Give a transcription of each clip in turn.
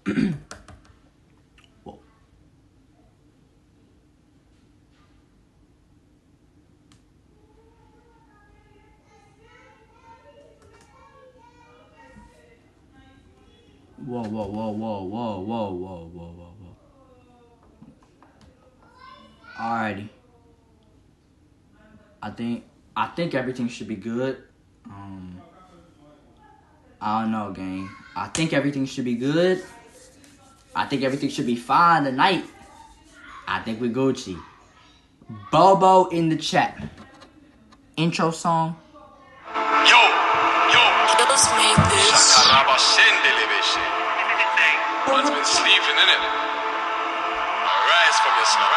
Whoa. Whoa, whoa, whoa, whoa, whoa, whoa, whoa, whoa, whoa, whoa. Alrighty. I think everything should be good. I don't know, gang. I think everything should be good. I think everything should be fine tonight. I think we Gucci. Bobo in the chat. Intro song. Yo, Let's make this. Shakaraba Shendelebeshe. Man's been sleeping, innit? Rise from your slumber.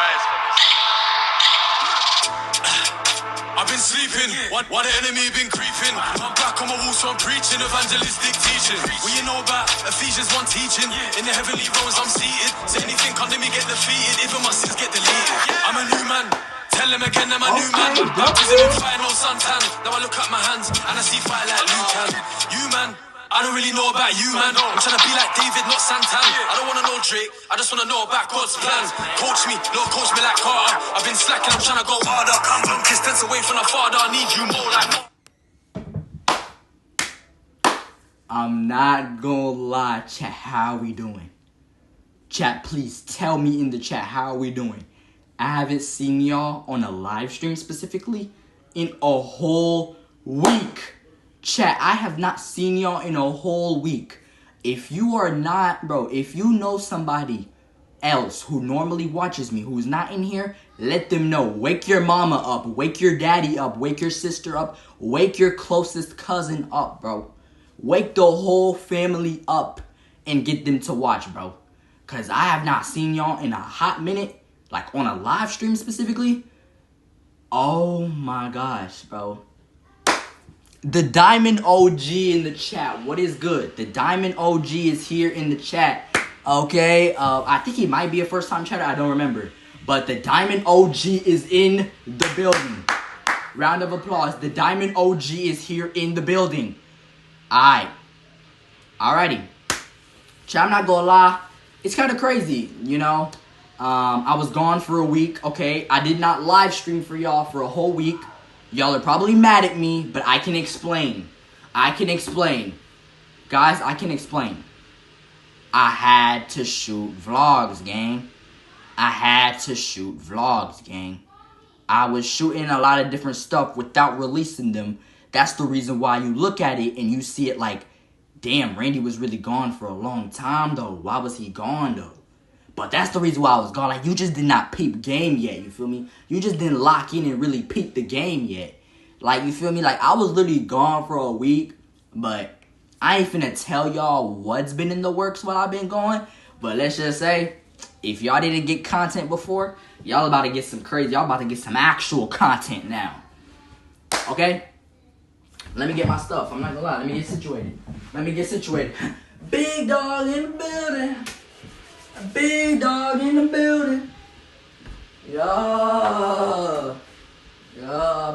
I've been sleeping, while the enemy been creeping. I'm back on my walls, so I'm preaching evangelistic teaching. Well, you know about Ephesians 1 teaching. In the heavenly realms, I'm seated. Say anything, come to me, get defeated. Even my sins get deleted. I'm a new man. Tell him again, I'm a new man. Baptism in fire, no suntan. Now I look at my hands and I see fire like Lucan. You man, I don't really know about you, man. I'm trying to be like David, not Santan. I don't want to know Drake, I just want to know about God's plans. Coach me, Lord, coach me like Carter. I've been slacking, I'm trying to go harder. Come distance away from the Father, I need you more like. I'm not gonna lie, chat. How we doing? Chat, please tell me in the chat, how are we doing? I haven't seen y'all on a live stream specifically in a whole week. Chat, I have not seen y'all in a whole week. If you are not, bro, if you know somebody else who normally watches me, who's not in here, let them know. Wake your mama up, wake your daddy up, wake your sister up, wake your closest cousin up, bro. Wake the whole family up and get them to watch, bro. Because I have not seen y'all in a hot minute, like on a live stream specifically. Oh my gosh, bro. The Diamond OG in the chat. What is good? The Diamond OG is here in the chat. Okay. I think he might be a first time chatter. I don't remember. But the Diamond OG is in the building. Round of applause. The Diamond OG is here in the building. Alright. Alrighty. Chat, I'm not gonna lie. It's kind of crazy, you know. I was gone for a week, okay? I did not live stream for y'all for a whole week. Y'all are probably mad at me, but I can explain. Guys, I can explain. I had to shoot vlogs, gang. I was shooting a lot of different stuff without releasing them. That's the reason why you look at it and you see it like, damn, Randy was really gone for a long time, though. Why was he gone, though? But that's the reason why I was gone. Like, you just did not peep game yet, you feel me? You just didn't lock in and really peep the game yet. Like, you feel me? Like, I was literally gone for a week, but I ain't finna tell y'all what's been in the works while I've been gone. But let's just say, if y'all didn't get content before, y'all about to get some crazy. Y'all about to get some actual content now. Okay? Let me get my stuff. I'm not gonna lie. Let me get situated. Big dog in the building. Big dog in the building. Yeah.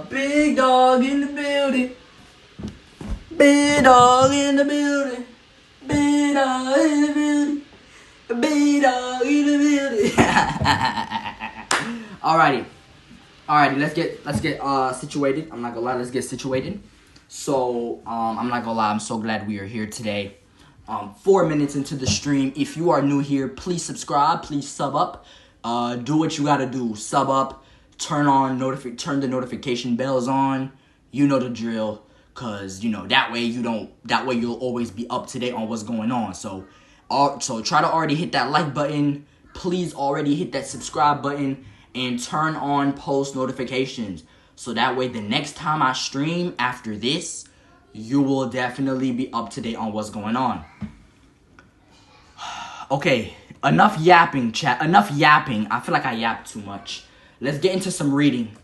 Big dog in the building. Big dog in the building. Big dog in the building. Big dog in the building. Alrighty, let's get situated. I'm not gonna lie, let's get situated. So, I'm not gonna lie, I'm so glad we are here today. 4 minutes into the stream. If you are new here, please subscribe, please sub up. Do what you gotta do. Sub up, turn the notification bells on. You know the drill. Cause that way you'll always be up to date on what's going on. So try to already hit that like button. Please already hit that subscribe button and turn on post notifications. So that way the next time I stream after this, you will definitely be up to date on what's going on. Okay, enough yapping, chat. Enough yapping. I feel like I yapped too much. Let's get into some reading.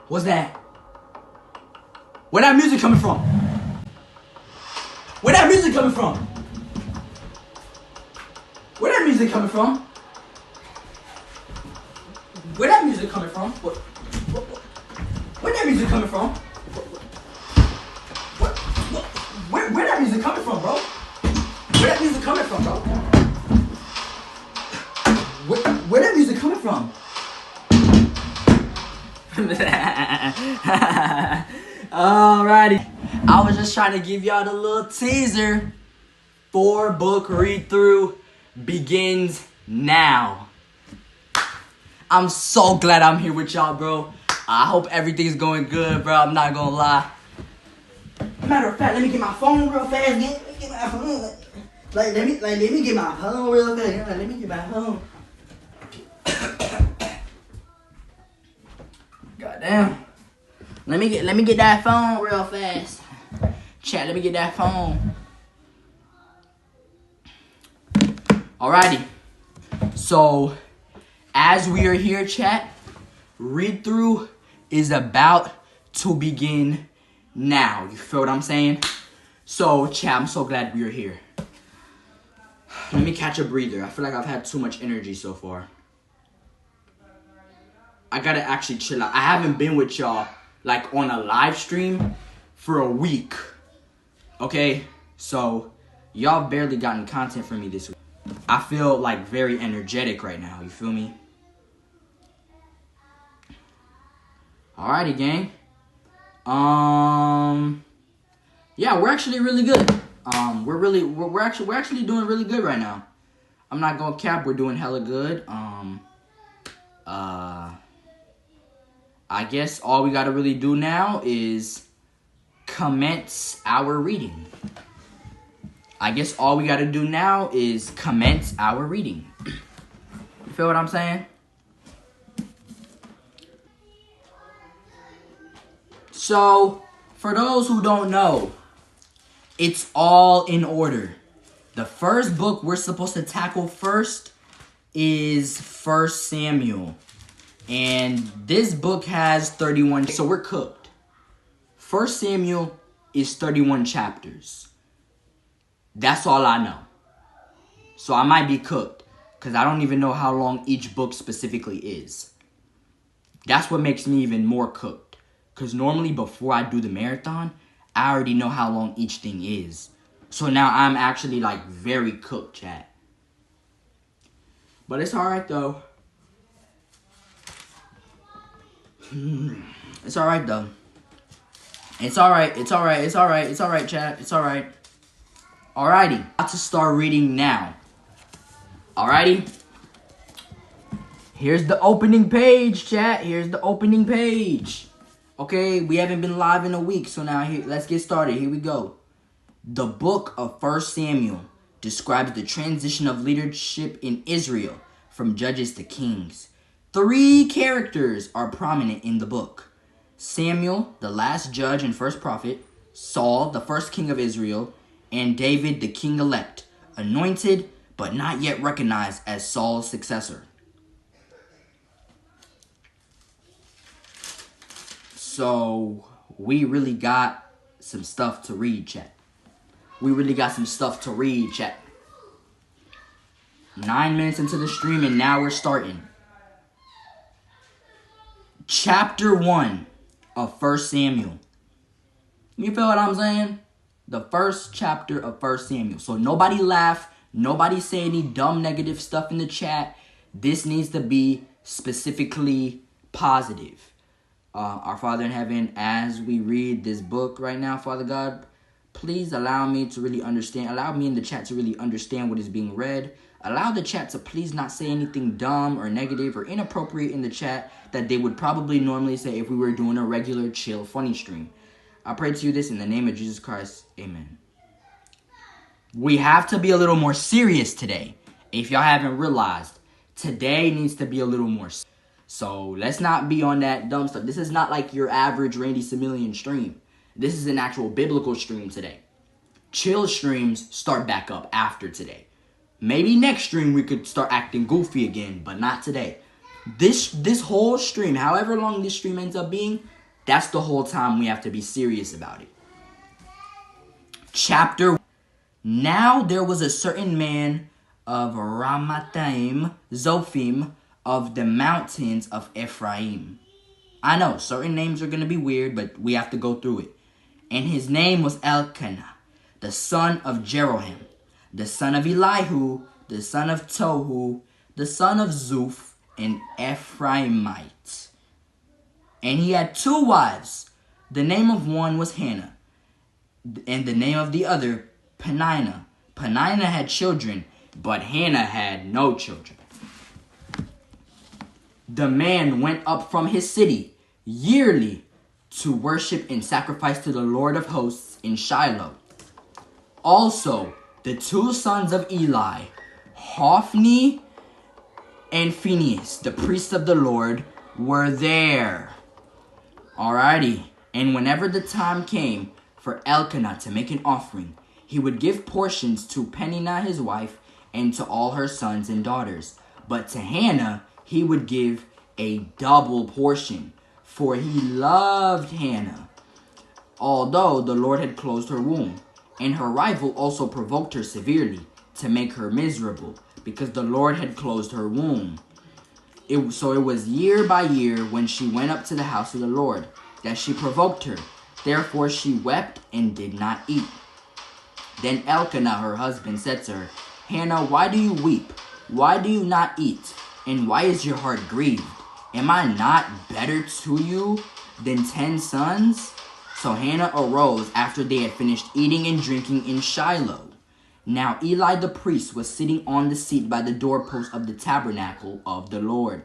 What's that? Where that music coming from? music coming from? Where that music coming from? Where that music coming from? Where that music coming from? Where that music coming from, bro? Where that music coming from, bro? Where that music coming from? Alrighty. I was just trying to give y'all the little teaser. 4-book read-through begins now. I'm so glad I'm here with y'all, bro. I hope everything's going good, bro. I'm not gonna lie. Matter of fact, let me get my phone real fast. Let me get my phone. Let me get my phone real fast. Let me get my phone. Goddamn. Let me get that phone real fast. Chat, let me get that phone. Alrighty. So, as we are here, chat, read through is about to begin now. You feel what I'm saying? So, chat, I'm so glad we are here. Let me catch a breather. I feel like I've had too much energy so far. I gotta actually chill out. I haven't been with y'all like on a live stream for a week. Okay? So, y'all barely gotten content from me this week. I feel like very energetic right now. You feel me? Alrighty, gang. Yeah, we're actually really good. We're actually doing really good right now. I'm not gonna cap, we're doing hella good. I guess all we gotta really do now is commence our reading. You feel what I'm saying? So, for those who don't know, it's all in order. The first book we're supposed to tackle first is 1 Samuel. And this book has 31, so we're cooked. 1 Samuel is 31 chapters. That's all I know. So I might be cooked, because I don't even know how long each book specifically is. That's what makes me even more cooked. Because normally before I do the marathon, I already know how long each thing is. So now I'm actually like very cooked, chat. But it's alright though. It's alright though. It's alright, chat. It's alright. Alrighty. About to start reading now. Alrighty. Here's the opening page, chat. Here's the opening page. Okay, we haven't been live in a week, so now let's get started. Here we go. The book of 1 Samuel describes the transition of leadership in Israel from judges to kings. 3 characters are prominent in the book. Samuel, the last judge and first prophet, Saul, the first king of Israel, and David, the king-elect, anointed but not yet recognized as Saul's successor. So, we really got some stuff to read, chat. 9 minutes into the stream, and now we're starting. Chapter 1 of 1 Samuel. You feel what I'm saying? The first chapter of 1 Samuel. So nobody laugh. Nobody say any dumb negative stuff in the chat. This needs to be specifically positive. Our Father in heaven, as we read this book right now, Father God, please allow me to really understand. Allow me in the chat to really understand what is being read. Allow the chat to please not say anything dumb or negative or inappropriate in the chat that they would probably normally say if we were doing a regular, chill, funny stream. I pray to you this in the name of Jesus Christ. Amen. We have to be a little more serious today. If y'all haven't realized, today needs to be a little more serious. So let's not be on that dumb stuff. This is not like your average Randy Similian stream. This is an actual biblical stream today. Chill streams start back up after today. Maybe next stream we could start acting goofy again, but not today. This whole stream, however long this stream ends up being, that's the whole time we have to be serious about it. Chapter. Now there was a certain man of Ramathaim, Zophim, of the mountains of Ephraim. I know, certain names are going to be weird, but we have to go through it. And his name was Elkanah, the son of Jeroham, the son of Elihu, the son of Tohu, the son of Zuph, an Ephraimite. And he had 2 wives. The name of one was Hannah, and the name of the other, Peninnah. Peninnah had children, but Hannah had no children. The man went up from his city yearly to worship and sacrifice to the Lord of hosts in Shiloh. Also, the 2 sons of Eli, Hophni and Phinehas, the priests of the Lord, were there. Alrighty, and whenever the time came for Elkanah to make an offering, he would give portions to Peninnah his wife and to all her sons and daughters. But to Hannah he would give a double portion, for he loved Hannah, although the Lord had closed her womb. And her rival also provoked her severely to make her miserable, because the Lord had closed her womb. So it was year by year when she went up to the house of the Lord that she provoked her. Therefore she wept and did not eat. Then Elkanah, her husband, said to her, Hannah, why do you weep? Why do you not eat? And why is your heart grieved? Am I not better to you than 10 sons? So Hannah arose after they had finished eating and drinking in Shiloh. Now Eli the priest was sitting on the seat by the doorpost of the tabernacle of the Lord.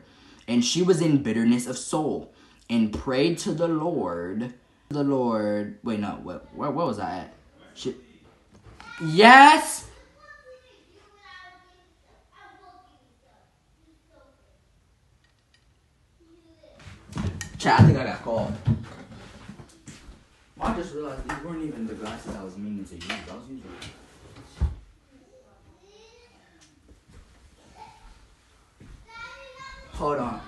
And she was in bitterness of soul, and prayed to the Lord. Wait, no, where was I at? Yes! Chat, I think I got called. I just realized these weren't even the glasses I was meaning to use. I was using Hold on.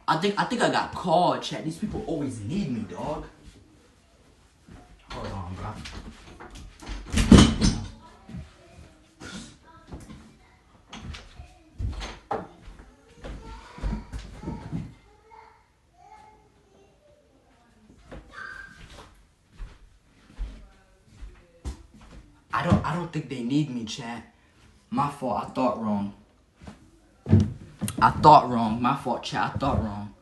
I think I got called, chat. These people always need me, dog. Hold on, bro. I don't think they need me, chat. My fault. I thought wrong. My fault, chat. I thought wrong.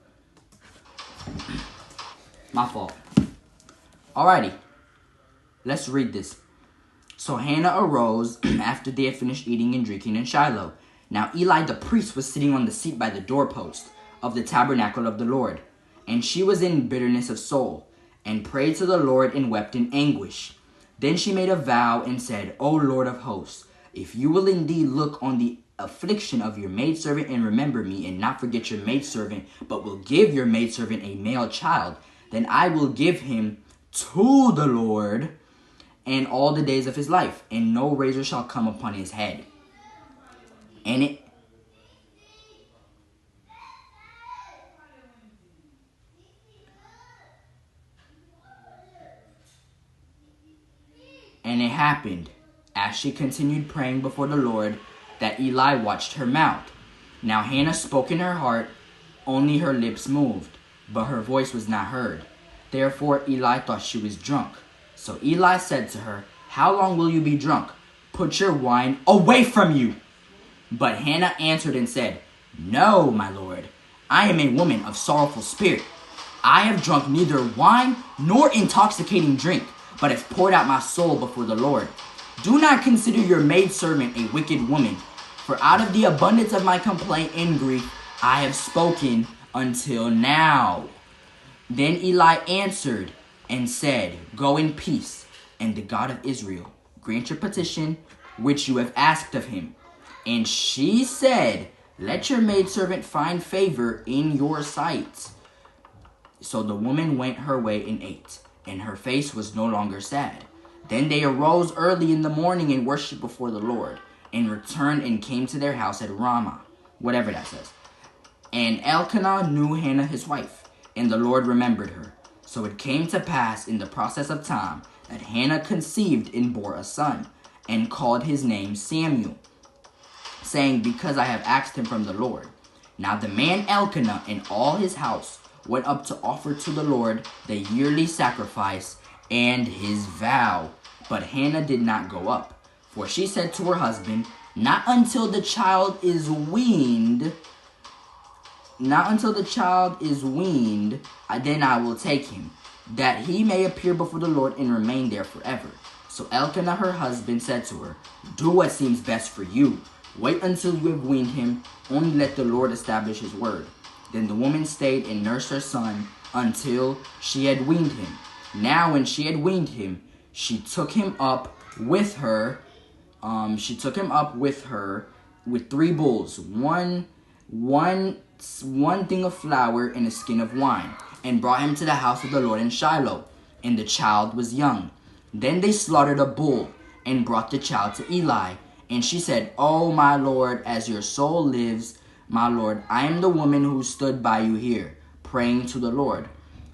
My fault. Alrighty. Let's read this. So Hannah arose after they had finished eating and drinking in Shiloh. Now Eli the priest was sitting on the seat by the doorpost of the tabernacle of the Lord. And she was in bitterness of soul, and prayed to the Lord and wept in anguish. Then she made a vow and said, O Lord of hosts, if you will indeed look on the affliction of your maidservant and remember me, and not forget your maidservant, but will give your maidservant a male child, then I will give him to the Lord and all the days of his life, and no razor shall come upon his head. And it happened, as she continued praying before the Lord, that Eli watched her mouth. Now Hannah spoke in her heart, only her lips moved, but her voice was not heard. Therefore Eli thought she was drunk. So Eli said to her, How long will you be drunk? Put your wine away from you. But Hannah answered and said, No, my lord, I am a woman of sorrowful spirit. I have drunk neither wine nor intoxicating drink, but have poured out my soul before the Lord. Do not consider your maidservant a wicked woman, for out of the abundance of my complaint and grief I have spoken until now. Then Eli answered and said, Go in peace, and the God of Israel grant your petition which you have asked of him. And she said, Let your maidservant find favor in your sight. So the woman went her way and ate, and her face was no longer sad. Then they arose early in the morning and worshipped before the Lord, and returned and came to their house at Ramah, whatever that says. And Elkanah knew Hannah his wife, and the Lord remembered her. So it came to pass in the process of time that Hannah conceived and bore a son. and called his name Samuel, saying, because I have asked him from the Lord. Now the man Elkanah and all his house went up to offer to the Lord the yearly sacrifice and his vow. But Hannah did not go up, for she said to her husband, not until the child is weaned, then I will take him, that he may appear before the Lord and remain there forever. So Elkanah her husband said to her, do what seems best for you. Wait until you have weaned him, only let the Lord establish his word. Then the woman stayed and nursed her son until she had weaned him. Now when she had weaned him, she took him up with her with 3 bulls, one thing of flour and a skin of wine, and brought him to the house of the Lord in Shiloh. And the child was young. Then they slaughtered a bull and brought the child to Eli. And she said, oh, my Lord, as your soul lives, my Lord, I am the woman who stood by you here, praying to the Lord.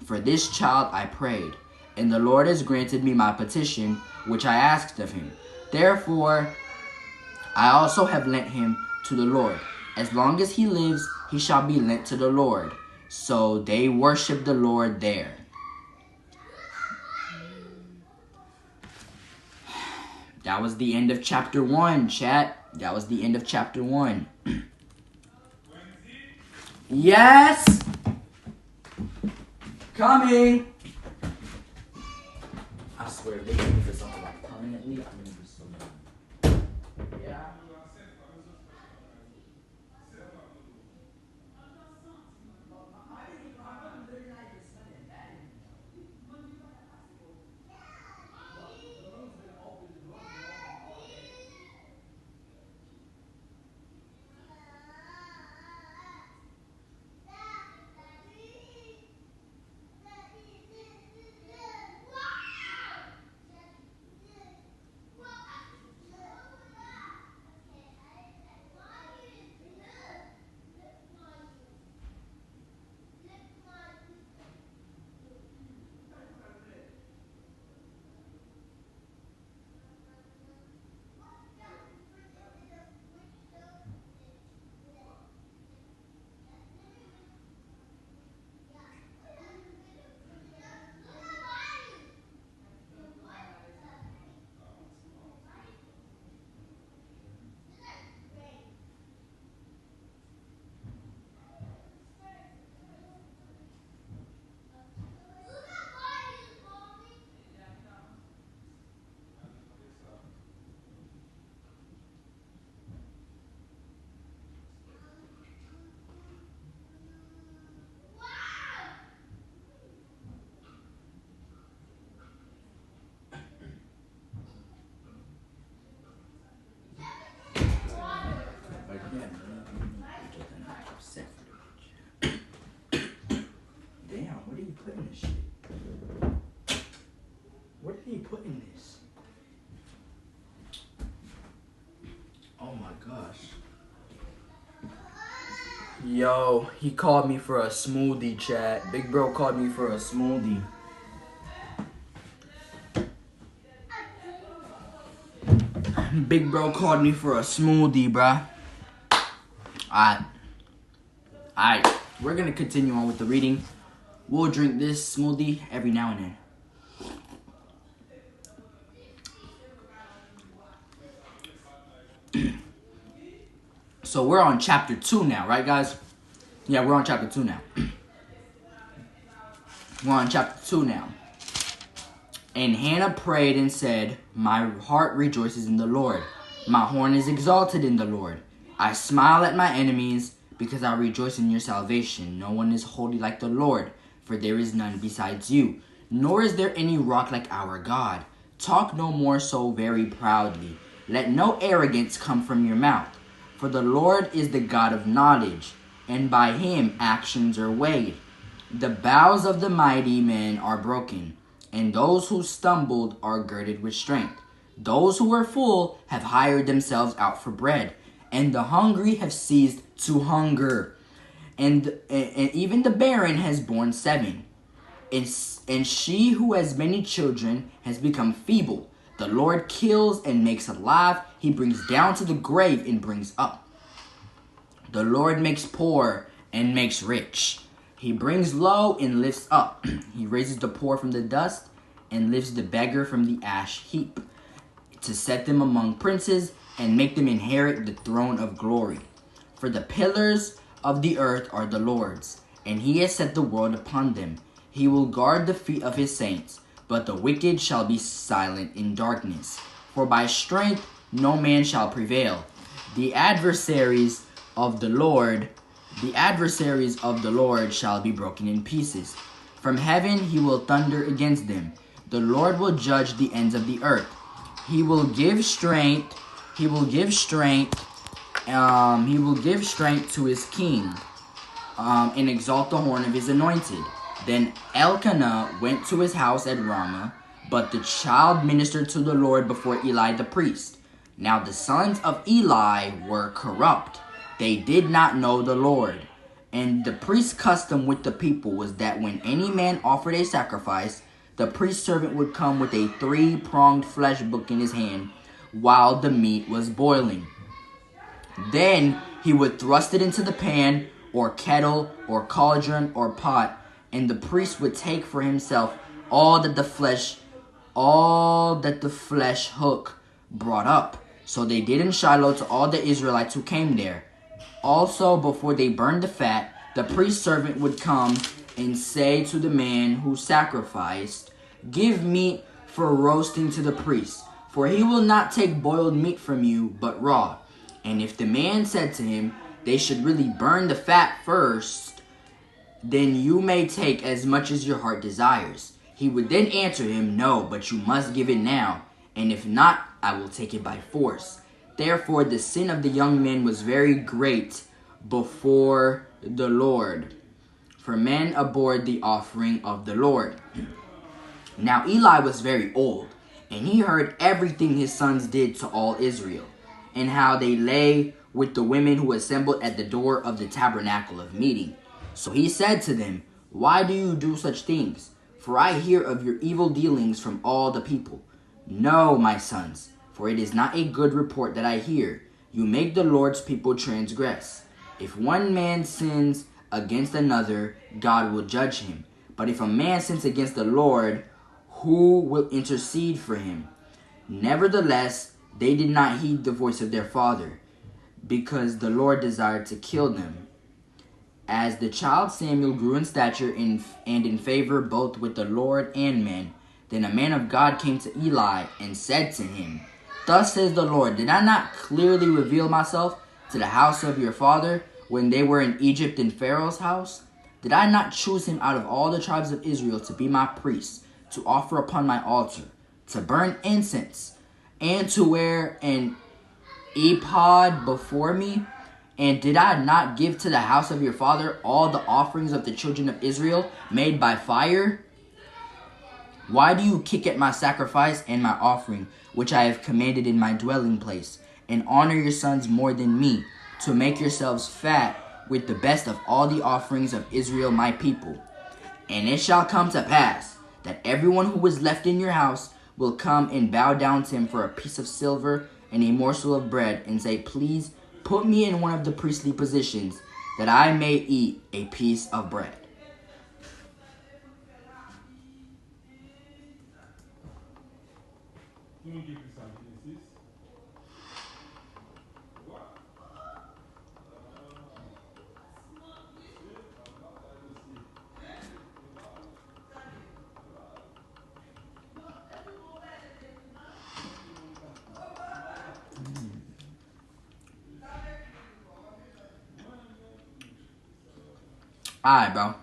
For this child I prayed, and the Lord has granted me my petition, which I asked of him. Therefore, I also have lent him to the Lord. As long as he lives, he shall be lent to the Lord. So they worship the Lord there. That was the end of chapter 1, chat. That was the end of chapter 1. Yes! Coming! I swear, if they give me for something like permanently, I'm gonna be so mad. Yeah. Damn, what are you putting this shit? What are you putting this? Oh my gosh. Yo, he called me for a smoothie, chat. Big bro called me for a smoothie. Big bro called me for a smoothie, bruh. Alright, we're gonna continue on with the reading. We'll drink this smoothie every now and then. So we're on chapter 2 now, right guys? Yeah, we're on chapter 2 now. We're on chapter 2 now. And Hannah prayed and said, my heart rejoices in the Lord. My horn is exalted in the Lord. I smile at my enemies because I rejoice in your salvation. No one is holy like the Lord, for there is none besides you. Nor is there any rock like our God. Talk no more so very proudly. Let no arrogance come from your mouth. For the Lord is the God of knowledge, and by him actions are weighed. The bows of the mighty men are broken, and those who stumbled are girded with strength. Those who are full have hired themselves out for bread, and the hungry have ceased to hunger. And even the barren has borne 7. And she who has many children has become feeble. The Lord kills and makes alive. He brings down to the grave and brings up. The Lord makes poor and makes rich. He brings low and lifts up. He raises the poor from the dust and lifts the beggar from the ash heap, to set them among princes and make them inherit the throne of glory. For the pillars of the earth are the Lord's, and he has set the world upon them. He will guard the feet of his saints, but the wicked shall be silent in darkness. For by strength no man shall prevail. The adversaries of the Lord shall be broken in pieces. From heaven he will thunder against them. The Lord will judge the ends of the earth. He will give strength to his king, and exalt the horn of his anointed. Then Elkanah went to his house at Ramah, but the child ministered to the Lord before Eli the priest. Now the sons of Eli were corrupt. They did not know the Lord. And the priest's custom with the people was that when any man offered a sacrifice, the priest's servant would come with a 3-pronged flesh book in his hand while the meat was boiling. Then he would thrust it into the pan or kettle or cauldron or pot, and the priest would take for himself all that the flesh hook brought up. So they did in Shiloh to all the Israelites who came there. Also, before they burned the fat, the priest's servant would come and say to the man who sacrificed, "Give meat for roasting to the priest, for he will not take boiled meat from you, but raw." And if the man said to him, "They should really burn the fat first, then you may take as much as your heart desires," he would then answer him, "No, but you must give it now, and if not, I will take it by force." Therefore the sin of the young men was very great before the Lord, for men abhorred the offering of the Lord. Now Eli was very old, and he heard everything his sons did to all Israel, and how they lay with the women who assembled at the door of the tabernacle of meeting. So he said to them, "Why do you do such things? For I hear of your evil dealings from all the people. No, my sons, for it is not a good report that I hear. You make the Lord's people transgress. If one man sins against another, God will judge him. But if a man sins against the Lord, who will intercede for him?" Nevertheless, they did not heed the voice of their father, because the Lord desired to kill them. As the child Samuel grew in stature and in favor both with the Lord and men, then a man of God came to Eli and said to him, "Thus says the Lord, did I not clearly reveal myself to the house of your father when they were in Egypt in Pharaoh's house? Did I not choose him out of all the tribes of Israel to be my priest, to offer upon my altar, to burn incense, and to wear an ephod before me? And did I not give to the house of your father all the offerings of the children of Israel made by fire? Why do you kick at my sacrifice and my offering, which I have commanded in my dwelling place, and honor your sons more than me, to make yourselves fat with the best of all the offerings of Israel my people? And it shall come to pass that everyone who is left in your house will come and bow down to him for a piece of silver and a morsel of bread, and say, Please put me in one of the priestly positions, that I may eat a piece of bread." Alright, bro.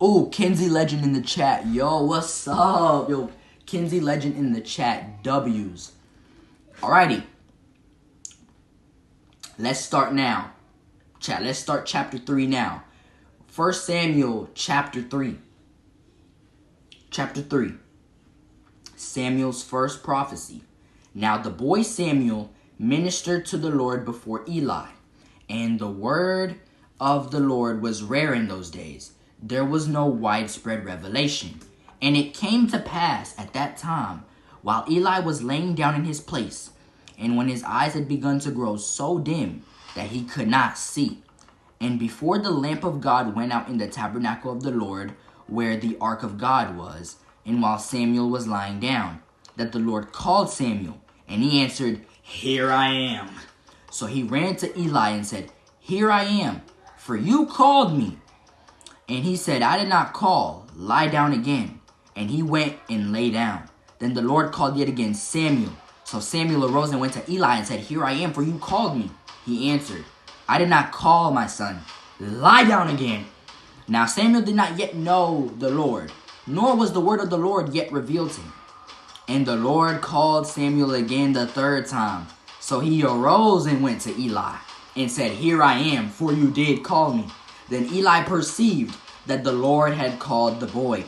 Oh, Kinsey Legend in the chat. Yo, what's up? Yo, Kinsey Legend in the chat. W's. Alrighty. Let's start now. Chat, let's start chapter 3 now. 1 Samuel chapter 3. Chapter 3. Samuel's first prophecy. Now the boy Samuel ministered to the Lord before Eli. And the word of the Lord was rare in those days. There was no widespread revelation. And it came to pass at that time, while Eli was laying down in his place, and when his eyes had begun to grow so dim that he could not see, and before the lamp of God went out in the tabernacle of the Lord, where the ark of God was, and while Samuel was lying down, that the Lord called Samuel, and he answered, Here I am. So he ran to Eli and said, Here I am, for you called me. And he said, I did not call, lie down again. And he went and lay down. Then the Lord called yet again, Samuel. So Samuel arose and went to Eli and said, Here I am, for you called me. He answered, I did not call, my son, lie down again. Now Samuel did not yet know the Lord, nor was the word of the Lord yet revealed to him. And the Lord called Samuel again the third time. So he arose and went to Eli and said, Here I am, for you did call me. Then Eli perceived that the Lord had called the boy.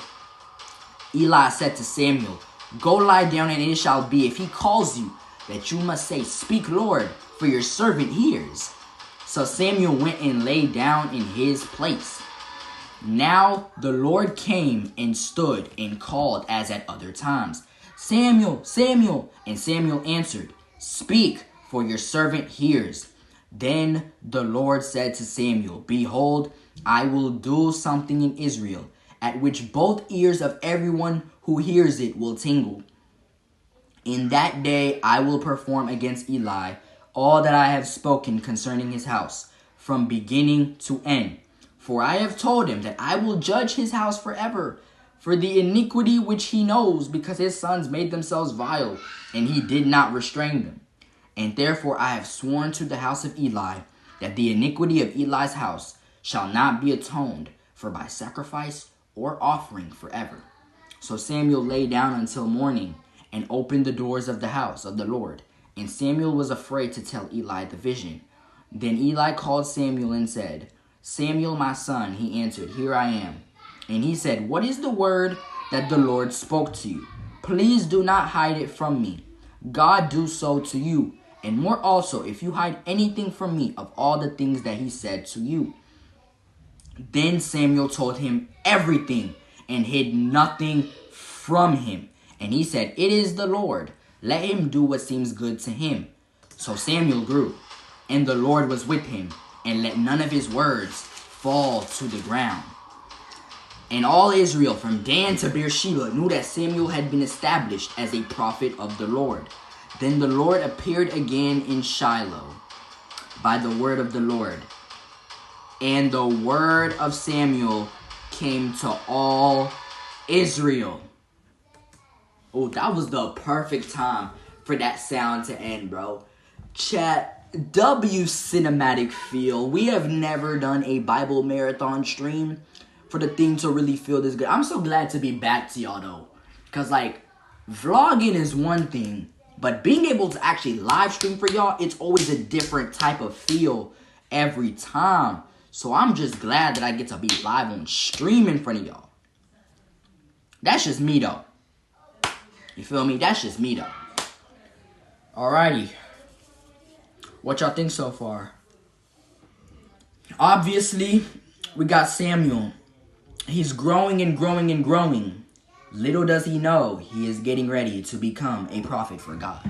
Eli said to Samuel, Go lie down, and it shall be, if he calls you, that you must say, Speak, Lord, for your servant hears. So Samuel went and lay down in his place. Now the Lord came and stood and called as at other times, Samuel, Samuel. And Samuel answered, Speak, for your servant hears. Then the Lord said to Samuel, Behold, I will do something in Israel, at which both ears of everyone who hears it will tingle. In that day I will perform against Eli all that I have spoken concerning his house, from beginning to end. For I have told him that I will judge his house forever, for the iniquity which he knows, because his sons made themselves vile, and he did not restrain them. And therefore I have sworn to the house of Eli, that the iniquity of Eli's house shall not be atoned for by sacrifice or offering forever. So Samuel lay down until morning, and opened the doors of the house of the Lord. And Samuel was afraid to tell Eli the vision. Then Eli called Samuel and said, Samuel, my son. He answered, Here I am. And he said, What is the word that the Lord spoke to you? Please do not hide it from me. God do so to you, and more also, if you hide anything from me of all the things that he said to you. Then Samuel told him everything, and hid nothing from him. And he said, It is the Lord. Let him do what seems good to him. So Samuel grew, and the Lord was with him, and let none of his words fall to the ground. And all Israel from Dan to Beersheba knew that Samuel had been established as a prophet of the Lord. Then the Lord appeared again in Shiloh by the word of the Lord. And the word of Samuel came to all Israel. Oh, that was the perfect time for that sound to end, bro. Chat, W cinematic feel. We have never done a Bible marathon stream for the thing to really feel this good. I'm so glad to be back to y'all, though. Because, like, vlogging is one thing, but being able to actually live stream for y'all, it's always a different type of feel every time. So I'm just glad that I get to be live on stream in front of y'all. That's just me, though. You feel me? That's just me, though. Alrighty. What y'all think so far? Obviously, we got Samuel. He's growing and growing and growing. Little does he know, he is getting ready to become a prophet for God.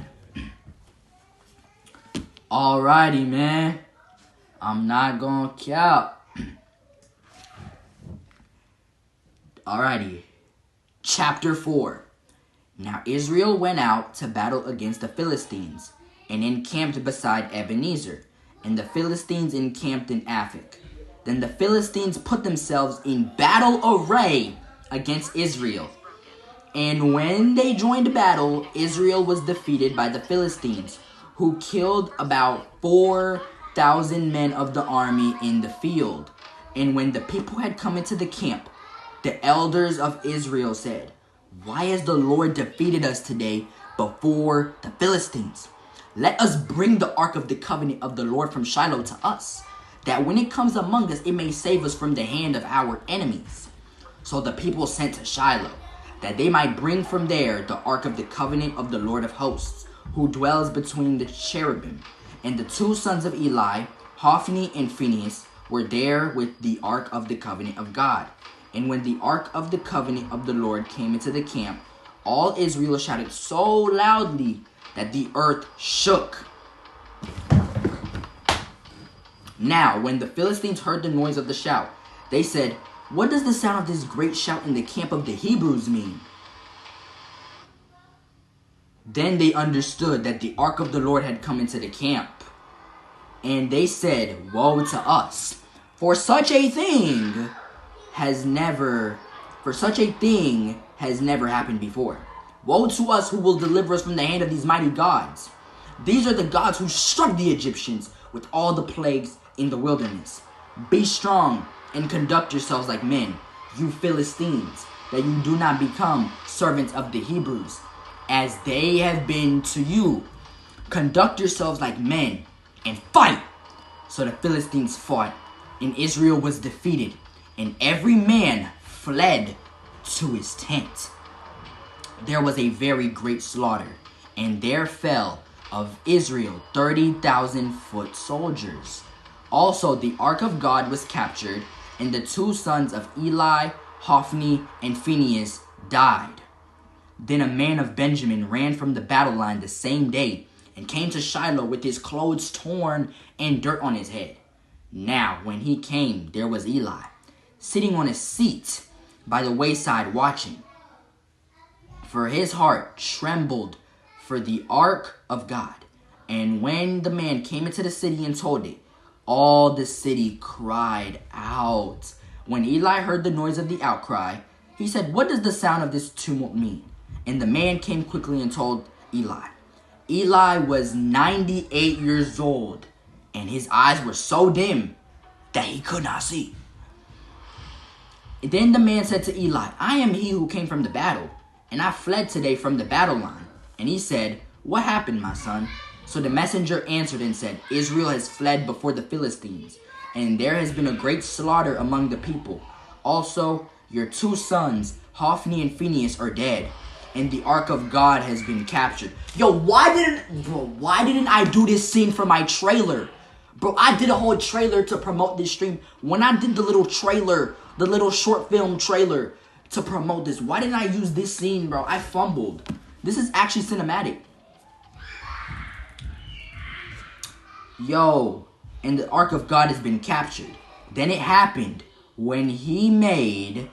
Alrighty, man. I'm not gonna cap. Alrighty. Chapter 4. Now Israel went out to battle against the Philistines, and encamped beside Ebenezer, and the Philistines encamped in Aphek. Then the Philistines put themselves in battle array against Israel. And when they joined battle, Israel was defeated by the Philistines, who killed about 4,000 men of the army in the field. And when the people had come into the camp, the elders of Israel said, Why has the Lord defeated us today before the Philistines? Let us bring the ark of the covenant of the Lord from Shiloh to us, that when it comes among us, it may save us from the hand of our enemies. So the people sent to Shiloh, that they might bring from there the ark of the covenant of the Lord of hosts, who dwells between the cherubim. And the two sons of Eli, Hophni and Phinehas, were there with the ark of the covenant of God. And when the ark of the covenant of the Lord came into the camp, all Israel shouted so loudly that the earth shook. Now, when the Philistines heard the noise of the shout, they said, "What does the sound of this great shout in the camp of the Hebrews mean?" Then they understood that the ark of the Lord had come into the camp. And they said, "Woe to us, for such a thing has never happened before. Woe to us, who will deliver us from the hand of these mighty gods? These are the gods who struck the Egyptians with all the plagues in the wilderness. Be strong and conduct yourselves like men, you Philistines, that you do not become servants of the Hebrews, as they have been to you. Conduct yourselves like men and fight." So the Philistines fought, and Israel was defeated, and every man fled to his tent. There was a very great slaughter, and there fell of Israel 30,000 foot soldiers. Also the ark of God was captured, and the two sons of Eli, Hophni, and Phinehas died. Then a man of Benjamin ran from the battle line the same day, and came to Shiloh with his clothes torn and dirt on his head. Now when he came, there was Eli, sitting on a seat by the wayside watching. For his heart trembled for the ark of God. And when the man came into the city and told it, all the city cried out. When Eli heard the noise of the outcry, he said, "What does the sound of this tumult mean?" And the man came quickly and told Eli. Eli was 98 years old, and his eyes were so dim that he could not see. Then the man said to Eli, "I am he who came from the battle, and I fled today from the battle line." And he said, "What happened, my son?" So the messenger answered and said, "Israel has fled before the Philistines, and there has been a great slaughter among the people. Also, your two sons, Hophni and Phinehas, are dead, and the ark of God has been captured." Yo, why didn't I do this scene for my trailer? Bro, I did a whole trailer to promote this stream. When I did the little trailer, the little short film trailer to promote this, why didn't I use this scene, bro? I fumbled. This is actually cinematic. Yo, and the ark of God has been captured. Then it happened when he made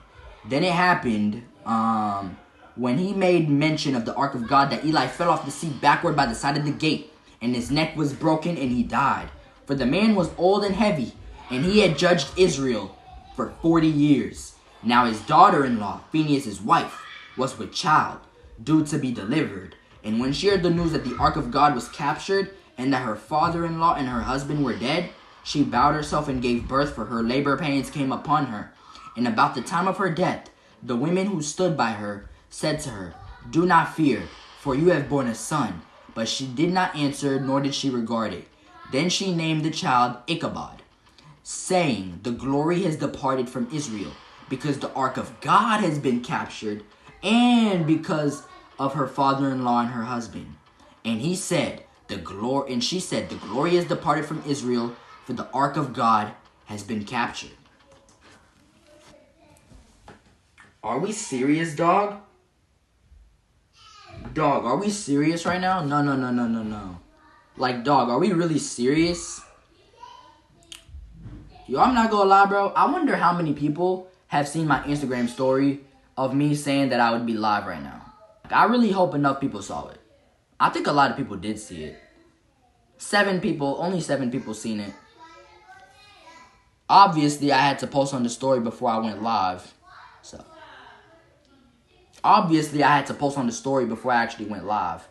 mention of the ark of God that Eli fell off the seat backward by the side of the gate, and his neck was broken and he died. For the man was old and heavy, and he had judged Israel for 40 years. Now his daughter-in-law, Phinehas' wife, was with child, due to be delivered. And when she heard the news that the ark of God was captured, and that her father-in-law and her husband were dead, she bowed herself and gave birth, for her labor pains came upon her. And about the time of her death, the women who stood by her said to her, "Do not fear, for you have borne a son." But she did not answer, nor did she regard it. Then she named the child Ichabod, saying, "The glory has departed from Israel, because the ark of God has been captured, and because of her father-in-law and her husband." And she said, "The glory has departed from Israel, for the ark of God has been captured." Are we serious, dog? Dog, are we serious right now? No. Like, dog, are we really serious? Yo, I'm not gonna lie, bro. I wonder how many people have seen my Instagram story of me saying that I would be live right now. Like, I really hope enough people saw it. I think a lot of people did see it. Only 7 people seen it. Obviously, I had to post on the story before I went live. So, obviously, I had to post on the story before I actually went live.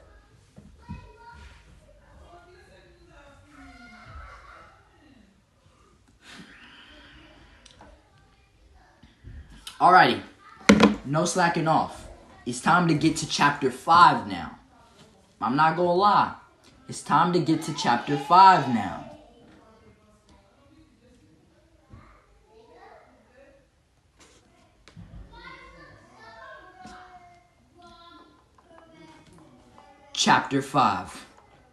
Alrighty. No slacking off. It's time to get to chapter 5 now. I'm not gonna lie. It's time to get to chapter 5 now. Chapter 5.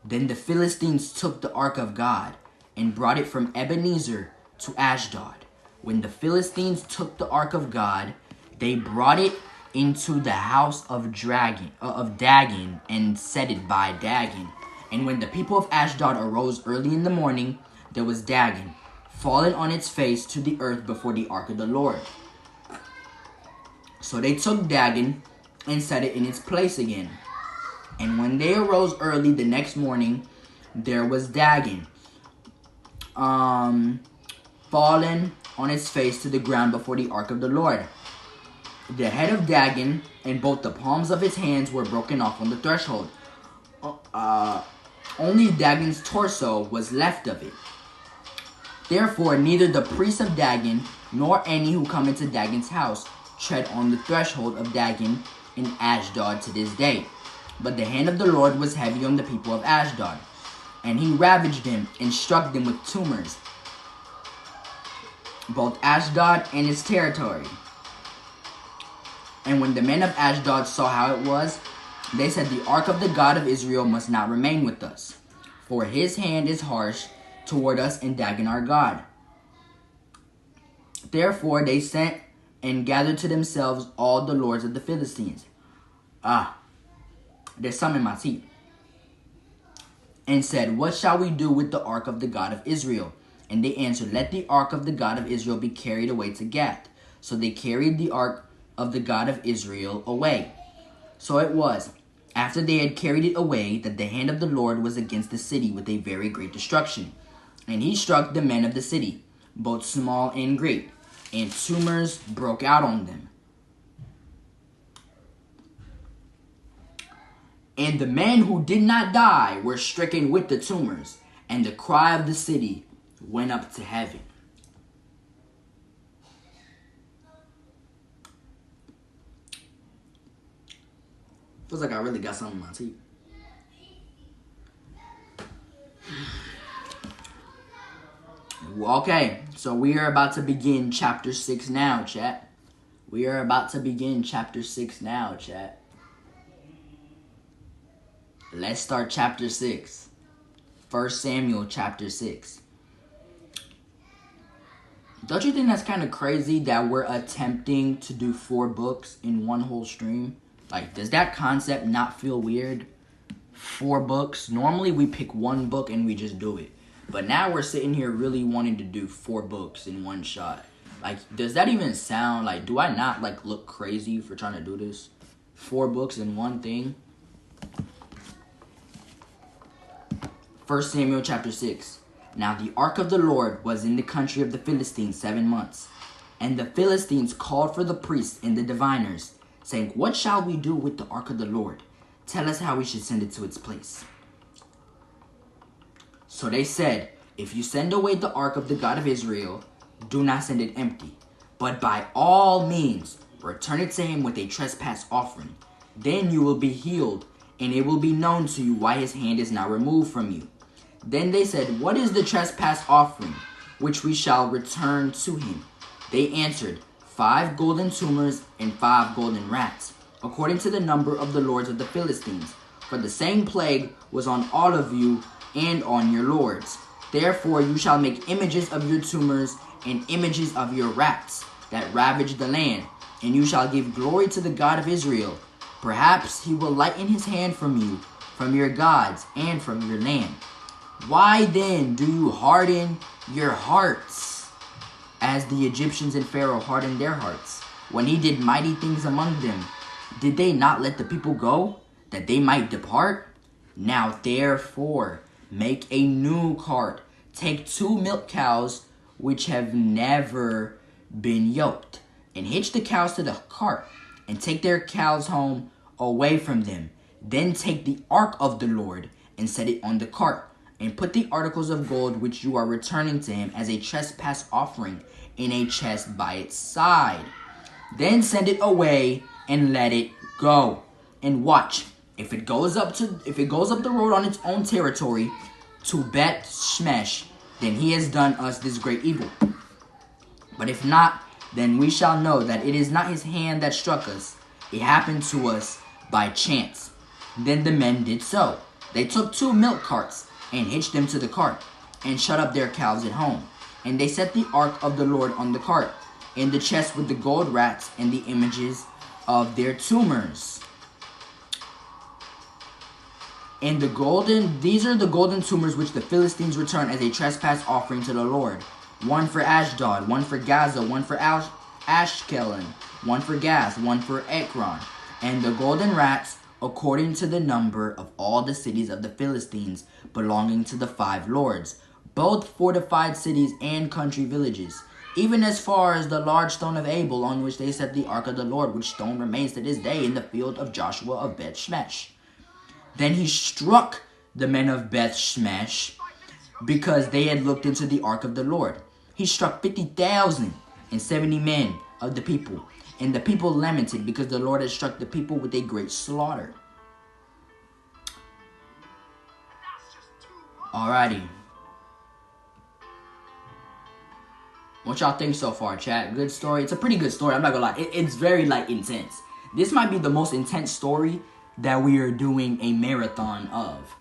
Then the Philistines took the ark of God and brought it from Ebenezer to Ashdod. When the Philistines took the ark of God, they brought it into the house of Dagon and set it by Dagon. And when the people of Ashdod arose early in the morning, there was Dagon, fallen on its face to the earth before the ark of the Lord. So they took Dagon and set it in its place again. And when they arose early the next morning, there was Dagon, fallen on its face to the ground before the ark of the Lord. The head of Dagon and both the palms of his hands were broken off on the threshold. Only Dagon's torso was left of it. Therefore, neither the priests of Dagon nor any who come into Dagon's house tread on the threshold of Dagon in Ashdod to this day. But the hand of the Lord was heavy on the people of Ashdod, and he ravaged them and struck them with tumors, both Ashdod and its territory. And when the men of Ashdod saw how it was, they said, the ark of the God of Israel must not remain with us, for his hand is harsh toward us and Dagon our God. Therefore they sent and gathered to themselves all the lords of the Philistines. There's some in my teeth. And said, what shall we do with the ark of the God of Israel? And they answered, let the ark of the God of Israel be carried away to Gath. So they carried the ark of the God of Israel away. So it was, after they had carried it away, that the hand of the Lord was against the city with a very great destruction. And he struck the men of the city, both small and great, and tumors broke out on them. And the men who did not die were stricken with the tumors, and the cry of the city went up to heaven. Feels like I really got something in my teeth. Okay, so we are about to begin chapter 6 now, chat. We are about to begin chapter 6 now, chat. Let's start chapter 6. 1 Samuel chapter 6. Don't you think that's kind of crazy that we're attempting to do 4 books in one whole stream? Like, does that concept not feel weird? 4 books? Normally we pick 1 book and we just do it. But now we're sitting here really wanting to do 4 books in one shot. Like, does that even sound like, do I not like look crazy for trying to do this? 4 books in one thing? 1 Samuel chapter 6. Now the ark of the Lord was in the country of the Philistines 7 months. And the Philistines called for the priests and the diviners, saying, what shall we do with the ark of the Lord? Tell us how we should send it to its place. So they said, if you send away the ark of the God of Israel, do not send it empty, but by all means return it to him with a trespass offering. Then you will be healed, and it will be known to you why his hand is now removed from you. Then they said, what is the trespass offering, which we shall return to him? They answered, 5 golden tumors and 5 golden rats, according to the number of the lords of the Philistines. For the same plague was on all of you and on your lords. Therefore you shall make images of your tumors and images of your rats that ravage the land, and you shall give glory to the God of Israel. Perhaps he will lighten his hand from you, from your gods, and from your land. Why then do you harden your hearts, as the Egyptians and Pharaoh hardened their hearts, when he did mighty things among them? Did they not let the people go, that they might depart? Now therefore make a new cart. Take 2 milk cows, which have never been yoked, and hitch the cows to the cart, and take their cows home away from them. Then take the ark of the Lord, and set it on the cart, and put the articles of gold which you are returning to him as a trespass offering in a chest by its side. Then send it away and let it go. And watch, if it goes up the road on its own territory to Beth Shemesh, then he has done us this great evil. But if not, then we shall know that it is not his hand that struck us. It happened to us by chance. Then the men did so. They took 2 milk carts and hitched them to the cart, and shut up their calves at home. And they set the ark of the Lord on the cart, and the chest with the gold rats and the images of their tumors. And these are the golden tumors which the Philistines return as a trespass offering to the Lord. One for Ashdod, one for Gaza, one for Ashkelon, one for Gath, one for Ekron. And the golden rats, according to the number of all the cities of the Philistines, belonging to the 5 lords, both fortified cities and country villages, even as far as the large stone of Abel, on which they set the ark of the Lord, which stone remains to this day in the field of Joshua of Beth Shemesh. Then he struck the men of Beth Shemesh, because they had looked into the ark of the Lord. He struck 50,070 men of the people, and the people lamented, because the Lord had struck the people with a great slaughter. Alrighty. What y'all think so far, chat? Good story? It's a pretty good story. I'm not gonna lie. It's very, intense. This might be the most intense story that we are doing a marathon of.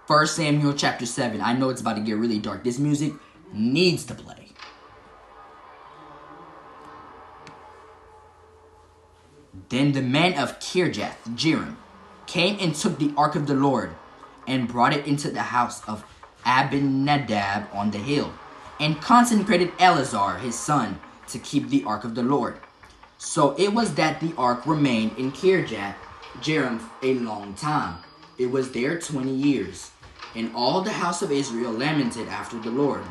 1 Samuel chapter 7. I know it's about to get really dark. This music needs to play. Then the men of Kirjath Jearim came and took the ark of the Lord and brought it into the house of Abinadab on the hill, and consecrated Eleazar his son to keep the ark of the Lord. So it was that the ark remained in Kirjath Jearim a long time. It was there 20 years. And all the house of Israel lamented after the Lord.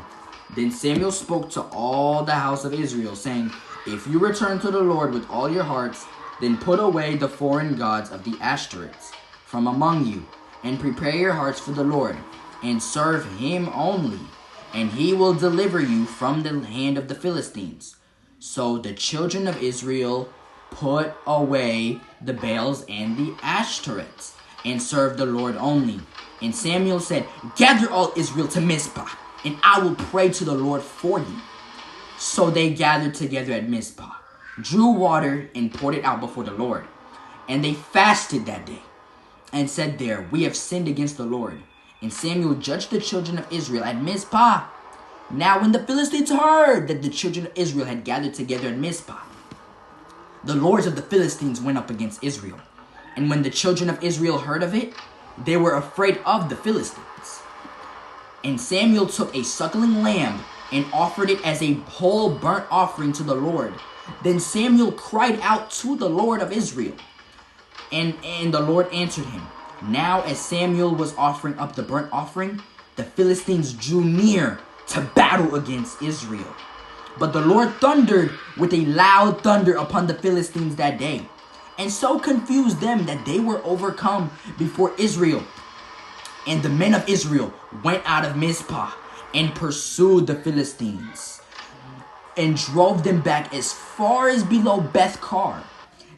Then Samuel spoke to all the house of Israel, saying, If you return to the Lord with all your hearts, then put away the foreign gods of the Ashtoreths from among you, and prepare your hearts for the Lord, and serve him only, and he will deliver you from the hand of the Philistines. So the children of Israel put away the Baals and the Ashtoreths, and served the Lord only. And Samuel said, Gather all Israel to Mizpah, and I will pray to the Lord for you. So they gathered together at Mizpah, drew water, and poured it out before the Lord. And they fasted that day, and said there, We have sinned against the Lord. And Samuel judged the children of Israel at Mizpah. Now when the Philistines heard that the children of Israel had gathered together at Mizpah, the lords of the Philistines went up against Israel. And when the children of Israel heard of it, they were afraid of the Philistines. And Samuel took a suckling lamb and offered it as a whole burnt offering to the Lord. Then Samuel cried out to the Lord of Israel, and the Lord answered him. Now as Samuel was offering up the burnt offering, the Philistines drew near to battle against Israel. But the Lord thundered with a loud thunder upon the Philistines that day, and so confused them that they were overcome before Israel. And the men of Israel went out of Mizpah and pursued the Philistines, and drove them back as far as below Beth-kar.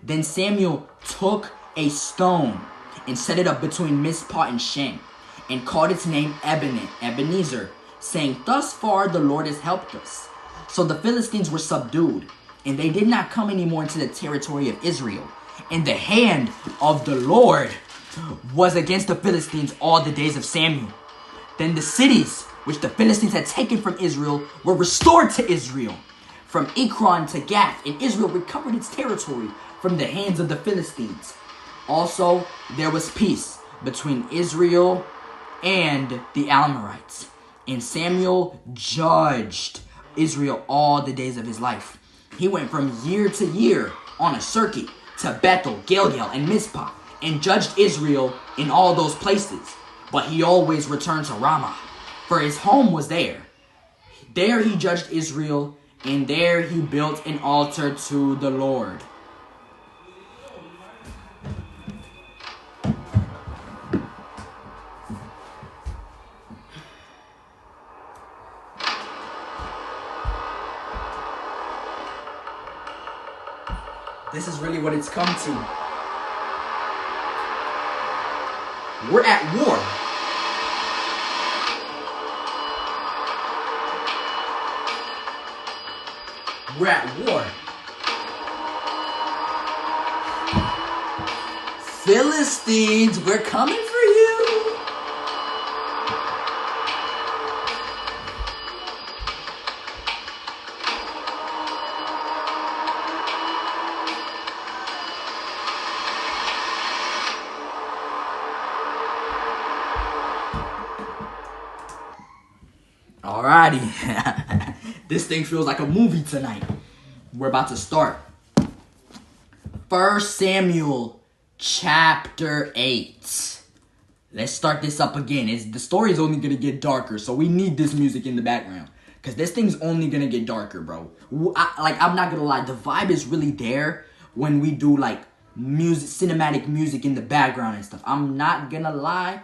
Then Samuel took a stone and set it up between Mizpah and Shen, and called its name Ebenezer, saying, Thus far the Lord has helped us. So the Philistines were subdued, and they did not come anymore into the territory of Israel. And the hand of the Lord was against the Philistines all the days of Samuel. Then the cities which the Philistines had taken from Israel were restored to Israel, from Ekron to Gath, and Israel recovered its territory from the hands of the Philistines. Also, there was peace between Israel and the Amorites. And Samuel judged Israel all the days of his life. He went from year to year on a circuit to Bethel, Gilgal, and Mizpah, and judged Israel in all those places. But he always returned to Ramah, for his home was there. There he judged Israel, and there he built an altar to the Lord. This is really what it's come to. We're at war. We're at war. Philistines, we're coming for you. Alrighty. This thing feels like a movie tonight. We're about to start. 1 Samuel chapter 8. Let's start this up again. The story's only going to get darker, so we need this music in the background. Because this thing's only going to get darker, bro. I'm not going to lie. The vibe is really there when we do, like, music, cinematic music in the background and stuff. I'm not going to lie.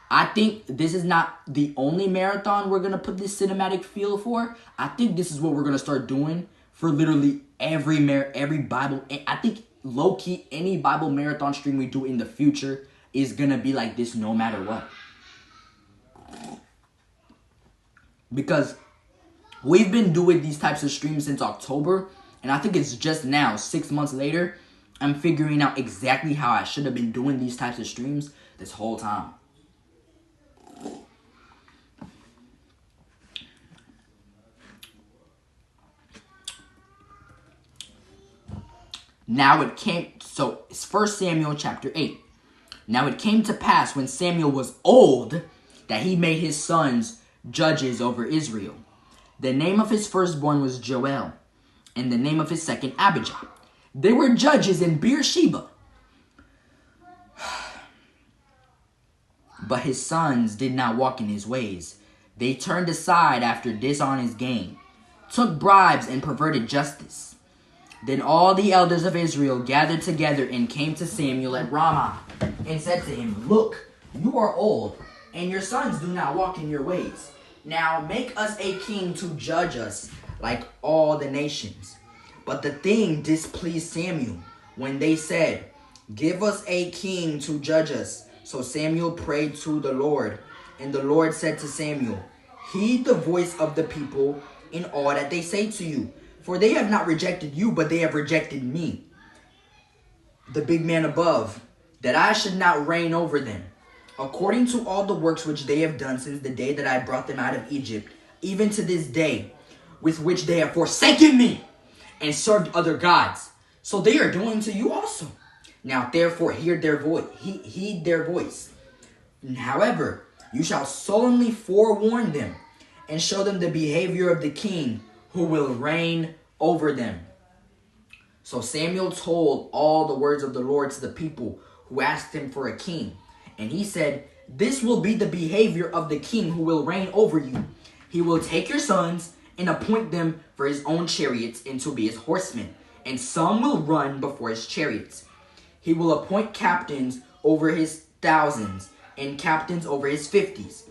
I think this is not the only marathon we're going to put this cinematic feel for. I think this is what we're going to start doing for literally every Bible. I think low-key any Bible marathon stream we do in the future is going to be like this no matter what. Because we've been doing these types of streams since October. And I think it's just now, 6 months later, I'm figuring out exactly how I should have been doing these types of streams this whole time. Now it came, so it's 1 Samuel chapter 8. Now it came to pass when Samuel was old that he made his sons judges over Israel. The name of his firstborn was Joel, and the name of his second Abijah. They were judges in Beersheba. But his sons did not walk in his ways. They turned aside after dishonest gain, took bribes and perverted justice. Then all the elders of Israel gathered together and came to Samuel at Ramah and said to him, "Look, you are old, and your sons do not walk in your ways. Now make us a king to judge us like all the nations." But the thing displeased Samuel when they said, "Give us a king to judge us." So Samuel prayed to the Lord, and the Lord said to Samuel, "Heed the voice of the people in all that they say to you. For they have not rejected you, but they have rejected me, the big man above, that I should not reign over them, according to all the works which they have done since the day that I brought them out of Egypt, even to this day, with which they have forsaken me and served other gods. So they are doing to you also. Now therefore heed their voice. However, you shall solemnly forewarn them and show them the behavior of the king who will reign over them." So Samuel told all the words of the Lord to the people who asked him for a king. And he said, "This will be the behavior of the king who will reign over you. He will take your sons and appoint them for his own chariots and to be his horsemen, and some will run before his chariots. He will appoint captains over his thousands and captains over his 50s.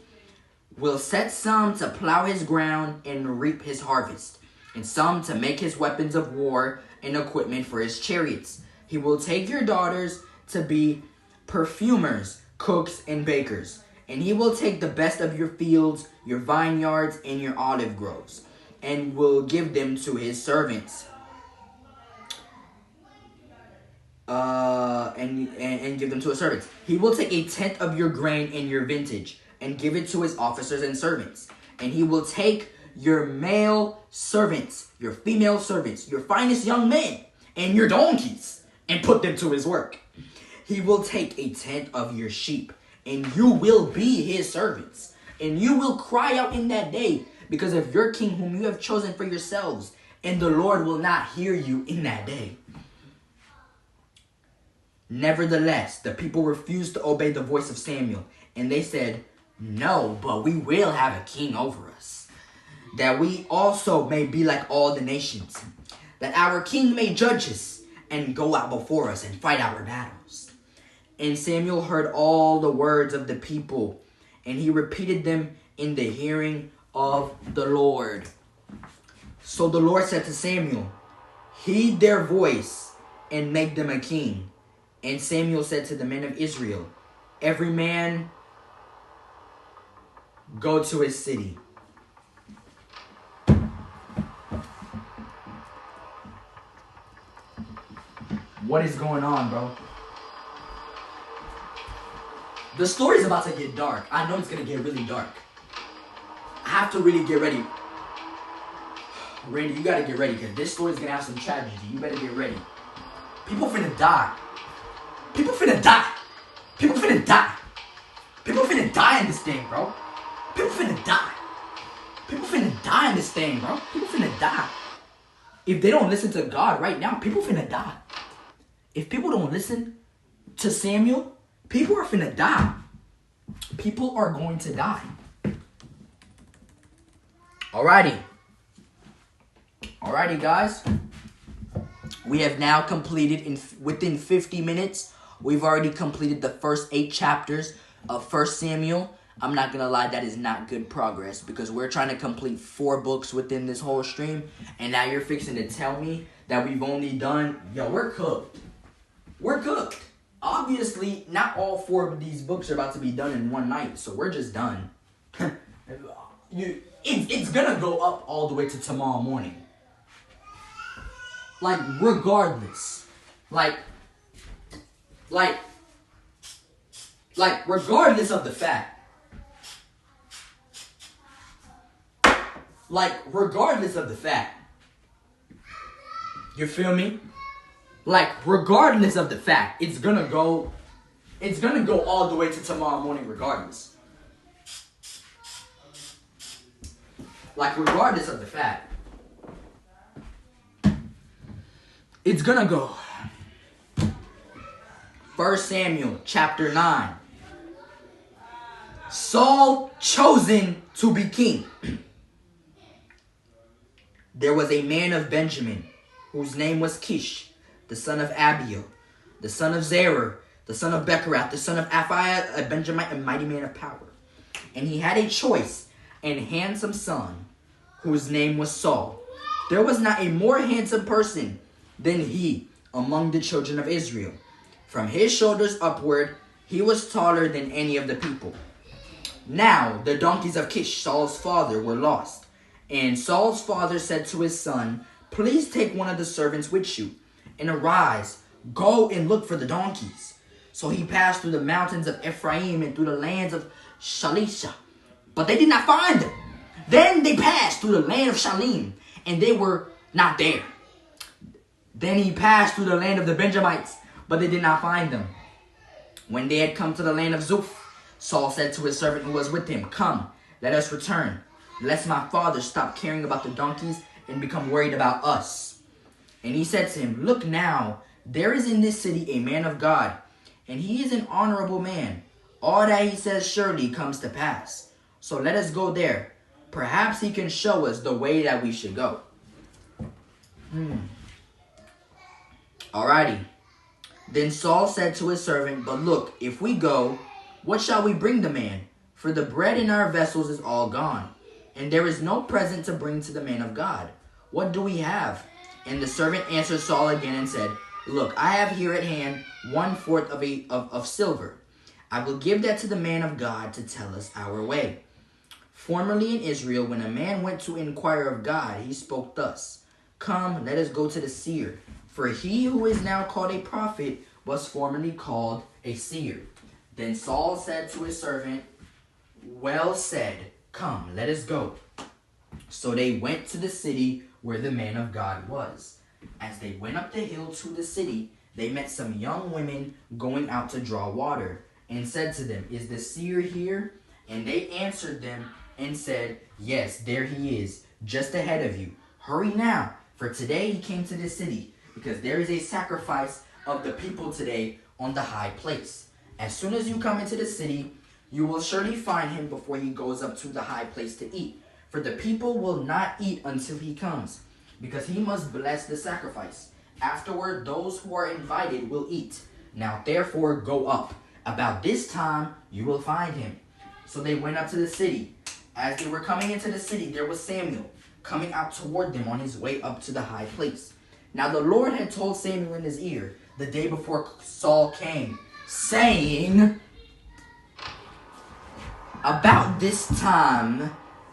Will set some to plow his ground and reap his harvest, and some to make his weapons of war and equipment for his chariots. He will take your daughters to be perfumers, cooks, and bakers, and he will take the best of your fields, your vineyards, and your olive groves, and will give them to his servants, and give them to his servants. He will take a tenth of your grain and your vintage, and give it to his officers and servants. And he will take your male servants, your female servants, your finest young men, and your donkeys, and put them to his work. He will take a tenth of your sheep, and you will be his servants. And you will cry out in that day because of your king whom you have chosen for yourselves, and the Lord will not hear you in that day." Nevertheless, the people refused to obey the voice of Samuel, and they said, "No, but we will have a king over us, that we also may be like all the nations, that our king may judge us and go out before us and fight our battles." And Samuel heard all the words of the people, and he repeated them in the hearing of the Lord. So the Lord said to Samuel, "Heed their voice and make them a king." And Samuel said to the men of Israel, "Every man go to his city." What is going on, bro? The story's about to get dark. I know it's gonna get really dark. I have to really get ready. Randy, you gotta get ready, because this story's gonna have some tragedy. You better get ready. People finna die. People finna die. People finna die. People finna die in this thing, bro. People finna die. People finna die in this thing, bro. People finna die. If they don't listen to God right now, people finna die. If people don't listen to Samuel, people are finna die. People are going to die. Alrighty, guys. We have now completed within 50 minutes. We've already completed the first 8 chapters of 1 Samuel. I'm not gonna lie, that is not good progress because we're trying to complete 4 books within this whole stream, and now you're fixing to tell me that we've only done. Yo, we're cooked. We're cooked. Obviously, not all 4 of these books are about to be done in one night, so we're just done. It's gonna go up all the way to tomorrow morning. Like, regardless. Like, regardless of the fact. Regardless of the fact. You feel me? Regardless of the fact, it's gonna go all the way to tomorrow morning regardless. Regardless of the fact. It's gonna go. 1 Samuel chapter 9. Saul chosen to be king. There was a man of Benjamin, whose name was Kish, the son of Abiel, the son of Zerah, the son of Bechorath, the son of Aphiah, a Benjamite, a mighty man of power. And he had a choice and handsome son, whose name was Saul. There was not a more handsome person than he among the children of Israel. From his shoulders upward, he was taller than any of the people. Now the donkeys of Kish, Saul's father, were lost. And Saul's father said to his son, "Please take one of the servants with you, and arise, go and look for the donkeys." So he passed through the mountains of Ephraim and through the lands of Shalisha, but they did not find them. Then they passed through the land of Shalim, and they were not there. Then he passed through the land of the Benjamites, but they did not find them. When they had come to the land of Zuph, Saul said to his servant who was with him, "Come, let us return, lest my father stop caring about the donkeys and become worried about us." And he said to him, "Look now, there is in this city a man of God, and he is an honorable man. All that he says surely comes to pass. So let us go there. Perhaps he can show us the way that we should go." Alrighty. Then Saul said to his servant, "But look, if we go, what shall we bring the man? For the bread in our vessels is all gone, and there is no present to bring to the man of God. What do we have?" And the servant answered Saul again and said, "Look, I have here at hand 1/4 of silver. I will give that to the man of God to tell us our way. Formerly in Israel, when a man went to inquire of God, he spoke thus, 'Come, let us go to the seer.' For he who is now called a prophet was formerly called a seer." Then Saul said to his servant, "Well said, come, let us go." So they went to the city where the man of God was. As they went up the hill to the city, they met some young women going out to draw water, and said to them, "Is the seer here?" And they answered them and said, "Yes, there he is, just ahead of you. Hurry now, for today he came to this city, because there is a sacrifice of the people today on the high place. As soon as you come into the city, you will surely find him before he goes up to the high place to eat. For the people will not eat until he comes, because he must bless the sacrifice. Afterward, those who are invited will eat. Now therefore go up. About this time you will find him." So they went up to the city. As they were coming into the city, there was Samuel coming out toward them on his way up to the high place. Now the Lord had told Samuel in his ear the day before Saul came, saying,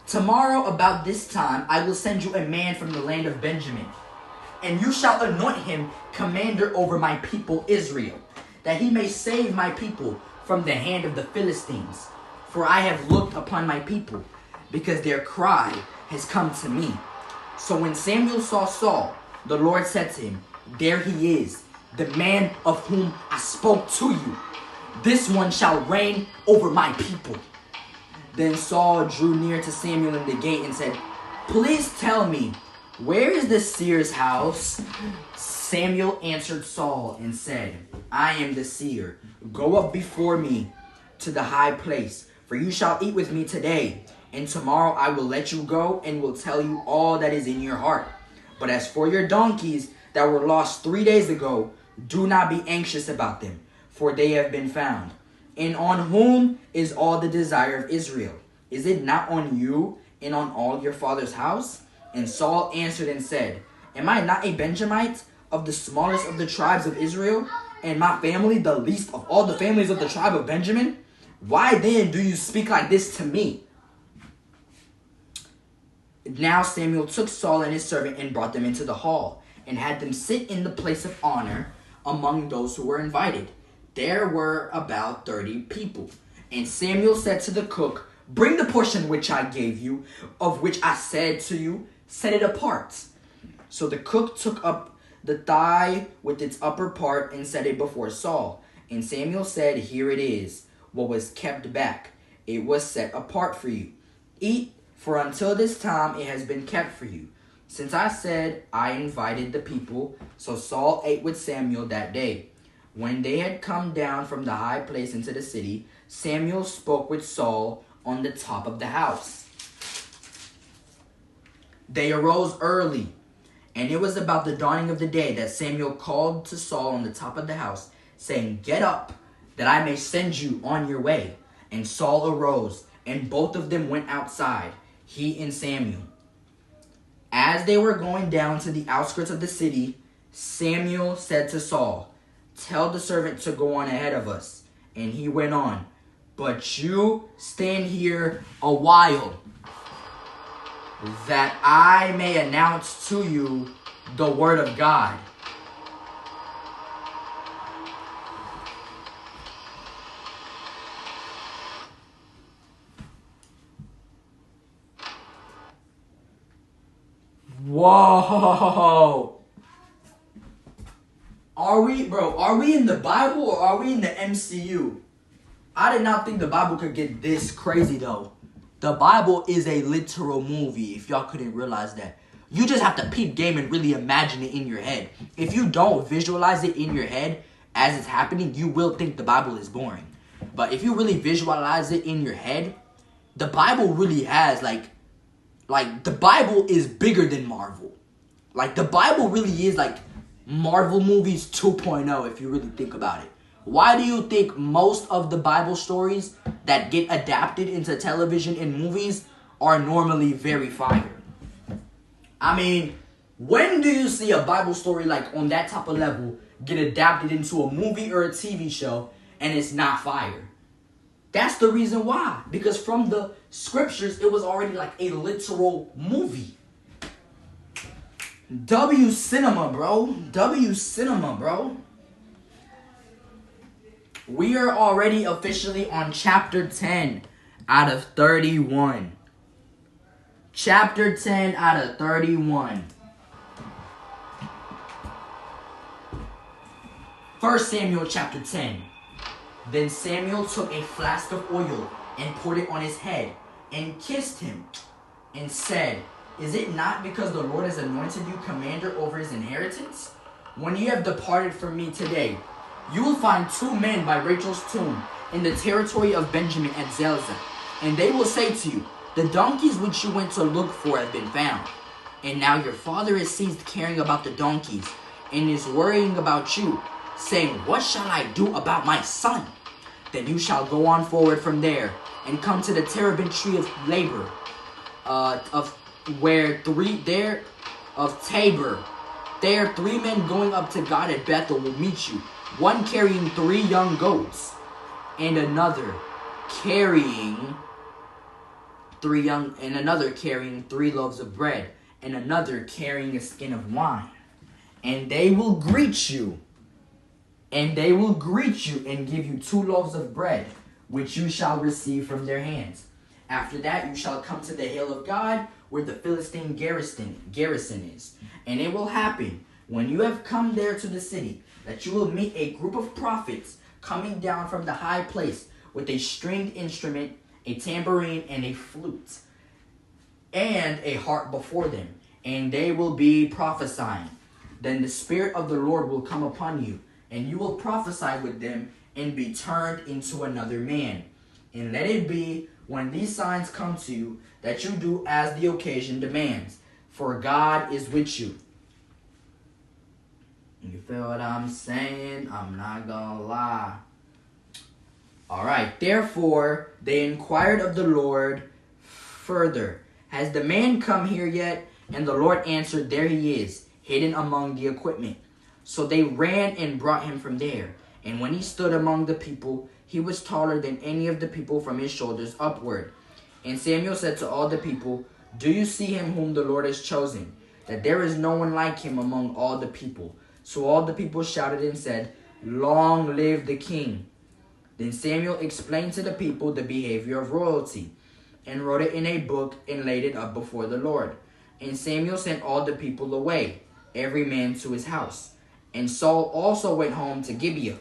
Tomorrow about this time, I will send you a man from the land of Benjamin, and you shall anoint him commander over my people Israel, that he may save my people from the hand of the Philistines. For I have looked upon my people, because their cry has come to me." So when Samuel saw Saul, the Lord said to him, "There he is, the man of whom I spoke to you. This one shall reign over my people." Then Saul drew near to Samuel in the gate and said, "Please tell me, where is the seer's house?" Samuel answered Saul and said, "I am the seer. Go up before me to the high place, for you shall eat with me today, and tomorrow I will let you go and will tell you all that is in your heart. But as for your donkeys that were lost 3 days ago, do not be anxious about them, for they have been found. And on whom is all the desire of Israel? Is it not on you and on all your father's house?" And Saul answered and said, "Am I not a Benjamite, of the smallest of the tribes of Israel, and my family the least of all the families of the tribe of Benjamin? Why then do you speak like this to me?" Now Samuel took Saul and his servant and brought them into the hall, and had them sit in the place of honor among those who were invited. There were about 30 people. And Samuel said to the cook, "Bring the portion which I gave you, of which I said to you, set it apart." So the cook took up the thigh with its upper part and set it before Saul. And Samuel said, "Here it is, what was kept back. It was set apart for you. Eat, for until this time it has been kept for you. Since I said I invited the people." So Saul ate with Samuel that day. When they had come down from the high place into the city, Samuel spoke with Saul on the top of the house. They arose early, and it was about the dawning of the day that Samuel called to Saul on the top of the house, saying, "Get up, that I may send you on your way." And Saul arose, and both of them went outside, he and Samuel. As they were going down to the outskirts of the city, Samuel said to Saul, "Tell the servant to go on ahead of us." And he went on, "But you stand here a while, that I may announce to you the word of God." Whoa! Are we in the Bible or are we in the MCU? I did not think the Bible could get this crazy though. The Bible is a literal movie, if y'all couldn't realize that. You just have to peep game and really imagine it in your head. If you don't visualize it in your head as it's happening, you will think the Bible is boring. But if you really visualize it in your head, the Bible really has like the Bible is bigger than Marvel. Like the Bible really is like Marvel movies 2.0 if you really think about it. Why do you think most of the Bible stories that get adapted into television and movies are normally very fire? I mean, when do you see a Bible story like on that type of level get adapted into a movie or a TV show and it's not fire? That's the reason why. Because from the scriptures, it was already like a literal movie. W cinema, bro. W cinema, bro. We are already officially on chapter 10 out of 31. Chapter 10 out of 31. 1 Samuel chapter 10. Then Samuel took a flask of oil and poured it on his head and kissed him and said, "Is it not because the Lord has anointed you commander over his inheritance? When you have departed from me today, you will find 2 men by Rachel's tomb in the territory of Benjamin at Zelzah. And they will say to you, 'The donkeys which you went to look for have been found.' And now your father is ceased caring about the donkeys and is worrying about you, saying, 'What shall I do about my son?' Then you shall go on forward from there and come to the terebinth tree of labor, of Tabor. There 3 men going up to God at Bethel will meet you, one carrying 3 young goats, and another carrying 3 loaves of bread, and another carrying a skin of wine. And they will greet you and give you 2 loaves of bread, which you shall receive from their hands. After that you shall come to the hill of God, where the Philistine garrison is. And it will happen, when you have come there to the city, that you will meet a group of prophets coming down from the high place with a stringed instrument a tambourine, and a flute, and a harp before them, and they will be prophesying. Then the Spirit of the Lord will come upon you, and you will prophesy with them, and be turned into another man. And let it be, when these signs come to you, that you do as the occasion demands, for God is with you. You feel what I'm saying? I'm not gonna lie. Alright, therefore, they inquired of the Lord further, has the man come here yet? And the Lord answered, there he is, hidden among the equipment. So they ran and brought him from there. And when he stood among the people, he was taller than any of the people from his shoulders upward. And Samuel said to all the people, do you see him whom the Lord has chosen? That there is no one like him among all the people. So all the people shouted and said, long live the king. Then Samuel explained to the people the behavior of royalty, and wrote it in a book and laid it up before the Lord. And Samuel sent all the people away, every man to his house. And Saul also went home to Gibeah,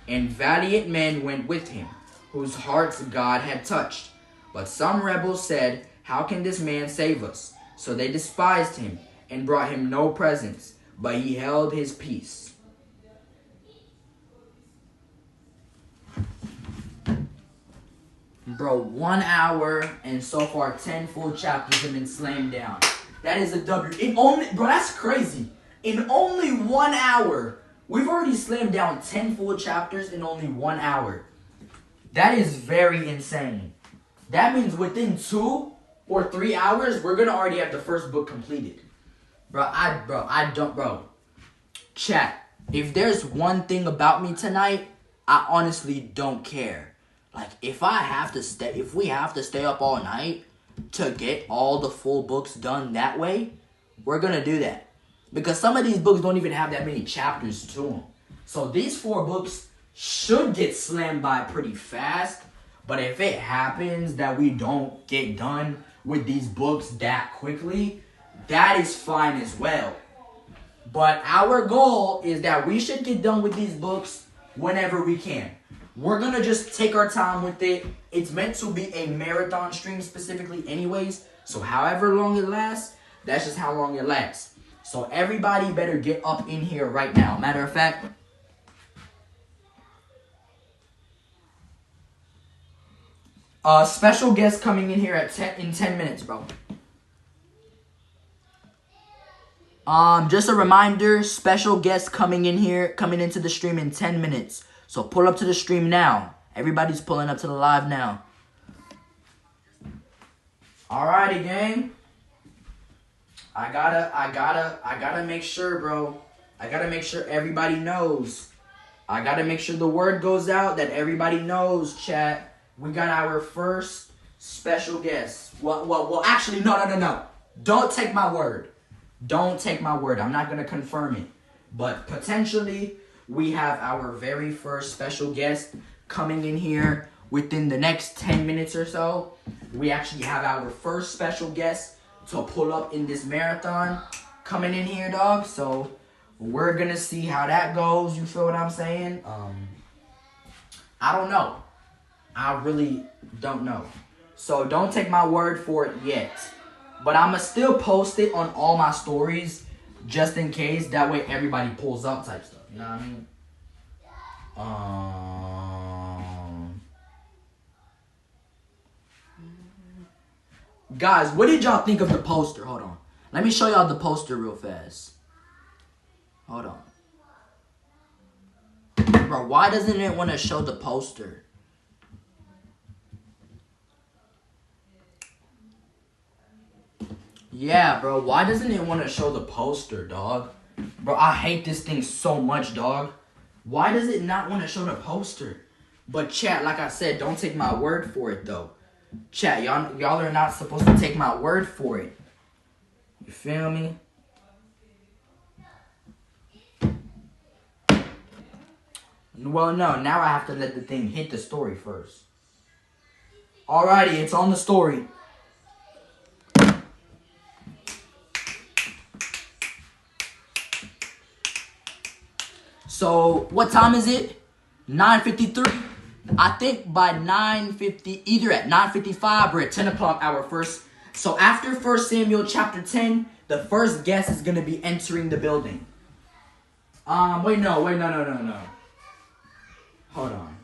and valiant men went with him, whose hearts God had touched. But some rebels said, how can this man save us? So they despised him, and brought him no presents, but he held his peace. Bro, 1 hour and so far 10 full chapters have been slammed down. That is a W. Bro, that's crazy. In only 1 hour, we've already slammed down 10 full chapters in only 1 hour. That is very insane. That means within 2 or 3 hours, we're gonna already have the first book completed. Bro. Chat, if there's one thing about me tonight, I honestly don't care. Like, if we have to stay up all night to get all the full books done that way, we're gonna do that. Because some of these books don't even have that many chapters to them. So these 4 books should get slammed by pretty fast. But if it happens that we don't get done with these books that quickly, that is fine as well. But our goal is that we should get done with these books whenever we can. We're going to just take our time with it. It's meant to be a marathon stream specifically anyways. So however long it lasts, that's just how long it lasts. So everybody better get up in here right now. Matter of fact, special guest coming in here in 10 minutes, bro. Just a reminder, special guest coming into the stream in 10 minutes. So pull up to the stream now. Everybody's pulling up to the live now. Alrighty, gang. I gotta make sure, bro. I gotta make sure everybody knows. I gotta make sure the word goes out that everybody knows, chat. We got our first special guest. Well, actually, no. Don't take my word. Don't take my word. I'm not gonna confirm it. But potentially, we have our very first special guest coming in here within the next 10 minutes or so. We actually have our first special guest to pull up in this marathon coming in here, dog. So we're going to see how that goes. You feel what I'm saying? I don't know. I really don't know. So don't take my word for it yet. But I'm going to still post it on all my stories just in case. That way everybody pulls up type stuff. You know what I mean? Guys, what did y'all think of the poster? Hold on. Let me show y'all the poster real fast. Hold on. Bro, why doesn't it want to show the poster? Yeah, bro. Why doesn't it want to show the poster, dog? Bro, I hate this thing so much, dog. Why does it not want to show the poster? But chat, like I said, don't take my word for it, though. Chat, y'all are not supposed to take my word for it. You feel me? Well, no. Now I have to let the thing hit the story first. Alrighty, it's on the story. So, what time is it? 9:53. I think by 9:50, either at 9:55 or at 10 o'clock, our first. So after 1 Samuel chapter 10, the first guest is going to be entering the building. Wait, no. Hold on.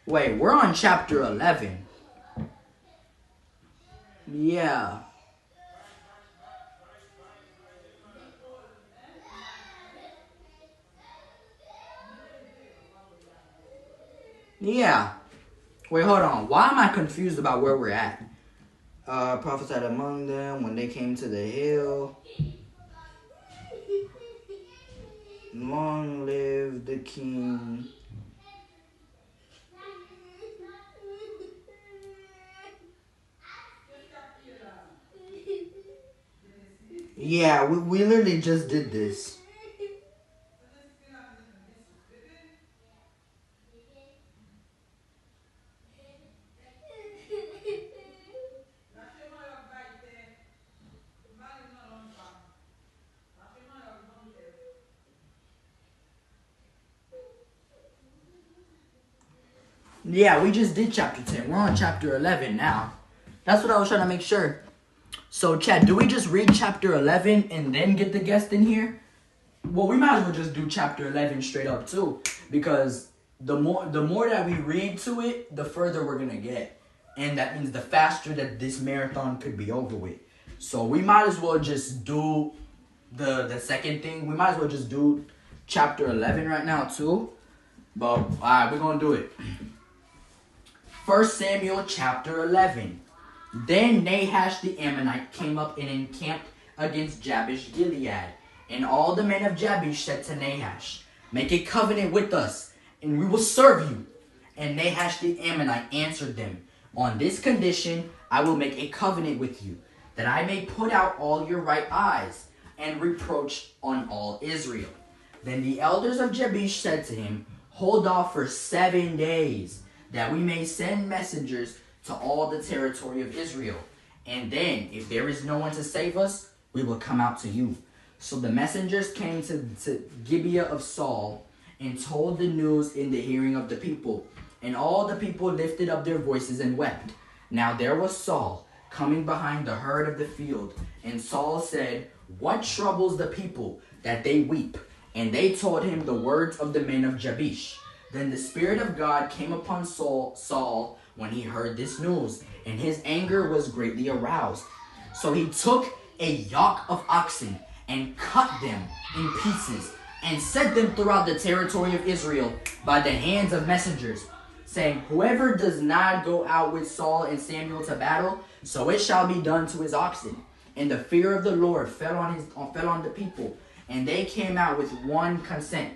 Wait, we're on chapter 11. Yeah. Yeah. Wait, hold on. Why am I confused about where we're at? Prophesied among them when they came to the hill. Long live the king. Yeah, we literally just did this. Yeah, we just did chapter 10. We're on chapter 11 now. That's what I was trying to make sure. So, Chad, do we just read chapter 11 and then get the guest in here? Well, we might as well just do chapter 11 straight up, too. Because the more that we read to it, the further we're going to get. And that means the faster that this marathon could be over with. So, we might as well just do the second thing. We might as well just do chapter 11 right now, too. But, alright, we're going to do it. 1 Samuel chapter 11. Then Nahash the Ammonite came up and encamped against Jabesh Gilead. And all the men of Jabesh said to Nahash, "Make a covenant with us, and we will serve you." And Nahash the Ammonite answered them, "On this condition I will make a covenant with you, that I may put out all your right eyes, and reproach on all Israel." Then the elders of Jabesh said to him, "Hold off for 7 days, that we may send messengers to all the territory of Israel. And then, if there is no one to save us, we will come out to you." So the messengers came to Gibeah of Saul and told the news in the hearing of the people. And all the people lifted up their voices and wept. Now there was Saul coming behind the herd of the field. And Saul said, "What troubles the people that they weep?" And they told him the words of the men of Jabesh. Then the Spirit of God came upon Saul when he heard this news, and his anger was greatly aroused. So he took a yoke of oxen and cut them in pieces and sent them throughout the territory of Israel by the hands of messengers, saying, "Whoever does not go out with Saul and Samuel to battle, so it shall be done to his oxen." And the fear of the Lord fell on the people, and they came out with one consent.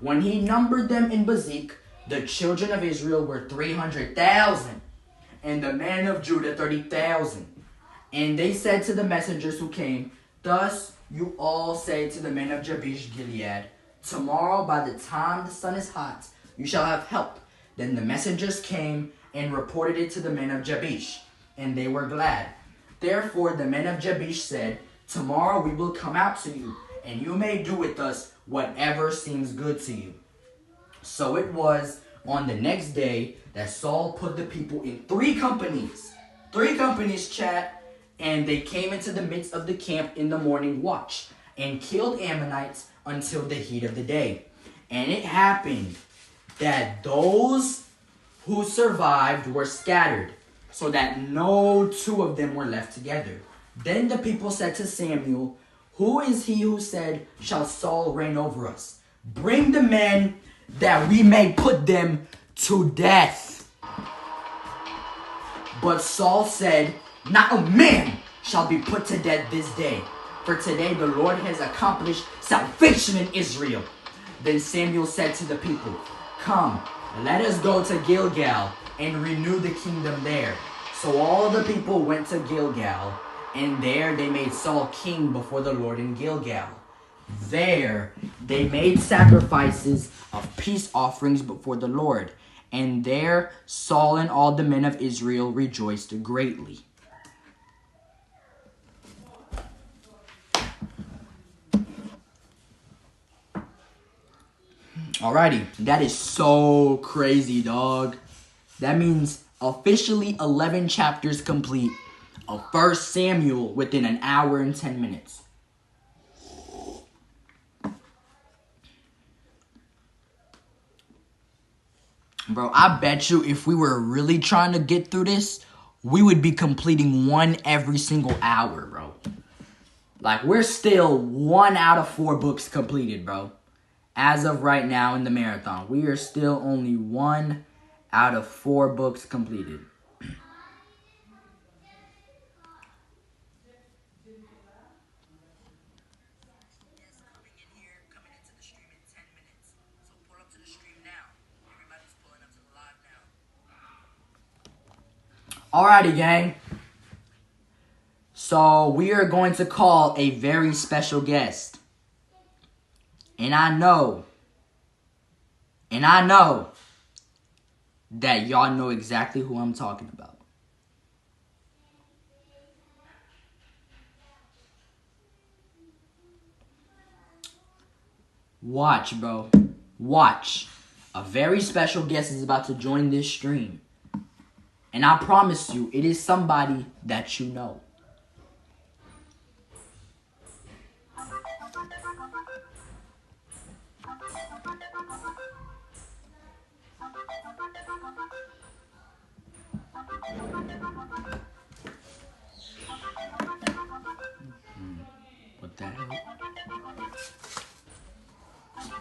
When he numbered them in Bezek, the children of Israel were 300,000, and the men of Judah 30,000. And they said to the messengers who came, "Thus you all say to the men of Jabesh Gilead, tomorrow by the time the sun is hot, you shall have help." Then the messengers came and reported it to the men of Jabesh, and they were glad. Therefore the men of Jabesh said, "Tomorrow we will come out to you, and you may do with us whatever seems good to you." So it was on the next day that Saul put the people in three companies, chat, and they came into the midst of the camp in the morning watch and killed Ammonites until the heat of the day. And it happened that those who survived were scattered, so that no two of them were left together. Then the people said to Samuel, "Who is he who said, 'Shall Saul reign over us?' Bring the men that we may put them to death." But Saul said, "Not a man shall be put to death this day, for today the Lord has accomplished salvation in Israel." Then Samuel said to the people, "Come, let us go to Gilgal and renew the kingdom there." So all the people went to Gilgal, and there they made Saul king before the Lord in Gilgal. There they made sacrifices of peace offerings before the Lord. And there Saul and all the men of Israel rejoiced greatly. Alrighty, that is so crazy, dog. That means officially 11 chapters complete of 1 Samuel within an hour and 10 minutes. Bro, I bet you if we were really trying to get through this, we would be completing one every single hour, bro. Like, we're still 1 out of 4 books completed, bro. As of right now in the marathon, we are still only 1 out of 4 books completed. Alrighty, gang. So we are going to call a very special guest. And I know that y'all know exactly who I'm talking about. Watch, bro. Watch. A very special guest is about to join this stream. And I promise you, it is somebody that you know. What the hell?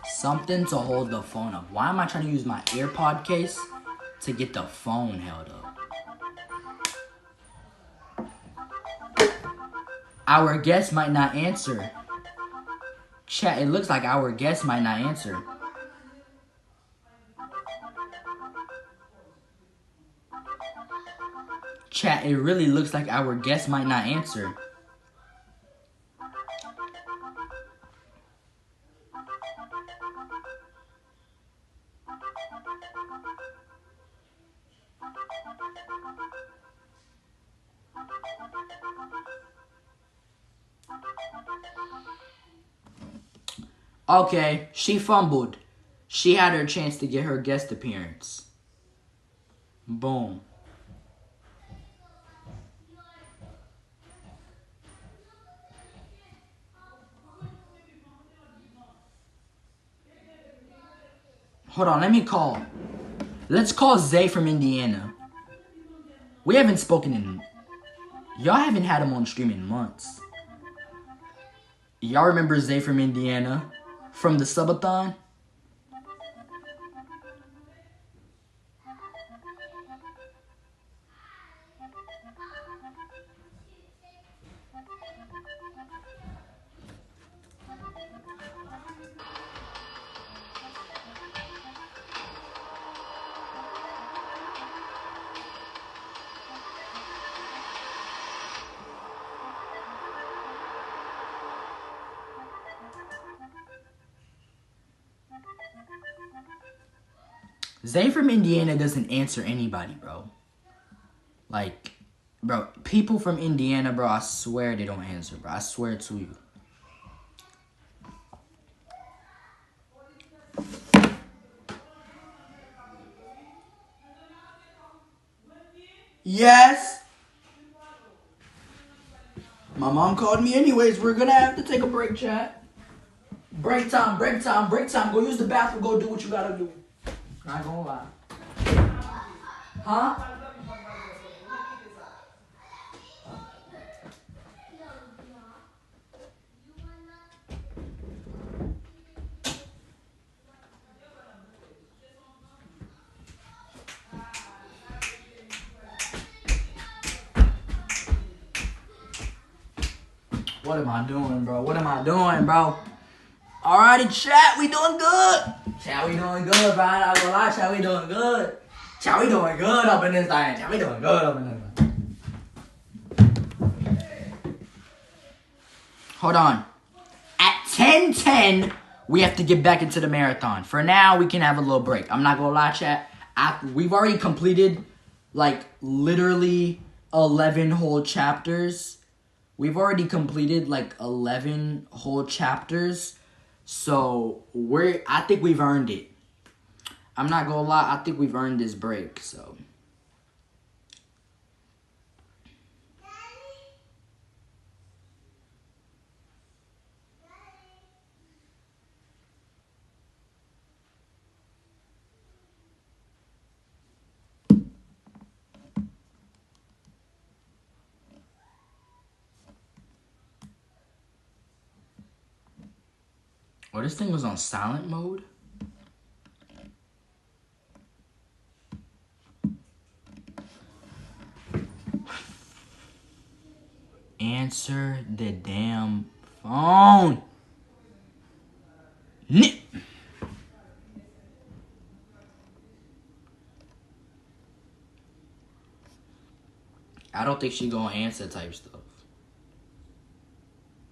Something to hold the phone up. Why am I trying to use my AirPod case to get the phone held up? Our guest might not answer. Chat, it looks like our guest might not answer. Chat, it really looks like our guest might not answer. Okay, she fumbled. She had her chance to get her guest appearance. Boom. Hold on, let me call. Let's call Zay from Indiana. We haven't spoken in... Y'all haven't had him on stream in months. Y'all remember Zay from Indiana? From the subathon? Zay from Indiana doesn't answer anybody, bro. Like, bro, people from Indiana, bro, I swear they don't answer, bro. I swear to you. Yes. My mom called me anyways. We're gonna have to take a break, chat. Break time, break time, break time. Go use the bathroom. Go do what you gotta do. Not gonna lie. Huh? What am I doing, bro? What am I doing, bro? Alrighty, chat, we doing good. Chat, we doing good, bro. I'm not gonna lie, chat, we doing good. Chat, we doing good up in this thing. Chat, we doing good up in this thing. Hold on. At 10:10, we have to get back into the marathon. For now, we can have a little break. I'm not gonna lie, chat. we've already completed, like, literally 11 whole chapters. We've already completed, like, 11 whole chapters. So, I think we've earned it. I'm not gonna lie, I think we've earned this break, so. Oh, this thing was on silent mode? Answer the damn phone. Nip. I don't think she gonna answer type stuff.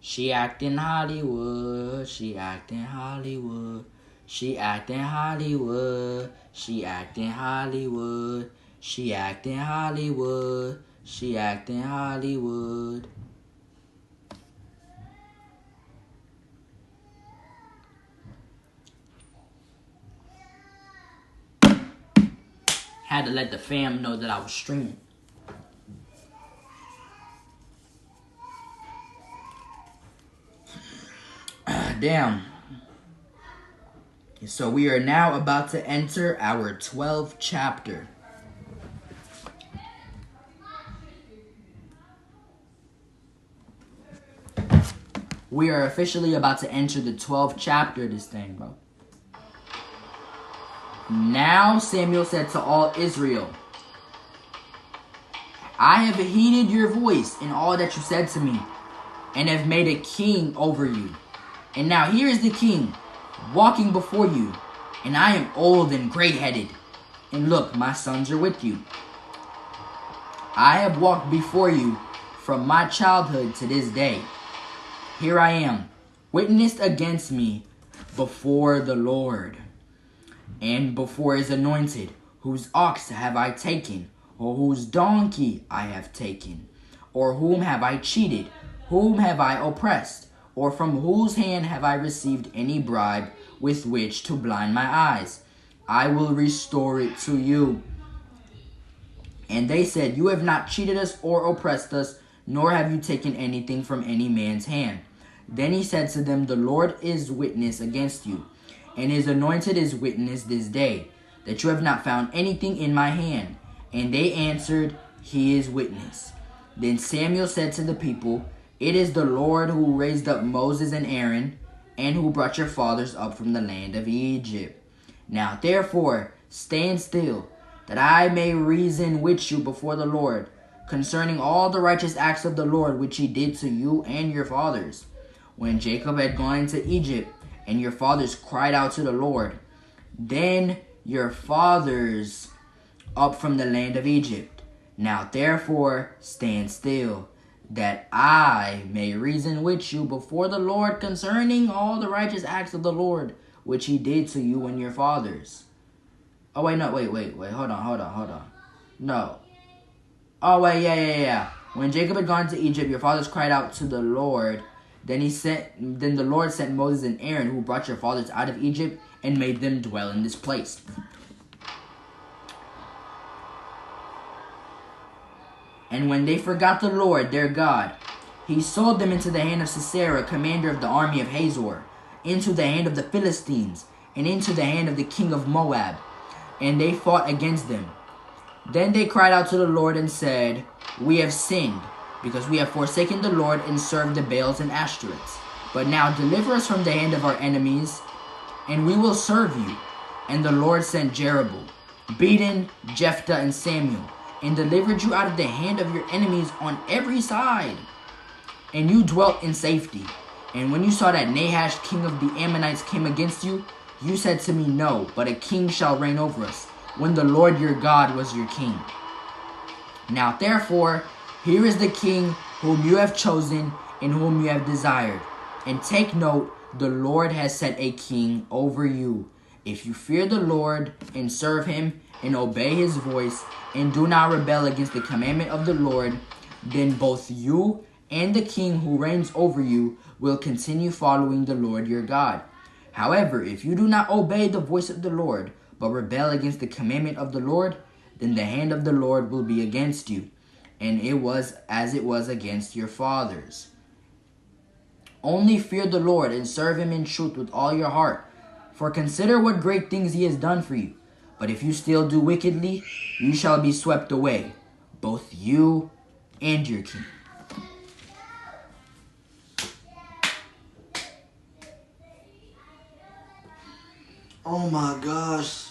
She acting Hollywood. She acting Hollywood. She acting Hollywood. She acting Hollywood. She acting Hollywood. She acting Hollywood. Had to let the fam know that I was streaming. Damn. So we are now about to enter our 12th chapter. We are officially about to enter the 12th chapter of this thing, bro. Now Samuel said to all Israel, I have heeded your voice in all that you said to me, and have made a king over you. And now here is the king, walking before you, and I am old and gray-headed. And look, my sons are with you. I have walked before you from my childhood to this day. Here I am, witnessed against me before the Lord, and before his anointed, whose ox have I taken, or whose donkey I have taken, or whom have I cheated, whom have I oppressed, or from whose hand have I received any bribe with which to blind my eyes? I will restore it to you. And they said, you have not cheated us or oppressed us, nor have you taken anything from any man's hand. Then he said to them, the Lord is witness against you, and his anointed is witness this day, that you have not found anything in my hand. And they answered, he is witness. Then Samuel said to the people, it is the Lord who raised up Moses and Aaron, and who brought your fathers up from the land of Egypt. Now therefore stand still, that I may reason with you before the Lord, concerning all the righteous acts of the Lord which he did to you and your fathers, when Jacob had gone into Egypt, and your fathers cried out to the Lord. Then your fathers up from the land of Egypt. Now therefore stand still, that I may reason with you before the Lord concerning all the righteous acts of the Lord, which he did to you and your fathers. Oh, wait, no, wait, hold on. No. Oh, wait, yeah. When Jacob had gone to Egypt, your fathers cried out to the Lord. Then the Lord sent Moses and Aaron, who brought your fathers out of Egypt, and made them dwell in this place. And when they forgot the Lord, their God, he sold them into the hand of Sisera, commander of the army of Hazor, into the hand of the Philistines, and into the hand of the king of Moab. And they fought against them. Then they cried out to the Lord and said, we have sinned, because we have forsaken the Lord and served the Baals and Ashtoreths. But now deliver us from the hand of our enemies, and we will serve you. And the Lord sent Jeroboam, Bedan, Jephthah, and Samuel, and delivered you out of the hand of your enemies on every side. And you dwelt in safety. And when you saw that Nahash, king of the Ammonites, came against you, you said to me, no, but a king shall reign over us, when the Lord your God was your king. Now therefore, here is the king whom you have chosen and whom you have desired. And take note, the Lord has set a king over you. If you fear the Lord and serve him and obey his voice, and do not rebel against the commandment of the Lord, then both you and the king who reigns over you will continue following the Lord your God. However, if you do not obey the voice of the Lord, but rebel against the commandment of the Lord, then the hand of the Lord will be against you, and it was as it was against your fathers. Only fear the Lord and serve him in truth with all your heart, for consider what great things he has done for you. But if you still do wickedly, you shall be swept away, both you and your king. Oh my gosh.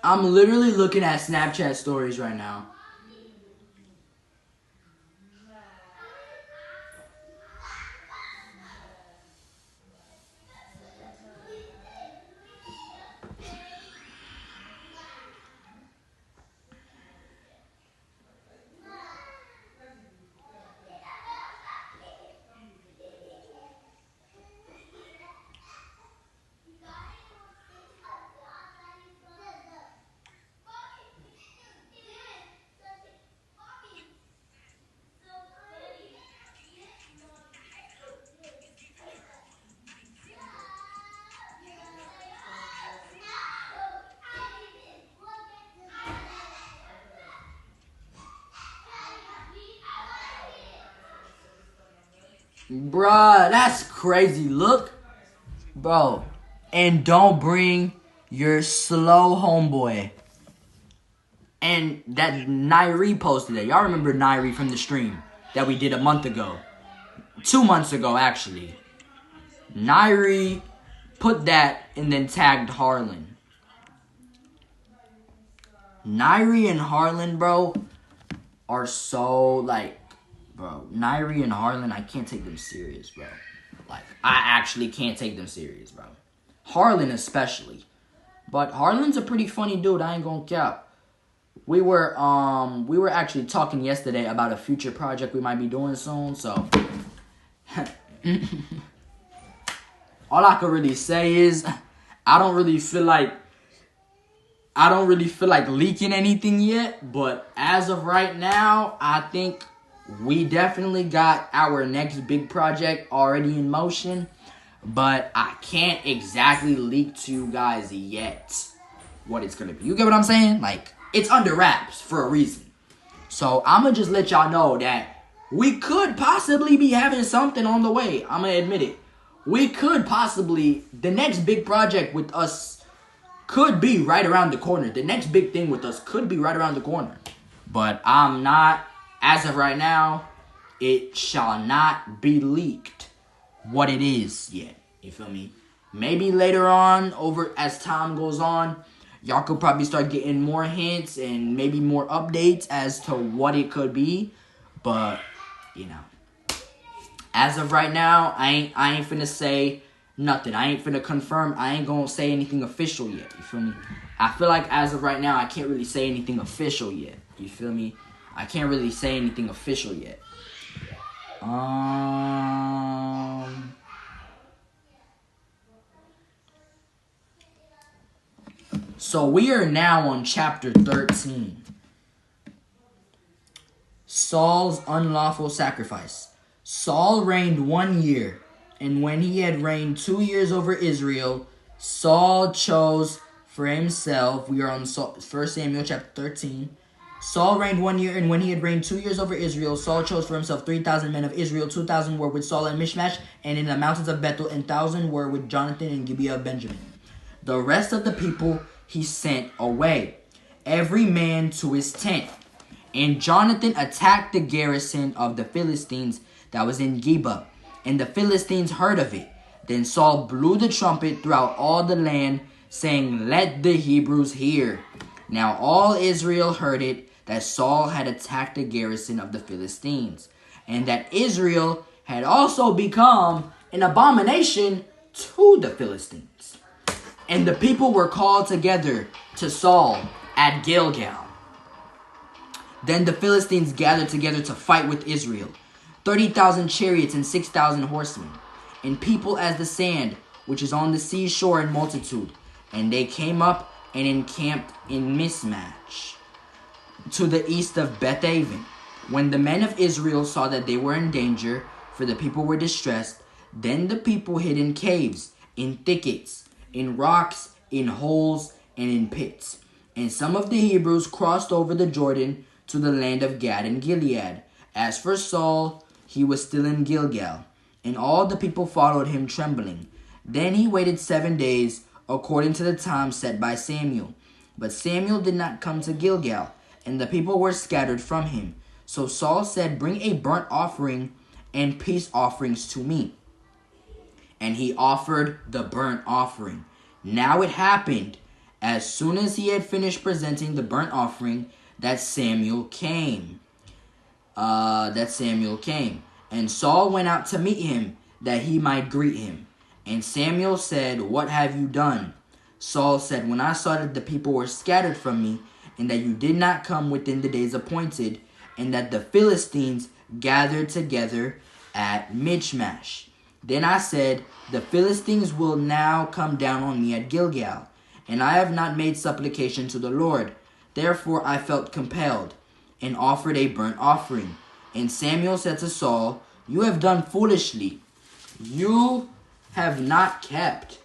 I'm literally looking at Snapchat stories right now. Bruh, that's crazy. Look, bro. And don't bring your slow homeboy. And that Nairi posted it. Y'all remember Nairi from the stream that we did a month ago. 2 months ago, actually. Nairi put that and then tagged Harlan. Nairi and Harlan, bro, are so, like, bro, Nairi and Harlan, I can't take them serious, bro. Like, I actually can't take them serious, bro. Harlan especially. But Harlan's a pretty funny dude, I ain't gonna cap. We were actually talking yesterday about a future project we might be doing soon, so all I can really say is I don't really feel like leaking anything yet, but as of right now, I think we definitely got our next big project already in motion, but I can't exactly leak to you guys yet what it's gonna be. You get what I'm saying? Like, it's under wraps for a reason. So I'm gonna just let y'all know that we could possibly be having something on the way. I'm gonna admit it. We could possibly, the next big project with us could be right around the corner. The next big thing with us could be right around the corner. But I'm not, as of right now, it shall not be leaked what it is yet. You feel me? Maybe later on, over as time goes on, y'all could probably start getting more hints and maybe more updates as to what it could be. But, you know, as of right now, I ain't finna say nothing. I ain't finna confirm. I ain't gonna say anything official yet. You feel me? I feel like as of right now, I can't really say anything official yet. You feel me? I can't really say anything official yet. So we are now on chapter 13. Saul's unlawful sacrifice. Saul reigned 1 year, and when he had reigned 2 years over Israel, Saul chose for himself. We are on 1 Samuel chapter 13. Saul reigned 1 year, and when he had reigned 2 years over Israel, Saul chose for himself 3,000 men of Israel. 2,000 were with Saul in Michmash, and in the mountains of Bethel, and 1,000 were with Jonathan in Gibeah of Benjamin. The rest of the people he sent away, every man to his tent. And Jonathan attacked the garrison of the Philistines that was in Geba, and the Philistines heard of it. Then Saul blew the trumpet throughout all the land, saying, "Let the Hebrews hear." Now all Israel heard it, that Saul had attacked the garrison of the Philistines, and that Israel had also become an abomination to the Philistines. And the people were called together to Saul at Gilgal. Then the Philistines gathered together to fight with Israel, 30,000 chariots and 6,000 horsemen, and people as the sand, which is on the seashore in multitude. And they came up and encamped in Michmash, to the east of Bethaven. When the men of Israel saw that they were in danger, for the people were distressed, then the people hid in caves, in thickets, in rocks, in holes, and in pits. And some of the Hebrews crossed over the Jordan to the land of Gad and Gilead. As for Saul, he was still in Gilgal, and all the people followed him trembling. Then he waited 7 days, according to the time set by Samuel. But Samuel did not come to Gilgal, and the people were scattered from him. So Saul said, "Bring a burnt offering and peace offerings to me." And he offered the burnt offering. Now it happened, as soon as he had finished presenting the burnt offering, that Samuel came. And Saul went out to meet him, that he might greet him. And Samuel said, "What have you done?" Saul said, "When I saw that the people were scattered from me, and that you did not come within the days appointed, and that the Philistines gathered together at Michmash, then I said, the Philistines will now come down on me at Gilgal, and I have not made supplication to the Lord. Therefore I felt compelled, and offered a burnt offering." And Samuel said to Saul, "You have done foolishly. You have not kept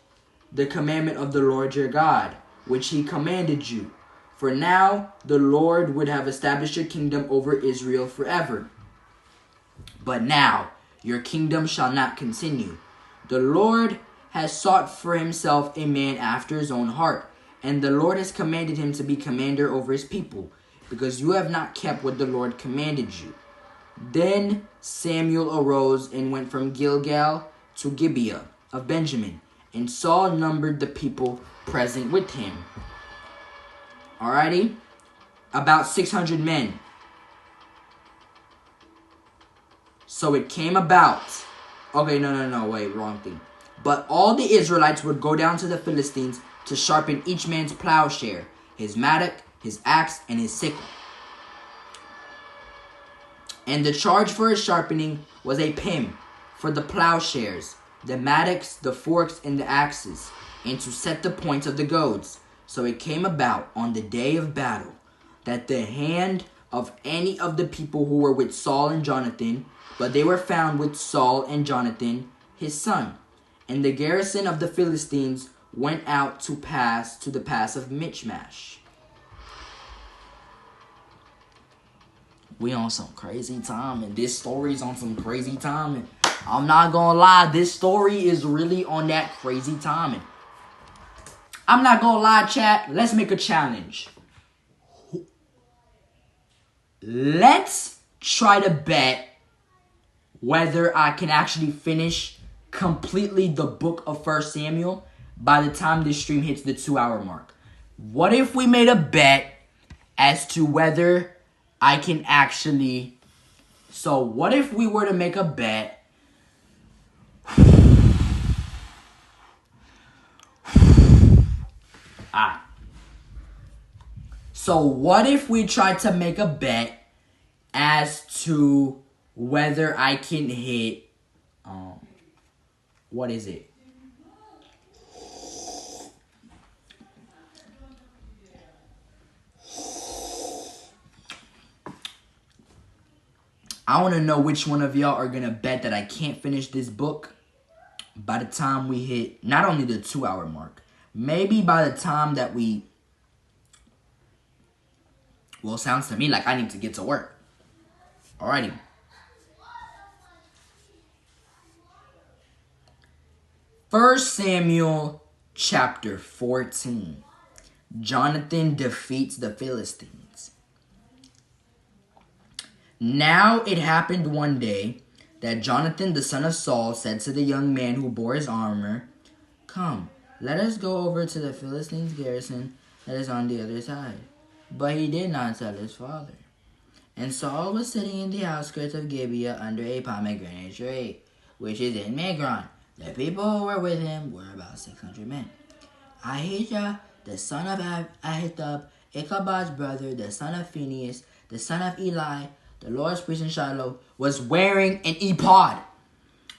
the commandment of the Lord your God, which he commanded you. For now the Lord would have established your kingdom over Israel forever. But now your kingdom shall not continue. The Lord has sought for himself a man after his own heart, and the Lord has commanded him to be commander over his people, because you have not kept what the Lord commanded you." Then Samuel arose and went from Gilgal to Gibeah of Benjamin, and Saul numbered the people present with him. Alrighty? About 600 men. So it came about. Okay, no, wait, wrong thing. But all the Israelites would go down to the Philistines to sharpen each man's plowshare, his mattock, his axe, and his sickle. And the charge for his sharpening was a pim for the plowshares, the mattocks, the forks, and the axes, and to set the points of the goads. So it came about on the day of battle that the hand of any of the people who were with Saul and Jonathan, but they were found with Saul and Jonathan, his son. And the garrison of the Philistines went out to the pass of Michmash. We on some crazy time, and this story's on some crazy timing. I'm not gonna lie, this story is really on that crazy timing. I'm not gonna lie, chat. Let's make a challenge. Let's try to bet whether I can actually finish completely the book of 1 Samuel by the time this stream hits the 2-hour mark. What if we made a bet as to whether I can actually... So what if we were to make a bet... So what if we tried to make a bet as to whether I can hit, what is it? I want to know which one of y'all are going to bet that I can't finish this book by the time we hit not only the 2-hour mark, maybe by the time that we... Well, sounds to me like I need to get to work. Alrighty. First Samuel chapter 14. Jonathan defeats the Philistines. Now it happened one day that Jonathan the son of Saul said to the young man who bore his armor, "Come, let us go over to the Philistines' garrison that is on the other side." But he did not tell his father. And Saul was sitting in the outskirts of Gibeah under a pomegranate tree, which is in Migron. The people who were with him were about 600 men. Ahijah, the son of Ahitub, Ichabod's brother, the son of Phinehas, the son of Eli, the Lord's priest in Shiloh, was wearing an ephod.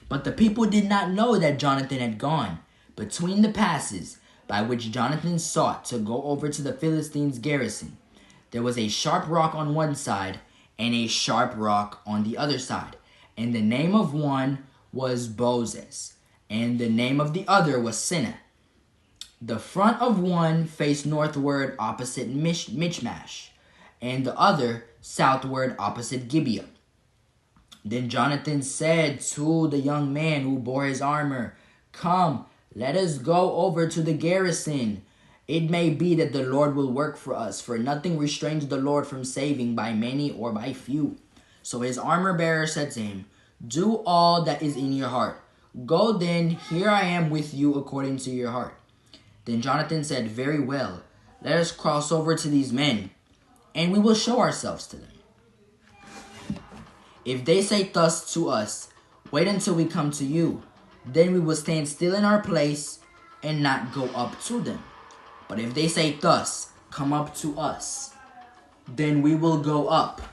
But the people did not know that Jonathan had gone between the passes by which Jonathan sought to go over to the Philistines' garrison. There was a sharp rock on one side and a sharp rock on the other side, and the name of one was Bozez, and the name of the other was Seneh. The front of one faced northward opposite Michmash, and the other southward opposite Gibeah. Then Jonathan said to the young man who bore his armor, "Come, let us go over to the garrison. It may be that the Lord will work for us, for nothing restrains the Lord from saving by many or by few." So his armor-bearer said to him, "Do all that is in your heart. Go then, here I am with you according to your heart." Then Jonathan said, "Very well, let us cross over to these men, and we will show ourselves to them. If they say thus to us, 'Wait until we come to you,' then we will stand still in our place and not go up to them. But if they say thus, 'Come up to us,' then we will go up.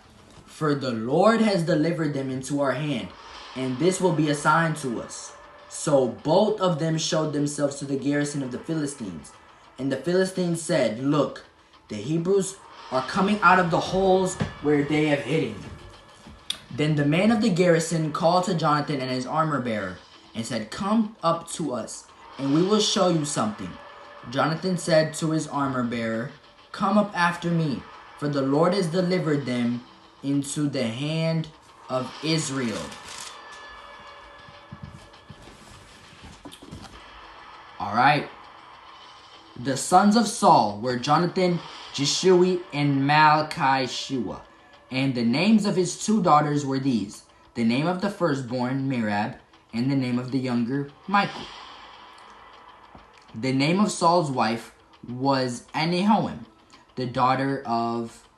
For the Lord has delivered them into our hand, and this will be a sign to us." So both of them showed themselves to the garrison of the Philistines. And the Philistines said, "Look, the Hebrews are coming out of the holes where they have hidden." Then the man of the garrison called to Jonathan and his armor-bearer and said, "Come up to us, and we will show you something." Jonathan said to his armor-bearer, "Come up after me, for the Lord has delivered them into the hand of Israel." All right. The sons of Saul were Jonathan, Jeshui, and Malchishua. And the names of his 2 daughters were these: the name of the firstborn, Merab, and the name of the younger, Michal. The name of Saul's wife was Anihoam, the daughter of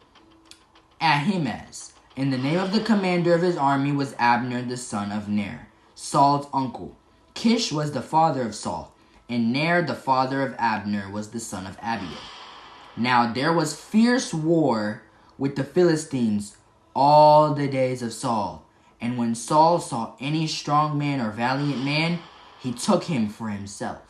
Ahimaaz. And the name of the commander of his army was Abner, the son of Ner, Saul's uncle. Kish was the father of Saul, and Ner, the father of Abner, was the son of Abiel. Now there was fierce war with the Philistines all the days of Saul. And when Saul saw any strong man or valiant man, he took him for himself.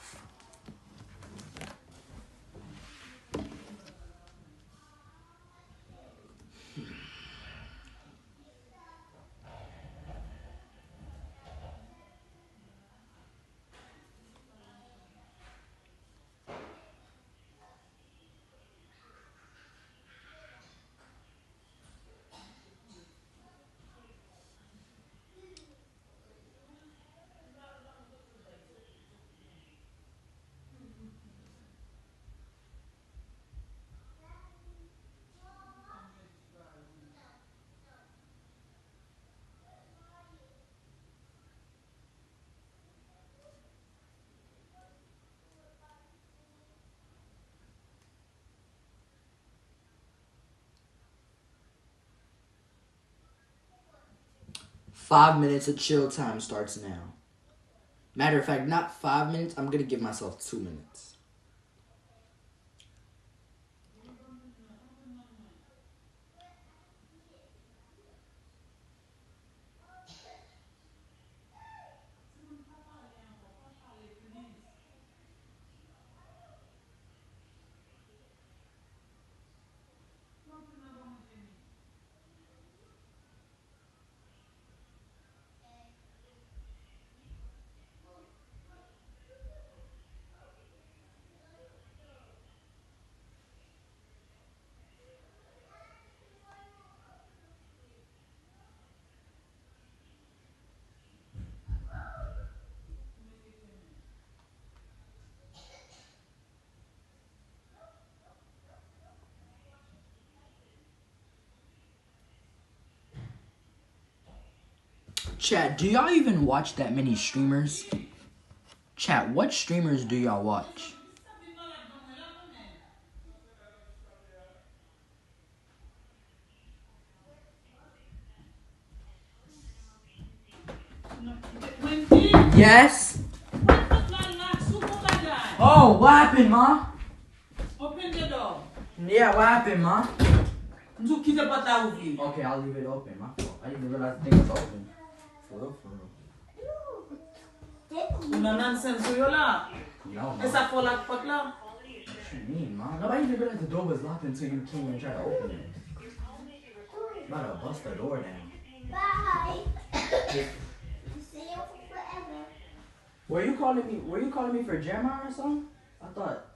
Five minutes of chill time starts now. Matter of fact, not 5 minutes. I'm going to give myself 2 minutes. Chat, do y'all even watch that many streamers? Chat, what streamers do y'all watch? Yes? Oh, what happened, Ma? Open the door. Yeah, what happened, Ma? Okay, I'll leave it open, Ma. I didn't realize the thing was open. For real, for real. No nonsense, you la. No, Ma. Esa for like pot la. What you mean, Ma? Nobody even realized the door was locked until you came and tried to open it. I'm about to bust the door down. Bye. See you forever. Were you calling me for Jeremiah or something? I thought.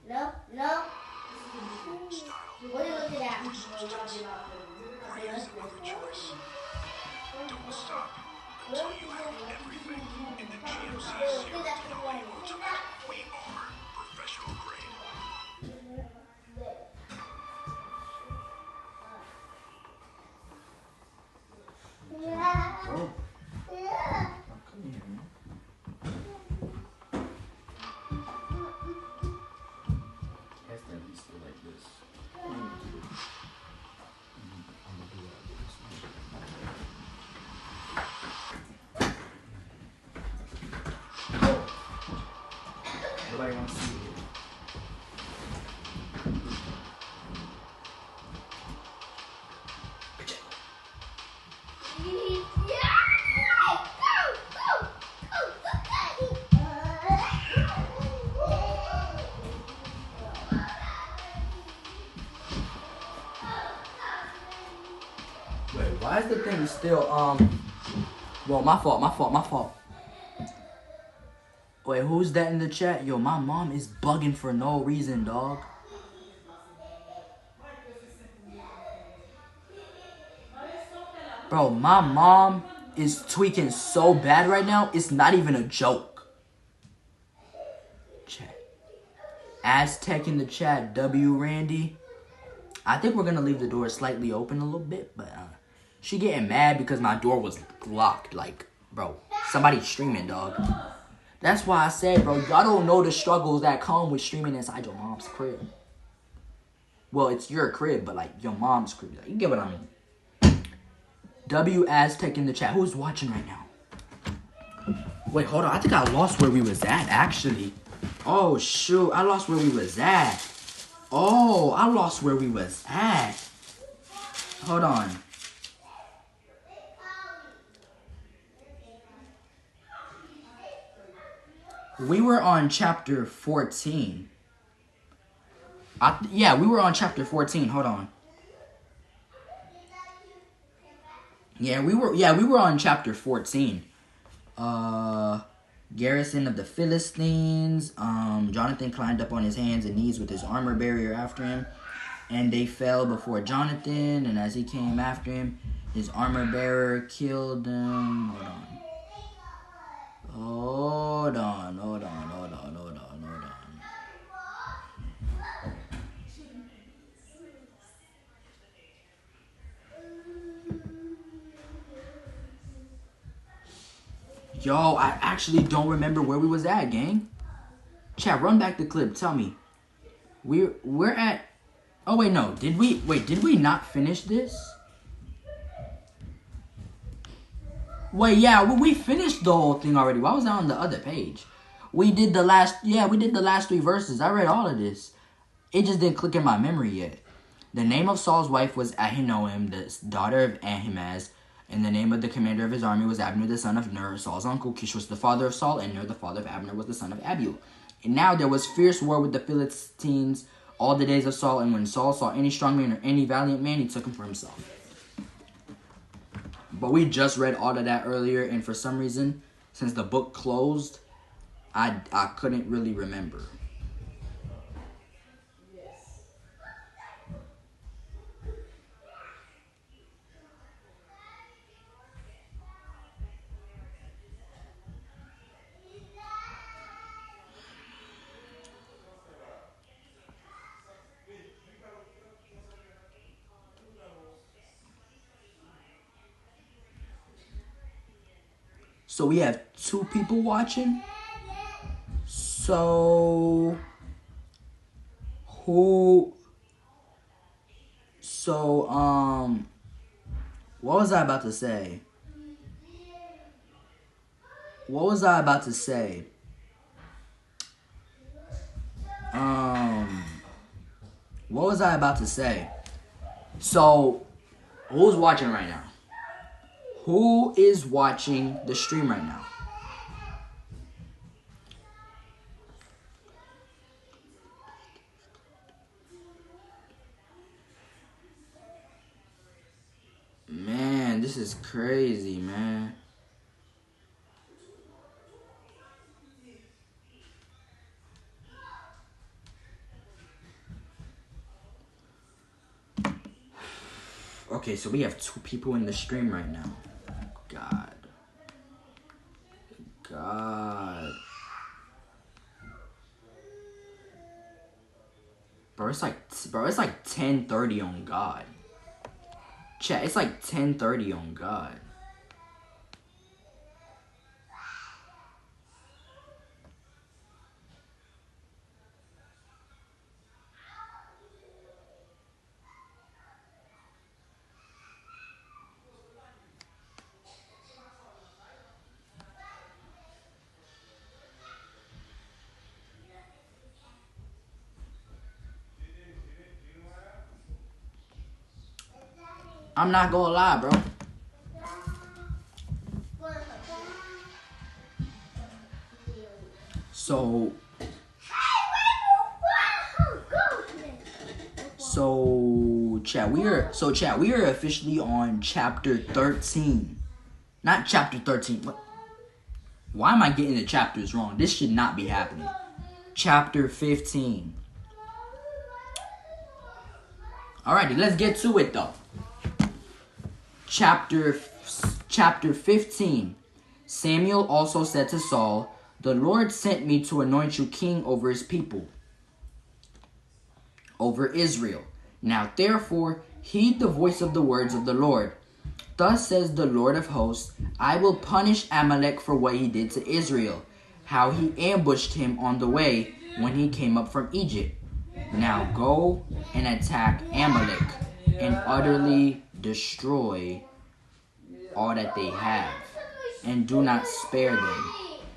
No, no. What are you looking at? Don't stop until you have everything in the GMC series audio tool. We are professional grade. Oh, come here, man. Guess that he's still like this. Nobody wants to see it. Wait, why is the thing still, well, my fault. Wait, who's that in the chat? Yo, my mom is bugging for no reason, dog. Bro, my mom is tweaking so bad right now, it's not even a joke. Chat. Aztec in the chat, W Randy. I think we're gonna leave the door slightly open a little bit, but she getting mad because my door was locked. Like, bro, somebody's streaming, dog. That's why I said, bro, y'all don't know the struggles that come with streaming inside your mom's crib. Well, it's your crib, but like your mom's crib. Like, you get what I mean. W Aztec in the chat. Who's watching right now? Wait, hold on. I think I lost where we was at, actually. Oh, shoot. I lost where we was at. Oh, I lost where we was at. Hold on. We were on chapter 14. Yeah, we were on chapter 14. Hold on. Yeah, we were on chapter 14. Garrison of the Philistines. Jonathan climbed up on his hands and knees with his armor barrier after him, and they fell before Jonathan, and as he came after him, his armor bearer killed them. Hold on. Yo, I actually don't remember where we was at, gang. Chat, run back the clip. Tell me. We're at... Oh, wait, no. Did we not finish this? Wait, yeah, we finished the whole thing already. Why was I on the other page? We did the last 3 verses. I read all of this. It just didn't click in my memory yet. The name of Saul's wife was Ahinoam, the daughter of Ahimaaz. And the name of the commander of his army was Abner, the son of Ner. Saul's uncle Kish was the father of Saul, and Ner, the father of Abner, was the son of Abiel. And now there was fierce war with the Philistines all the days of Saul, and when Saul saw any strong man or any valiant man, he took him for himself. But we just read all of that earlier, and for some reason, since the book closed, I couldn't really remember. So we have 2 people watching. So what was I about to say? What was I about to say? So, who's watching right now? Who is watching the stream right now? Man, this is crazy, man. Okay, so we have 2 people in the stream right now. God. Bro, it's like 10:30 on God. Chat, it's like 10:30 on God. I'm not gonna lie, bro. Chat, we are officially on chapter 13. Not chapter 13. What? Why am I getting the chapters wrong? This should not be happening. Chapter 15. Alrighty, let's get to it though. Chapter 15. Samuel also said to Saul, "The Lord sent me to anoint you king over his people, over Israel. Now therefore, heed the voice of the words of the Lord. Thus says the Lord of hosts, I will punish Amalek for what he did to Israel, how he ambushed him on the way when he came up from Egypt. Now go and attack Amalek and utterly destroy all that they have, and do not spare them,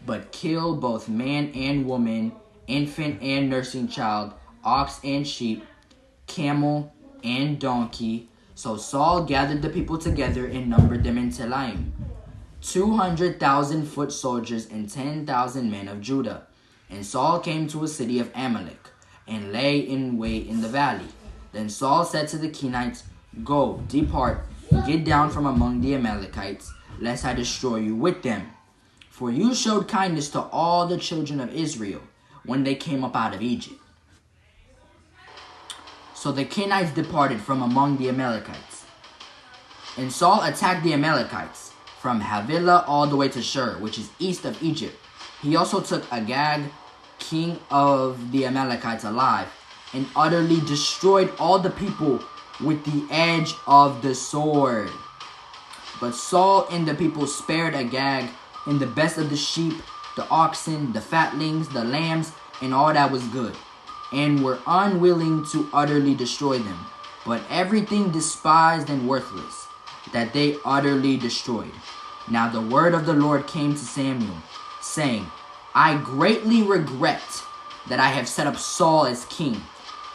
but kill both man and woman, infant and nursing child, ox and sheep, camel and donkey." So Saul gathered the people together and numbered them in Telaim, 200,000 foot soldiers and 10,000 men of Judah. And Saul came to a city of Amalek, and lay in wait in the valley. Then Saul said to the Kenites, "Go, depart, and get down from among the Amalekites, lest I destroy you with them. For you showed kindness to all the children of Israel when they came up out of Egypt." So the Kenites departed from among the Amalekites. And Saul attacked the Amalekites from Havilah all the way to Shur, which is east of Egypt. He also took Agag, king of the Amalekites, alive, and utterly destroyed all the people with the edge of the sword. But Saul and the people spared Agag and the best of the sheep, the oxen, the fatlings, the lambs, and all that was good, and were unwilling to utterly destroy them, but everything despised and worthless, that they utterly destroyed. Now the word of the Lord came to Samuel, saying, "I greatly regret that I have set up Saul as king,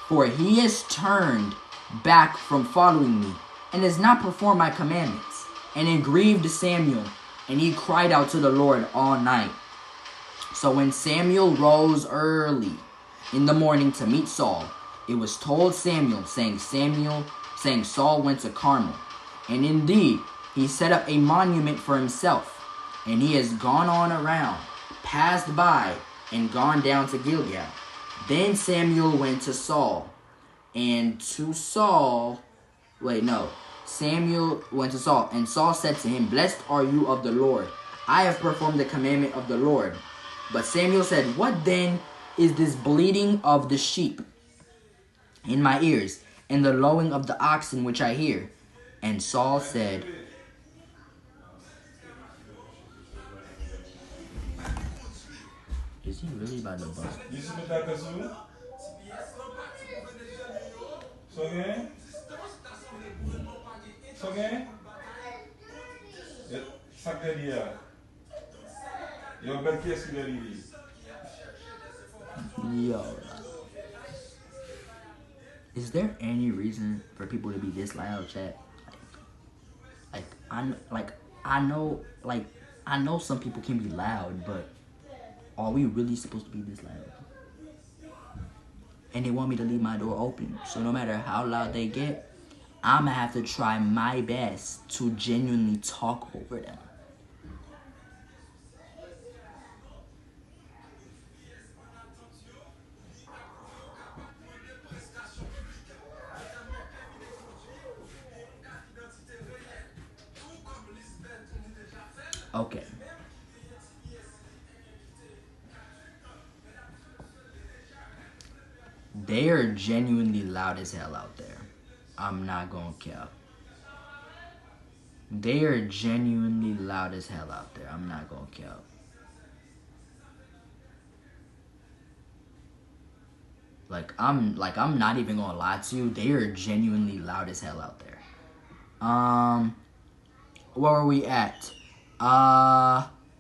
for he has turned back from following me, and has not performed my commandments." And it grieved Samuel, and he cried out to the Lord all night. So when Samuel rose early in the morning to meet Saul, it was told Samuel, saying Saul went to Carmel. And indeed, he set up a monument for himself, and he has gone on around, passed by, and gone down to Gilgal. Then Samuel went to Saul, and to Saul, Samuel went to Saul, and Saul said to him, Blessed are you of the Lord. I have performed the commandment of the Lord. But Samuel said, What then is this bleating of the sheep in my ears, and the lowing of the oxen which I hear? And Saul said, Is he really about to bust? Yo. Is there any reason for people to be this loud, chat? I know some people can be loud, but are we really supposed to be this loud? And they want me to leave my door open. So no matter how loud they get, I'm gonna have to try my best to genuinely talk over them. Okay. They are genuinely loud as hell out there. I'm not gonna care. They are genuinely loud as hell out there. I'm not gonna care. I'm not even gonna lie to you. They are genuinely loud as hell out there. Where are we at?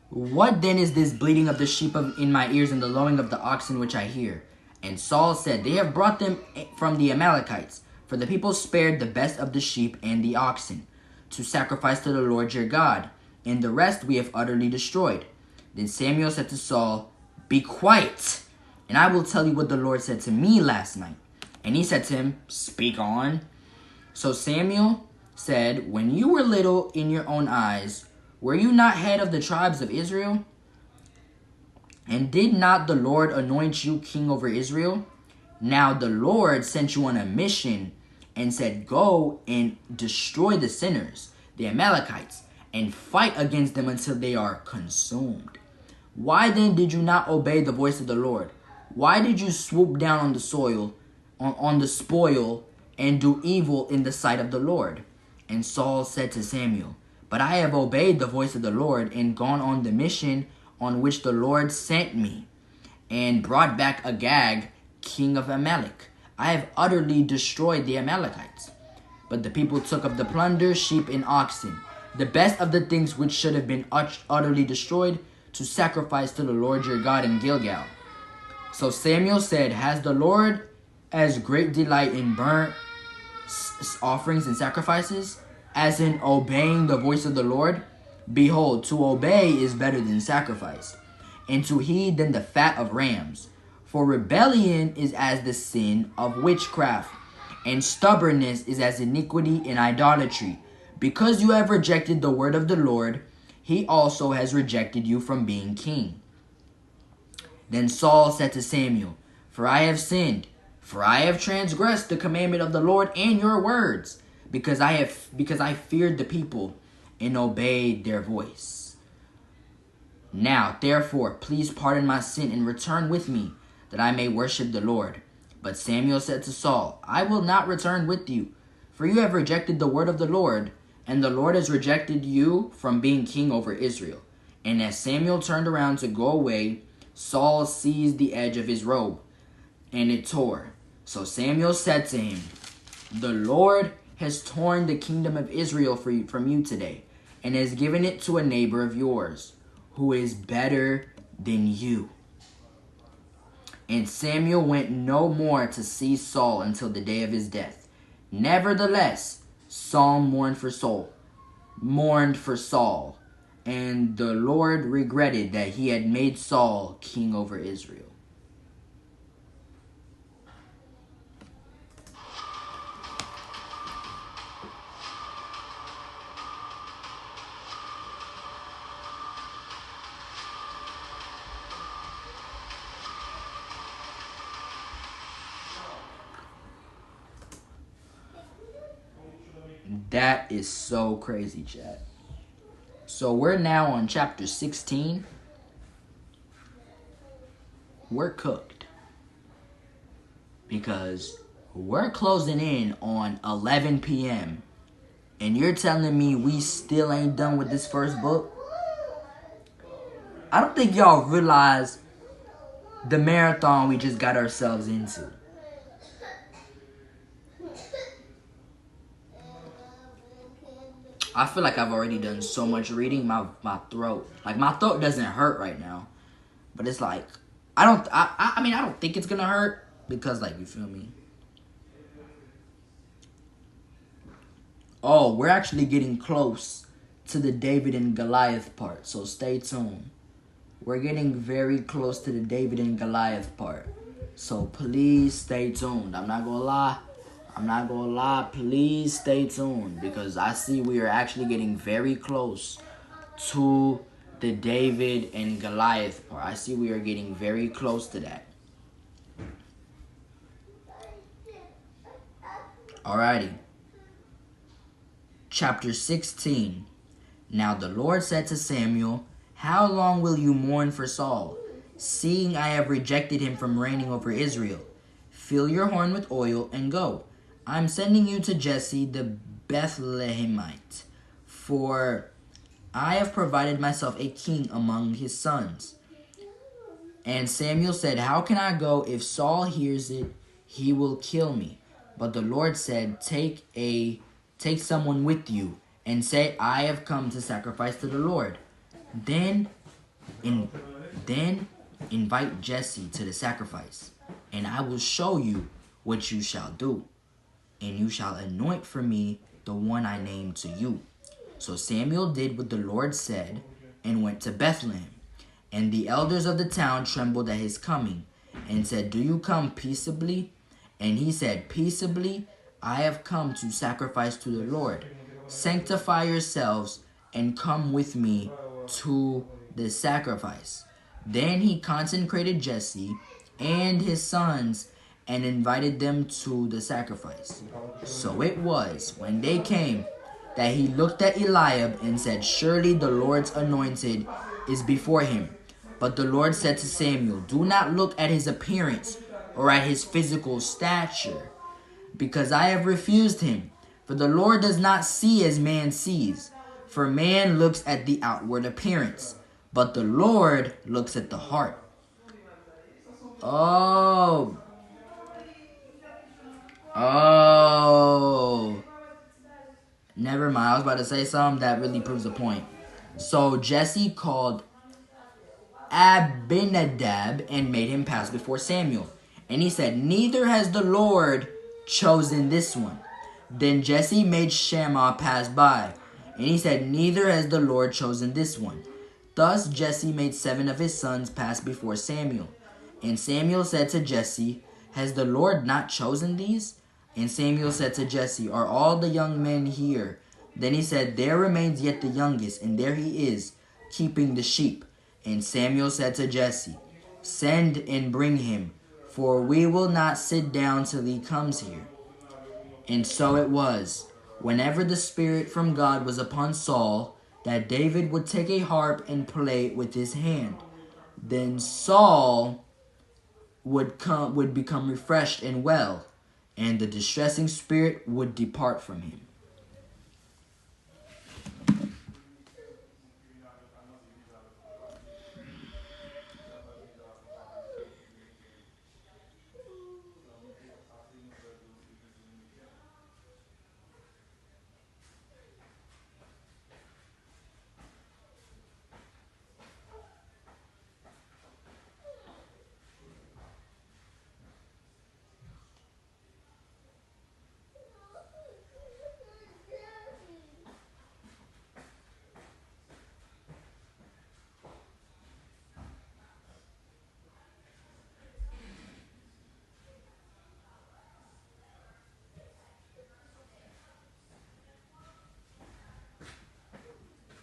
What then is this bleating of the sheep in my ears and the lowing of the oxen which I hear? And Saul said, They have brought them from the Amalekites, for the people spared the best of the sheep and the oxen, to sacrifice to the Lord your God, and the rest we have utterly destroyed. Then Samuel said to Saul, Be quiet, and I will tell you what the Lord said to me last night. And he said to him, Speak on. So Samuel said, When you were little in your own eyes, were you not head of the tribes of Israel? And did not the Lord anoint you king over Israel? Now the Lord sent you on a mission and said, Go and destroy the sinners, the Amalekites, and fight against them until they are consumed. Why then did you not obey the voice of the Lord? Why did you swoop down on the soil, on the spoil, and do evil in the sight of the Lord? And Saul said to Samuel, But I have obeyed the voice of the Lord and gone on the mission on which the Lord sent me, and brought back Agag, king of Amalek. I have utterly destroyed the Amalekites. But the people took of the plunder, sheep and oxen, the best of the things which should have been utterly destroyed, to sacrifice to the Lord your God in Gilgal. So Samuel said, Has the Lord as great delight in burnt offerings and sacrifices, as in obeying the voice of the Lord? Behold, to obey is better than sacrifice, and to heed than the fat of rams. For rebellion is as the sin of witchcraft, and stubbornness is as iniquity and idolatry. Because you have rejected the word of the Lord, he also has rejected you from being king. Then Saul said to Samuel, For I have sinned, for I have transgressed the commandment of the Lord and your words, because I feared the people and obeyed their voice. Now, therefore, please pardon my sin and return with me, that I may worship the Lord. But Samuel said to Saul, I will not return with you, for you have rejected the word of the Lord, and the Lord has rejected you from being king over Israel. And as Samuel turned around to go away, Saul seized the edge of his robe, and it tore. So Samuel said to him, The Lord has torn the kingdom of Israel from you today, and has given it to a neighbor of yours, who is better than you. And Samuel went no more to see Saul until the day of his death. Nevertheless, Saul mourned for Saul, and the Lord regretted that he had made Saul king over Israel. That is so crazy, chat. So we're now on chapter 16. We're cooked. Because we're closing in on 11 p.m. And you're telling me we still ain't done with this first book? I don't think y'all realize the marathon we just got ourselves into. I feel like I've already done so much reading, my throat. Like, my throat doesn't hurt right now. But it's like, I don't think it's gonna hurt. Because, like, you feel me? Oh, we're actually getting close to the David and Goliath part. So stay tuned. We're getting very close to the David and Goliath part. So please stay tuned. I'm not gonna lie. Please stay tuned. Because I see we are actually getting very close to the David and Goliath part. I see we are getting very close to that. Alrighty. Chapter 16. Now the Lord said to Samuel, "How long will you mourn for Saul, seeing I have rejected him from reigning over Israel? Fill your horn with oil and go. I am sending you to Jesse the Bethlehemite, for I have provided myself a king among his sons." And Samuel said, "How can I go? If Saul hears it, he will kill me." But the Lord said, Take someone with you, and say, I have come to sacrifice to the Lord. Then invite Jesse to the sacrifice, and I will show you what you shall do. And you shall anoint for me the one I named to you. So Samuel did what the Lord said, and went to Bethlehem. And the elders of the town trembled at his coming, and said, Do you come peaceably? And he said, Peaceably, I have come to sacrifice to the Lord. Sanctify yourselves, and come with me to the sacrifice. Then he consecrated Jesse and his sons, and invited them to the sacrifice. So it was, when they came, that he looked at Eliab, and said, Surely the Lord's anointed is before him. But the Lord said to Samuel, Do not look at his appearance, or at his physical stature, because I have refused him. For the Lord does not see as man sees. For man looks at the outward appearance, but the Lord looks at the heart. Oh. Never mind. I was about to say something that really proves the point. So Jesse called Abinadab and made him pass before Samuel. And he said, Neither has the Lord chosen this one. Then Jesse made Shammah pass by. And he said, Neither has the Lord chosen this one. Thus Jesse made 7 of his sons pass before Samuel. And Samuel said to Jesse, Has the Lord not chosen these? And Samuel said to Jesse, Are all the young men here? Then he said, There remains yet the youngest, and there he is, keeping the sheep. And Samuel said to Jesse, Send and bring him, for we will not sit down till he comes here. And so it was, whenever the Spirit from God was upon Saul, that David would take a harp and play it with his hand. Then Saul would become refreshed and well, and the distressing spirit would depart from him.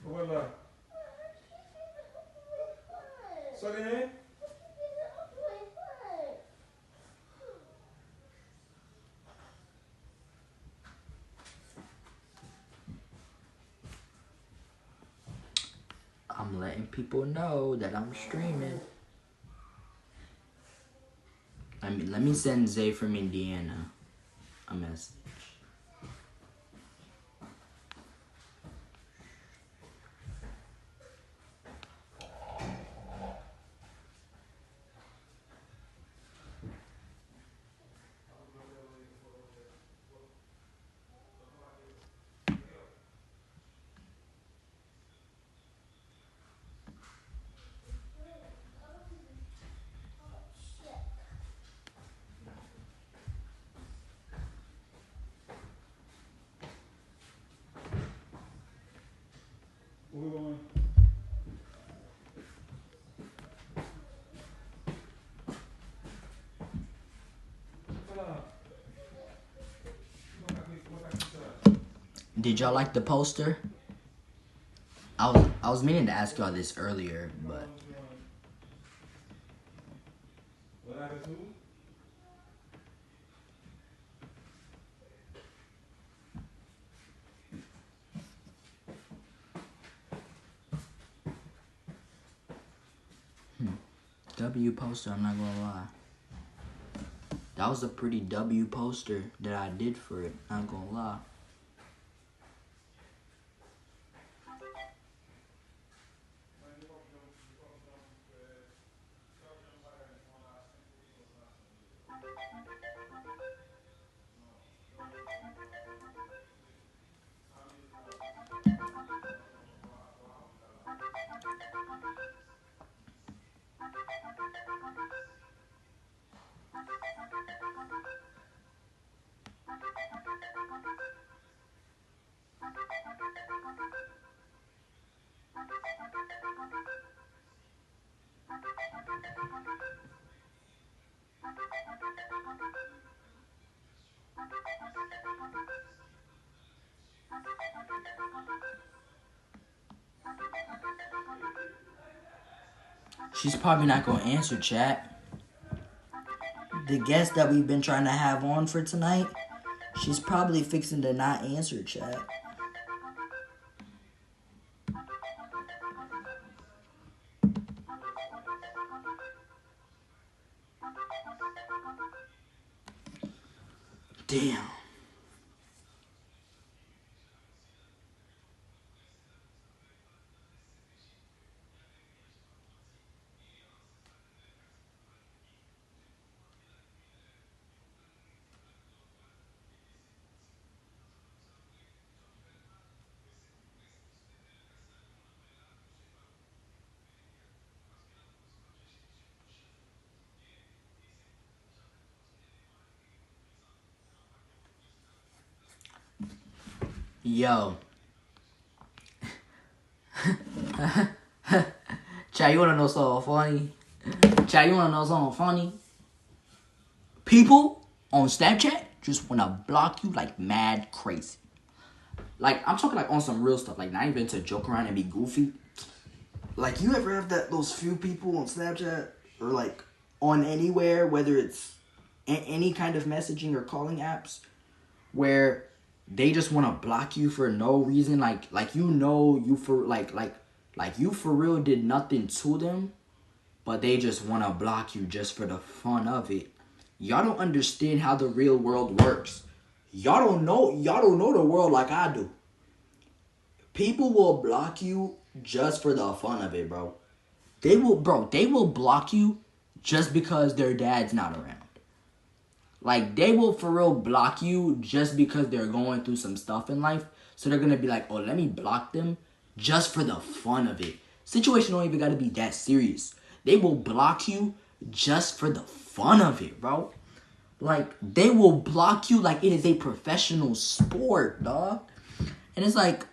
Voilà. Soleil. letting people know that I'm streaming. Let me send Zay from Indiana a message. Where we going? Did y'all like the poster? I was meaning to ask y'all this earlier, but What attitude? W poster, I'm not gonna lie. That was a pretty W poster that I did for it, not gonna lie. She's probably not gonna answer, chat. The guest that we've been trying to have on for tonight, she's probably fixing to not answer, chat. Damn. Yo. Chat, you wanna know something funny? Chat, you wanna know something funny? People on Snapchat just wanna block you like mad crazy. Like, I'm talking like on some real stuff, like not even to joke around and be goofy. Like, you ever have those few people on Snapchat or like on anywhere, whether it's any kind of messaging or calling apps, where they just want to block you for no reason, like you know you for like you for real did nothing to them, but they just want to block you just for the fun of it. Y'all don't understand how the real world works. Y'all don't know the world like I do. People will block you just for the fun of it, bro. They will block you just because their dad's not around. Like, they will for real block you just because they're going through some stuff in life. So they're going to be like, oh, let me block them just for the fun of it. Situation don't even got to be that serious. They will block you just for the fun of it, bro. Like, they will block you like it is a professional sport, dog. And it's like,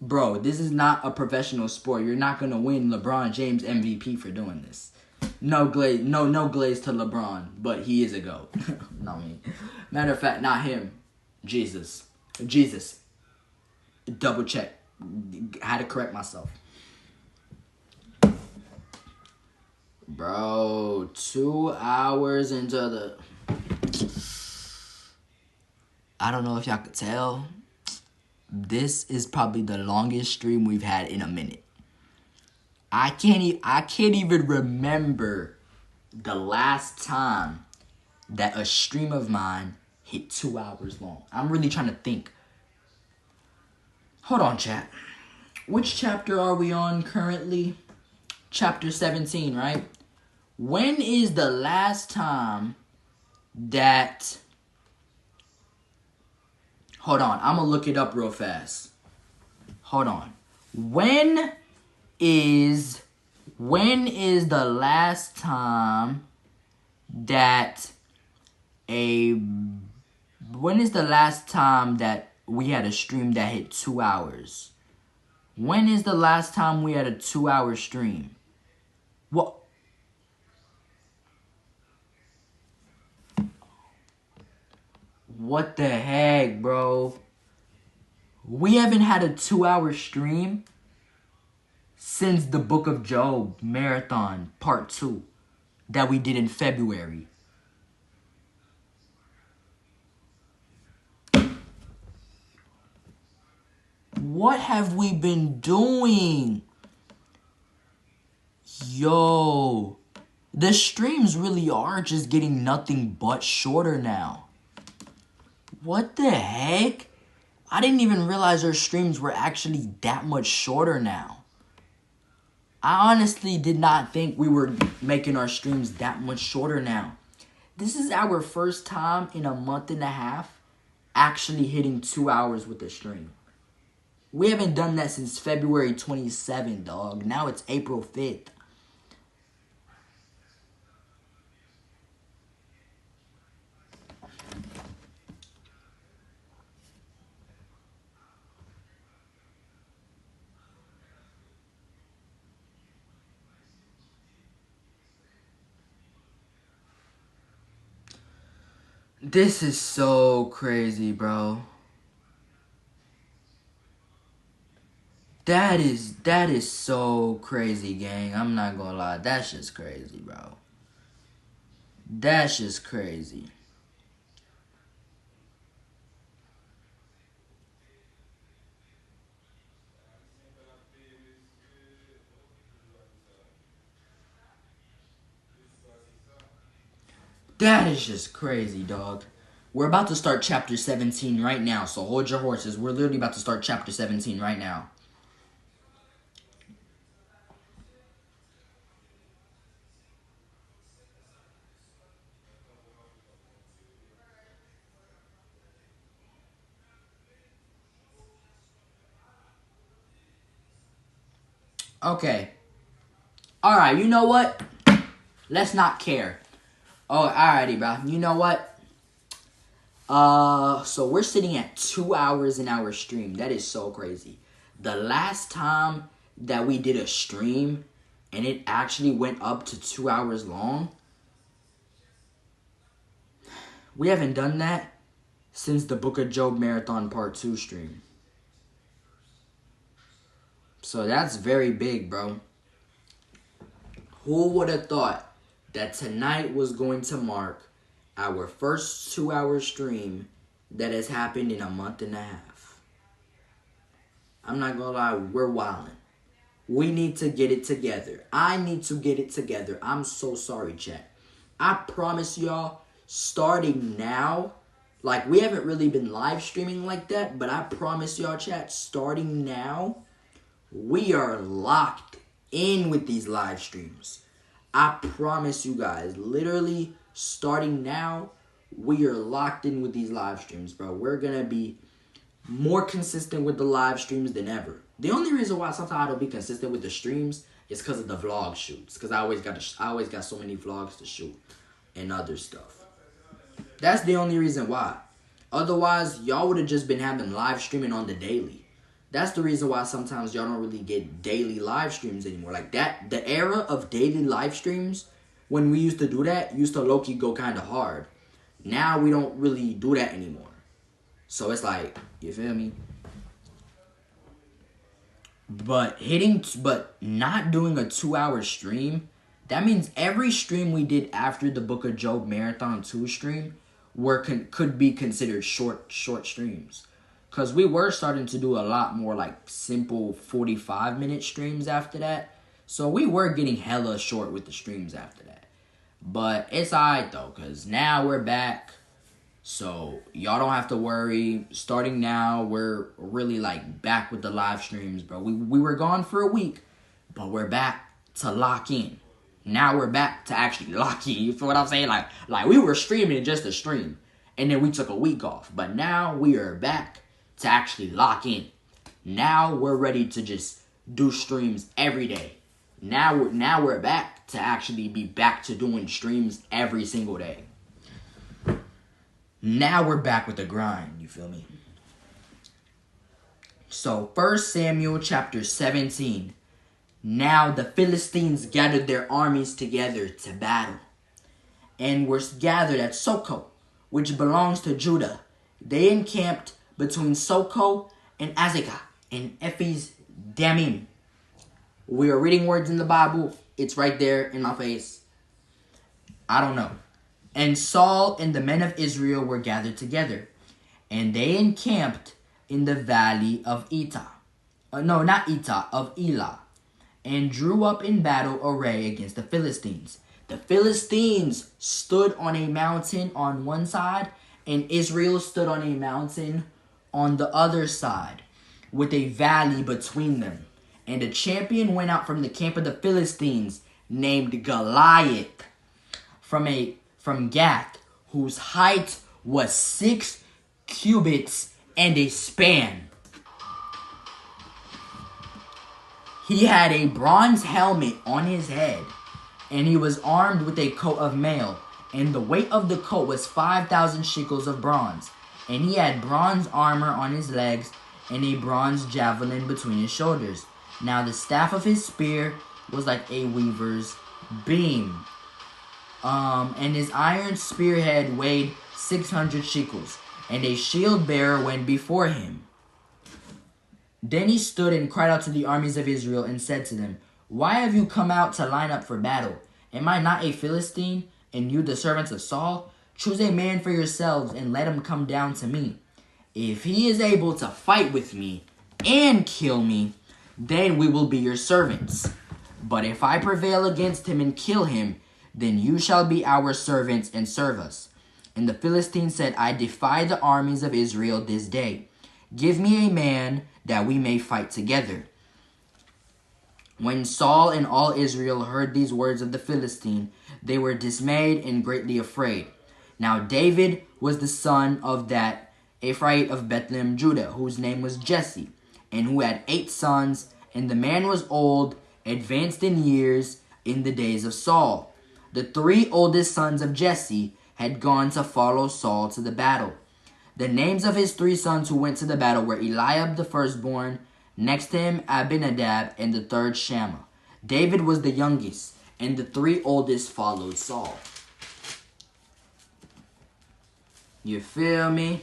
bro, this is not a professional sport. You're not going to win LeBron James MVP for doing this. No glaze to LeBron, but he is a GOAT. Not me. Matter of fact, not him. Jesus. Double check. I had to correct myself. Bro, 2 hours into the... I don't know if y'all could tell. This is probably the longest stream we've had in a minute. I can't even remember the last time that a stream of mine hit 2 hours long. I'm really trying to think. Hold on, chat. Which chapter are we on currently? Chapter 17, right? When is the last time that... Hold on, I'm gonna look it up real fast. Hold on. When is the last time that we had a stream that hit 2 hours? When is the last time we had a 2-hour stream? What? What the heck, bro? We haven't had a 2-hour stream since the Book of Job Marathon Part 2 that we did in February. What have we been doing? Yo, the streams really are just getting nothing but shorter now. What the heck? I didn't even realize our streams were actually that much shorter now. I honestly did not think we were making our streams that much shorter now. This is our first time in a month and a half actually hitting 2 hours with a stream. We haven't done that since February 27th, dog. Now it's April 5th. This is so crazy, bro. That is so crazy, gang. I'm not gonna lie. That's just crazy, bro. That's just crazy. That is just crazy, dog. We're about to start chapter 17 right now, so hold your horses. We're literally about to start chapter 17 right now. Okay. Alright, you know what? Let's not care. Oh, alrighty, bro. You know what? So we're sitting at 2 hours in our stream. That is so crazy. The last time that we did a stream and it actually went up to 2 hours long, we haven't done that since the Book of Job Marathon Part 2 stream. So that's very big, bro. Who would have thought that tonight was going to mark our first 2-hour stream that has happened in a month and a half? I'm not gonna lie, we're wildin'. We need to get it together. I need to get it together. I'm so sorry, chat. I promise y'all, starting now, like we haven't really been live streaming like that, but I promise y'all, chat, starting now, we are locked in with these live streams. I promise you guys, literally starting now, we are locked in with these live streams, bro. We're going to be more consistent with the live streams than ever. The only reason why sometimes I don't be consistent with the streams is because of the vlog shoots. Because I always got so many vlogs to shoot and other stuff. That's the only reason why. Otherwise, y'all would have just been having live streaming on the daily. That's the reason why sometimes y'all don't really get daily live streams anymore. Like that, the era of daily live streams, when we used to do that, used to low-key go kind of hard. Now we don't really do that anymore. So it's like, you feel me? But not doing a 2-hour stream, that means every stream we did after the Book of Job Marathon 2 stream could be considered short streams. Because we were starting to do a lot more like simple 45-minute streams after that. So we were getting hella short with the streams after that. But it's alright though, because now we're back. So y'all don't have to worry. Starting now, we're really like back with the live streams, bro. We were gone for a week, but we're back to lock in. Now we're back to actually lock in. You feel what I'm saying? Like we were streaming just to stream, and then we took a week off. But now we are back to actually lock in. Now we're ready to just do streams every day. Now we're back to actually be back to doing streams every single day. Now we're back with the grind, you feel me? So 1 Samuel chapter 17. Now the Philistines gathered their armies together to battle, and were gathered at Soko, which belongs to Judah. They encamped between Soko and Azekah and Ephes Damim. We are reading words in the Bible. It's right there in my face. I don't know. And Saul and the men of Israel were gathered together, and they encamped in the valley of of Elah, and drew up in battle array against the Philistines. The Philistines stood on a mountain on one side, and Israel stood on a mountain on the other side, with a valley between them. And a champion went out from the camp of the Philistines, named Goliath, from Gath, whose height was 6 cubits and a span. He had a bronze helmet on his head, and he was armed with a coat of mail, and the weight of the coat was 5,000 shekels of bronze. And he had bronze armor on his legs, and a bronze javelin between his shoulders. Now the staff of his spear was like a weaver's beam. And his iron spearhead weighed 600 shekels, and a shield bearer went before him. Then he stood and cried out to the armies of Israel and said to them, Why have you come out to line up for battle? Am I not a Philistine, and you the servants of Saul? Choose a man for yourselves and let him come down to me. If he is able to fight with me and kill me, then we will be your servants. But if I prevail against him and kill him, then you shall be our servants and serve us. And the Philistines said, I defy the armies of Israel this day. Give me a man that we may fight together. When Saul and all Israel heard these words of the Philistine, they were dismayed and greatly afraid. Now David was the son of that Ephraite of Bethlehem, Judah, whose name was Jesse, and who had 8 sons, and the man was old, advanced in years, in the days of Saul. The 3 oldest sons of Jesse had gone to follow Saul to the battle. The names of his 3 sons who went to the battle were Eliab the firstborn, next to him Abinadab, and the third Shammah. David was the youngest, and the 3 oldest followed Saul. You feel me?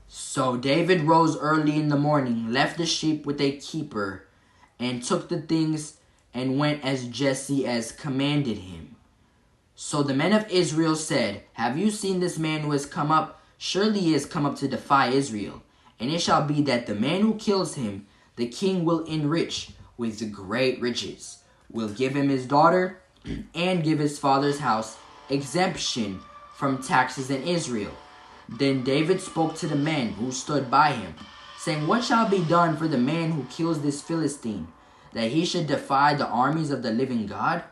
So David rose early in the morning, left the sheep with a keeper, and took the things and went as Jesse has commanded him. So the men of Israel said, Have you seen this man who has come up? Surely he has come up to defy Israel. And it shall be that the man who kills him, the king will enrich with great riches, will give him his daughter, and give his father's house exemption from taxes in Israel. Then David spoke to the men who stood by him, saying, What shall be done for the man who kills this Philistine, that he should defy the armies of the living God?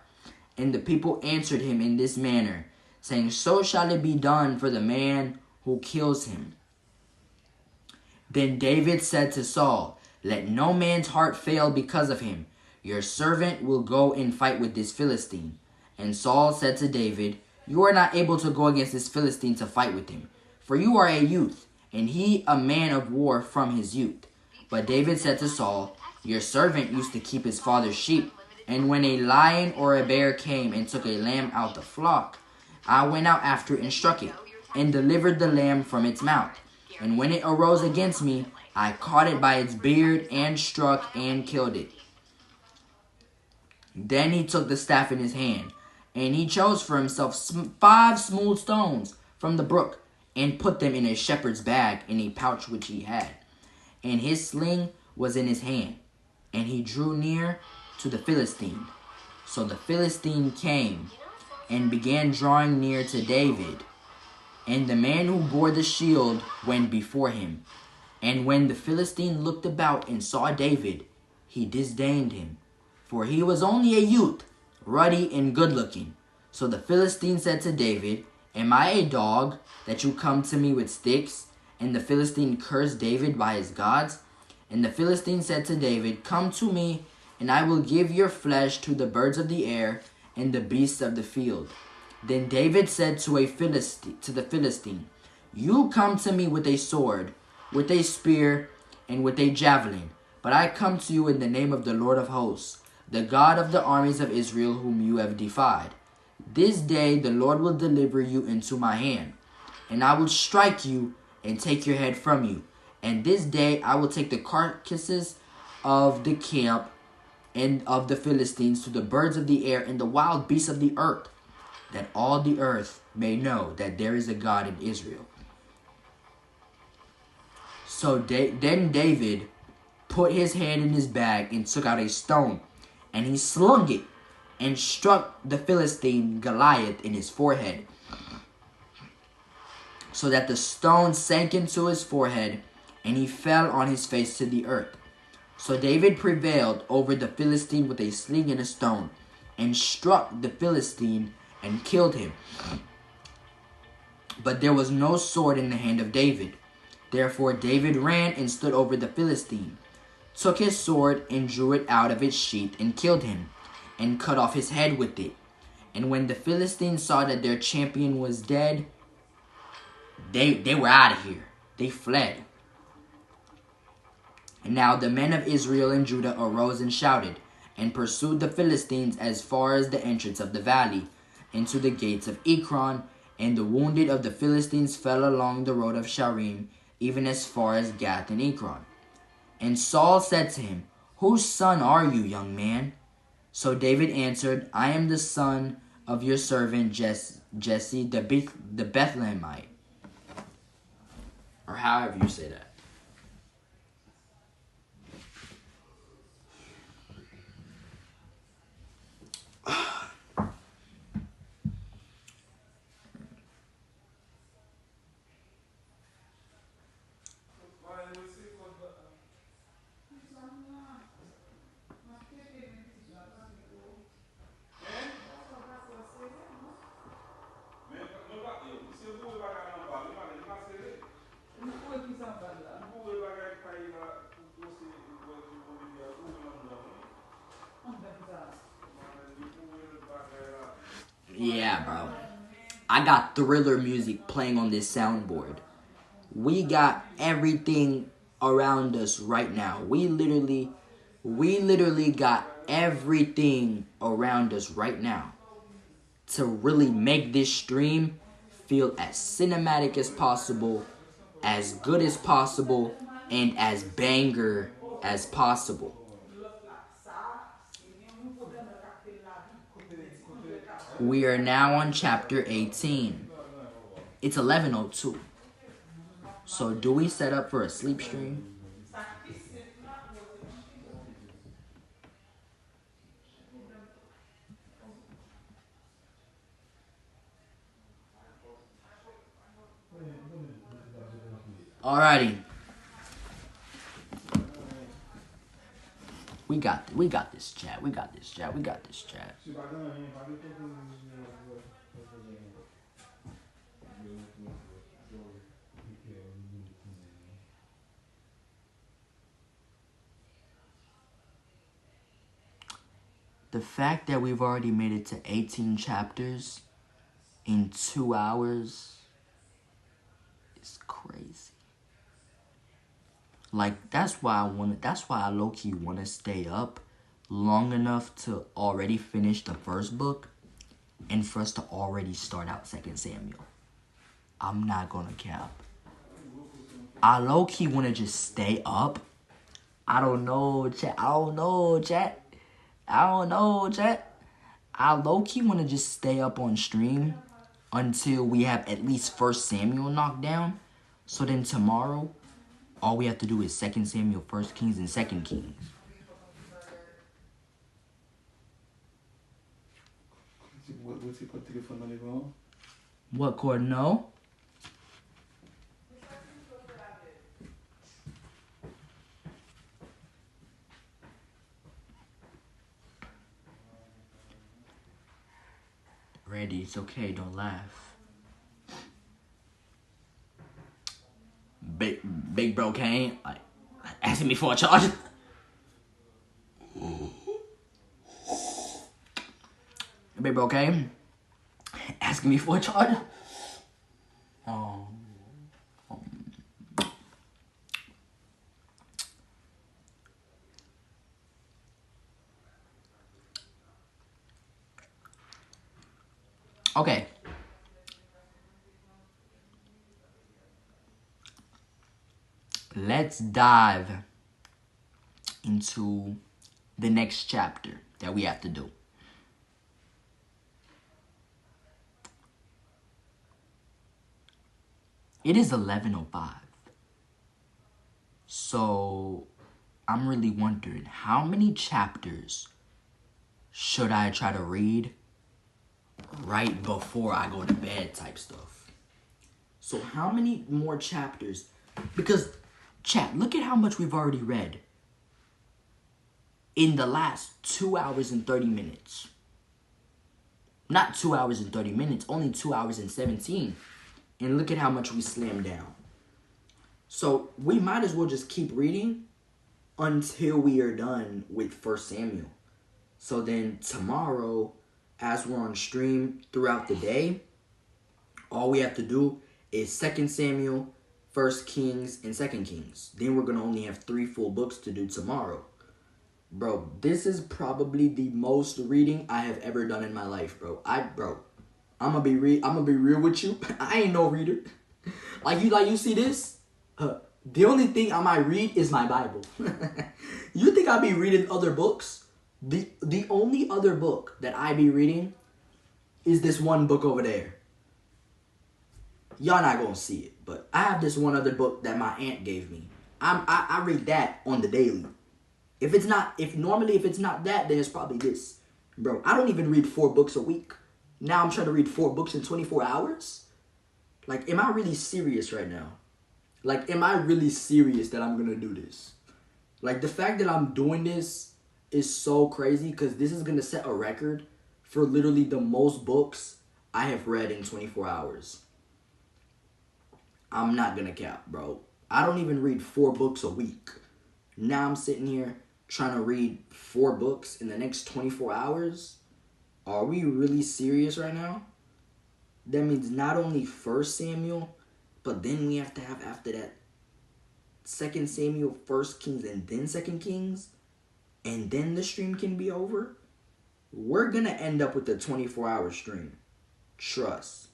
And the people answered him in this manner, saying, So shall it be done for the man who kills him. Then David said to Saul, Let no man's heart fail because of him. Your servant will go and fight with this Philistine. And Saul said to David, You are not able to go against this Philistine to fight with him, for you are a youth, and he a man of war from his youth. But David said to Saul, Your servant used to keep his father's sheep, and when a lion or a bear came and took a lamb out the flock, I went out after it and struck it, and delivered the lamb from its mouth. And when it arose against me, I caught it by its beard and struck and killed it. Then he took the staff in his hand, and he chose for himself 5 smooth stones from the brook, and put them in a shepherd's bag in a pouch which he had. And his sling was in his hand. And he drew near to the Philistine. So the Philistine came and began drawing near to David. And the man who bore the shield went before him. And when the Philistine looked about and saw David, he disdained him, for he was only a youth, ruddy and good-looking. So the Philistine said to David, Am I a dog, that you come to me with sticks? And the Philistine cursed David by his gods. And the Philistine said to David, Come to me, and I will give your flesh to the birds of the air and the beasts of the field. Then David said to the Philistine, You come to me with a sword, with a spear, and with a javelin, but I come to you in the name of the Lord of hosts, the God of the armies of Israel, whom you have defied. This day the Lord will deliver you into my hand, and I will strike you and take your head from you. And this day I will take the carcasses of the camp and of the Philistines to the birds of the air and the wild beasts of the earth, that all the earth may know that there is a God in Israel. So then David put his hand in his bag and took out a stone, and he slung it and struck the Philistine Goliath in his forehead, so that the stone sank into his forehead, and he fell on his face to the earth. So David prevailed over the Philistine with a sling and a stone, and struck the Philistine and killed him. But there was no sword in the hand of David. Therefore David ran and stood over the Philistine, took his sword and drew it out of its sheath and killed him, and cut off his head with it. And when the Philistines saw that their champion was dead, they were out of here. They fled. And now the men of Israel and Judah arose and shouted, and pursued the Philistines as far as the entrance of the valley, into the gates of Ekron. And the wounded of the Philistines fell along the road of Sharim, even as far as Gath and Ekron. And Saul said to him, Whose son are you, young man? So David answered, I am the son of your servant Jesse the Bethlehemite. Or however you say that. Yeah, bro. I got Thriller music playing on this soundboard. We got everything around us right now. We literally got everything around us right now to really make this stream feel as cinematic as possible, as good as possible, and as banger as possible. We are now on chapter 18. It's 11:02. So do we set up for a sleep stream? Alrighty. We got this, chat. We got this, chat. The fact that we've already made it to 18 chapters in 2 hours is crazy. Like, that's why I low-key want to stay up long enough to already finish the first book and for us to already start out 2 Samuel. I'm not gonna cap. I low-key want to just stay up. I don't know, chat. I low-key want to just stay up on stream until we have at least 1 Samuel knocked down. So then tomorrow, all we have to do is 2 Samuel, 1 Kings, and 2 Kings. Você pode telefone dans les vents. What, Cord? No? Randy, it's okay. Don't laugh. Big bro came, like asking me for a charge. Big bro came, asking me for a charge. Okay. Let's dive into the next chapter that we have to do. It is 11:05. So I'm really wondering, how many chapters should I try to read right before I go to bed type stuff? So how many more chapters? Because, chat, look at how much we've already read in the last 2 hours and 30 minutes. Not 2 hours and 30 minutes, only 2 hours and 17. And look at how much we slammed down. So we might as well just keep reading until we are done with 1 Samuel. So then tomorrow, as we're on stream throughout the day, all we have to do is 2 Samuel, 1 Kings, and 2 Kings. Then we're going to only have 3 full books to do tomorrow. Bro, this is probably the most reading I have ever done in my life, bro. I'm gonna be real with you. I ain't no reader. Like you see this? The only thing I might read is my Bible. You think I be reading other books? The only other book that I be reading is this one book over there. Y'all not gonna see it, but I have this one other book that my aunt gave me. I read that on the daily. If it's not that, then it's probably this. Bro, I don't even read 4 books a week. Now I'm trying to read 4 books in 24 hours? Like, am I really serious right now? Like, am I really serious that I'm gonna do this? Like, the fact that I'm doing this is so crazy because this is gonna set a record for literally the most books I have read in 24 hours. I'm not gonna cap, bro. I don't even read 4 books a week. Now I'm sitting here trying to read 4 books in the next 24 hours? Are we really serious right now? That means not only 1 Samuel, but then we have to have after that 2 Samuel, 1 Kings, and then 2 Kings, and then the stream can be over? We're going to end up with a 24-hour stream. Trust.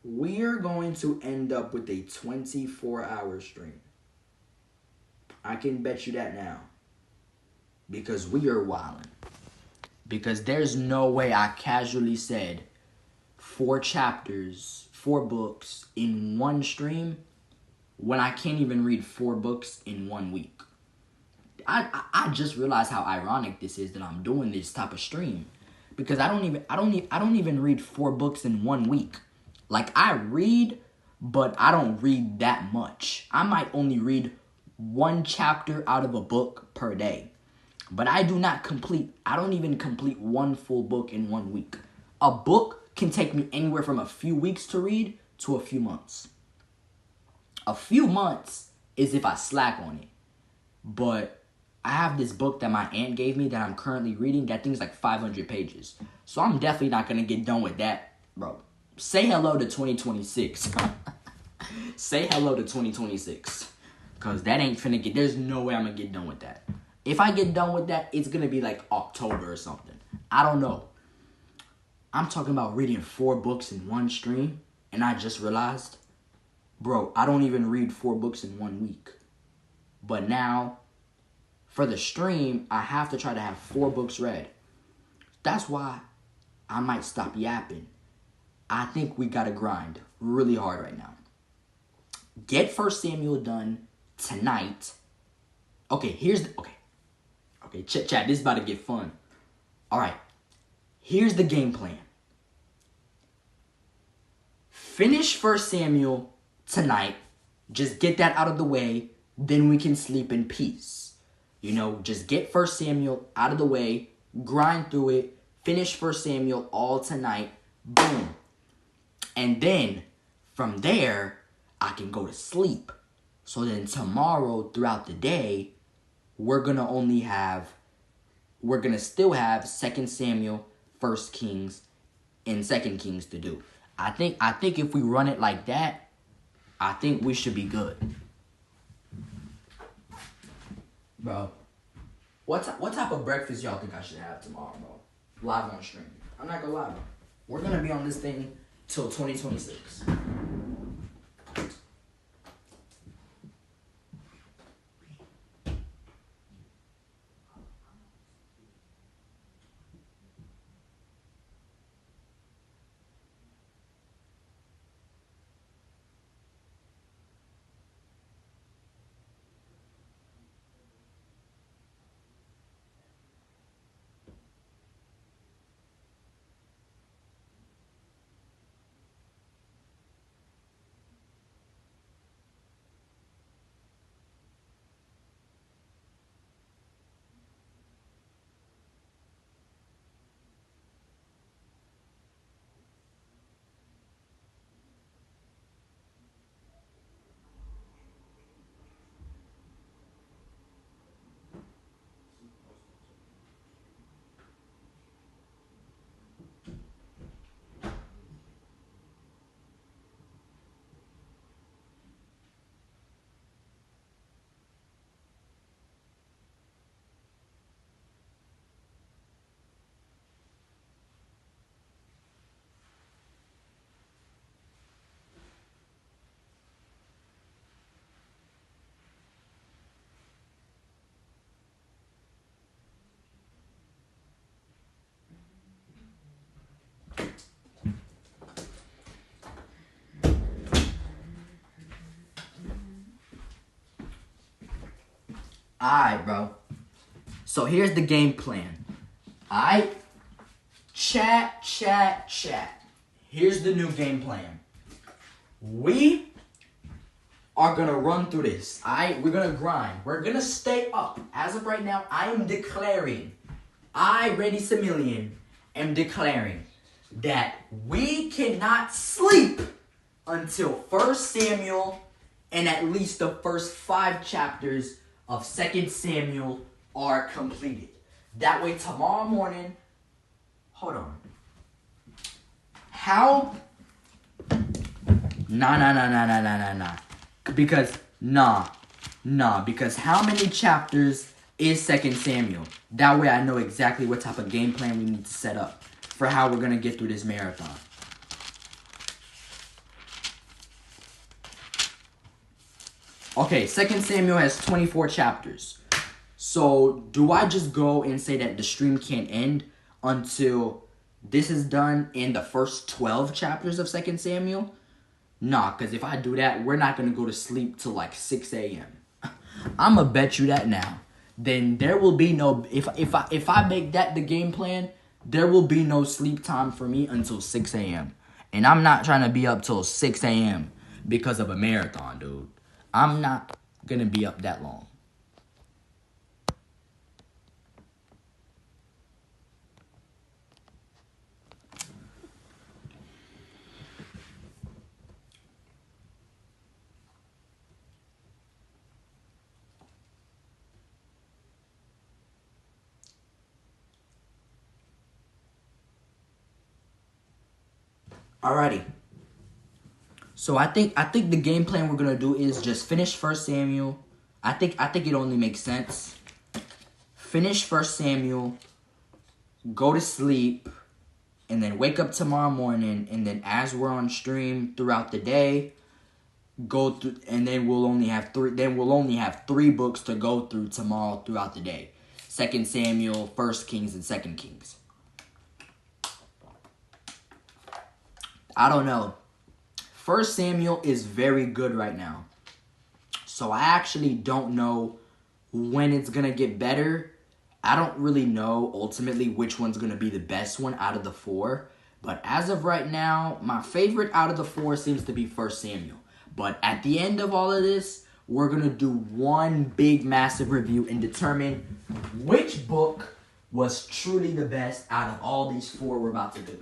We are going to end up with a 24-hour stream. I can bet you that now. Because we are wildin'. Because there's no way I casually said 4 chapters, 4 books in one stream when I can't even read 4 books in 1 week. I just realized how ironic this is that I'm doing this type of stream. Because I don't even read 4 books in 1 week. Like, I read, but I don't read that much. I might only read 1 chapter out of a book per day. But I don't even complete 1 full book in 1 week. A book can take me anywhere from a few weeks to read to a few months. A few months is if I slack on it. But I have this book that my aunt gave me that I'm currently reading. That thing's like 500 pages. So I'm definitely not going to get done with that, bro. Say hello to 2026. Say hello to 2026. Because that ain't finna get... There's no way I'm going to get done with that. If I get done with that, it's going to be like October or something. I don't know. I'm talking about reading 4 books in 1 stream. And I just realized, bro, I don't even read 4 books in 1 week. But now, for the stream, I have to try to have 4 books read. That's why I might stop yapping. I think we got to grind really hard right now. Get 1 Samuel done tonight. Okay, Okay, chat, this is about to get fun. All right, here's the game plan. finish 1 Samuel tonight. Just get that out of the way. Then we can sleep in peace. You know, just get 1 Samuel out of the way. Grind through it. Finish 1 Samuel all tonight. Boom. And then, from there, I can go to sleep. So then tomorrow, throughout the day, we're going to still have 2 Samuel, 1 Kings, and 2 Kings to do. I think if we run it like that, I think we should be good. Bro, what type of breakfast y'all think I should have tomorrow, bro? Live on stream. I'm not gonna lie, bro. We're gonna be on this thing till 2026. Alright, bro. So here's the game plan. Alright? Chat. Here's the new game plan. We are gonna run through this. Alright? We're gonna grind. We're gonna stay up. As of right now, I am declaring, Ready Similian, am declaring that we cannot sleep until 1 Samuel and at least the first 5 chapters of 2 Samuel are completed. That way tomorrow morning, hold on. How? Nah. Because how many chapters is 2 Samuel? That way I know exactly what type of game plan we need to set up for how we're going to get through this marathon. Okay, 2 Samuel has 24 chapters. So, do I just go and say that the stream can't end until this is done in the first 12 chapters of 2 Samuel? Nah, because if I do that, we're not going to go to sleep till like 6 a.m. I'm going to bet you that now. Then there will be no... If I make that the game plan, there will be no sleep time for me until 6 a.m. And I'm not trying to be up till 6 a.m. because of a marathon, dude. I'm not going to be up that long. Alrighty. So I think the game plan we're gonna do is just finish 1 Samuel. I think it only makes sense. Finish 1 Samuel, go to sleep, and then wake up tomorrow morning, and then as we're on stream throughout the day, go through, and then we'll only have 3 books to go through tomorrow throughout the day. 2 Samuel, 1 Kings, and 2 Kings. I don't know. 1 Samuel is very good right now. So I actually don't know when it's going to get better. I don't really know ultimately which one's going to be the best one out of the 4. But as of right now, my favorite out of the 4 seems to be 1 Samuel. But at the end of all of this, we're going to do one big, massive review and determine which book was truly the best out of all these 4 we're about to do.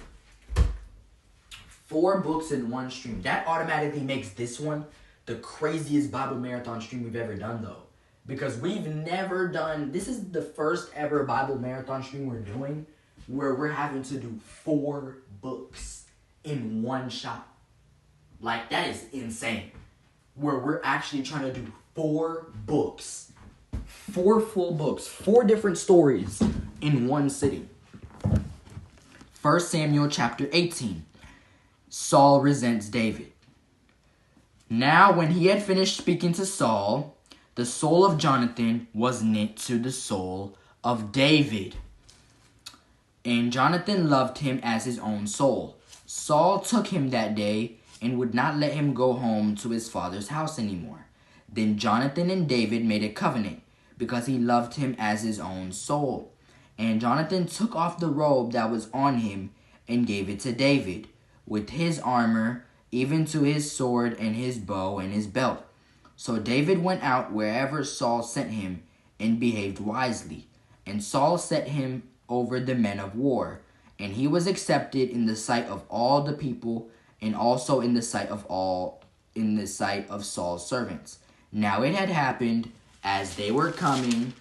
4 books in one stream. That automatically makes this one the craziest Bible marathon stream we've ever done, though. Because we've never done... This is the first ever Bible marathon stream we're doing where we're having to do 4 books in one shot. Like, that is insane. Where we're actually trying to do 4 books. 4 full books. 4 different stories in one sitting. 1 Samuel chapter 18. Saul resents David. Now, when he had finished speaking to Saul, the soul of Jonathan was knit to the soul of David. And Jonathan loved him as his own soul. Saul took him that day and would not let him go home to his father's house anymore. Then Jonathan and David made a covenant because he loved him as his own soul. And Jonathan took off the robe that was on him and gave it to David, with his armor, even to his sword and his bow and his belt. So David went out wherever Saul sent him and behaved wisely. And Saul set him over the men of war. And he was accepted in the sight of all the people, and also in the sight of Saul's servants. Now it had happened as they were coming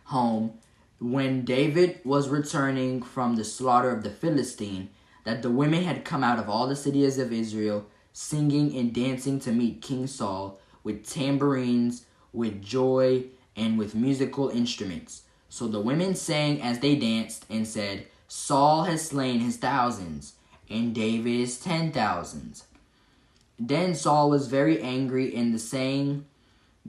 home, when David was returning from the slaughter of the Philistine, that the women had come out of all the cities of Israel, singing and dancing to meet King Saul, with tambourines, with joy, and with musical instruments. So the women sang as they danced and said, Saul has slain his thousands, and David his 10,000s. Then Saul was very angry, and the saying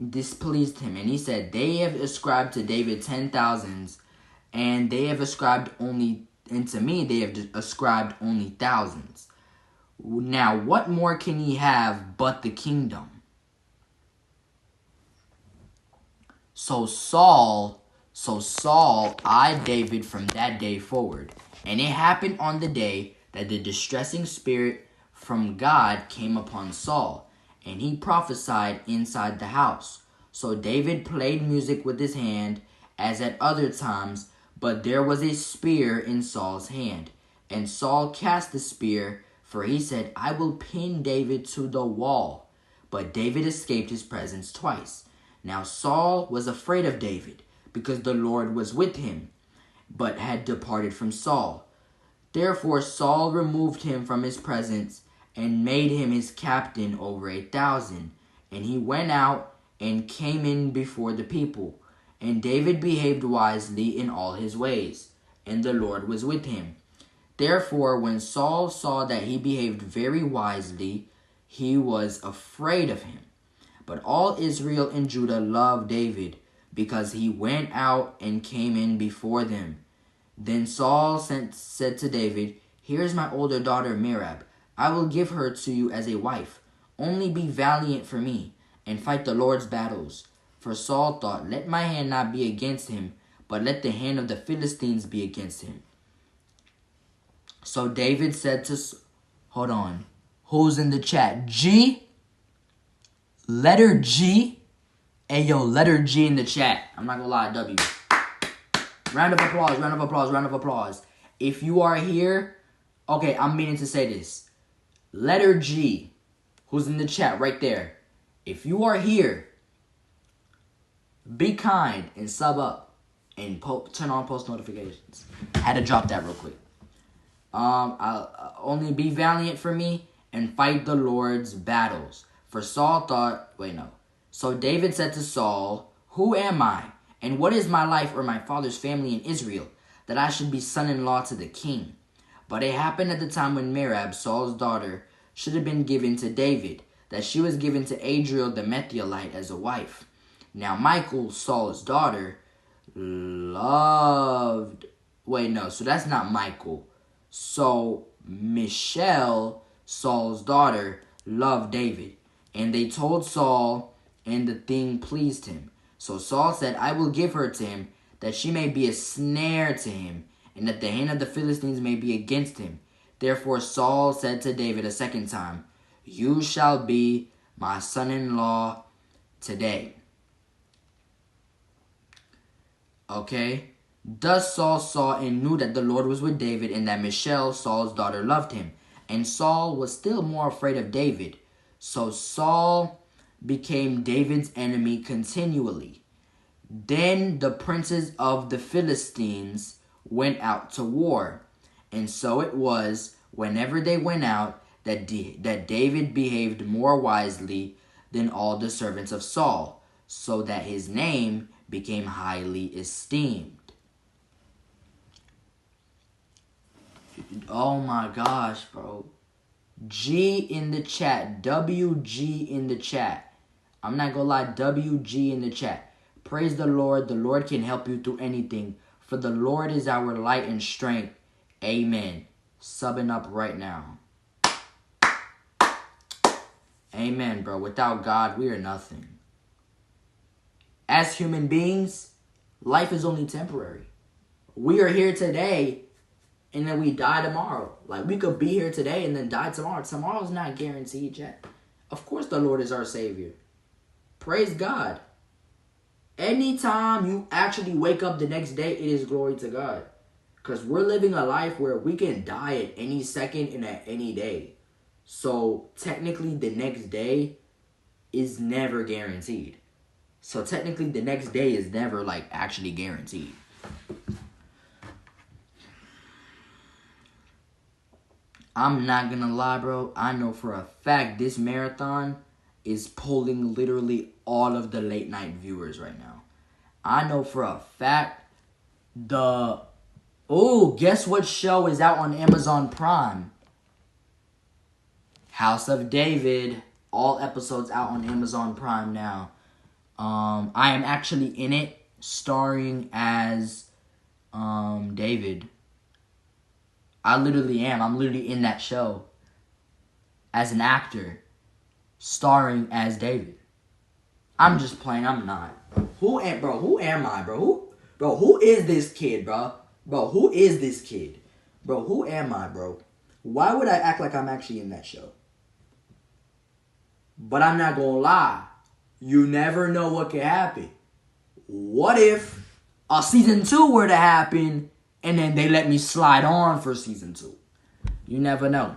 displeased him. And he said, they have ascribed to David 10,000s, and they have ascribed only... And to me, they have ascribed only thousands. Now, what more can he have but the kingdom? So Saul eyed David from that day forward. And it happened on the day that the distressing spirit from God came upon Saul, and he prophesied inside the house. So David played music with his hand, as at other times, but there was a spear in Saul's hand. And Saul cast the spear, for he said, I will pin David to the wall. But David escaped his presence twice. Now Saul was afraid of David, because the Lord was with him, but had departed from Saul. Therefore Saul removed him from his presence, and made him his captain over 1,000. And he went out and came in before the people. And David behaved wisely in all his ways, and the Lord was with him. Therefore, when Saul saw that he behaved very wisely, he was afraid of him. But all Israel and Judah loved David, because he went out and came in before them. Then Saul said to David, Here is my older daughter Merab. I will give her to you as a wife. Only be valiant for me, and fight the Lord's battles. For Saul thought, let my hand not be against him, but let the hand of the Philistines be against him. So David said to... Hold on. Who's in the chat? G? Letter G? Hey, yo, letter G in the chat. I'm not gonna lie, W. Round of applause, round of applause, round of applause. If you are here... Okay, I'm meaning to say this. Letter G. Who's in the chat right there. If you are here... Be kind and sub up and turn on post notifications. Had to drop that real quick. I'll only be valiant for me and fight the Lord's battles. For Saul thought, So David said to Saul, Who am I? And what is my life or my father's family in Israel, that I should be son-in-law to the king? But it happened at the time when Merab, Saul's daughter, should have been given to David, that she was given to Adriel the Methielite as a wife. Now Michal, Saul's daughter, loved... so that's not Michal. So Michelle, Saul's daughter, loved David. And they told Saul, and the thing pleased him. So Saul said, I will give her to him, that she may be a snare to him, and that the hand of the Philistines may be against him. Therefore Saul said to David a second time, You shall be my son-in-law today. Okay? Thus Saul saw and knew that the Lord was with David, and that Michal, Saul's daughter, loved him. And Saul was still more afraid of David. So Saul became David's enemy continually. Then the princes of the Philistines went out to war. And so it was, whenever they went out, that David behaved more wisely than all the servants of Saul, so that his name became highly esteemed. Oh my gosh, bro. G in the chat. WG in the chat. I'm not gonna lie. WG in the chat. Praise the Lord. The Lord can help you through anything. For the Lord is our light and strength. Amen. Subbing up right now. Amen, bro. Without God, we are nothing. As human beings, life is only temporary. We are here today, and then we die tomorrow. Like, we could be here today and then die tomorrow. Tomorrow's not guaranteed yet. Of course the Lord is our Savior. Praise God. Anytime you actually wake up the next day, it is glory to God. Because we're living a life where we can die at any second and at any day. So, technically, the next day is never guaranteed. So, technically, the next day is never, like, actually guaranteed. I'm not gonna lie, bro. I know for a fact this marathon is pulling literally all of the late night viewers right now. I know for a fact guess what show is out on Amazon Prime? House of David. All episodes out on Amazon Prime now. I am actually in it, starring as David. I literally am. I'm literally in that show as an actor, starring as David. I'm just playing. I'm not. Who am I, bro? Who is this kid, bro? Bro, who is this kid? Bro, who am I, bro? Why would I act like I'm actually in that show? But I'm not gonna lie. You never know what could happen. What if a season 2 were to happen and then they let me slide on for season 2? You never know.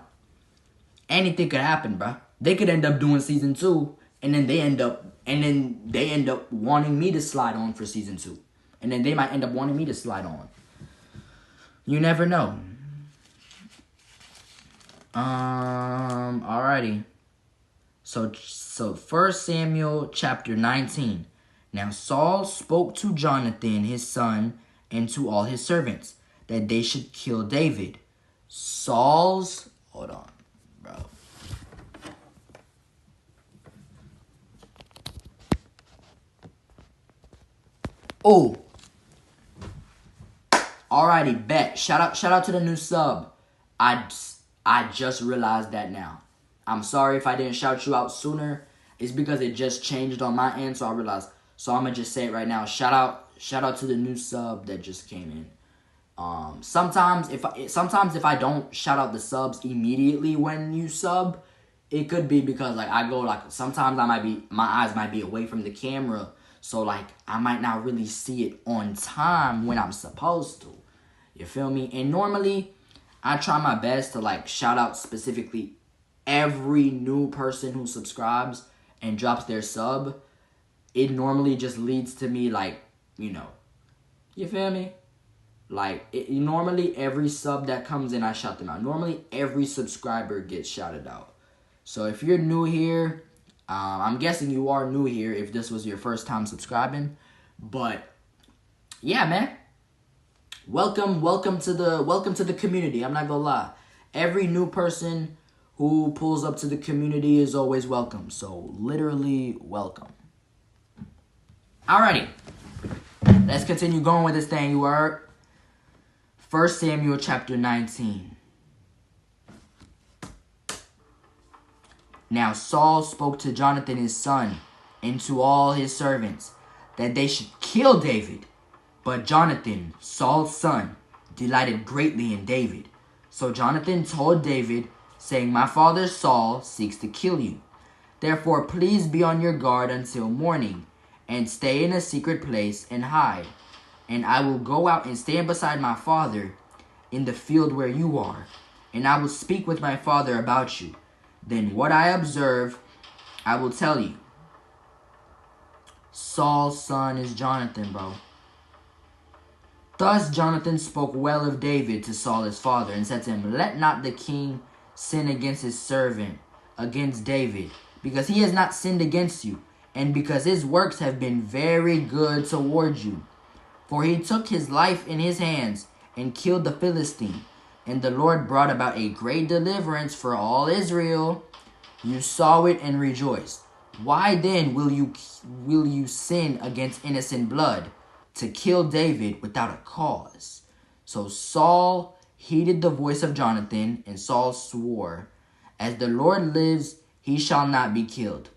Anything could happen, bro. They could end up doing season 2 and then they end up wanting me to slide on for season 2. And then they might end up wanting me to slide on. You never know. Alrighty. So 1 Samuel chapter 19. Now Saul spoke to Jonathan his son and to all his servants that they should kill David. Hold on, bro. Oh. Alrighty, bet. Shout out to the new sub. I just realized that now. I'm sorry if I didn't shout you out sooner. It's because it just changed on my end, so I realized. So I'm gonna just say it right now. Shout out to the new sub that just came in. Sometimes if I don't shout out the subs immediately when you sub, it could be because like I go like sometimes my eyes might be away from the camera, so like I might not really see it on time when I'm supposed to. You feel me? And normally I try my best to like shout out specifically every new person who subscribes and drops their sub. It normally just leads to me like, you feel me? Like, normally every sub that comes in, I shout them out. Normally every subscriber gets shouted out. So if you're new here, I'm guessing you are new here if this was your first time subscribing. But yeah, man. Welcome to the community. I'm not gonna lie. Every new person who pulls up to the community is always welcome. So literally welcome. Alrighty. Let's continue going with this thing, you heard. 1 Samuel chapter 19. Now Saul spoke to Jonathan his son and to all his servants that they should kill David. But Jonathan, Saul's son, delighted greatly in David. So Jonathan told David, saying, My father Saul seeks to kill you. Therefore, please be on your guard until morning, and stay in a secret place and hide. And I will go out and stand beside my father in the field where you are, and I will speak with my father about you. Then what I observe, I will tell you. Saul's son is Jonathan, bro. Thus Jonathan spoke well of David to Saul his father, and said to him, Let not the king sin against his servant, against David, because he has not sinned against you, and because his works have been very good toward you. For he took his life in his hands, and killed the Philistine, and the Lord brought about a great deliverance for all Israel. You saw it and rejoiced. Why then will you sin against innocent blood, to kill David without a cause? So Saul heeded the voice of Jonathan, and Saul swore, As the Lord lives, he shall not be killed.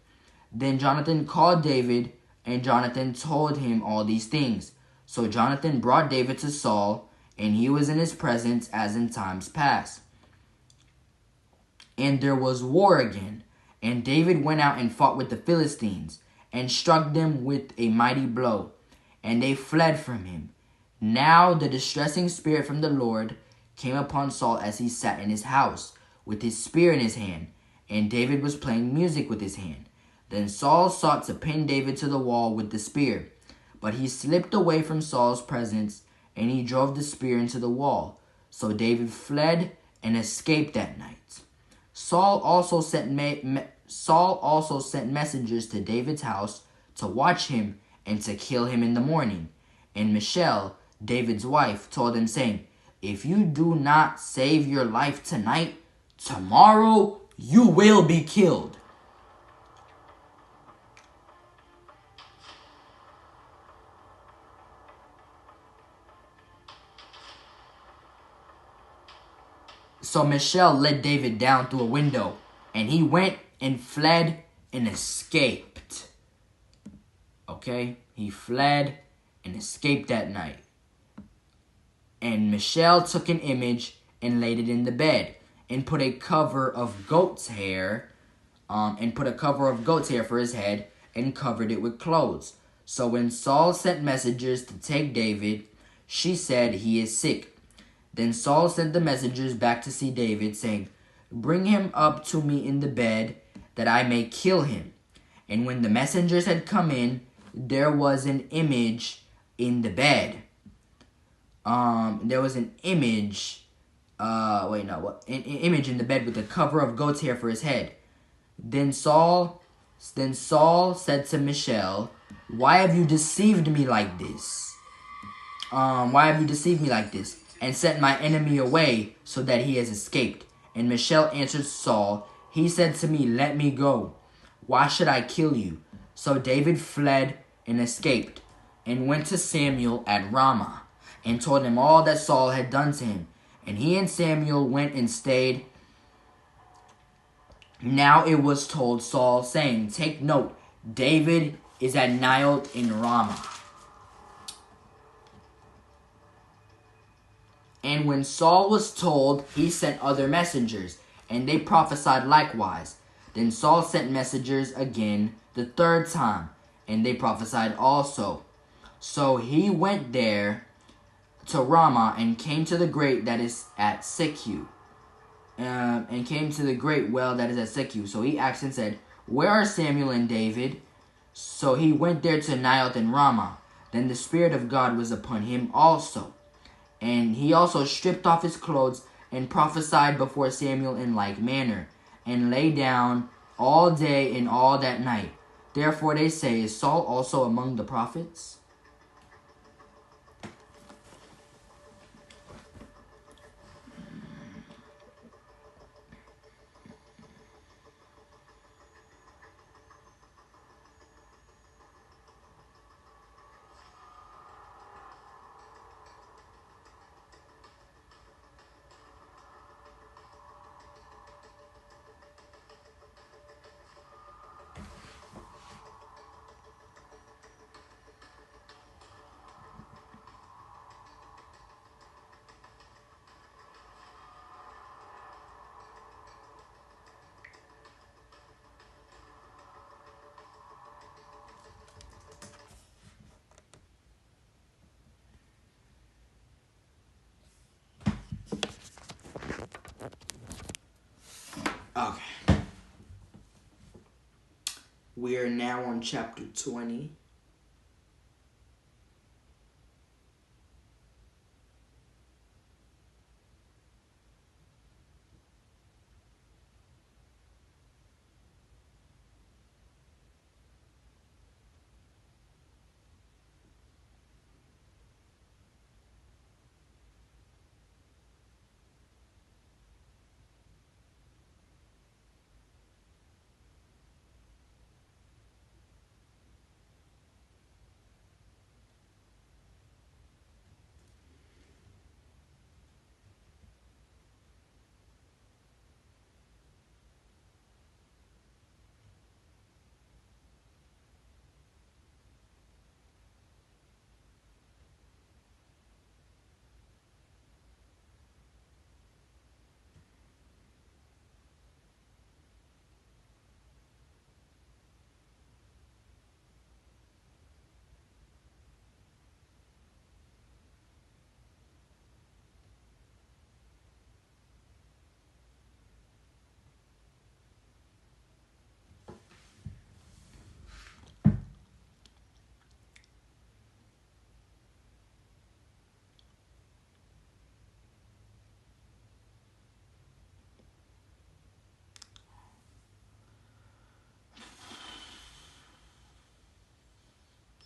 Then Jonathan called David, and Jonathan told him all these things. So Jonathan brought David to Saul, and he was in his presence as in times past. And there was war again, and David went out and fought with the Philistines, and struck them with a mighty blow, and they fled from him. Now the distressing spirit from the Lord came upon Saul as he sat in his house, with his spear in his hand, and David was playing music with his hand. Then Saul sought to pin David to the wall with the spear, but he slipped away from Saul's presence, and he drove the spear into the wall. So David fled and escaped that night. Saul also sent messengers to David's house to watch him and to kill him in the morning. And Michal, David's wife, told him, saying, If you do not save your life tonight, tomorrow you will be killed. So Michal led David down through a window, and he went and fled and escaped. Okay? He fled and escaped that night. And Michal took an image and laid it in the bed, and put a cover of goat's hair, for his head, and covered it with clothes. So when Saul sent messengers to take David, she said, He is sick. Then Saul sent the messengers back to see David, saying, Bring him up to me in the bed, that I may kill him. And when the messengers had come in, there was an image in the bed. There was an image, an image in the bed with a cover of goat's hair for his head. Then Saul said to Michal, Why have you deceived me like this? And sent my enemy away, so that he has escaped. And Michal answered Saul, He said to me, Let me go. Why should I kill you? So David fled and escaped, and went to Samuel at Ramah, and told him all that Saul had done to him. And he and Samuel went and stayed. Now it was told Saul, saying, Take note, David is at Naioth in Ramah. And when Saul was told, he sent other messengers, and they prophesied likewise. Then Saul sent messengers again the third time, and they prophesied also. So he went there to Ramah, and came to the grate that is at Secu, and came to the great well that is at Secu. So he asked and said, Where are Samuel and David? So he went there to Naioth and Ramah. Then the Spirit of God was upon him also. And he also stripped off his clothes, and prophesied before Samuel in like manner, and lay down all day and all that night. Therefore they say, Is Saul also among the prophets? Okay. We are now on chapter 20.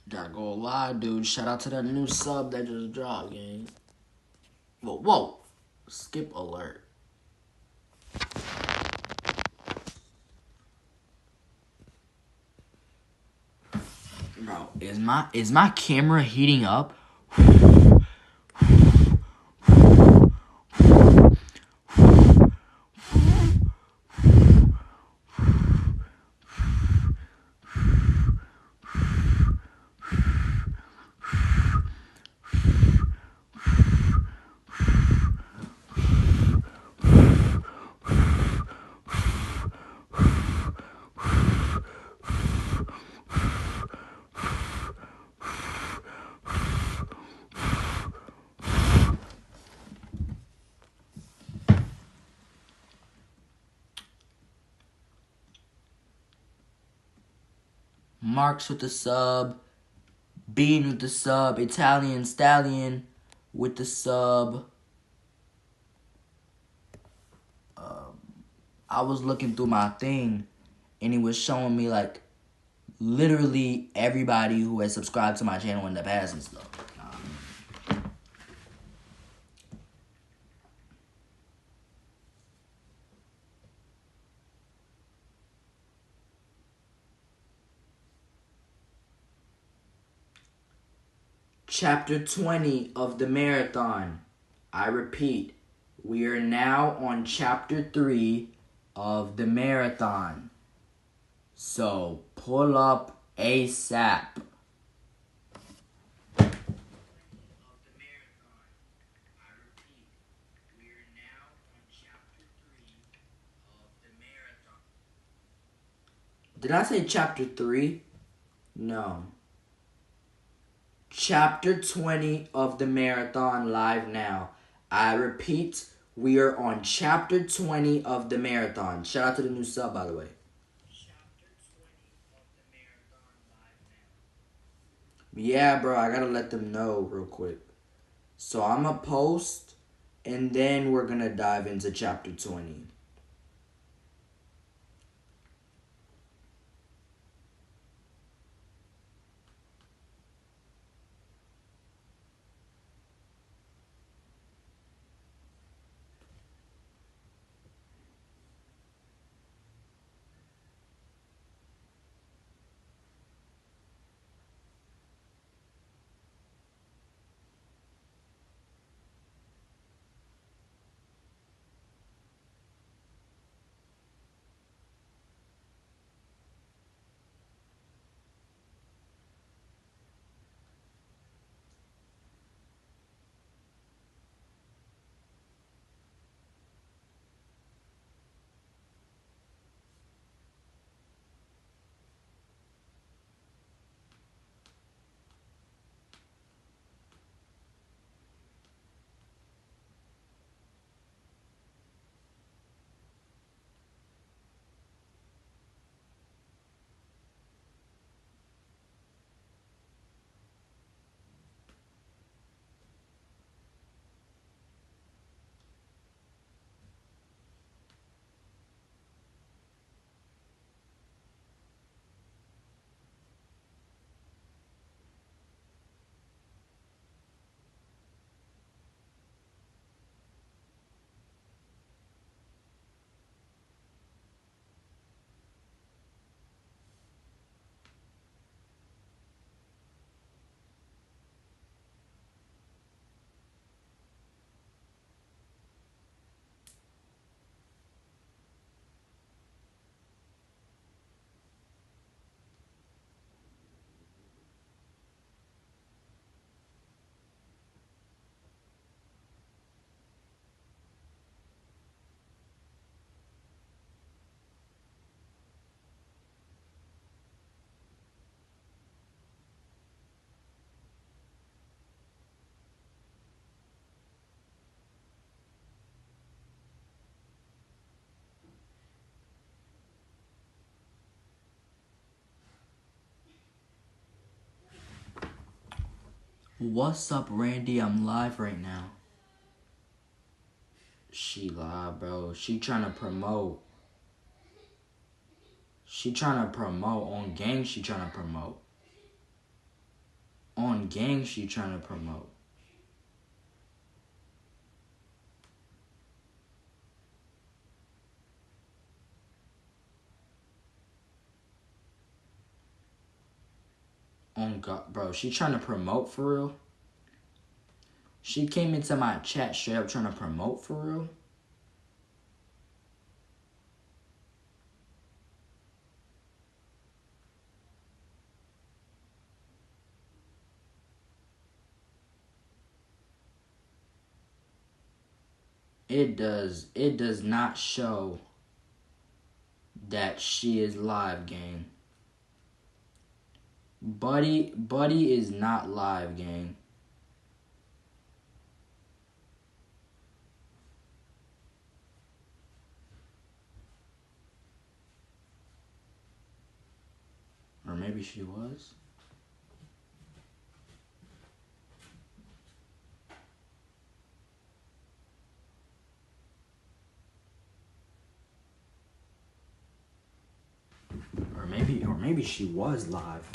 Gotta go live, dude. Shout out to that new sub that just dropped, gang. Whoa. Skip alert. Bro, is my camera heating up? Marks with the sub. Bean with the sub. Italian Stallion with the sub. I was looking through my thing and it was showing me like literally everybody who has subscribed to my channel in the past and stuff. Chapter 20 of the marathon. I repeat, we are now on chapter 3 of the marathon. So pull up ASAP. Did I say chapter 3? No. Chapter 20 of the marathon live now. I repeat, we are on chapter 20 of the marathon. Shout out to the new sub, by the way. Yeah, bro, I gotta let them know real quick. So I'm gonna post, and then we're gonna dive into chapter 20. What's up, Randy? I'm live right now. She live, bro. She trying to promote. She trying to promote. On gang, she trying to promote. On gang, she trying to promote. On God, bro. She trying to promote for real. She came into my chat straight up trying to promote for real. It does not show that she is live, gang. Buddy is not live, gang. Or maybe she was. Or maybe she was live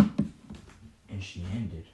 and she ended.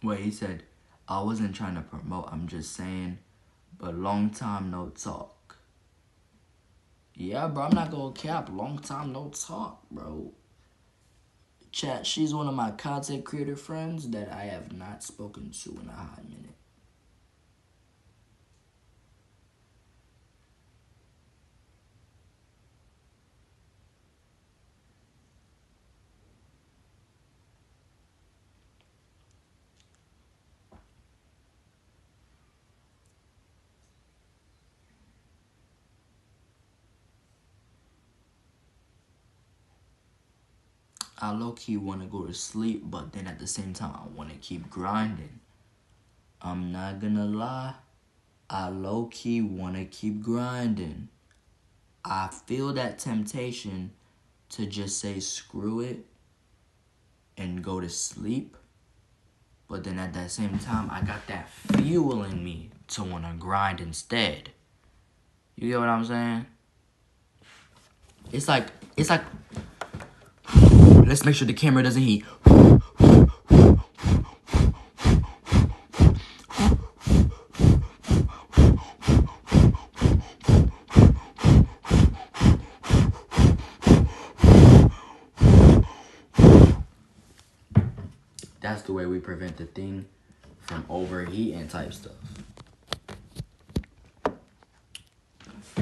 Wait, he said, I wasn't trying to promote, I'm just saying, but long time no talk. Yeah, bro, I'm not gonna cap. Long time no talk, bro. Chat, she's one of my content creator friends that I have not spoken to in a hot minute. I low-key want to go to sleep, but then at the same time, I want to keep grinding. I'm not gonna lie. I low-key want to keep grinding. I feel that temptation to just say screw it and go to sleep. But then at that same time, I got that fuel in me to want to grind instead. You get what I'm saying? It's like, let's make sure the camera doesn't heat. That's the way we prevent the thing from overheating type stuff.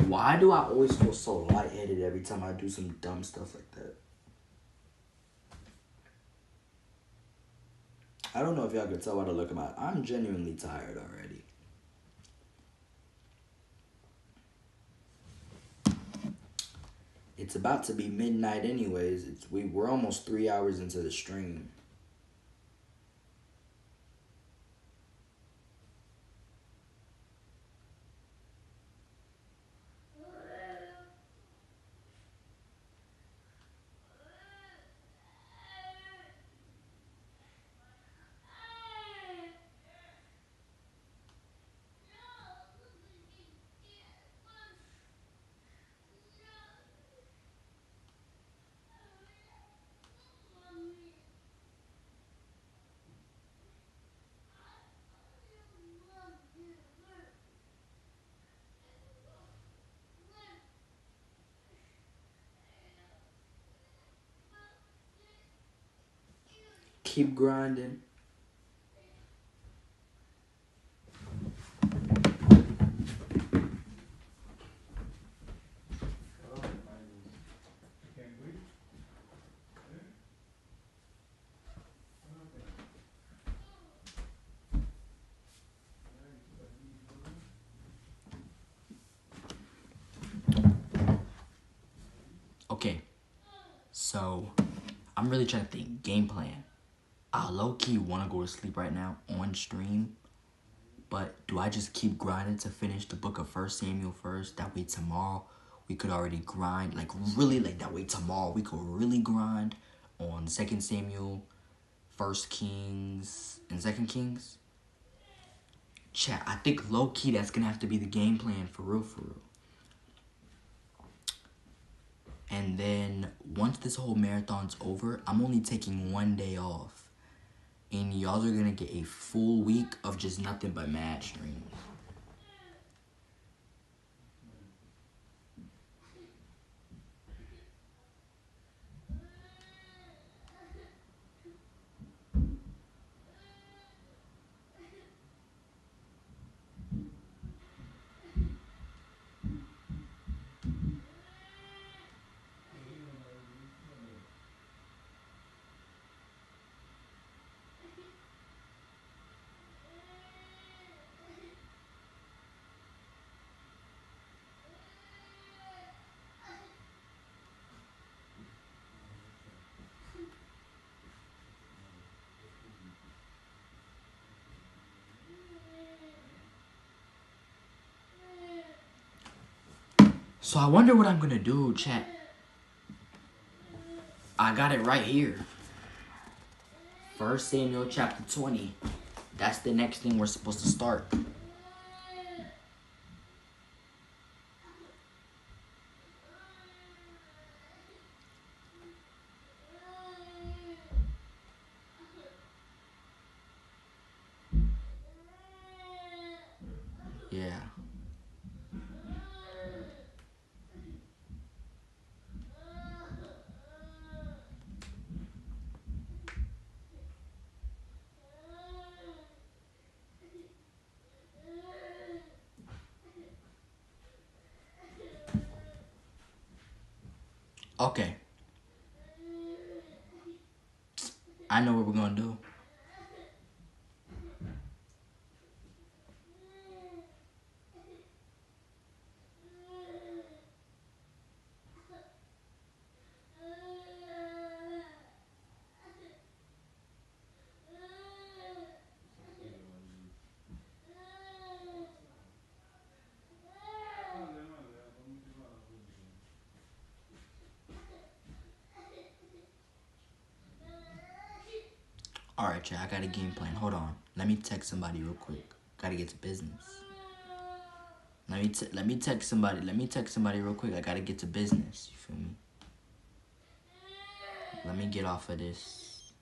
Why do I always feel so lightheaded every time I do some dumb stuff like that? I don't know if y'all can tell by the look of my... I'm genuinely tired already. It's about to be midnight anyways. We're almost 3 hours into the stream. Keep grinding. Okay, so I'm really trying to think game plan. I low-key want to go to sleep right now on stream, but do I just keep grinding to finish the book of 1 Samuel first? That way tomorrow we could already grind, like really, like that way tomorrow we could really grind on 2 Samuel, 1 Kings, and 2 Kings. Chat, I think low-key that's gonna have to be the game plan for real, for real. And then once this whole marathon's over, I'm only taking 1 day off. And y'all are gonna get a full week of just nothing but mad streams. So I wonder what I'm gonna do, chat. I got it right here. 1 Samuel chapter 20. That's the next thing we're supposed to start. Yeah. Okay. I know what we're gonna do. Alright, chat, I got a game plan. Hold on. Let me text somebody real quick. Gotta get to business. Let me text somebody. Let me text somebody real quick. I gotta get to business. You feel me? Let me get off of this.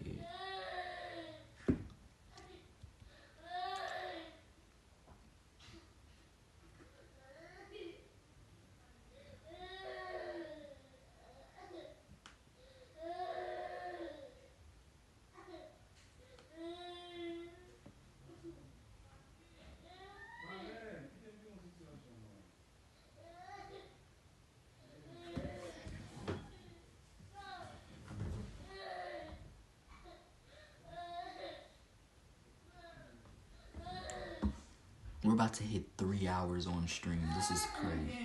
Yeah. We're about to hit 3 hours on stream. This is crazy.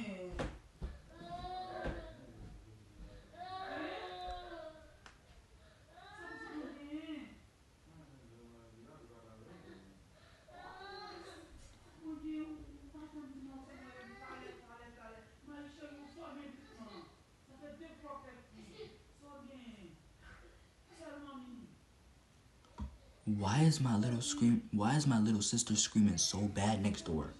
Why is my little sister screaming so bad next door?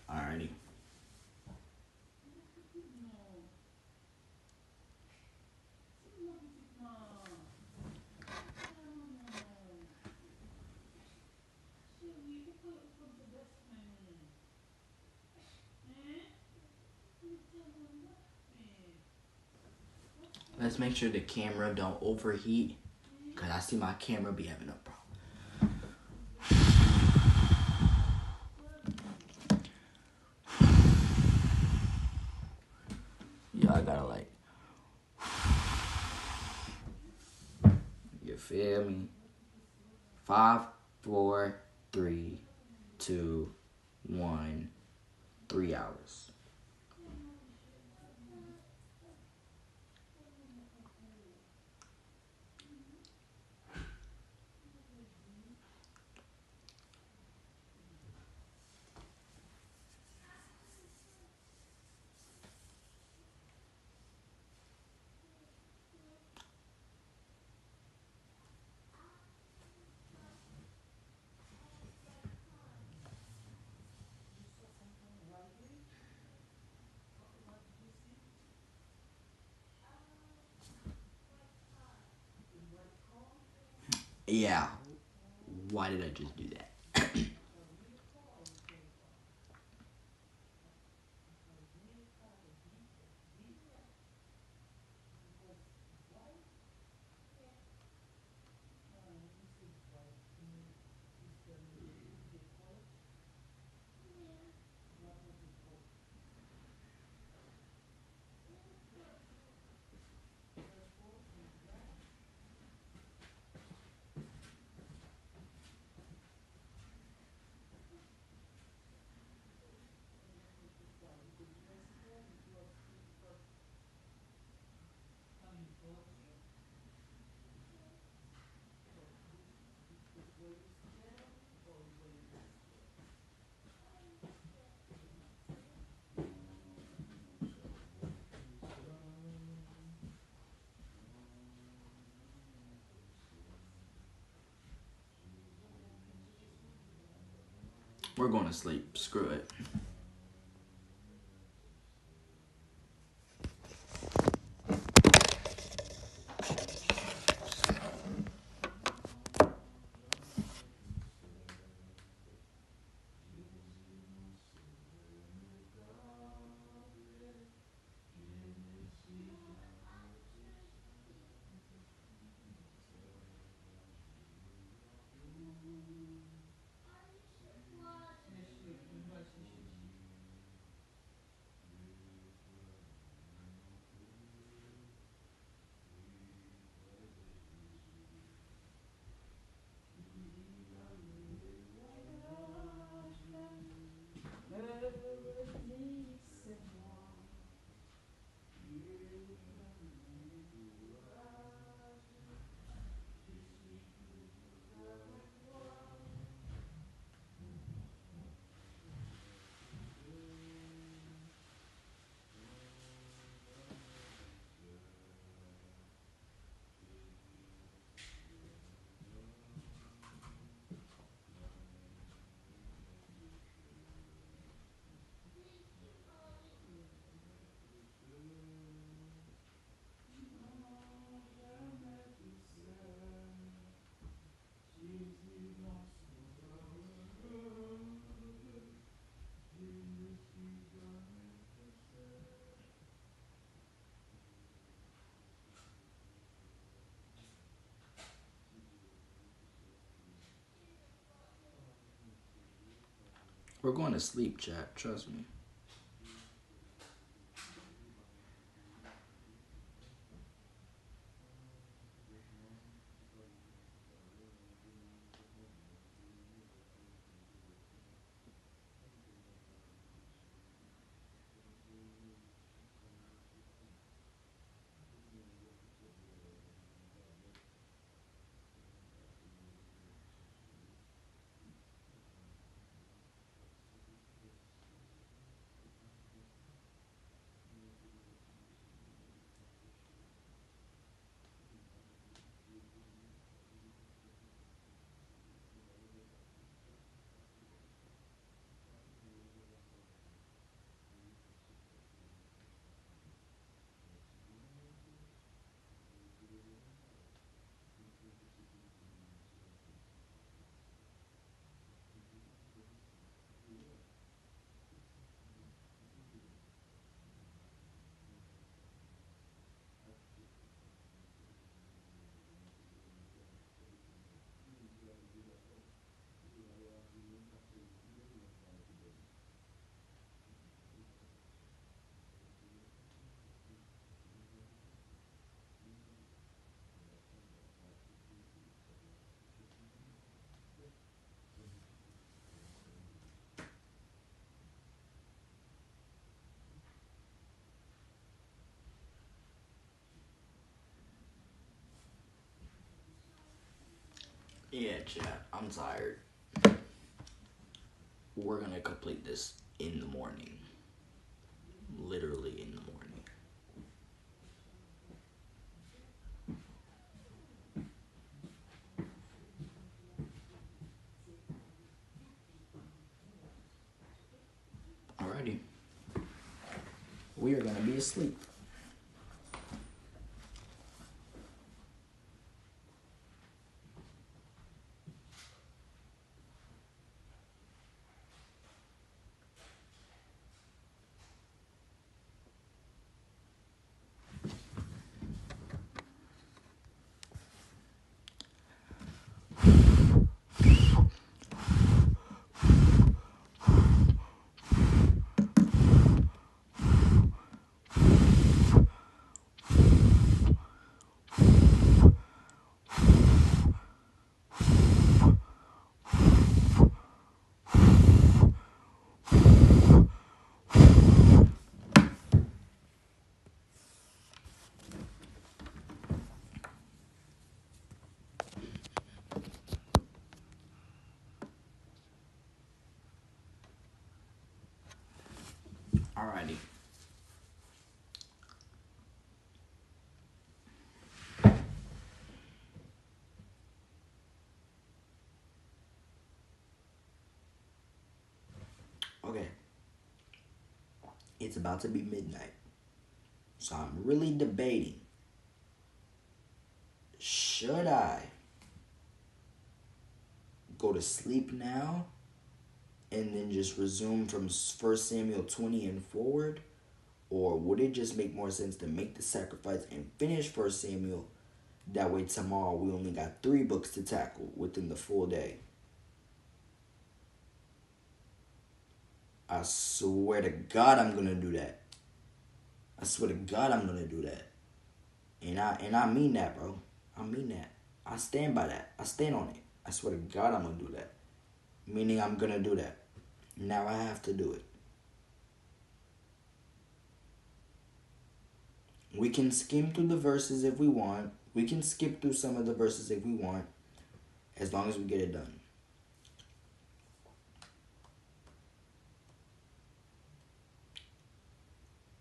Alrighty. Let's make sure the camera don't overheat, cause I see my camera be having a problem. Yeah, I gotta like, you feel me? 5, 4, 3, 2, 1, 3 hours. Yeah. Why did I just do that? We're going to sleep. Screw it. We're going to sleep, chat. Trust me. Yeah, chat. I'm tired. We're gonna complete this in the morning. Literally in the morning. Alrighty. We are gonna be asleep. Alrighty. Okay. It's about to be midnight. So I'm really debating. Should I go to sleep now and then just resume from 1 Samuel 20 and forward? Or would it just make more sense to make the sacrifice and finish 1 Samuel? That way tomorrow we only got 3 books to tackle within the full day. I swear to God I'm gonna do that. I swear to God I'm gonna do that. And I mean that, bro. I mean that. I stand by that. I stand on it. I swear to God I'm gonna do that. Meaning I'm gonna do that. Now I have to do it. We can skim through the verses if we want. We can skip through some of the verses if we want. As long as we get it done.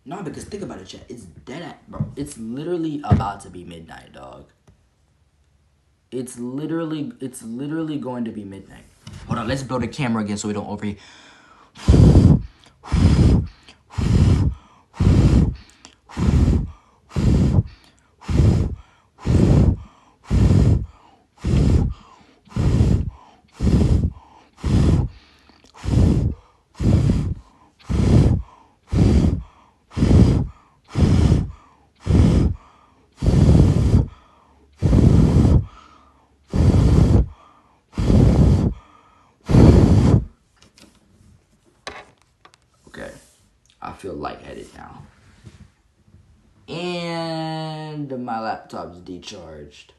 No, because think about it, chat. It's dead at, bro. It's literally about to be midnight, dog. It's literally going to be midnight. Hold on, let's blow the camera again so we don't overheat. feel lightheaded now. And my laptop's decharged.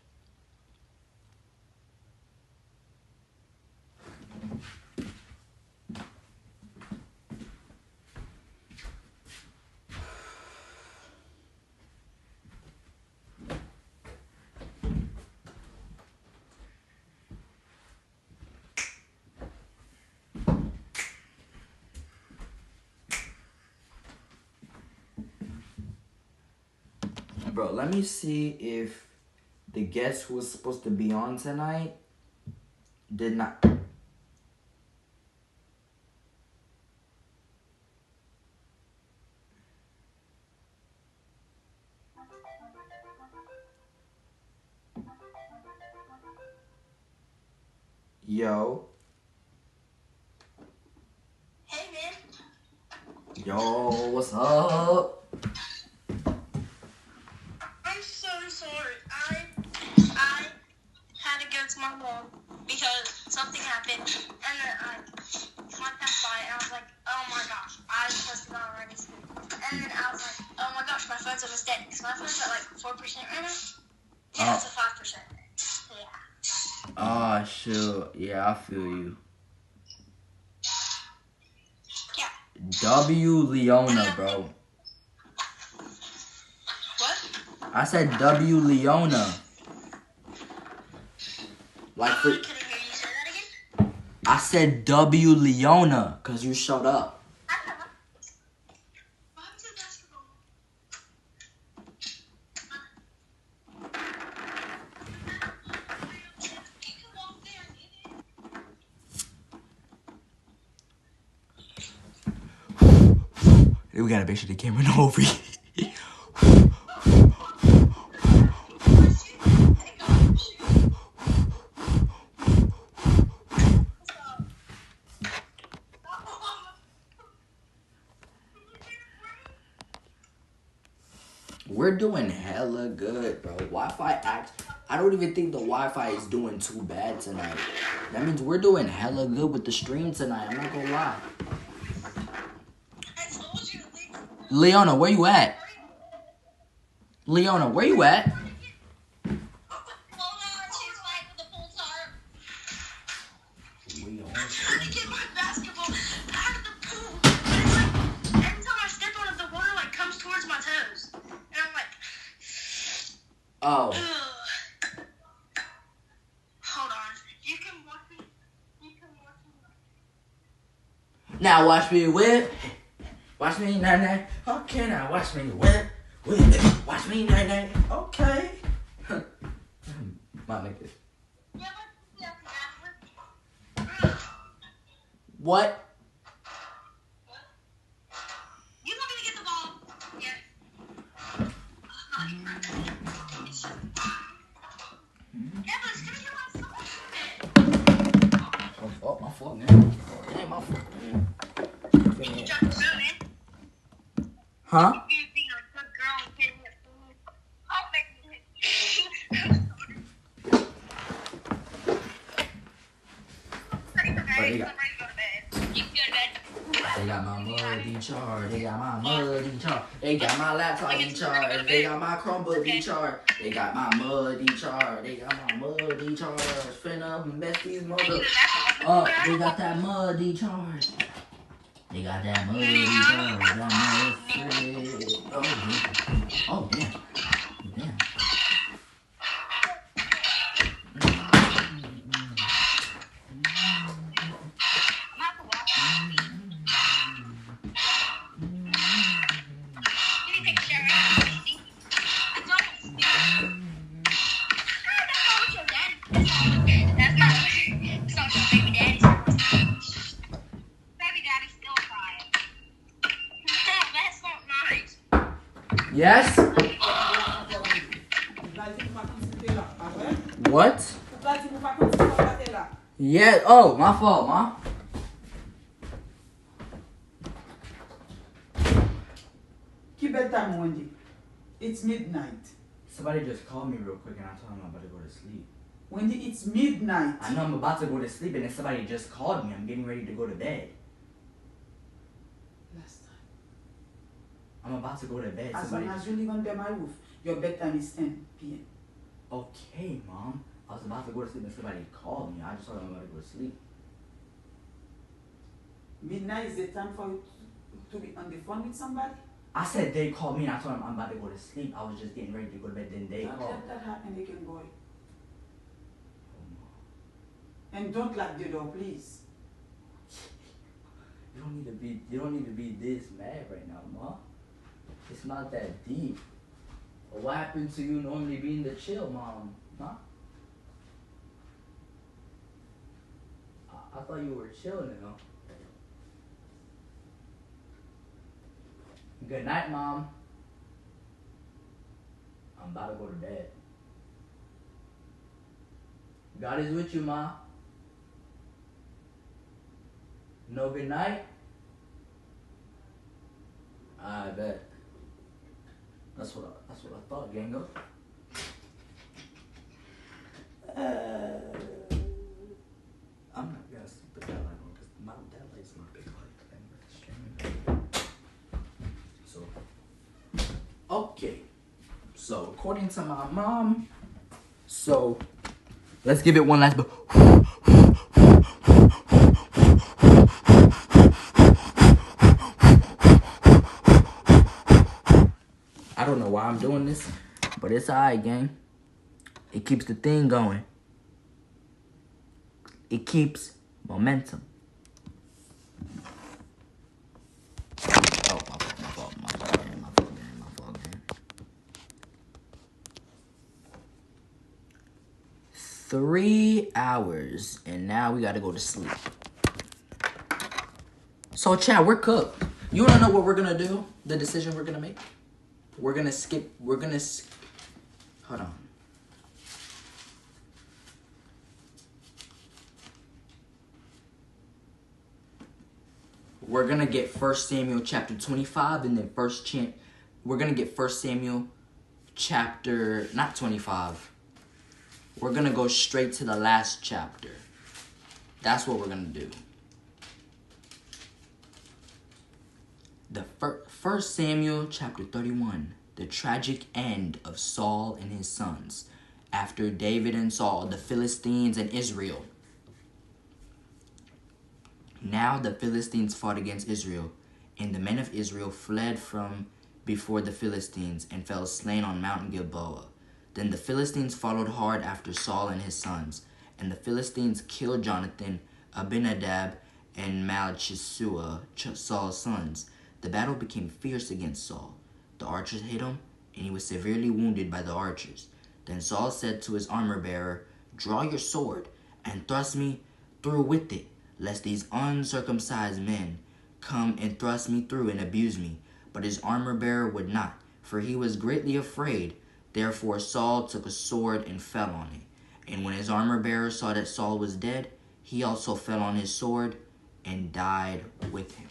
Bro, let me see if the guest who was supposed to be on tonight did not. Yo. Hey, man. Yo, what's up? I'm so sorry. I had to go to my mom because something happened, and then I walked past by, and I was like, oh my gosh, I was supposed to go already. And then I was like, oh my gosh, my phone's almost dead. Because my phone's at like 4% right now. Yeah, it's a 5%. Yeah. Oh, shoot. Yeah, I feel you. Yeah. W. Leona, bro. What? I said W. Leona. Like, I couldn't hear you say that again. I said W. Leona, because you showed up. I don't know. What happened to the basketball? You can walk there and get it. We gotta make sure the camera know over here. We're doing hella good, bro. I don't even think the Wi-Fi is doing too bad tonight. That means we're doing hella good with the stream tonight. I'm not gonna lie. I told you to leave. Leona, where you at? Leona, where you at? Hold on, she's fighting with the full tarp. Trying to get my basketball out of the pool. And it's like, every time I step on it, the water like comes towards my toes. And I'm like, Oh. ugh. Hold on. You can watch me. You can watch me. Now watch me whip. Watch me nay. Okay, now watch me whip. Watch me nay. Okay. My nigga. Yeah, but What? you want me to get the ball? Yeah. Yeah, but it's gonna get my phone. Oh, my fault, man. Damn, my fault. You dropped the phone, man. Huh? You being a good girl and getting your food. I'll make you. But they got- I'm ready to go to bed. You can go to bed. They got my muddy chart. They got my muddy chart. They got my laptop chart. They got my Chromebook chart. They got my muddy chart. They got my muddy chart. Finna mess these mother up. They got that muddy chart. They got that muddy chart. That muddy. Oh damn. Damn. Yes? What? Yeah. Oh, my fault, Ma. Keep bedtime, Wendy. It's midnight. Somebody just called me real quick and I told them I'm about to go to sleep. Wendy, it's midnight. I know I'm about to go to sleep and then somebody just called me. I'm getting ready to go to bed. Last time. I'm about to go to bed. As Somebody. long as you live under my roof, your bedtime is 10 p.m. Okay, Mom. I was about to go to sleep and somebody called me. I just told them I'm about to go to sleep. Midnight is the time for you to be on the phone with somebody? I said they called me and I told them I'm about to go to sleep. I was just getting ready to go to bed. Then they Don't called. let that happen again, boy. And don't lock the door, please. You don't need to be this mad right now, Ma. It's not that deep. What happened to you normally being the chill mom, huh? I thought you were chill now. Good night, Mom. I'm about to go to bed. God is with you, Ma. No good night? I bet. That's what I thought, Gango. I'm not gonna sleep with that light on because that light's my big light. So, okay. So, according to my mom, let's give it one last. I don't know why I'm doing this, but it's alright, gang. It keeps the thing going. It keeps momentum. Oh, my fault, gang. 3 hours, and now we gotta go to sleep. So, Chad, we're cooked. You wanna know what we're gonna do? The decision we're gonna make? Hold on. We're gonna get 1 Samuel chapter 25 and then we're gonna get 1 Samuel chapter, not 25. We're gonna go straight to the last chapter. That's what we're gonna do. The 1 Samuel chapter 31, the tragic end of Saul and his sons. After David and Saul, the Philistines and Israel. Now the Philistines fought against Israel, and the men of Israel fled from before the Philistines and fell slain on Mount Gilboa. Then the Philistines followed hard after Saul and his sons, and the Philistines killed Jonathan, Abinadab, and Malchishua, Saul's sons. The battle became fierce against Saul. The archers hit him, and he was severely wounded by the archers. Then Saul said to his armor-bearer, "Draw your sword, and thrust me through with it, lest these uncircumcised men come and thrust me through and abuse me." But his armor-bearer would not, for he was greatly afraid. Therefore Saul took a sword and fell on it. And when his armor-bearer saw that Saul was dead, he also fell on his sword and died with him.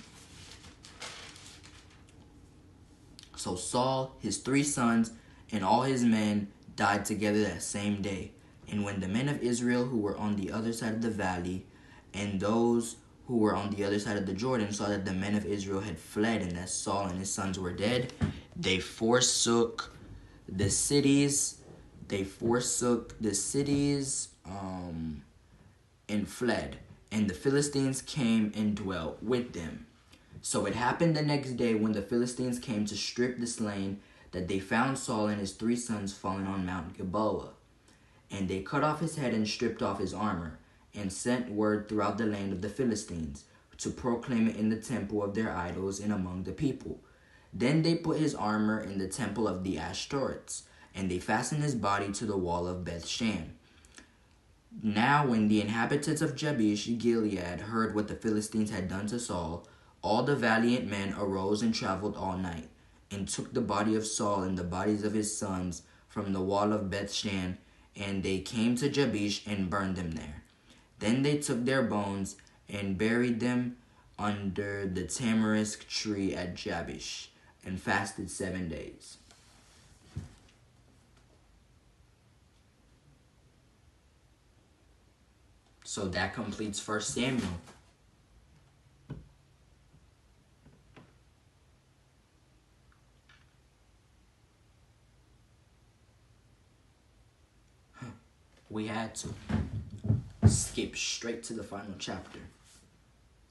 So Saul, his 3 sons, and all his men died together that same day. And when the men of Israel who were on the other side of the valley and those who were on the other side of the Jordan saw that the men of Israel had fled and that Saul and his sons were dead, they forsook the cities. And fled. And the Philistines came and dwelt with them. So it happened the next day when the Philistines came to strip the slain that they found Saul and his 3 sons fallen on Mount Gilboa. And they cut off his head and stripped off his armor, and sent word throughout the land of the Philistines to proclaim it in the temple of their idols and among the people. Then they put his armor in the temple of the Ashtoreths, and they fastened his body to the wall of Bethshan. Now when the inhabitants of Jabesh Gilead heard what the Philistines had done to Saul, all the valiant men arose and traveled all night, and took the body of Saul and the bodies of his sons from the wall of Bethshan, and they came to Jabesh and burned them there. Then they took their bones and buried them under the tamarisk tree at Jabesh, and fasted 7 days. So that completes 1 Samuel. we had to skip straight to the final chapter.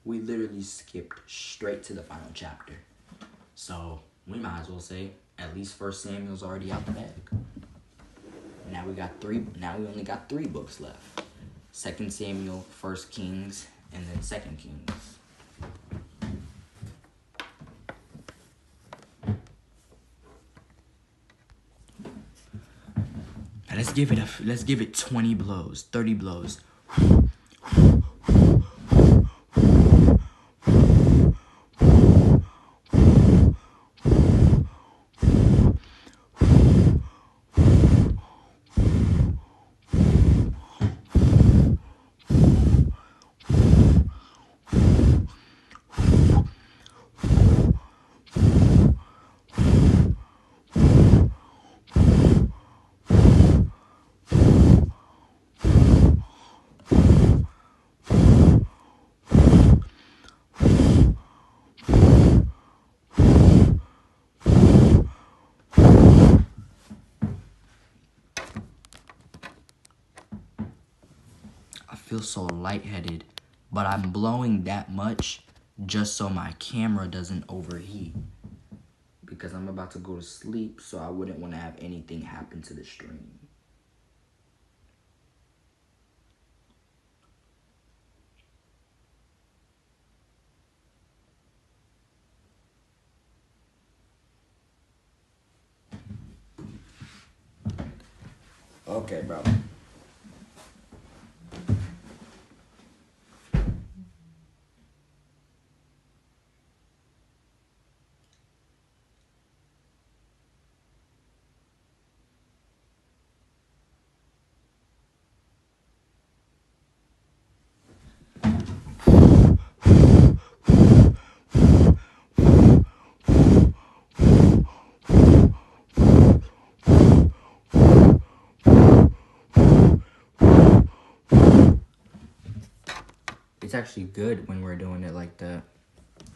We literally skipped straight to the final chapter. So we might as well say at least First Samuel's already out the bag. Now we only got 3 books left. 2 Samuel, 1 Kings, and then 2 Kings. Now let's give it 20 blows, 30 blows. I feel so lightheaded, but I'm blowing that much just so my camera doesn't overheat. Because I'm about to go to sleep, so I wouldn't want to have anything happen to the stream. Okay, bro. It's actually good when we're doing it like that.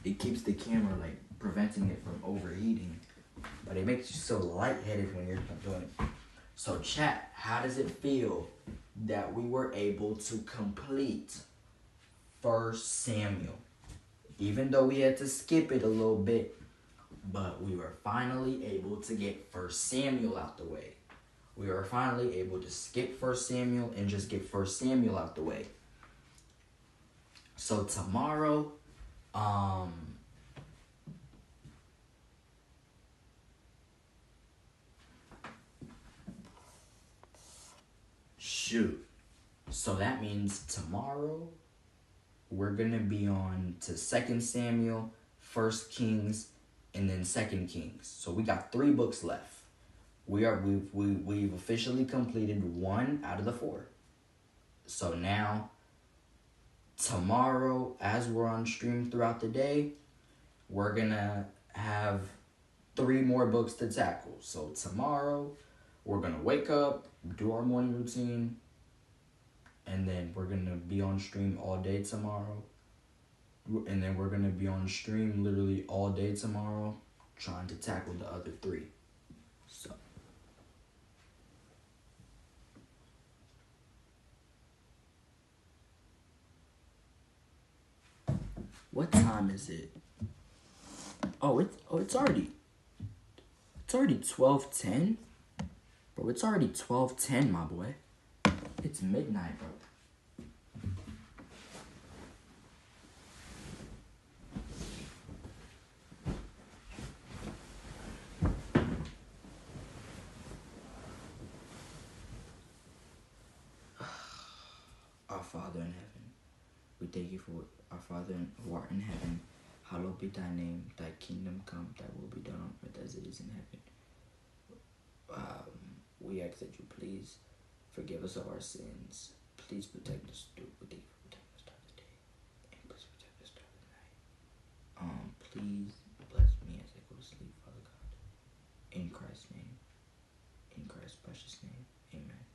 It keeps the camera, like, preventing it from overheating. But it makes you so lightheaded when you're doing it. So, chat, how does it feel that we were able to complete 1 Samuel? Even though we had to skip it a little bit, but we were finally able to get 1 Samuel out the way. We were finally able to skip 1 Samuel and just get 1 Samuel out the way. So tomorrow, shoot. So that means tomorrow we're gonna be on to 2 Samuel, 1 Kings, and then 2 Kings. So we got 3 books left. We've officially completed 1 out of the 4. So now, tomorrow, as we're on stream throughout the day, we're gonna have 3 more books to tackle. So tomorrow, we're gonna wake up, do our morning routine, and then we're gonna be on stream all day tomorrow. And then we're gonna be on stream literally all day tomorrow, trying to tackle the other 3. So. What time is it? It's already 12:10. Bro, it's already 12:10, my boy. It's midnight, bro. Our Father in heaven, we thank you for our Father who art in heaven. Hallowed be thy name. Thy kingdom come. Thy will be done on earth as it is in heaven. We ask that you please forgive us of our sins. Please protect us through the day. Protect us throughout the day. And please protect us throughout the night. Please bless me as I go to sleep, Father God. In Christ's name. In Christ's precious name. Amen.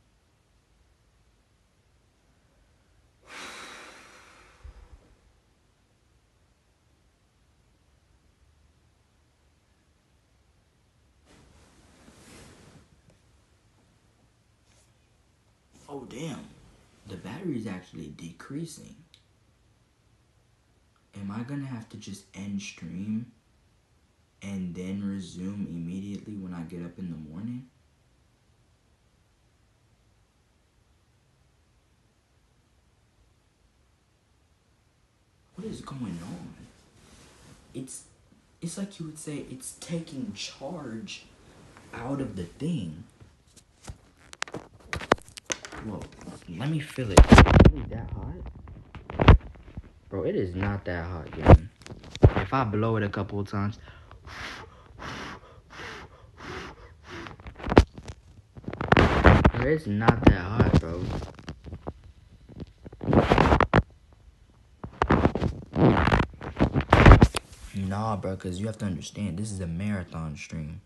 Oh, damn. The battery is actually decreasing. Am I gonna have to just end stream and then resume immediately when I get up in the morning? What is going on? It's like you would say it's taking charge out of the thing. Whoa, let me feel it. Is it really that hot? Bro, it is not that hot, gang. If I blow it a couple of times. Bro, it's not that hot, bro. Nah, bro, because you have to understand, this is a marathon stream.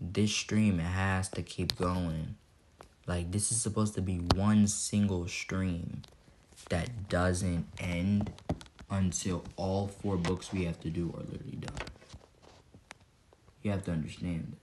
This stream has to keep going. Like, this is supposed to be one single stream that doesn't end until all 4 books we have to do are literally done. You have to understand this.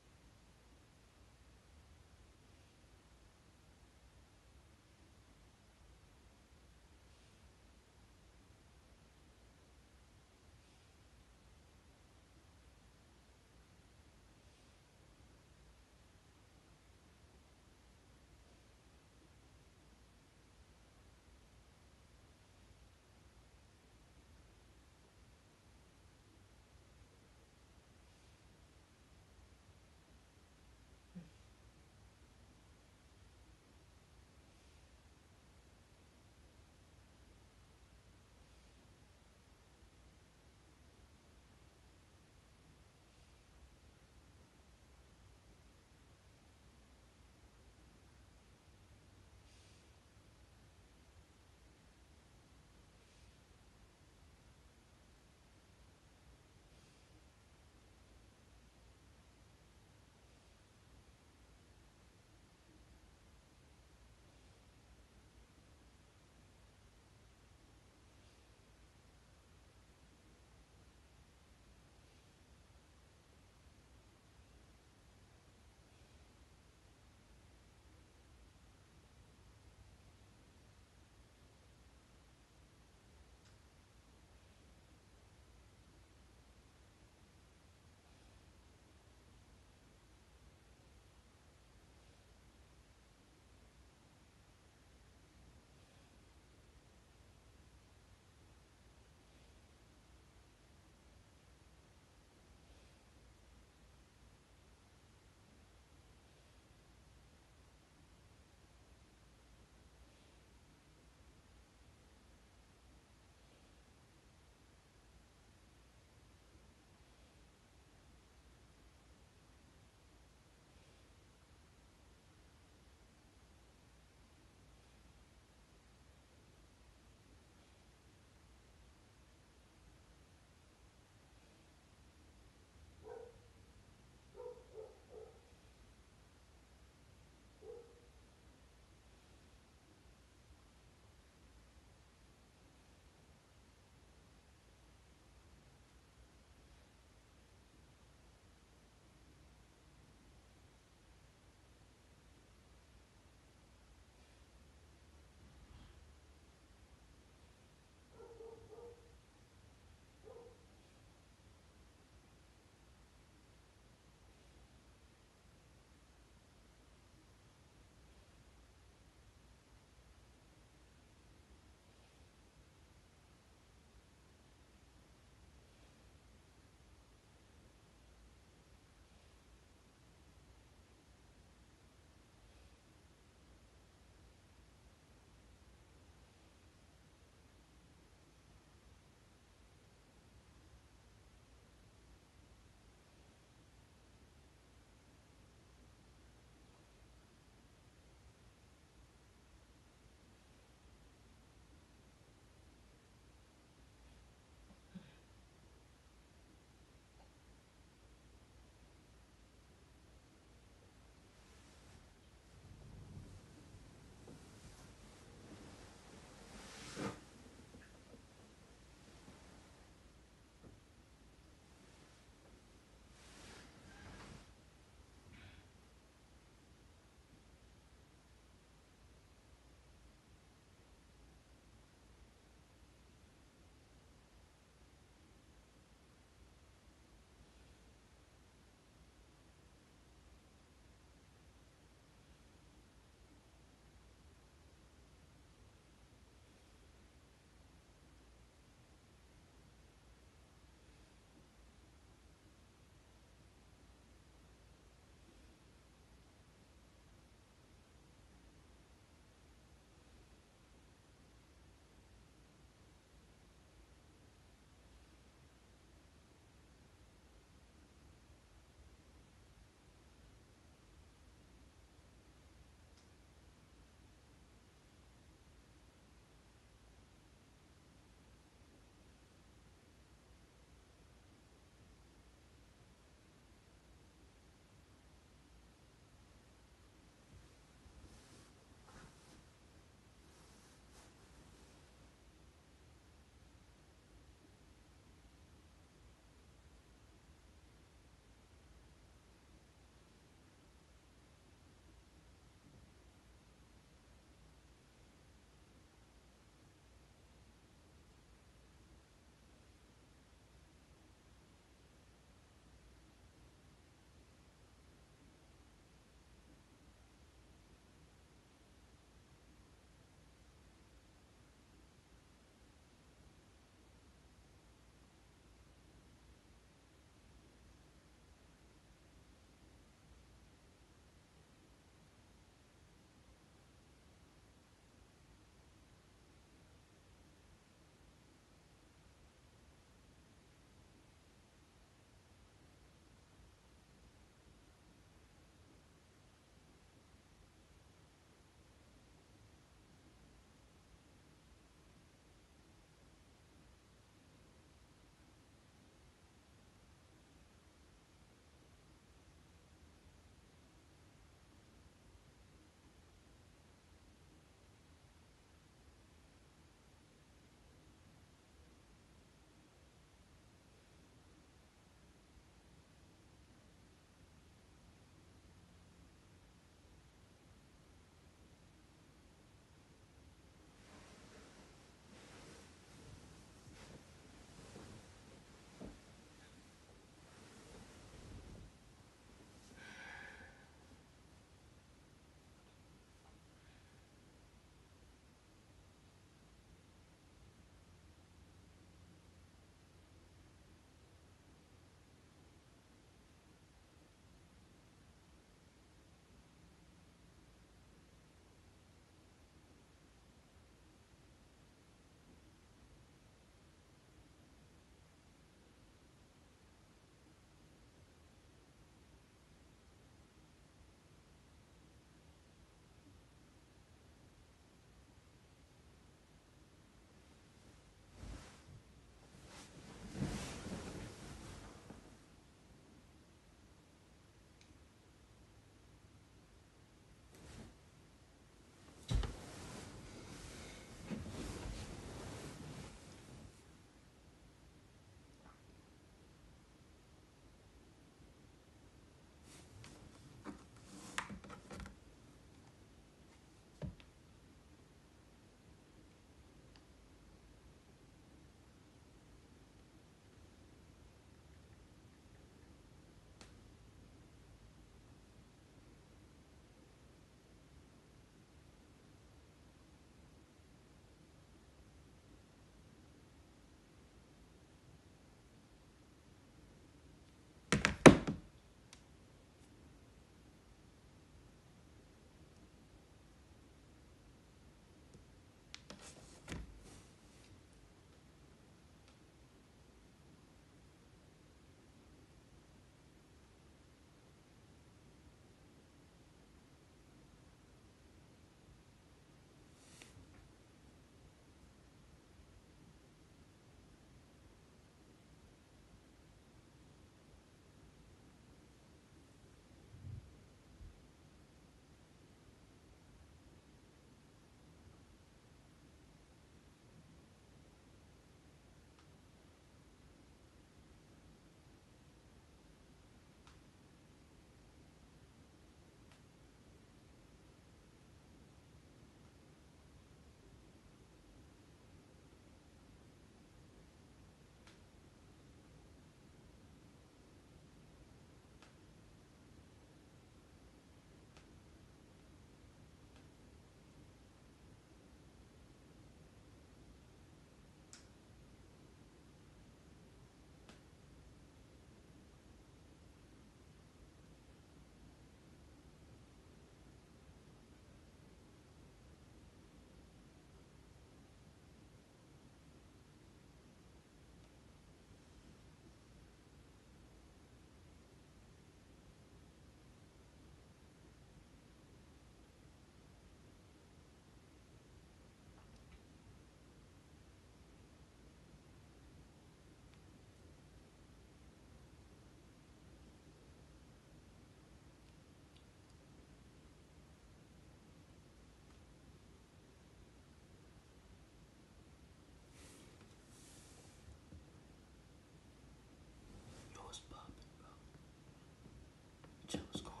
what's going on.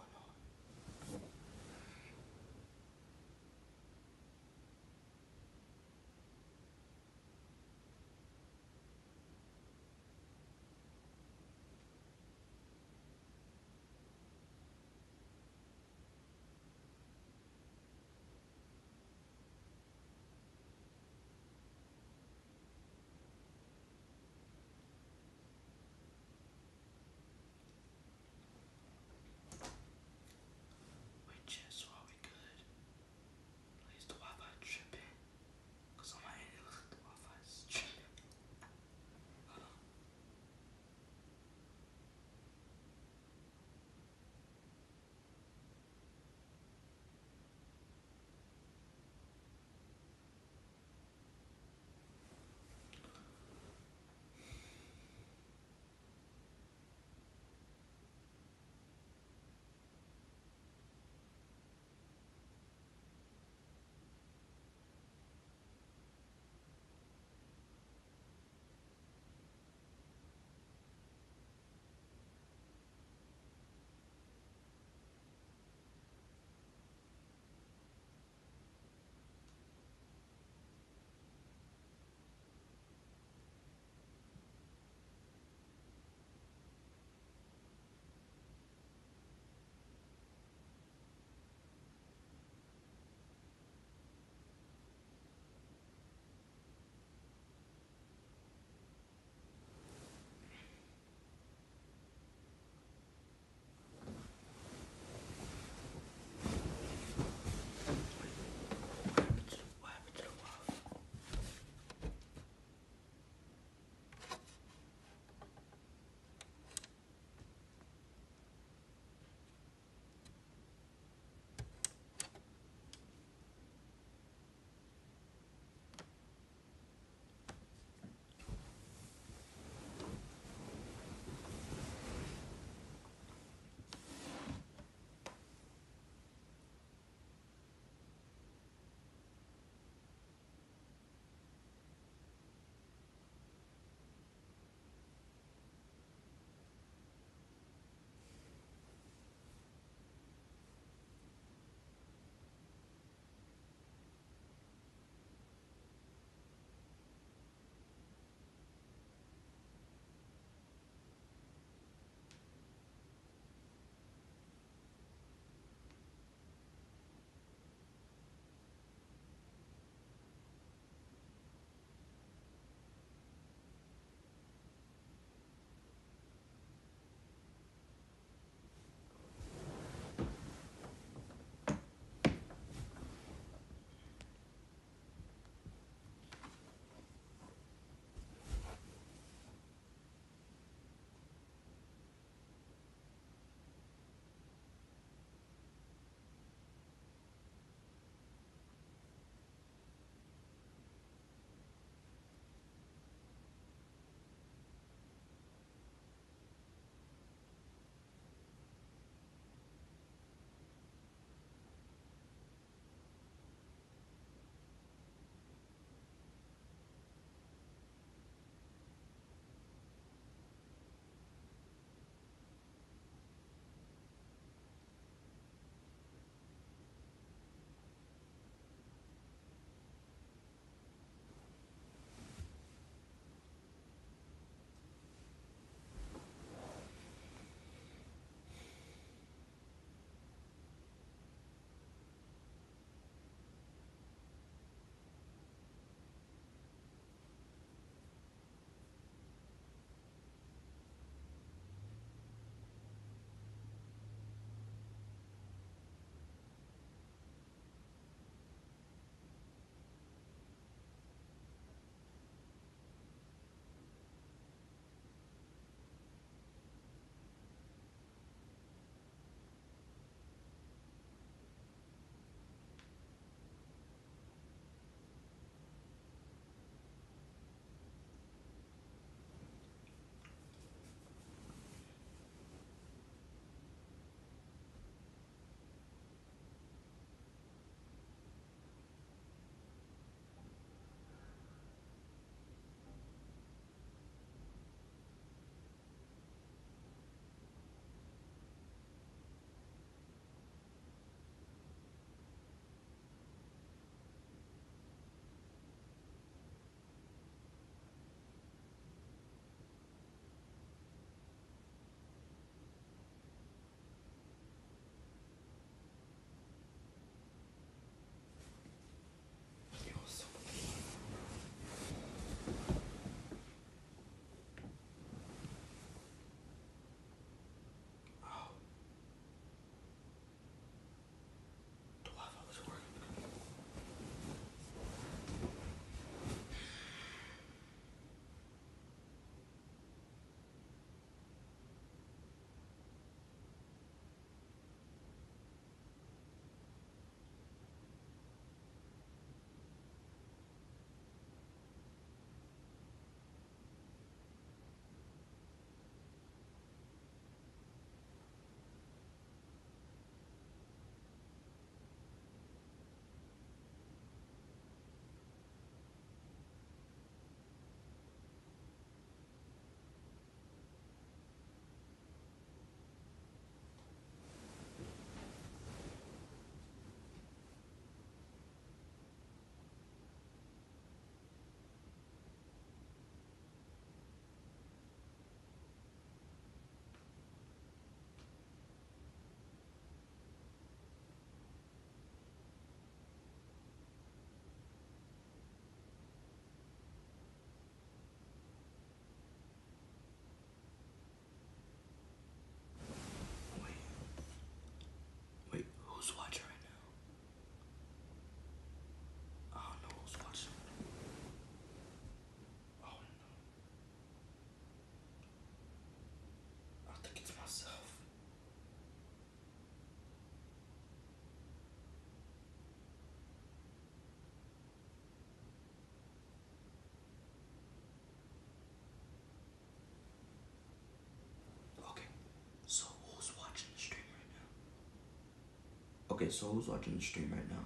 Okay, so who's watching the stream right now?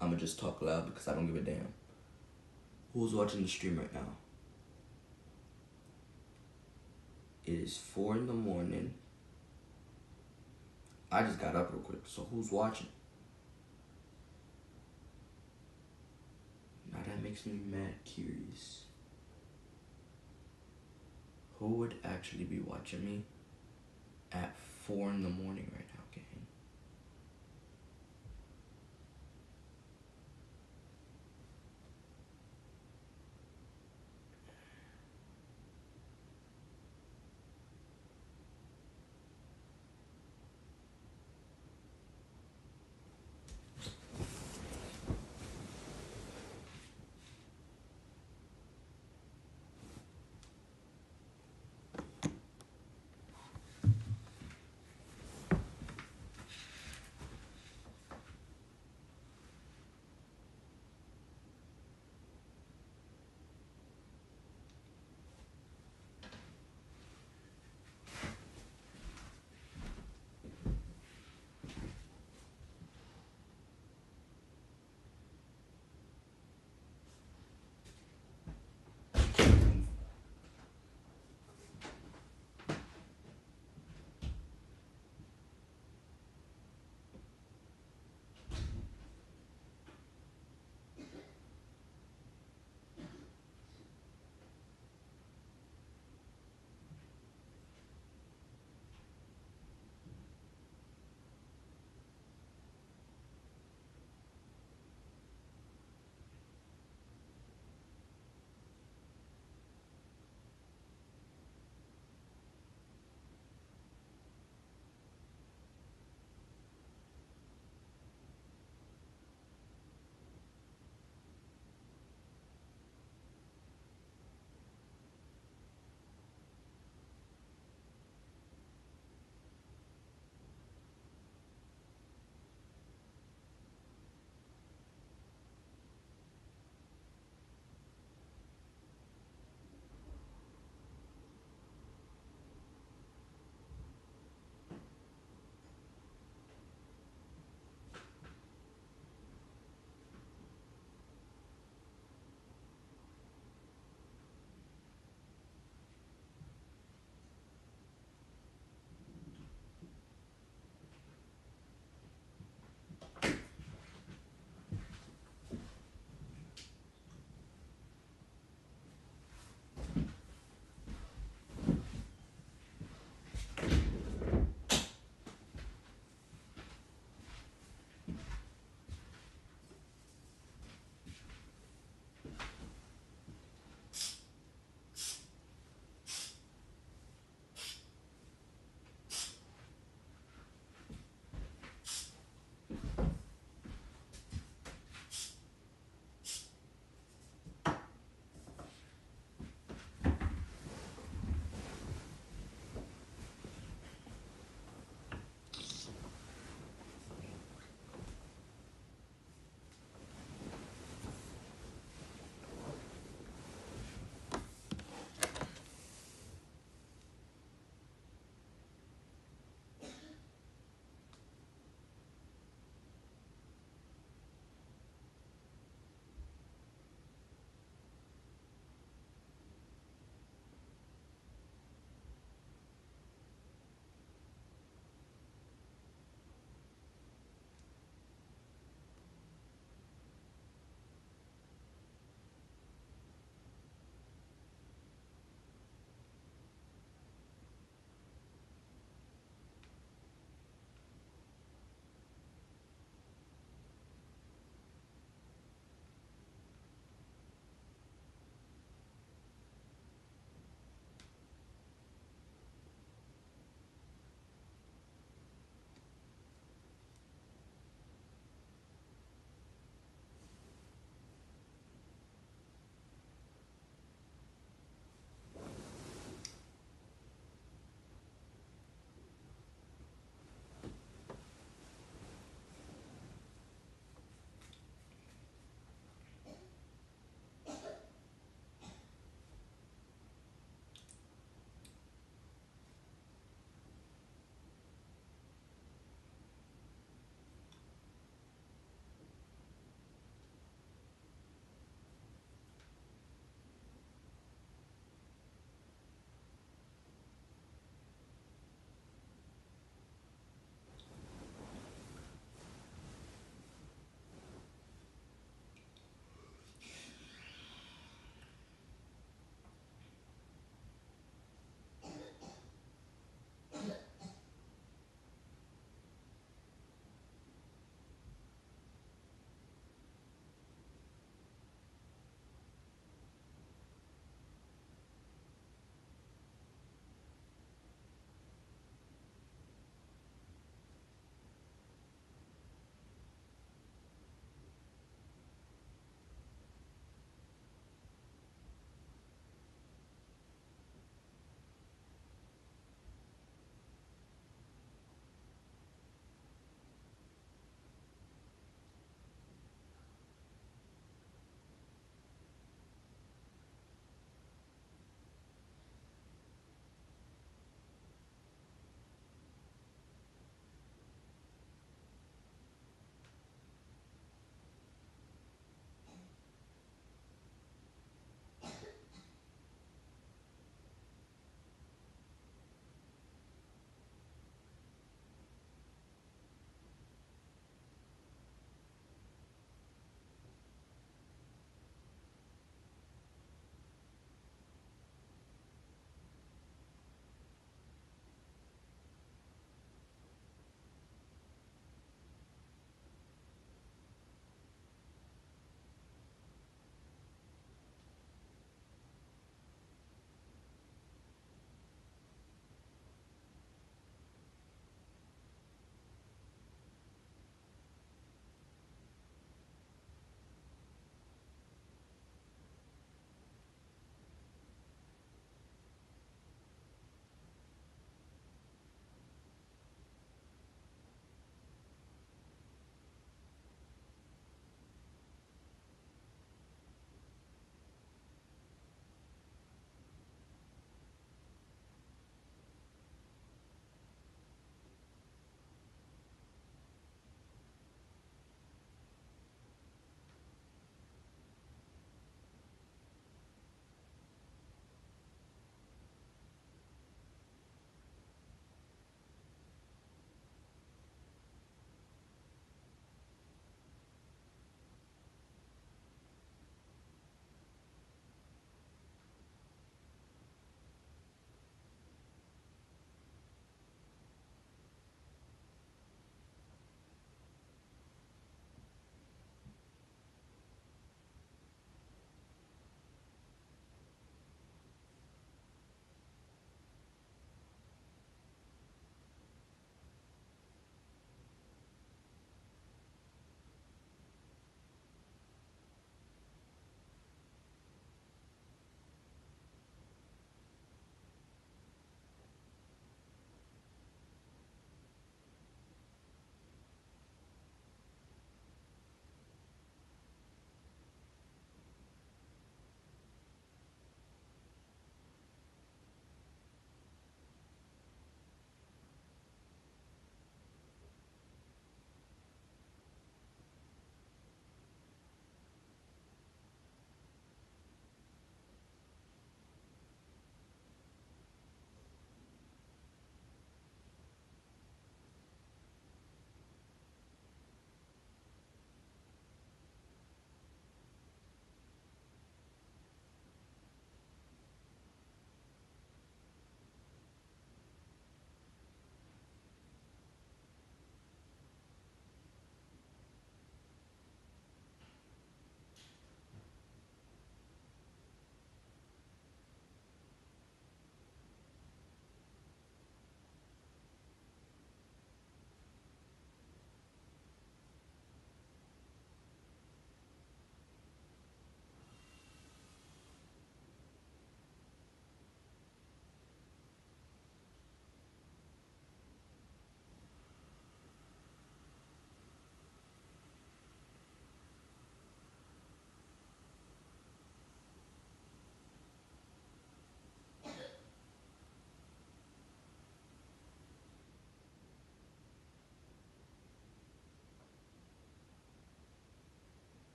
I'ma just talk loud because I don't give a damn. Who's watching the stream right now? It is 4 in the morning. I just got up real quick, so who's watching? Now that makes me mad curious. Who would actually be watching me at 4 in the morning right now, gang?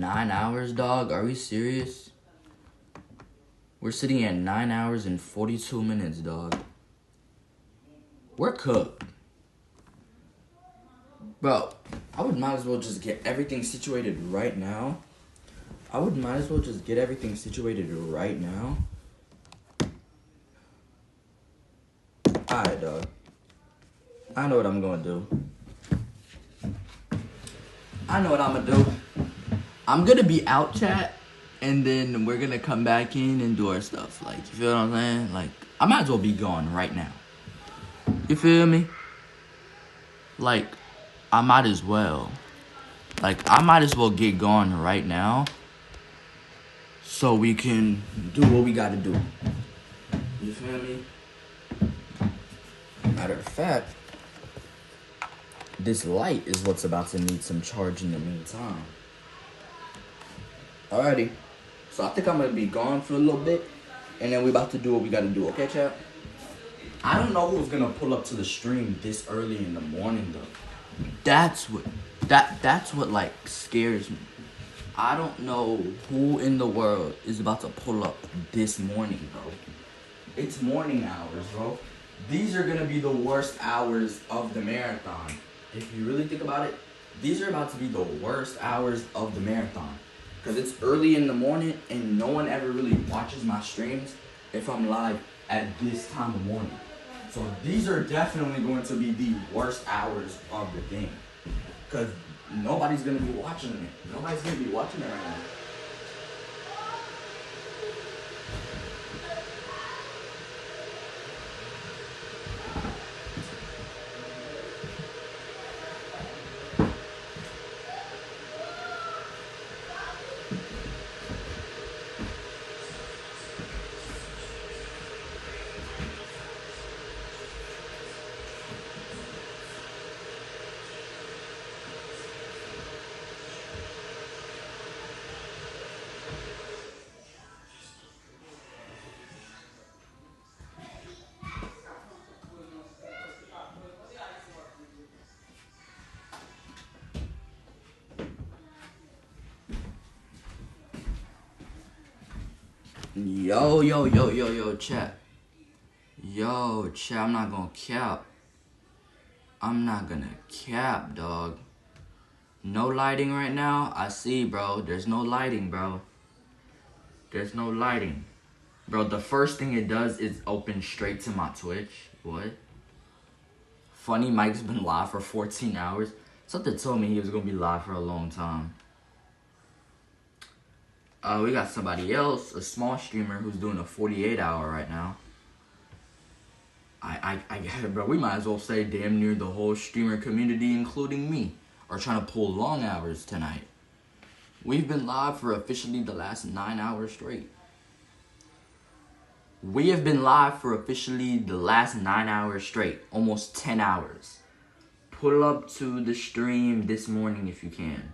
9 hours, dog? Are we serious? We're sitting at 9 hours and 42 minutes, dog. We're cooked. Bro, I would might as well just get everything situated right now. Alright, dog. I know what I'm gonna do. I'm gonna be out, chat, and then we're gonna come back in and do our stuff. Like, you feel what I'm saying? Like, I might as well be gone right now. You feel me? Like, I might as well get gone right now so we can do what we gotta do. You feel me? Matter of fact, this light is what's about to need some charge in the meantime. Alrighty. So I think I'm gonna be gone for a little bit, and then we about to do what we gotta do, okay, chat? I don't know who's gonna pull up to the stream this early in the morning though. That's what like scares me. I don't know who in the world is about to pull up this morning, bro. It's morning hours, bro. These are gonna be the worst hours of the marathon. If you really think about it, these are about to be the worst hours of the marathon. Because it's early in the morning and no one ever really watches my streams if I'm live at this time of morning. So these are definitely going to be the worst hours of the thing. Because nobody's going to be watching it. Nobody's going to be watching it right now. Yo, chat. Yo, chat, I'm not gonna cap, dog. No lighting right now? I see, bro. There's no lighting, bro. Bro, the first thing it does is open straight to my Twitch. What? Funny Mike's been live for 14 hours. Something told me he was gonna be live for a long time. We got somebody else, a small streamer who's doing a 48-hour right now. I get it, bro. We might as well say damn near the whole streamer community, including me, are trying to pull long hours tonight. We've been live for officially the last 9 hours straight. We have been live for officially the last 9 hours straight, almost 10 hours. Pull up to the stream this morning if you can.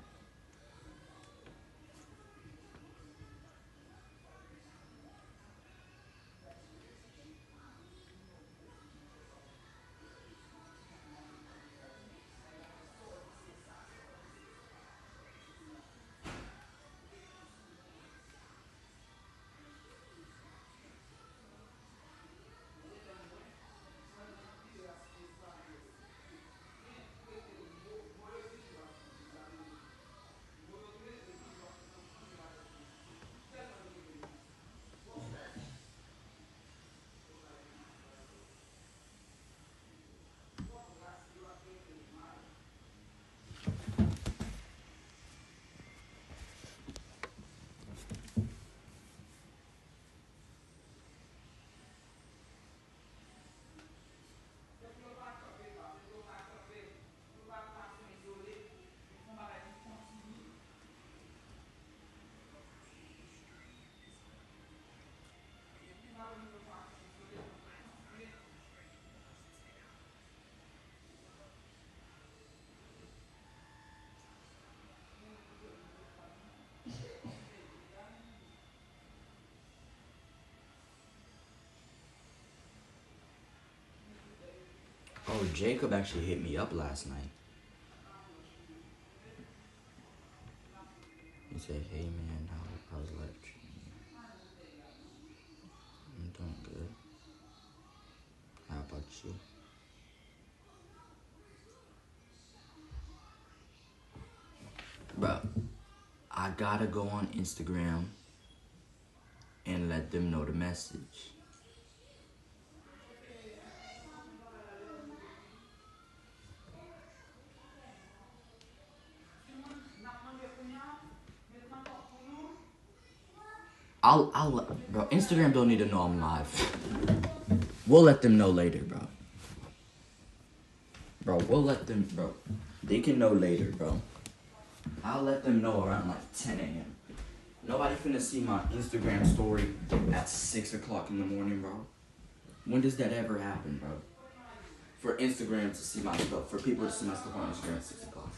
Oh, Jacob actually hit me up last night. say, hey man, how's life treating you? I'm doing good. How about you? Bro, I gotta go on Instagram and let them know the message. Bro, Instagram don't need to know I'm live. We'll let them know later, bro. Bro, they can know later, bro. I'll let them know around like 10 a.m. Nobody finna see my Instagram story at 6 o'clock in the morning, bro. When does that ever happen, bro? For Instagram to see my stuff, for people to see my stuff on Instagram at 6 o'clock.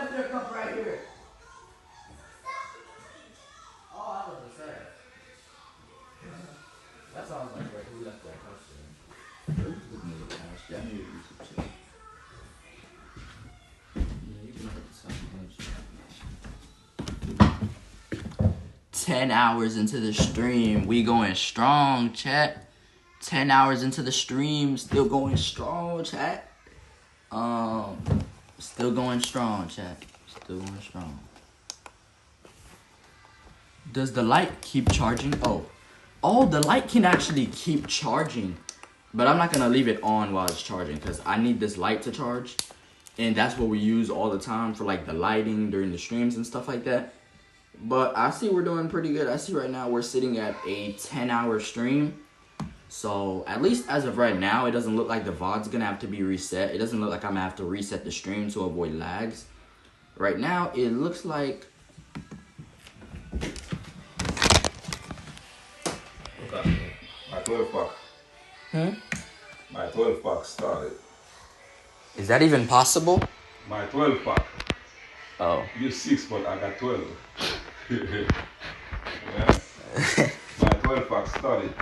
left their cup right here. Oh, I was gonna say. That sounds like who left their cup there. Yeah, you can check. Yeah, you can look at the sound. 10 hours into the stream, we going strong, chat. 10 hours into the stream, still going strong, chat. Still going strong, chat. Still going strong. Does the light keep charging? Oh, the light can actually keep charging. But I'm not gonna leave it on while it's charging because I need this light to charge. And that's what we use all the time for like the lighting during the streams and stuff like that. But I see we're doing pretty good. I see right now we're sitting at a 10-hour stream. So at least as of right now, it doesn't look like the VOD's gonna have to be reset. It doesn't look like I'm gonna have to reset the stream to avoid lags. Right now, it looks like... Okay. My 12 pack. My 12 pack started. Is that even possible? My 12 pack. Oh. You 6, but I got 12. Yeah. My 12 pack started.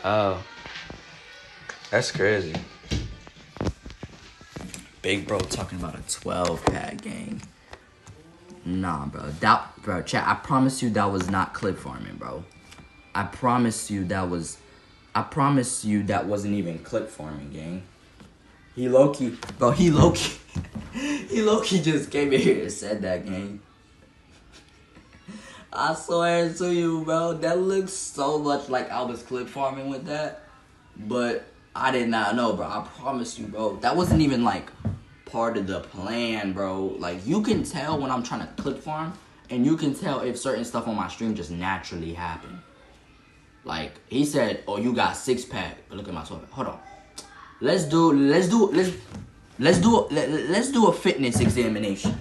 Oh. That's crazy. Big bro talking about a 12-pack gang. Nah, bro. Bro, chat, I promise you that was not clip farming, bro. I promise you that wasn't even clip farming, gang. He low-key just came in here and said that, gang. I swear to you, bro, that looks so much like I was clip farming with that. But I did not know, bro. I promise you, bro. That wasn't even, like, part of the plan, bro. Like, you can tell when I'm trying to clip farm, and you can tell if certain stuff on my stream just naturally happen. Like, he said, oh, you got 6-pack. But look at my 12-pack. Hold on. Let's do a fitness examination.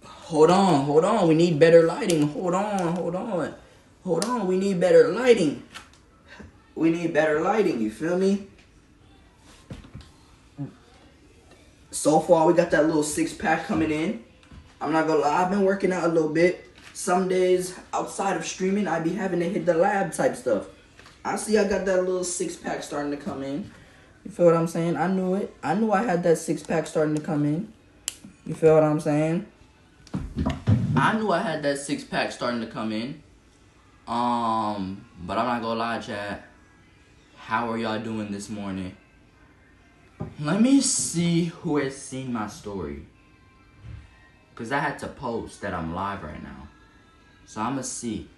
Hold on. We need better lighting. Hold on. We need better lighting. You feel me? So far, we got that little 6-pack coming in. I'm not gonna lie, I've been working out a little bit. Some days, outside of streaming, I be having to hit the lab type stuff. I see I got that little 6-pack starting to come in. You feel what I'm saying? I knew it. I knew I had that 6-pack starting to come in. You feel what I'm saying? I knew I had that 6-pack starting to come in. But I'm not gonna lie, chat. How are y'all doing this morning? Let me see who has seen my story. Because I had to post that I'm live right now. So I'ma see.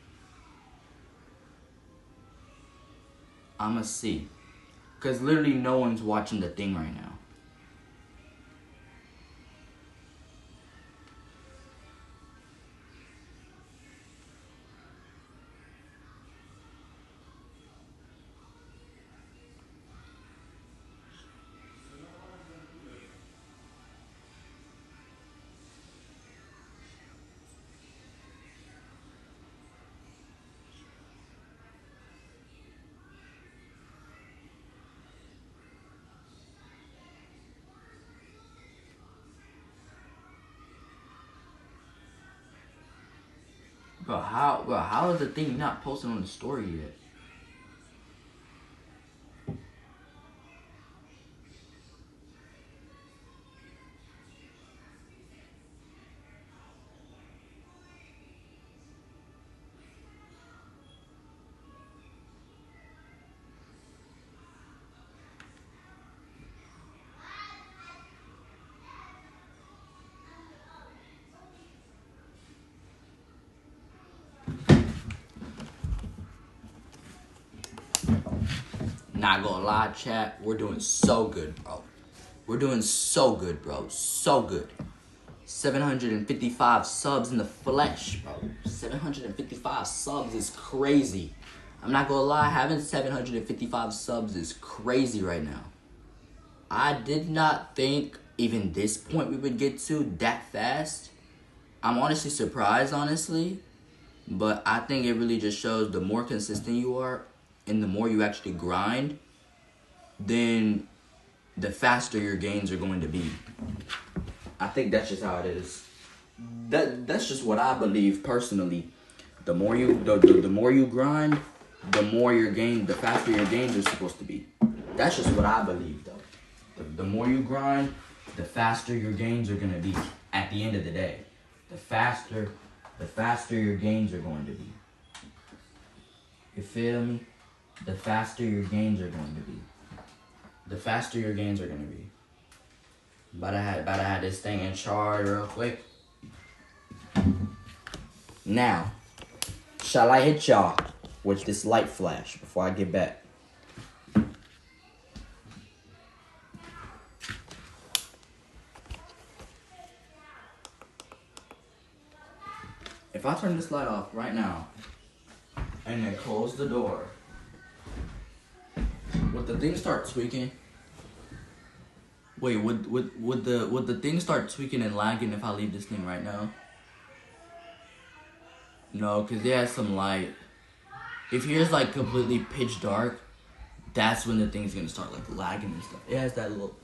Because literally no one's watching the thing right now. Bro, how is the thing not posted on the story yet? Not gonna lie, chat, we're doing so good, bro. So good. 755 subs in the flesh, bro. 755 subs is crazy. I'm not gonna lie, having 755 subs is crazy right now. I did not think even this point we would get to that fast. I'm honestly surprised, honestly. But I think it really just shows the more consistent you are and the more you actually grind, then the faster your gains are going to be. I think that's just how it is. That's just what I believe personally. The more you the more you grind, the faster your gains are supposed to be. That's just what I believe though. The more you grind, the faster your gains are gonna be at the end of the day. The faster your gains are going to be. You feel me? The faster your gains are going to be. The faster your gains are gonna be. About to have this thing in charge real quick. Now, shall I hit y'all with this light flash before I get back? If I turn this light off right now and then close the door, would the thing start tweaking? Wait, would the thing start tweaking and lagging if I leave this thing right now? No, cause it has some light. If here's like completely pitch dark, that's when the thing's gonna start like lagging and stuff. It has that little.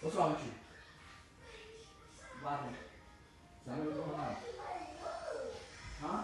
What's wrong with you? What happened? Tell me what's going on. Huh?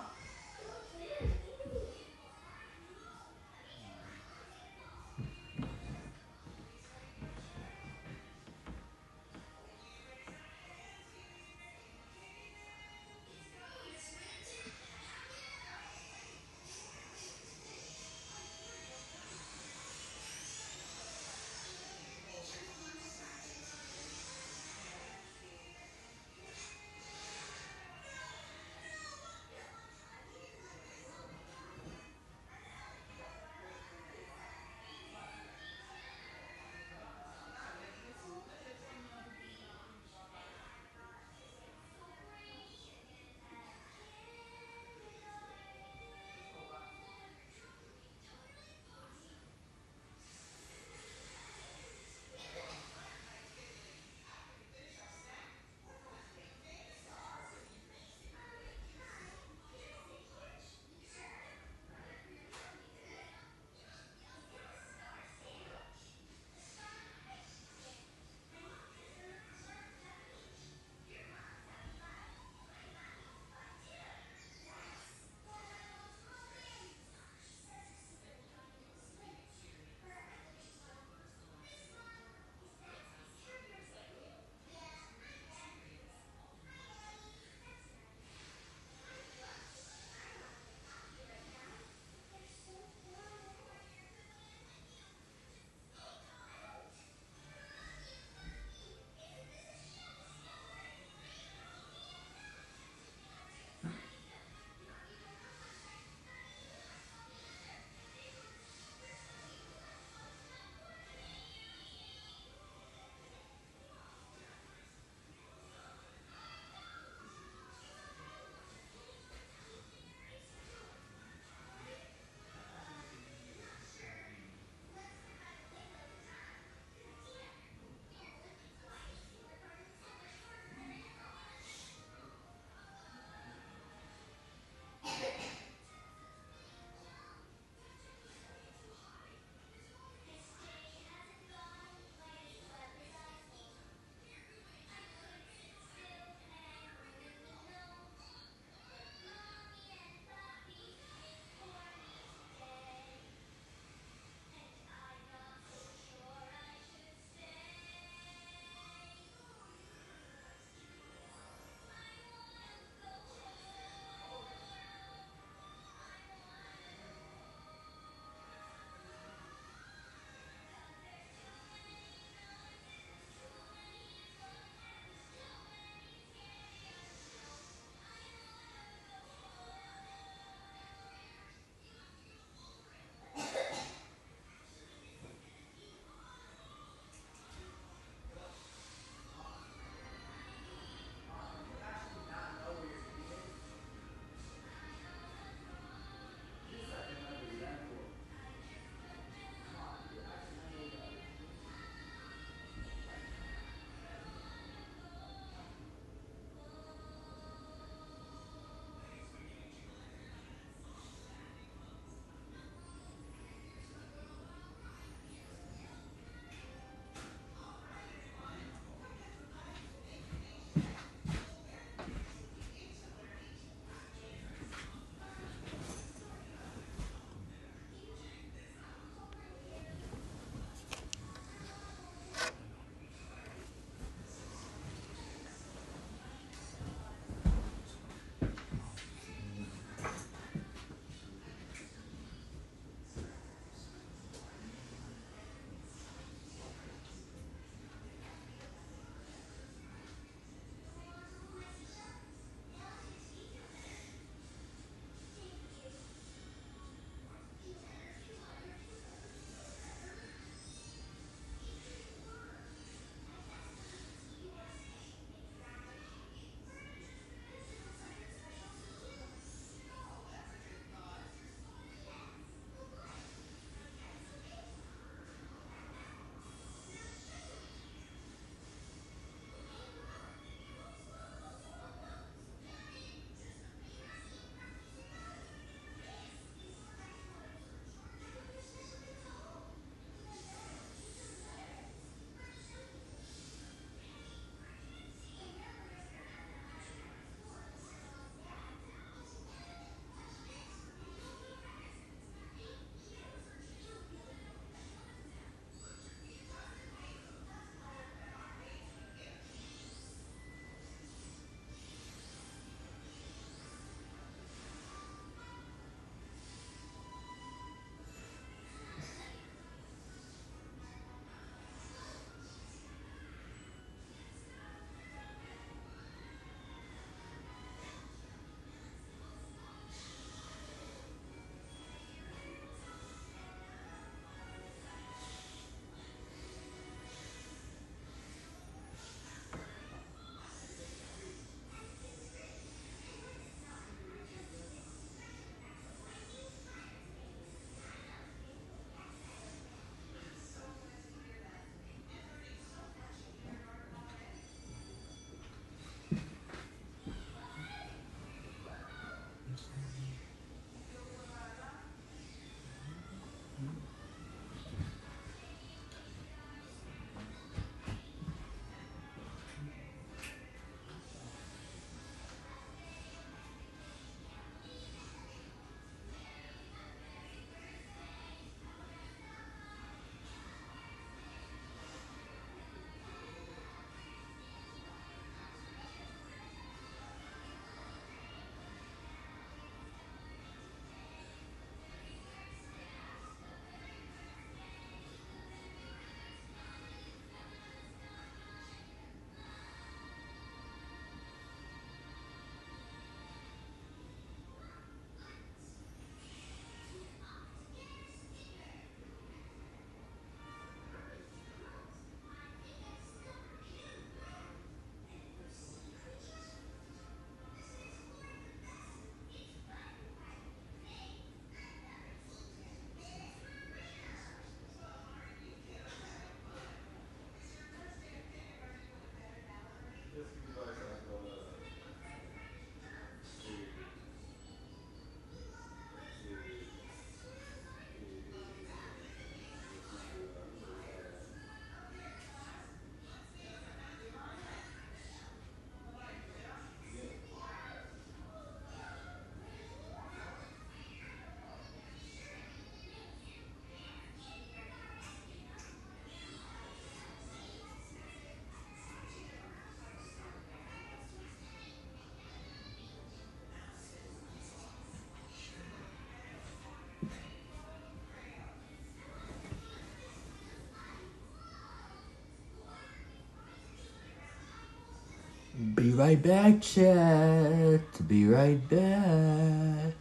right back, chat. Be right back.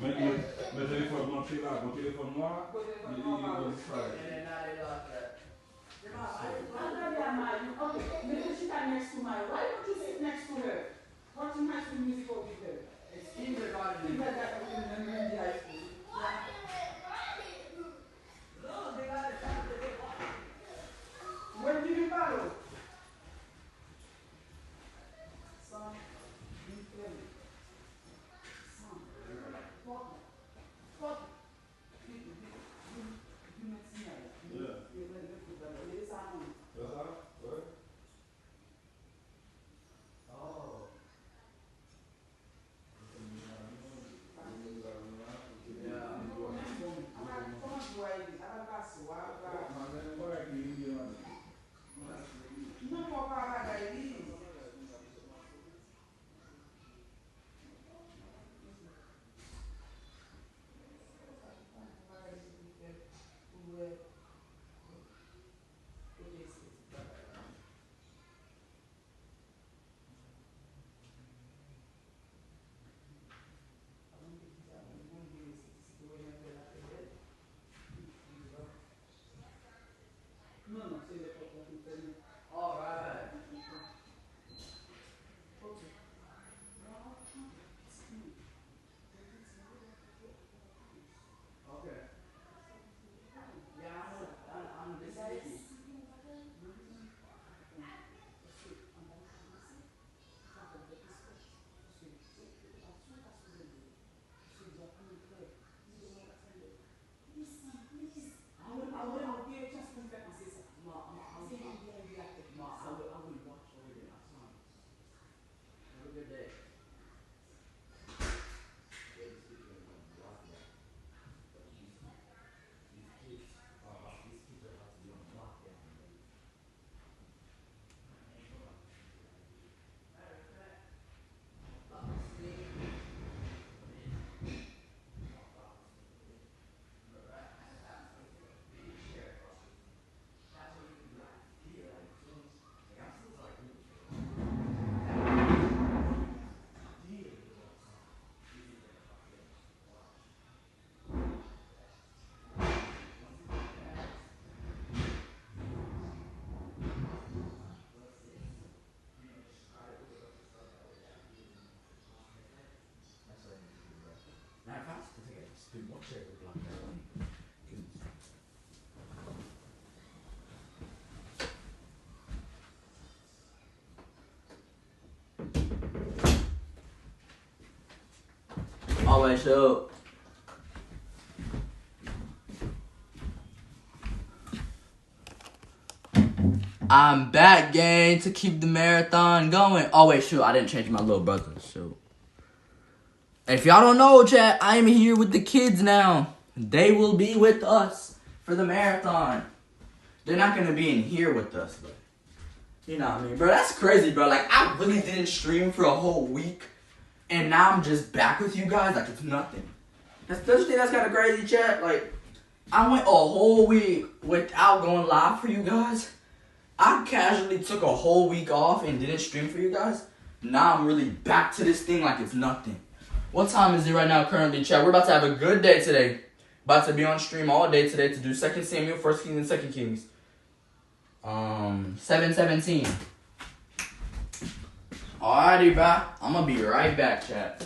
Mais téléphone branché là, mon téléphone noir, il disparaît. Okay, maybe she got next to my. Why don't you sit next to her? Watching high school musical with her. It's kindergarten. Kindergarten in the high school. Yeah. No, they got it. When did you borrow? Son, be friendly. Son, fuck. Fuck. You met me. Yeah. You went to the ladies' salon. C'est ça? Ouais. Oh. All right. Okay. Yeah, I'm listening. I will give just confess my sister. I'm I will watch over there. Have a good day. Always show. I'm back, gang, to keep the marathon going. Oh, wait, shoot, I didn't change my little brother, shoot. If y'all don't know, chat, I am here with the kids now. They will be with us for the marathon. They're not going to be in here with us, but you know what I mean? Bro, that's crazy, bro. Like, I really didn't stream for a whole week, and now I'm just back with you guys like it's nothing. Don't you think that's kind of crazy, chat? Like, I went a whole week without going live for you guys. I casually took a whole week off and didn't stream for you guys. Now I'm really back to this thing like it's nothing. What time is it right now currently, chat? We're about to have a good day today. About to be on stream all day today to do 2 Samuel, 1 Kings, and 2 Kings. 7:17. Alrighty, bro. I'm gonna be right back, chat.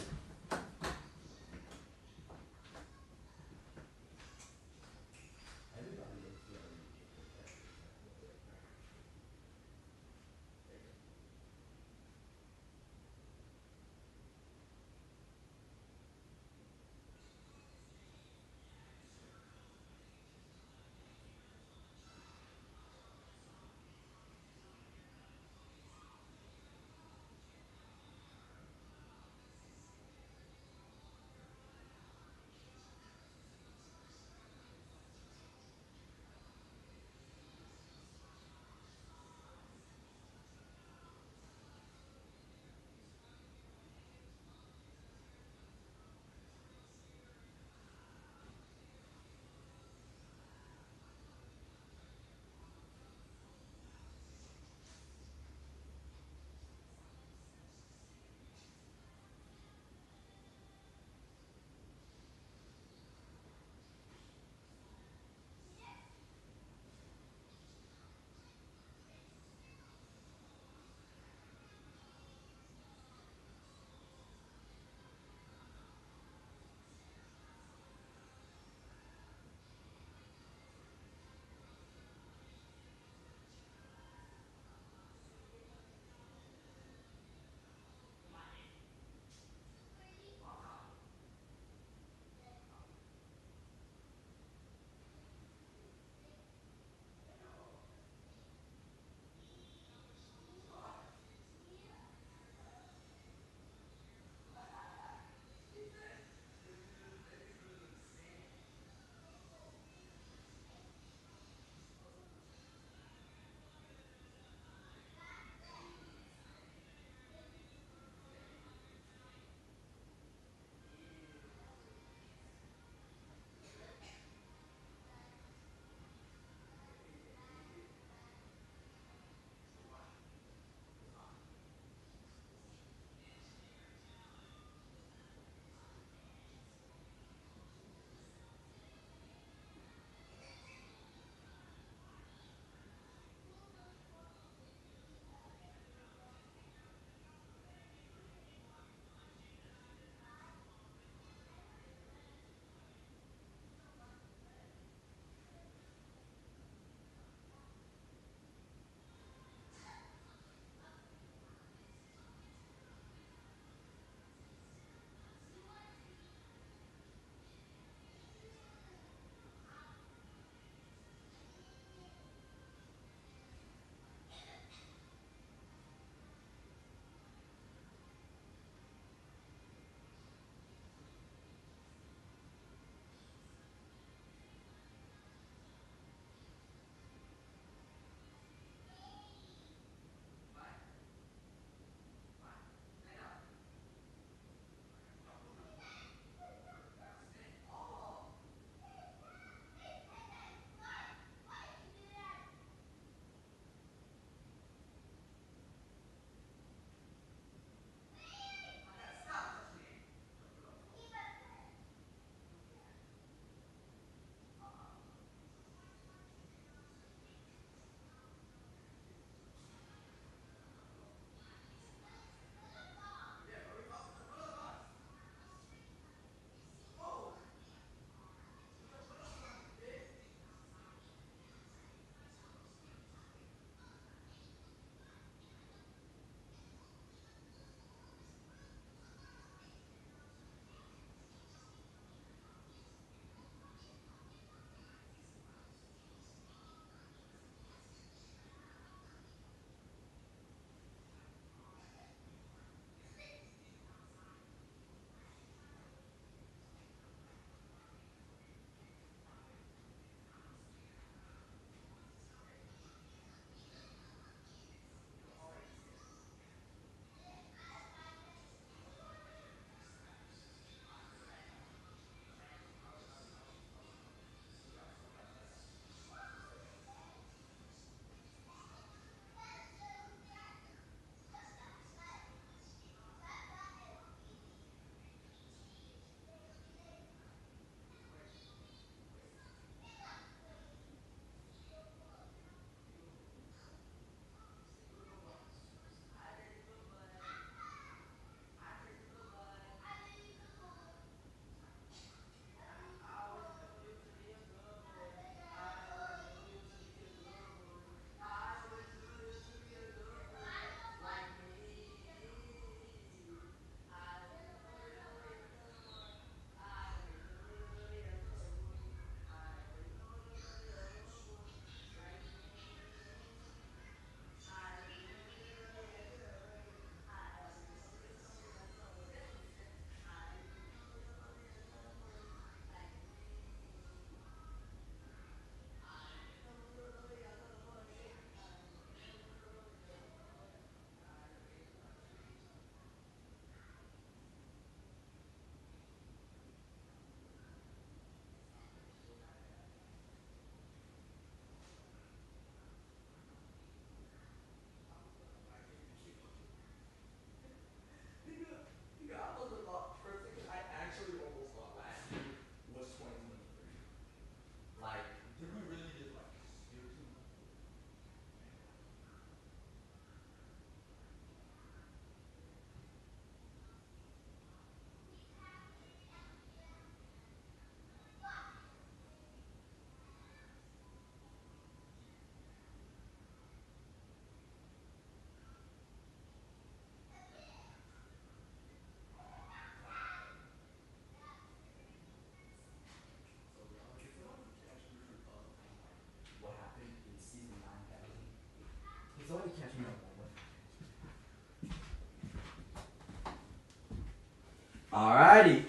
Alrighty.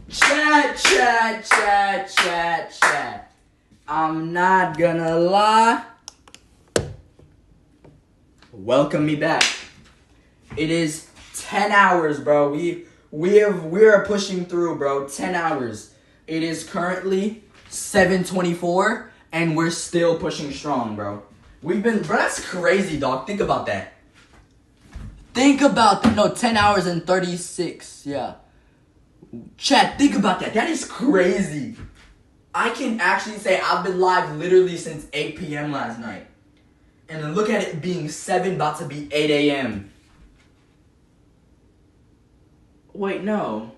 Chat. I'm not gonna lie. Welcome me back. It is 10 hours, bro. We're pushing through, bro. 10 hours. It is currently 7:24, and we're still pushing strong, bro. Bro, that's crazy, dog. Think about that. No, 10 hours and 36, yeah. Chat, think about that. That is crazy. I can actually say I've been live literally since 8 p.m. last night. And then look at it being 7, about to be 8 a.m. Wait, no.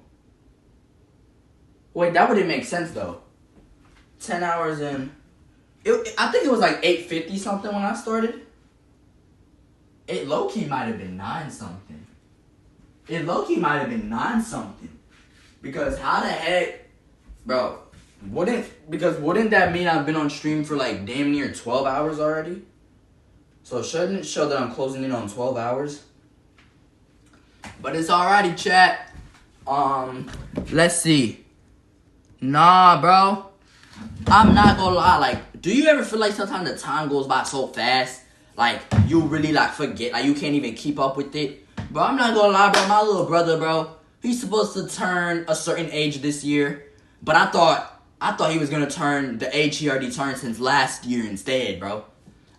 Wait, that wouldn't make sense, though. 10 hours in. I think it was like 8:50 something when I started. It low-key might have been 9 something. Because how the heck, bro, wouldn't that mean I've been on stream for like damn near 12 hours already? So shouldn't it show that I'm closing in on 12 hours? But it's alrighty, chat. Let's see. Nah, bro. I'm not gonna lie, like, do you ever feel like sometimes the time goes by so fast? Like, you really, like, forget, like, you can't even keep up with it? Bro, I'm not gonna lie, bro, my little brother, bro, he's supposed to turn a certain age this year, but I thought he was gonna turn the age he already turned since last year instead, bro.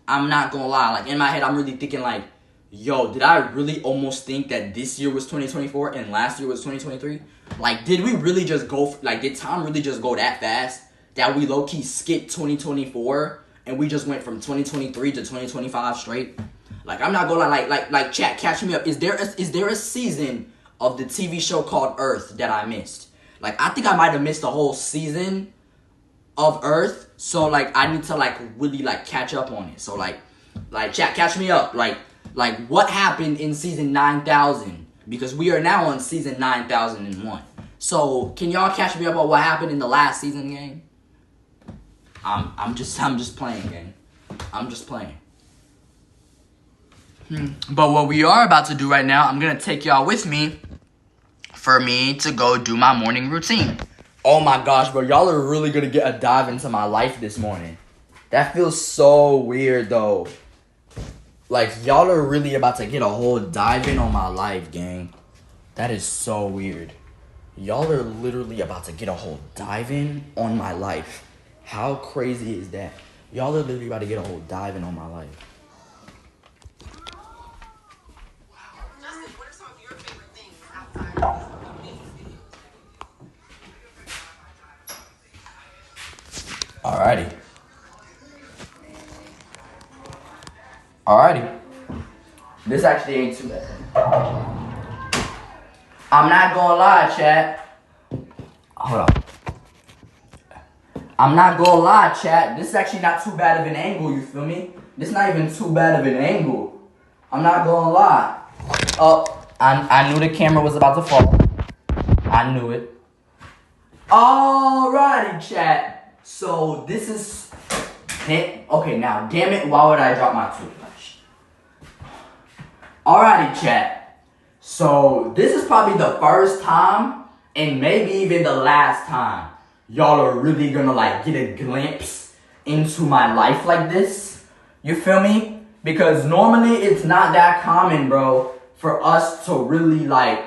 I'm not gonna lie, like, in my head, I'm really thinking, like, yo, did I really almost think that this year was 2024 and last year was 2023? Like, did we really just go, did time really just go that fast that we low-key skipped 2024 and we just went from 2023 to 2025 straight? Like, I'm not gonna lie, like, chat, catch me up. Is there a season of the TV show called Earth that I missed? Like, I think I might have missed the whole season of Earth, so, like, I need to, like, really, like, catch up on it. So, like, chat, catch me up. Like, what happened in season 9,000? Because we are now on season 9,001. So, can y'all catch me up on what happened in the last season, gang? I'm just playing, gang. I'm just playing. But what we are about to do right now, I'm gonna take y'all with me for me to go do my morning routine. Oh my gosh, bro, y'all are really gonna get a dive into my life this morning. That feels so weird, though. Like, y'all are really about to get a whole dive in on my life, gang. That is so weird. Y'all are literally about to get a whole dive in on my life. How crazy is that? Y'all are literally about to get a whole dive in on my life. Justin, what are some of your favorite things outside of these videos? Alrighty. This actually ain't too bad. I'm not gonna lie, chat. Hold on. I'm not gonna lie, chat. This is actually not too bad of an angle, you feel me? This is not even too bad of an angle. I'm not gonna lie. Oh, I knew the camera was about to fall. I knew it. Alrighty, chat. So, this is... Okay, now, damn it, why would I drop my toothbrush? Alrighty, chat. So, this is probably the first time, and maybe even the last time, y'all are really gonna, like, get a glimpse into my life like this. You feel me? Because normally it's not that common, bro, for us to really, like,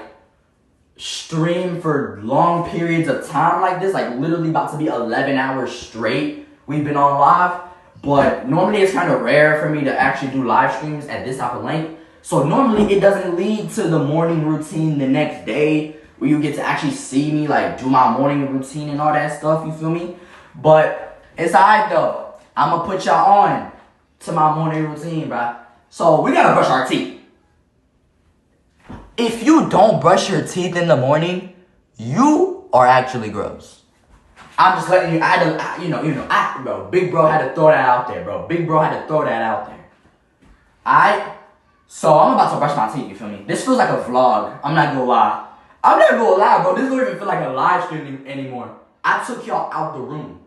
stream for long periods of time like this. Like, literally about to be 11 hours straight we've been on live. But normally it's kind of rare for me to actually do live streams at this type of length. So normally it doesn't lead to the morning routine the next day where you get to actually see me, like, do my morning routine and all that stuff, you feel me? But it's alright, though. I'm going to put y'all on to my morning routine, bruh. So we got to brush our teeth. If you don't brush your teeth in the morning, you are actually gross. I'm just letting you, bro, Big Bro had to throw that out there, bro. Big Bro had to throw that out there. Alright? So I'm about to brush my teeth, you feel me? This feels like a vlog. I'm not gonna lie. Bro. This don't even feel like a live stream anymore. I took y'all out the room.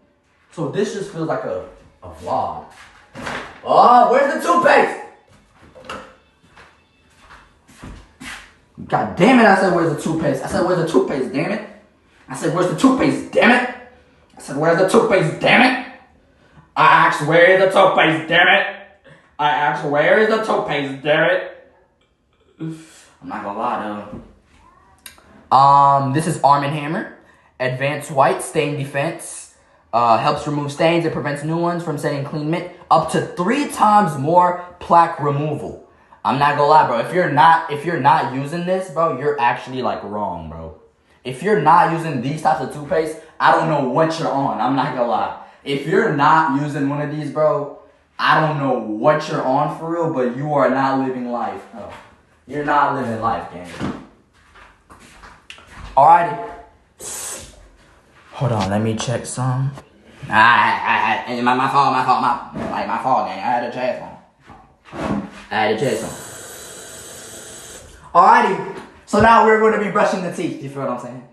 So this just feels like a vlog. Oh, where's the toothpaste? God damn it, I said, where's the toothpaste? I said, where's the toothpaste, damn it? I said, where's the toothpaste, damn it? I said, where's the toothpaste, damn it? I asked, where's the toothpaste, damn it? I asked, where is the toothpaste, damn it? I'm not gonna lie, though. This is Arm & Hammer. Advanced White Stain Defense. Helps remove stains and prevents new ones from setting clean mint. Up to 3 times more plaque removal. I'm not gonna lie, bro. If you're not using this, bro, you're actually like wrong, bro. If you're not using these types of toothpaste, I don't know what you're on. I'm not gonna lie. If you're not using one of these, bro, I don't know what you're on for real, but you are not living life, bro. You're not living life, gang. Alrighty. Hold on, let me check some. My fault, gang. I had a chest on. Alrighty. So now we're going to be brushing the teeth. You feel what I'm saying?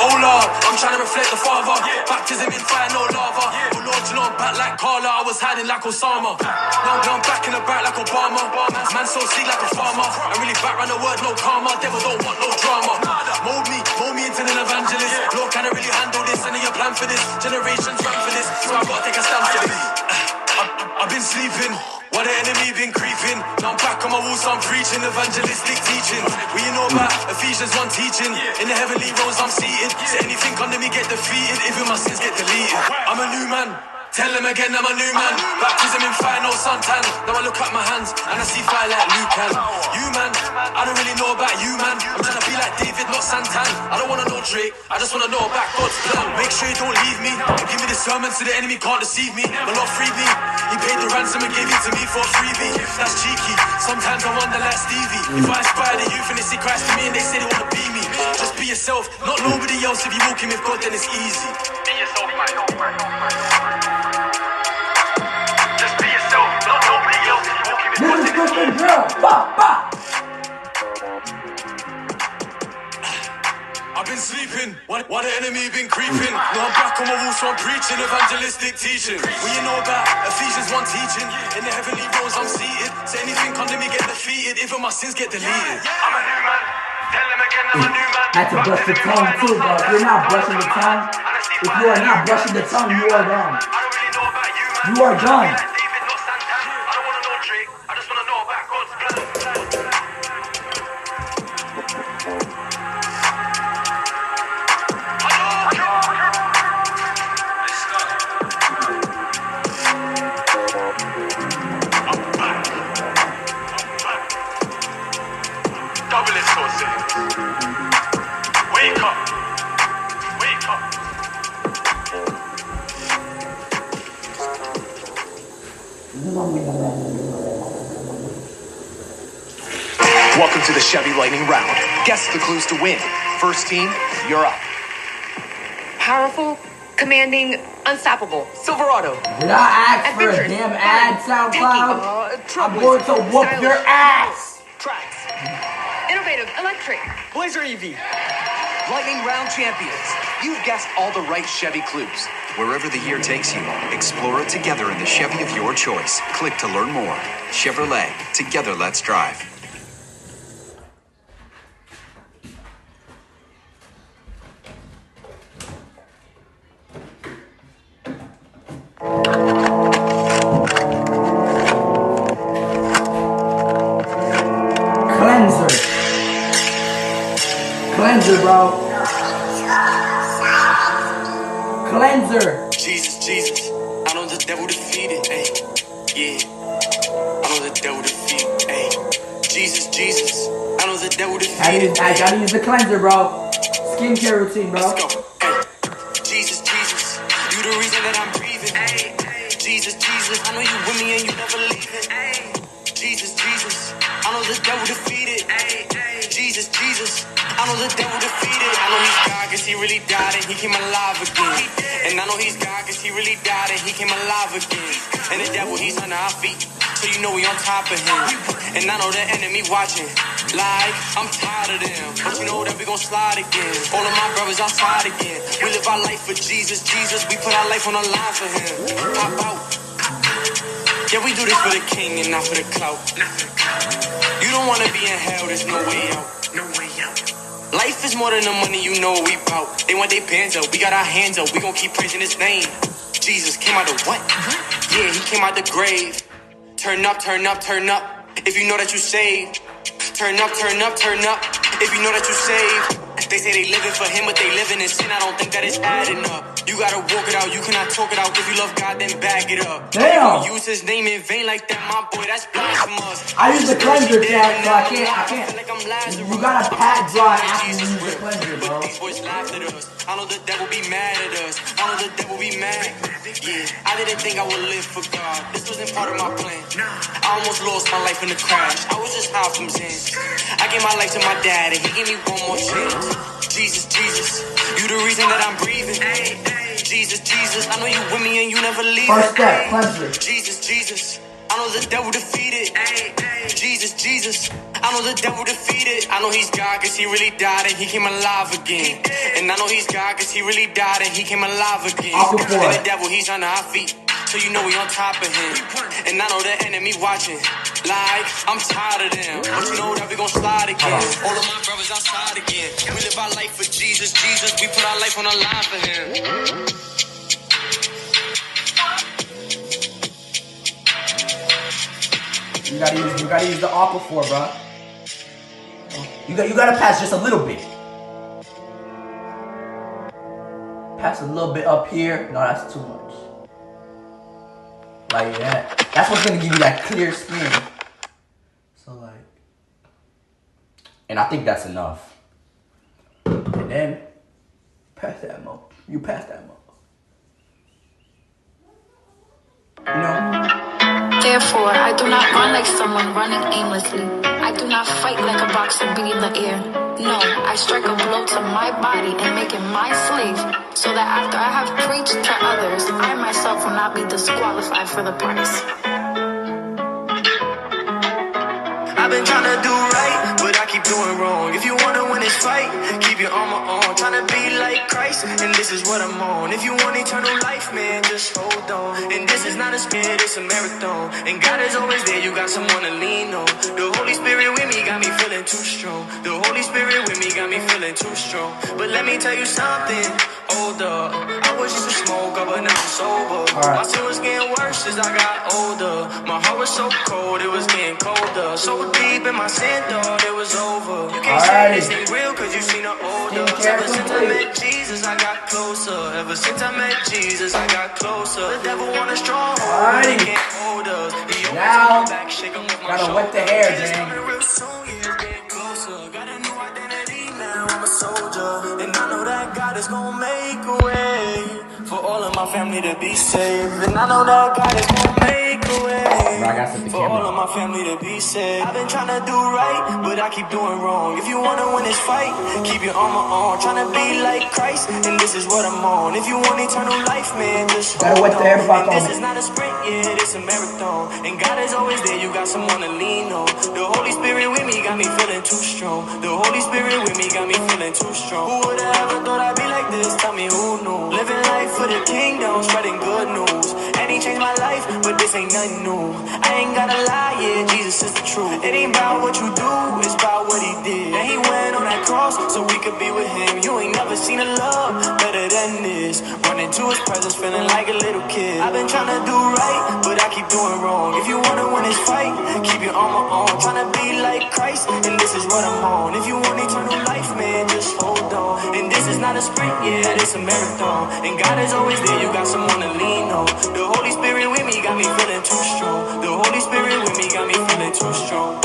Oh Lord, I'm trying to reflect the Father. Baptism in fire, no lava. Oh Lord, you know I'm back like Carla. I was hiding like Osama. Now I'm back in the back like Obama. Man so sleek like a farmer. I'm really back round the word, no karma. Devil don't want no drama. Mold me into an evangelist. Lord, can I really handle this? I need a plan for this. Generations ran for this, so I gotta take a stand for this. I've been sleeping. Why the enemy been creeping? Now I'm back on my walls, so I'm preaching evangelistic teaching. Well, you know about Ephesians 1 teaching. In the heavenly realms, I'm seated. So anything come to me get defeated. Even my sins get deleted. I'm a new man. Tell them again I'm a new man. Baptism in fire, no suntan. Now I look at my hands and I see fire like Luke can. You man, I don't really know about you man. I'm trying to be like David, not Santan. I don't wanna know Drake, I just wanna know about God's plan. Make sure you don't leave me. Give me the sermon so the enemy can't deceive me. The Lord freed me. He paid the ransom and gave it to me for a freebie. That's cheeky. Sometimes I wonder like Stevie. If I inspire the youth and they see Christ in me and they say they wanna be me. Just be yourself, not nobody else. If you walking with God, then it's easy. Be yourself, man. I've been sleeping, why the enemy been creeping? Now I'm back on my walls, so I'm preaching evangelistic teaching. Well, you know about Ephesians 1 teaching. In the heavenly realms, I'm seated. So anything come to me get defeated, even my sins get deleted. I'm a new man. Tell them again I'm a new man. I had to brush the tongue too, bro. If you're not brushing the tongue, if you are not brushing the tongue, you are done. You are done. I just wanna know about God's plan. I'm back. Double it, so sick. Wake up. Welcome to the Chevy Lightning Round. Guess the clues to win. First team, you're up. Powerful, commanding, unstoppable. Silverado. Did I ask for a damn ad, SoundCloud? I'm going to whoop your ass. Tracks. Innovative, electric. Blazer EV. Lightning Round champions. You've guessed all the right Chevy clues. Wherever the year takes you, explore it together in the Chevy of your choice. Click to learn more. Chevrolet. Together, let's drive. Cleanser, bro. Cleanser. Jesus. I know the devil defeated. Ay. Yeah. I know the devil defeated. Ay. Jesus. I know the devil defeated. I gotta use the cleanser, bro. Skincare routine, bro. Let's go. Ay. Jesus. You the reason that I'm breathing. Ay. Jesus. I know you with me and you never leaving. Ay. Jesus. I know the devil defeated. Ay. Jesus. I know the devil defeated. I know he's God cause he really died and he came alive again. And I know he's God cause he really died and he came alive again. And the devil, he's under our feet. so you know we on top of him. And I know the enemy watching. Like, I'm tired of them, but you know that we gon' slide again. All of my brothers outside again. We live our life for Jesus, Jesus. We put our life on the line for him. Pop out. Yeah, we do this for the king and not for the clout. You don't wanna be in hell, there's no way out. No way out. Life is more than the money, you know what we bout. They want their bands up, we got our hands up. We gon' keep praising his name. Jesus came out of what? Yeah, he came out the grave. Turn up, turn up, turn up. If you know that you saved. Turn up, turn up, turn up. If you know that you saved. They say they living for him, but they living in sin. I don't think that it's adding up. You gotta walk it out, you cannot talk it out. If you love God, then bag it up. Damn. Use his name in vain like that, my boy, that's blasphemous. I use the cleanser tag, so I can't. Like I'm Lazarus. You gotta pat dry after you use the cleanser, bro. These boys laughed at us. I know the devil be mad at us. I know the devil be mad. Yeah, I didn't think I would live for God. This wasn't part of my plan. I almost lost my life in the crash. I was just high from Zen. I gave my life to my dad, and he gave me one more chance. Jesus, Jesus, you the reason that I'm breathing. Jesus, Jesus, I know you with me and you never leave. First step, cleanser. Jesus, Jesus, I know the devil defeated. Jesus, Jesus, I know the devil defeated. I know he's God cause he really died and he came alive again. And I know he's God cause he really died and he came alive again. And the devil, he's under our feet, so you know we on top of him. And I know the enemy watching. Like, I'm tired of them, but you know that we gon' slide again. All of my brothers outside again. We live our life for Jesus, Jesus. We put our life on the line for him. You gotta use the Aquaphor, bro. You gotta pass just a little bit. Pass a little bit up here. No, that's too much. Like that. That's what's gonna give you that clear skin. So like, and I think that's enough. And then pass that mo. You pass that mo. You know. Therefore, I do not run like someone running aimlessly. I do not fight like a boxer beating the air. No, I strike a blow to my body and make it my slave, so that after I have preached to others, I myself will not be disqualified for the price. I've been trying to do right, but I keep doing wrong. If you wanna win this fight, keep your armor on. Trying to be like Christ, and this is what I'm on. If you want eternal life, man, just hold on. And this is not a sprint, it's a marathon. And God is always there, you got someone to lean on. The Holy Spirit with me got me feeling too strong. The Holy Spirit with me got me feeling too strong. But let me tell you something, hold up. I was just a smoker, but now I'm sober. My sin was getting worse as I got older. My heart was so cold, it was getting colder. So deep in my sin, thought it was over. You can't say this ain't real, cause you seen the older. Ever since I met Jesus, I got closer. Ever since I met Jesus, I got closer. The devil want a stronghold, he can't hold us. Now, gotta wet the hair, Jane. Got a new identity now, I'm a soldier. And I know that God is gonna make a way for all of my family to be saved. And I know that God is gonna make a way for all of my family to be saved. I've been trying to do right, but I keep doing wrong. If you wanna win this fight, keep your armor on. Trying to be like Christ, and this is what I'm on. If you want eternal life, man, just hold on. And this is not a sprint, yeah, it's a marathon. And God is always there, you got someone to lean on. The Holy Spirit with me got me feeling too strong. The Holy Spirit with me got me feeling too strong. Who would've ever thought I'd be like this? Tell me who knew. Living life for the kingdom, spreading good news. And he changed my life, but this ain't nothing new. I ain't gotta lie, yeah, Jesus is the truth. It ain't about what you do, it's about what he did. And he went on that cross so we could be with him. You ain't never seen a love better than this. Running to his presence, feeling like a little kid. I've been trying to do right, but I keep doing wrong. If you wanna win this fight, keep your armor on. Trying to be like Christ, and this is what I'm on. If you want eternal life, man, just hold on. And this is not a sprint, yeah, it's a marathon. And God is always there, you got someone to lean on. The Holy Spirit with me got me feeling too strong. The Holy Spirit with me got me feeling too strong.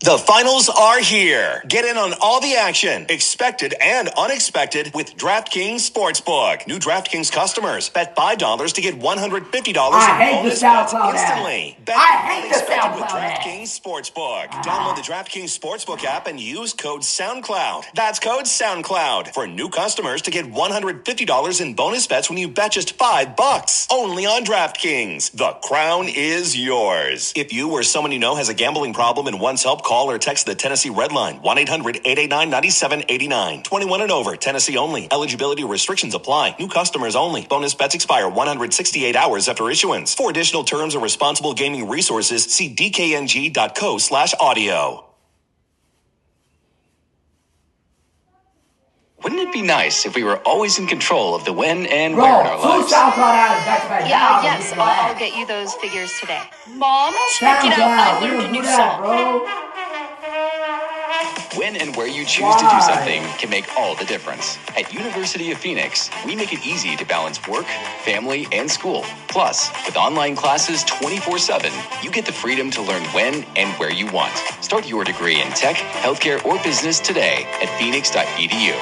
The finals are here. Get in on all the action, expected and unexpected, with DraftKings Sportsbook. New DraftKings customers bet $5 to get $150 in bonus bets instantly. Bet unexpected with DraftKings Sportsbook. Download the DraftKings Sportsbook app and use code SoundCloud. That's code SoundCloud for new customers to get $150 in bonus bets when you bet just $5. Only on DraftKings. The crown is yours. If you or someone you know has a gambling problem and wants help, call or text the Tennessee Red Line, 1-800-889-9789. 21 and over, Tennessee only. Eligibility restrictions apply. New customers only. Bonus bets expire 168 hours after issuance. For additional terms or responsible gaming resources, see dkng.co/audio. Wouldn't it be nice if we were always in control of the when and where in our lives? Yes, I'll get you those figures today. Mom, check it out. I learned a new song. When and where you choose to do something can make all the difference. At University of Phoenix, we make it easy to balance work, family, and school. Plus, with online classes 24/7, you get the freedom to learn when and where you want. Start your degree in tech, healthcare, or business today at phoenix.edu.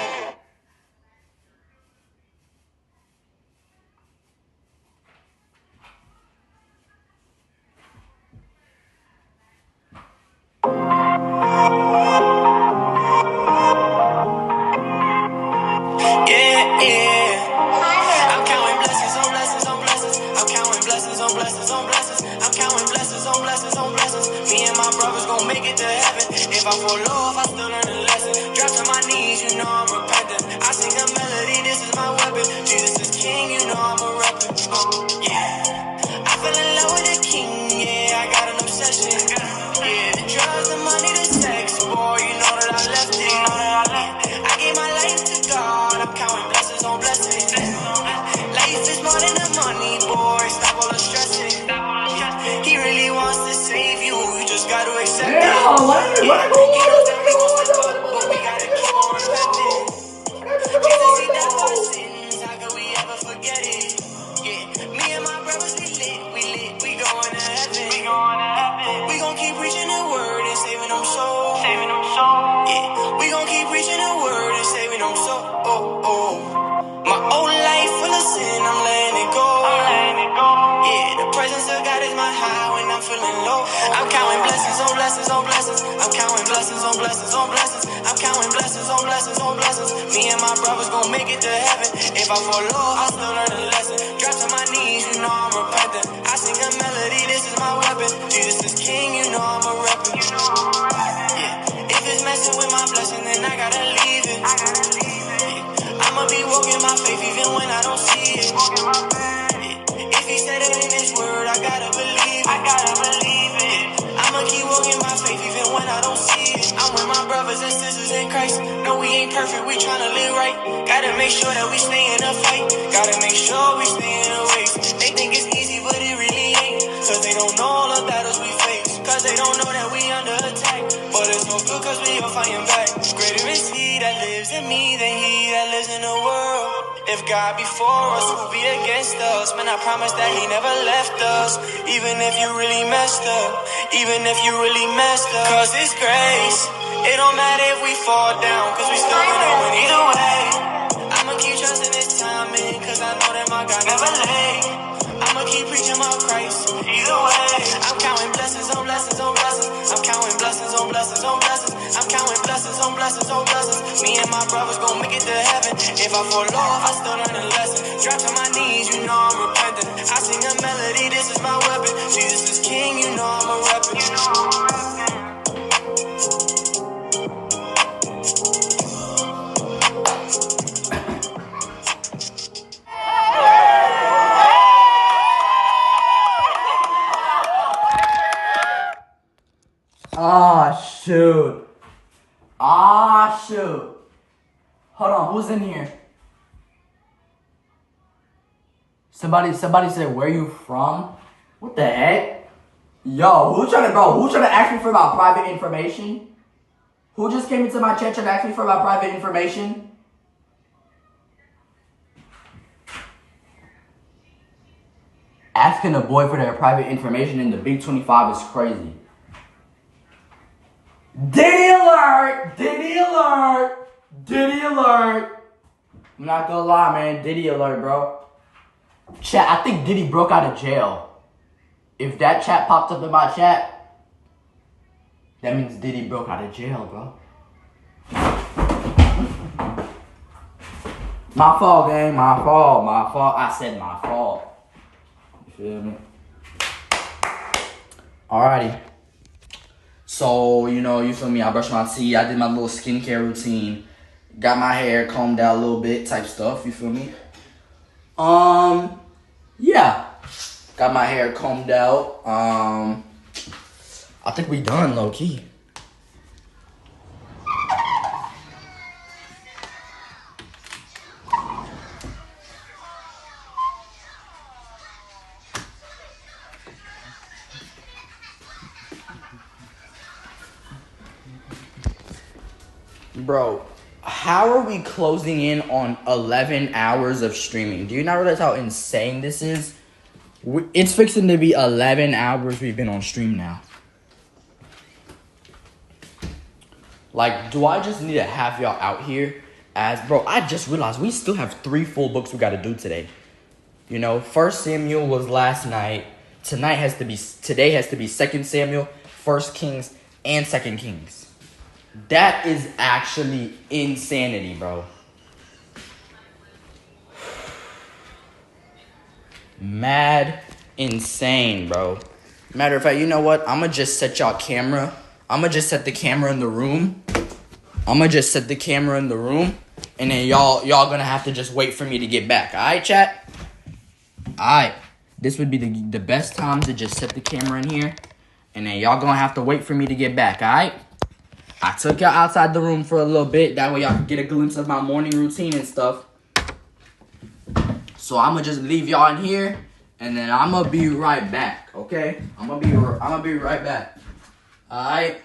If I fall off, I still learn a lesson. Drop to my knees, you know I'm repentant. I sing a melody, this is my weapon. Jesus is king, you know I'm a rapper. Yeah, I fell in love with the king, yeah, I got an obsession. Yeah, the drugs, the money, the sex, boy, you know that I left it. I gave my life to God, I'm counting blessings on blessings. Life is more than the money, boy, stop all the stressing. He really wants to save you, you just gotta accept it. I'm counting blessings on blessings on blessings. I'm counting blessings on blessings on blessings. I'm counting blessings on blessings on blessings. Me and my brothers gon' make it to heaven. If I fall off, I still learn a lesson. Drop to my knees, you know I'm repentant. I sing a melody, this is my weapon. Jesus is king, you know I'm a rapper. Yeah. If it's messing with my blessing, then I gotta leave it. Yeah. I'ma be walking my faith even when I don't see it. Yeah. If he said it in his word, I gotta believe it. I gotta believe it. I'ma keep walking my faith even when I don't see it. I'm with my brothers and sisters in Christ. No, we ain't perfect, we tryna live right. Gotta make sure that we stay in the fight. Gotta make sure we stay in the race. They think it's easy, but it really ain't. Cause they don't know all the battles we face. Cause they don't know that we under attack. But it's no good cause we are fighting back. Greater is he that lives in me than he that lives in the world. If God before us, who be against us? Man, I promise that he never left us. Even if you really messed up. Even if you really messed up. Cause it's grace. It don't matter if we fall down. Cause we still gonna win either way. I'ma keep trusting this timing. Cause I know that my God never late. I'ma keep preaching my Christ. Either way. I'm counting blessings on blessings on blessings. I'm counting blessings on blessings on blessings. I'm counting blessings on blessings on blessings. Me and my brothers gon' make it to heaven. If I fall off, I still learn a lesson. Drop to my knees, you know I'm repentant. I sing a melody, this is my weapon. Jesus is king, you know I'm a rapper. You know I'm a rapper. Shoot. Ah, shoot. Hold on, who's in here? Somebody said, where you from? What the heck? Yo, who's trying to ask me for my private information? Who just came into my chat and asked me for my private information? Asking a boy for their private information in the Big 25 is crazy. Diddy alert! Diddy alert! Diddy alert! I'm not gonna lie, man. Diddy alert, bro. Chat, I think Diddy broke out of jail. If that chat popped up in my chat, that means Diddy broke out of jail, bro. My fault, gang. My fault. My fault. I said my fault. You feel me? Alrighty. So, you feel me? I brushed my teeth. I did my little skincare routine. Got my hair combed out a little bit type stuff. You feel me? Yeah. Got my hair combed out. I think we done, low key. Bro, how are we closing in on 11 hours of streaming? Do you not realize how insane this is? It's fixing to be 11 hours we've been on stream now. Like, do I just need to have y'all out here bro, I just realized we still have 3 full books we gotta do today. 1 Samuel was last night. Today has to be 2 Samuel, 1 Kings, and 2 Kings. That is actually insanity, bro. Mad insane, bro. Matter of fact, you know what? I'ma just set the camera in the room. And then y'all gonna have to just wait for me to get back. Alright, chat? Alright. This would be the best time to just set the camera in here. And then y'all gonna have to wait for me to get back, alright? I took y'all outside the room for a little bit. That way y'all can get a glimpse of my morning routine and stuff. So I'ma just leave y'all in here. And then I'ma be right back, okay? I'ma be right back. Alright?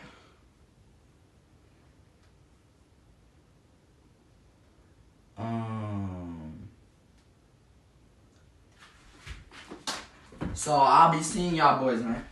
So I'll be seeing y'all boys, man.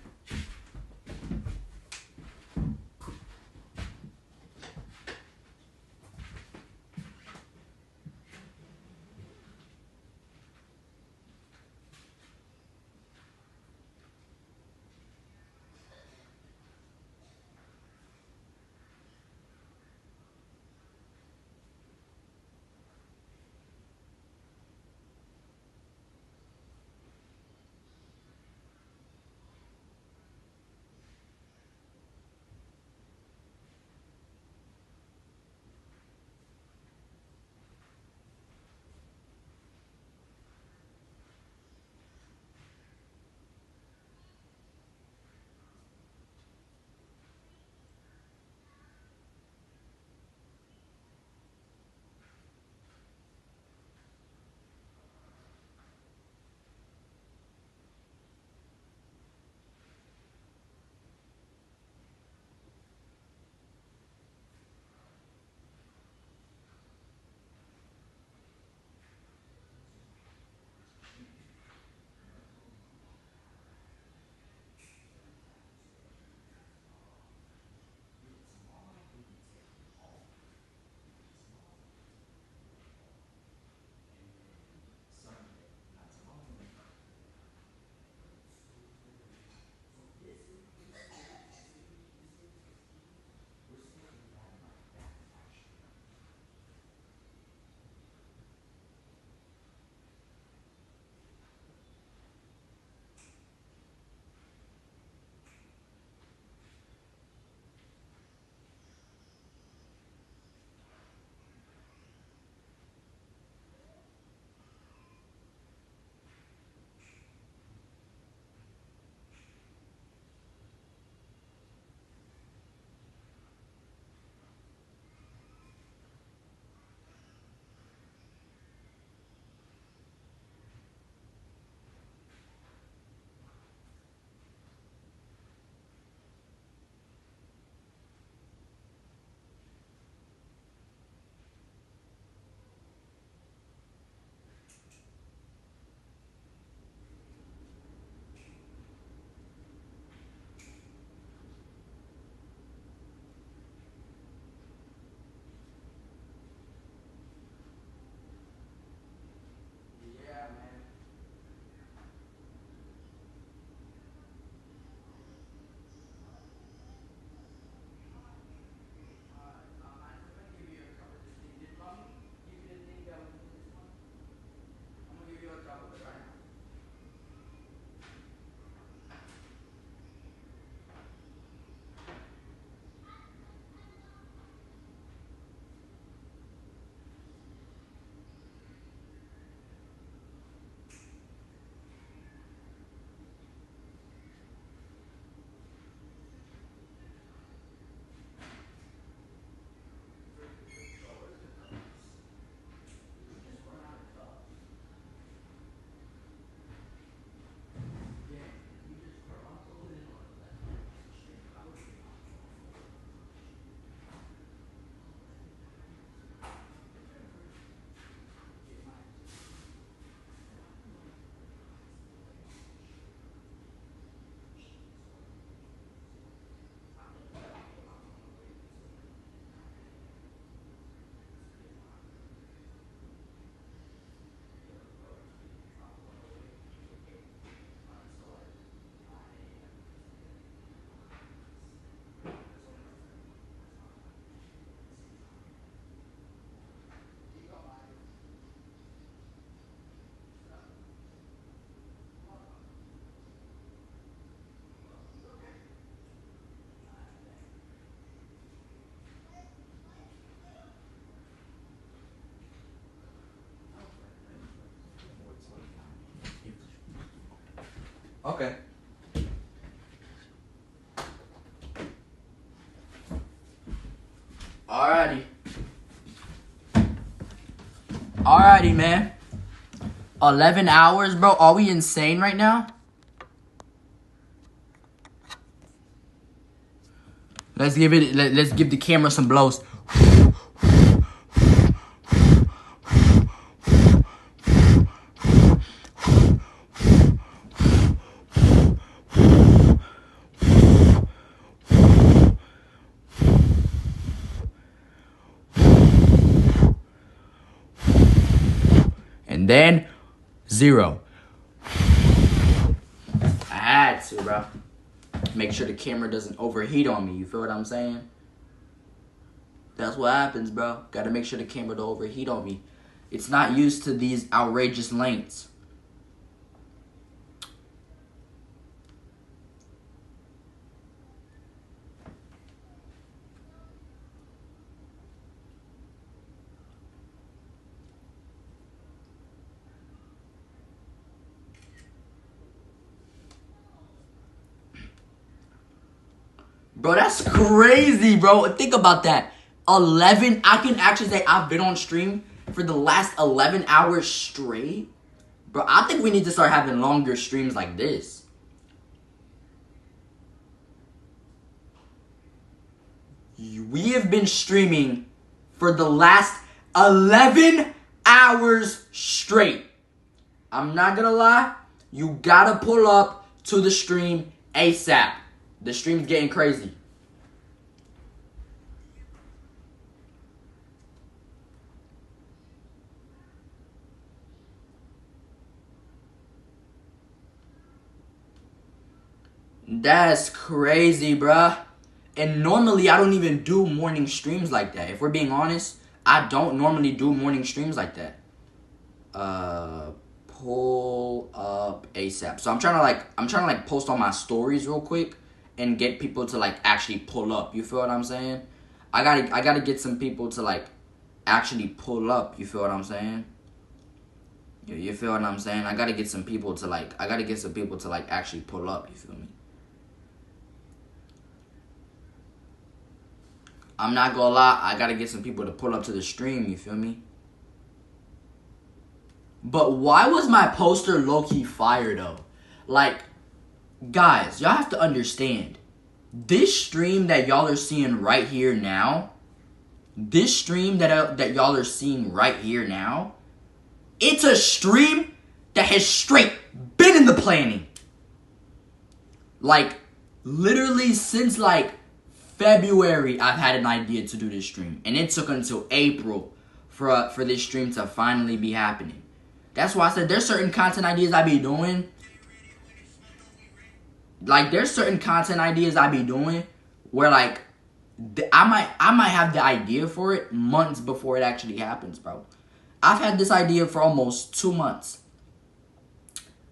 Okay. Alrighty, man. 11 hours, bro. Are we insane right now? Let's give the camera some blows. And then 0. I had to, bro. Make sure the camera doesn't overheat on me. You feel what I'm saying? That's what happens, bro. Gotta make sure the camera don't overheat on me. It's not used to these outrageous lengths. Bro, that's crazy, bro. Think about that. 11, I can actually say I've been on stream for the last 11 hours straight. Bro, I think we need to start having longer streams like this. We have been streaming for the last 11 hours straight. I'm not gonna lie. You gotta pull up to the stream ASAP. The stream's getting crazy. That's crazy, bruh. And normally, I don't even do morning streams like that. If we're being honest, I don't normally do morning streams like that. Pull up ASAP. So I'm trying to post on my stories real quick and get people to like actually pull up. You feel what I'm saying? I gotta get some people to like actually pull up. You feel what I'm saying? You feel what I'm saying? I gotta get some people to like actually pull up. You feel me? I'm not gonna lie. I gotta get some people to pull up to the stream. You feel me? But why was my poster low-key fire though? Like, guys, y'all have to understand. This stream that y'all are seeing right here now, it's a stream that has straight been in the planning. Like, literally since like February, I've had an idea to do this stream. And it took until April for this stream to finally be happening. That's why I said there's certain content ideas I be doing. Like, there's certain content ideas I be doing where, like, I might have the idea for it months before it actually happens, bro. I've had this idea for almost 2 months.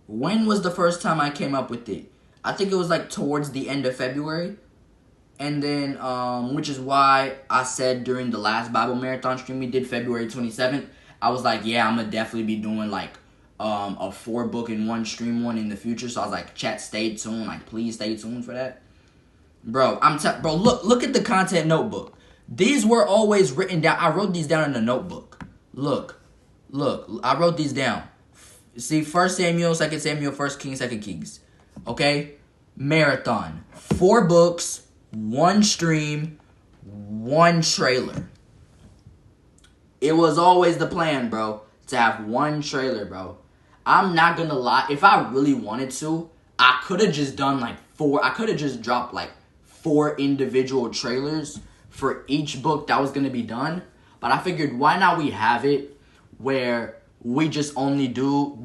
When was the first time I came up with it? I think it was, like, towards the end of February. And then, which is why I said during the last Bible Marathon stream we did, February 27th, I was like, yeah, I'm going to definitely be doing, like, a 4-book in one stream one in the future. So I was like, chat, stay tuned. Like, please stay tuned for that. Bro, bro, look at the content notebook. These were always written down. I wrote these down in a notebook. Look, I wrote these down. See, 1 Samuel, 2 Samuel, 1 Kings, 2 Kings. Okay? Marathon. 4 books, 1 stream, 1 trailer. It was always the plan, bro, to have 1 trailer, bro. I'm not gonna lie. If I really wanted to, I could have just done like 4. I could have just dropped like 4 individual trailers for each book that was gonna be done. But I figured, why not we have it where we just only do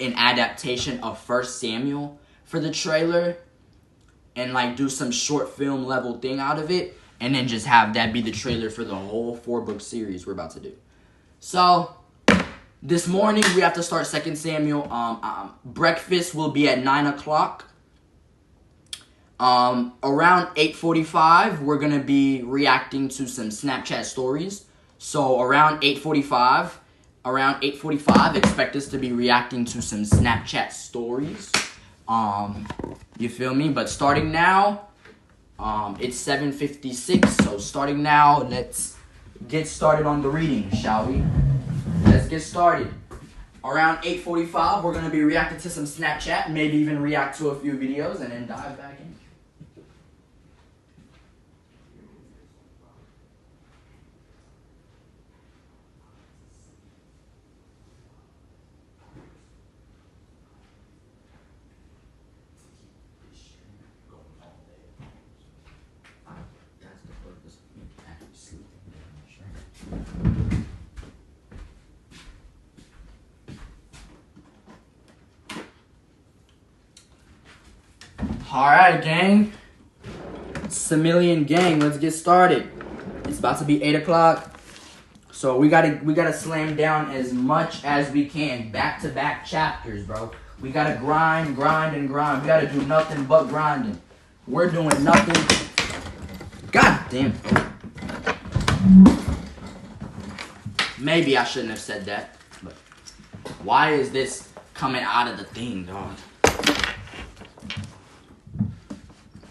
an adaptation of 1 Samuel for the trailer and like do some short film level thing out of it, and then just have that be the trailer for the whole 4-book series we're about to do. So this morning we have to start 2 Samuel. Breakfast will be at 9 o'clock. Around 8:45 we're gonna be reacting to some Snapchat stories. So around 8:45, expect us to be reacting to some Snapchat stories. You feel me? But starting now, it's 7:56. So starting now, let's get started on the reading, shall we? Let's get started. Around 8:45, we're gonna be reacting to some Snapchat, maybe even react to a few videos, and then dive back in. Alright, gang. Simillion gang, let's get started. It's about to be 8 o'clock. So we gotta slam down as much as we can. Back-to-back chapters, bro. We gotta grind. We gotta do nothing but grinding. We're doing nothing. God damn. Maybe I shouldn't have said that. But why is this coming out of the thing, dog?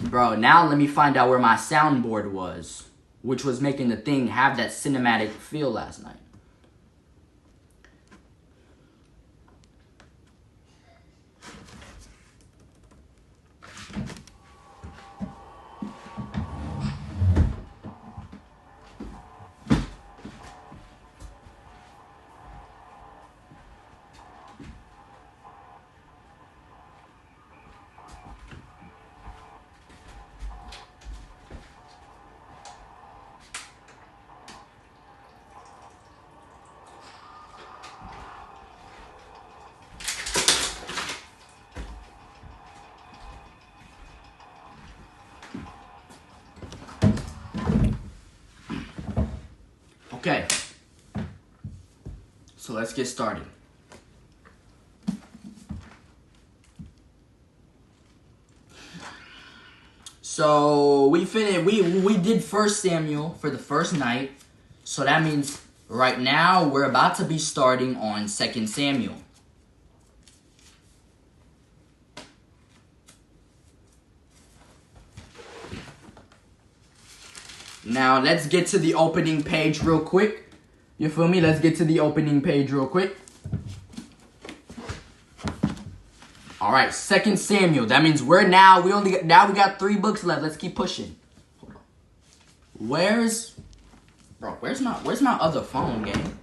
Bro, now let me find out where my soundboard was, which was making the thing have that cinematic feel last night. Okay, so let's get started. So we did 1 Samuel for the first night. So that means right now we're about to be starting on 2 Samuel. Now, let's get to the opening page real quick. You feel me? Let's get to the opening page real quick. All right, 2 Samuel. That means we got 3 books left. Let's keep pushing. Hold on. Where's my other phone, gang?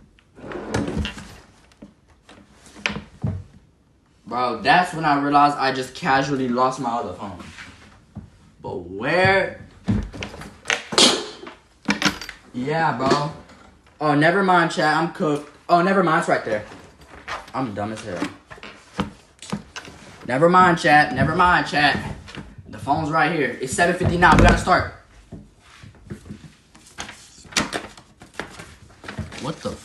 Bro, that's when I realized I just casually lost my other phone. But where? Yeah, bro. Oh, never mind, chat. I'm cooked. Oh, never mind. It's right there. I'm dumb as hell. Never mind, chat. Never mind, chat. The phone's right here. It's 7:59. We gotta start. What the?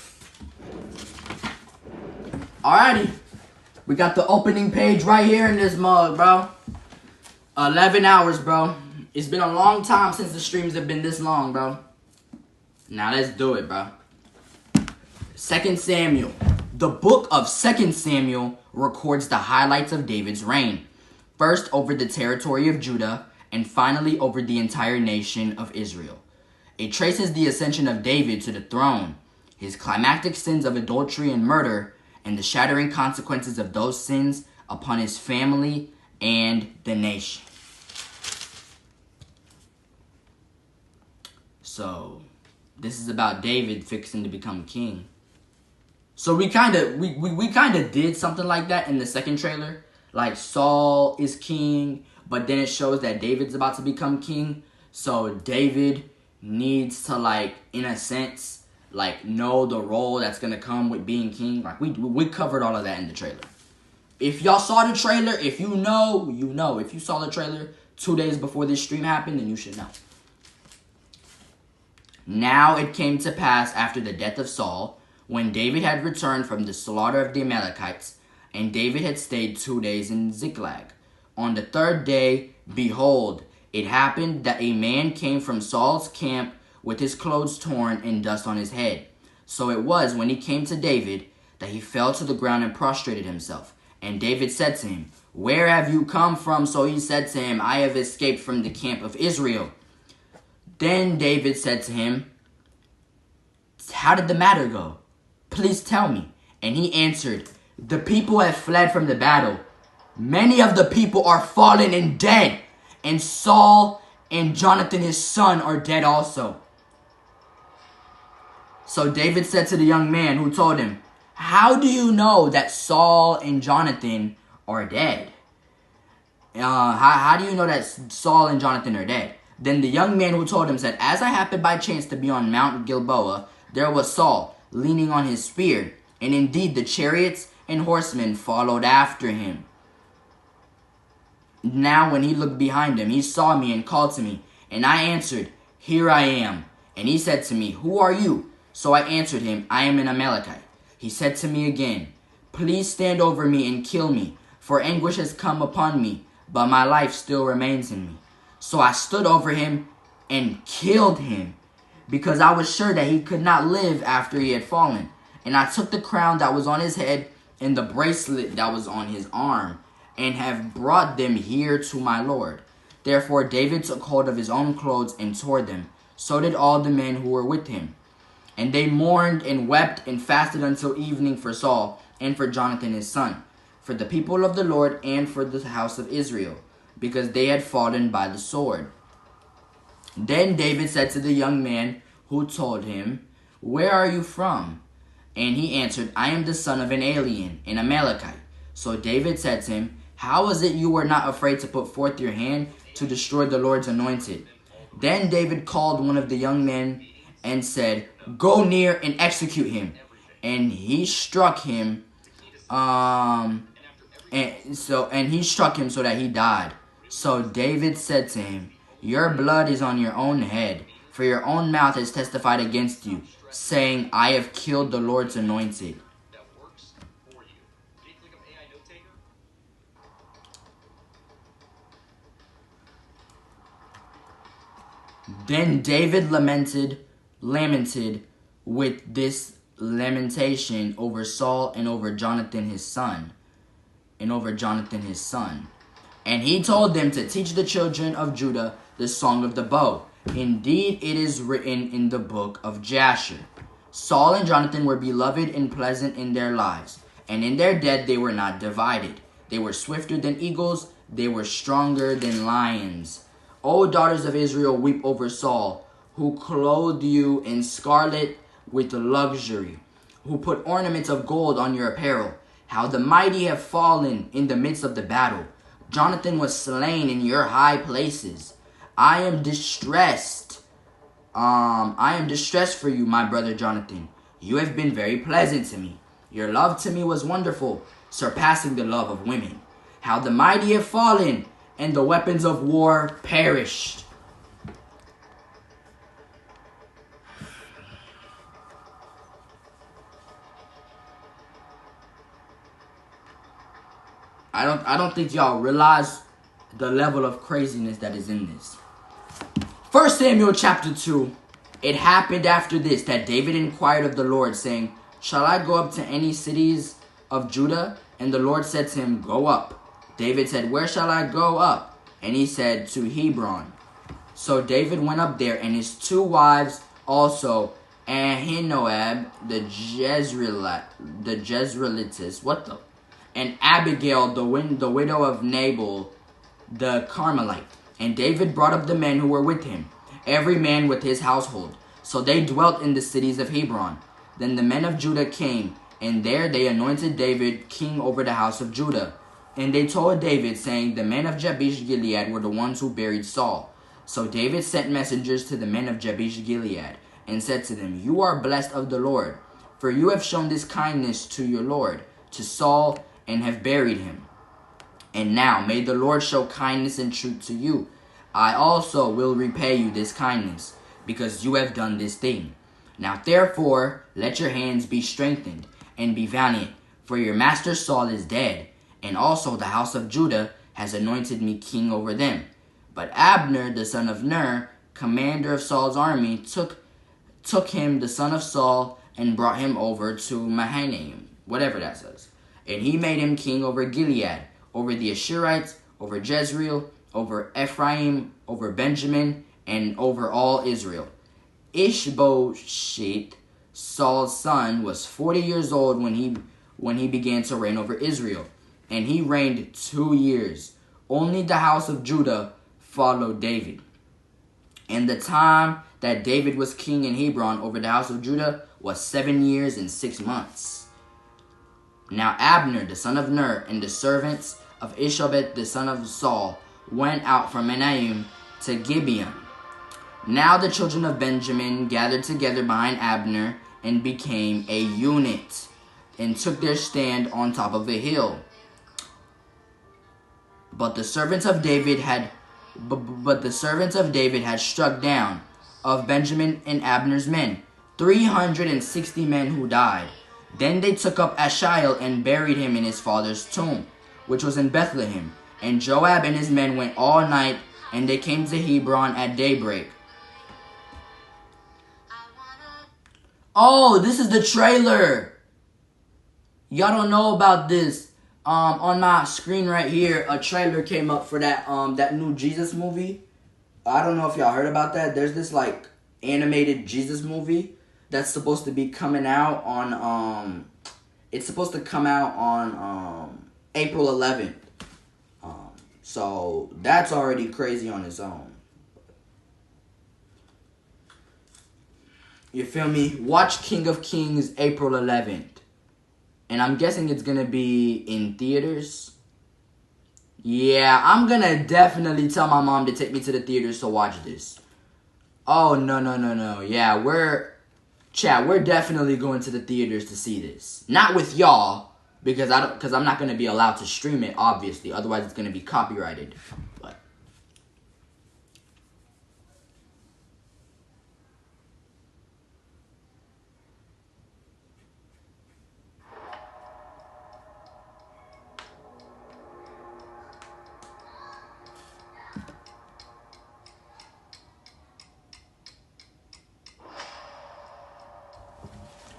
Alrighty. We got the opening page right here in this mug, bro. 11 hours, bro. It's been a long time since the streams have been this long, bro. Now let's do it, bro. 2 Samuel. The book of 2 Samuel records the highlights of David's reign. First over the territory of Judah, and finally over the entire nation of Israel. It traces the ascension of David to the throne, his climactic sins of adultery and murder, and the shattering consequences of those sins upon his family and the nation. So this is about David fixing to become king. So we kind of did something like that in the second trailer. Like Saul is king, but then it shows that David's about to become king. So David needs to, like, in a sense, like, know the role that's gonna come with being king. Like we covered all of that in the trailer. If y'all saw the trailer, if you know, you know. If you saw the trailer 2 days before this stream happened, then you should know. Now it came to pass after the death of Saul, when David had returned from the slaughter of the Amalekites, and David had stayed 2 days in Ziklag. On the 3rd day, behold, it happened that a man came from Saul's camp with his clothes torn and dust on his head. So it was, when he came to David, that he fell to the ground and prostrated himself. And David said to him, "Where have you come from?" So he said to him, "I have escaped from the camp of Israel." Then David said to him, "How did the matter go? Please tell me." And he answered, "The people have fled from the battle. Many of the people are fallen and dead, and Saul and Jonathan his son are dead also." So David said to the young man who told him, "How do you know that Saul and Jonathan are dead? How do you know that Saul and Jonathan are dead?" Then the young man who told him said, "As I happened by chance to be on Mount Gilboa, there was Saul leaning on his spear, and indeed the chariots and horsemen followed after him. Now when he looked behind him, he saw me and called to me, and I answered, 'Here I am.' And he said to me, 'Who are you?' So I answered him, 'I am an Amalekite.' He said to me again, 'Please stand over me and kill me, for anguish has come upon me, but my life still remains in me.' So I stood over him and killed him, because I was sure that he could not live after he had fallen. And I took the crown that was on his head and the bracelet that was on his arm, and have brought them here to my Lord." Therefore David took hold of his own clothes and tore them. So did all the men who were with him. And they mourned and wept and fasted until evening for Saul and for Jonathan his son, for the people of the Lord and for the house of Israel, because they had fallen by the sword. Then David said to the young man who told him, "Where are you from?" And he answered, "I am the son of an alien, an Amalekite." So David said to him, "How is it you were not afraid to put forth your hand to destroy the Lord's anointed?" Then David called one of the young men and said, "Go near and execute him." And he struck him, so that he died. So David said to him, "Your blood is on your own head, for your own mouth has testified against you, saying, 'I have killed the Lord's anointed.'" Then David lamented with this lamentation over Saul and over Jonathan his son. And he told them to teach the children of Judah the song of the bow. Indeed, it is written in the book of Jasher. Saul and Jonathan were beloved and pleasant in their lives, and in their death they were not divided. They were swifter than eagles, they were stronger than lions. O daughters of Israel, weep over Saul, who clothed you in scarlet with luxury, who put ornaments of gold on your apparel. How the mighty have fallen in the midst of the battle. Jonathan was slain in your high places. I am distressed for you, my brother Jonathan. You have been very pleasant to me. Your love to me was wonderful, surpassing the love of women. How the mighty have fallen, and the weapons of war perished. I don't think y'all realize the level of craziness that is in this. 1 Samuel chapter 2. It happened after this that David inquired of the Lord, saying, "Shall I go up to any cities of Judah?" And the Lord said to him, "Go up." David said, "Where shall I go up?" And he said, "To Hebron." So David went up there, and his two wives also, Ahinoam the Jezreelitess, and Abigail the widow of Nabal the Carmelite. And David brought up the men who were with him, every man with his household. So they dwelt in the cities of Hebron. Then the men of Judah came, and there they anointed David king over the house of Judah. And they told David, saying, "The men of Jabesh Gilead were the ones who buried Saul." So David sent messengers to the men of Jabesh Gilead, and said to them, "You are blessed of the Lord, for you have shown this kindness to your Lord, to Saul, and have buried him. And now may the Lord show kindness and truth to you. I also will repay you this kindness, because you have done this thing. Now therefore let your hands be strengthened, and be valiant, for your master Saul is dead, and also the house of Judah has anointed me king over them." But Abner, the son of Ner, commander of Saul's army, took him, the son of Saul, and brought him over to Mahanaim, whatever that says. And he made him king over Gilead, over the Ashurites, over Jezreel, over Ephraim, over Benjamin, and over all Israel. Ishbosheth, Saul's son, was 40 years old when he began to reign over Israel, and he reigned 2 years. Only the house of Judah followed David. And the time that David was king in Hebron over the house of Judah was 7 years and 6 months. Now Abner, the son of Ner, and the servants of Ishbosheth, the son of Saul, went out from Mahanaim to Gibeon. Now the children of Benjamin gathered together behind Abner and became a unit, and took their stand on top of a hill. But the servants of David had struck down of Benjamin and Abner's men 360 men who died. Then they took up Ashiel and buried him in his father's tomb, which was in Bethlehem. And Joab and his men went all night, and they came to Hebron at daybreak. Oh, this is the trailer. Y'all don't know about this. On my screen right here, a trailer came up for that new Jesus movie. I don't know if y'all heard about that. There's this like animated Jesus movie that's supposed to be coming out on it's supposed to come out on April 11th. So that's already crazy on its own. You feel me? Watch King of Kings April 11th. And I'm guessing it's going to be in theaters. Yeah, I'm going to definitely tell my mom to take me to the theaters to watch this. Oh, no. Yeah, we're definitely going to the theaters to see this. Not with y'all, because I'm not going to be allowed to stream it, obviously. Otherwise, it's going to be copyrighted. But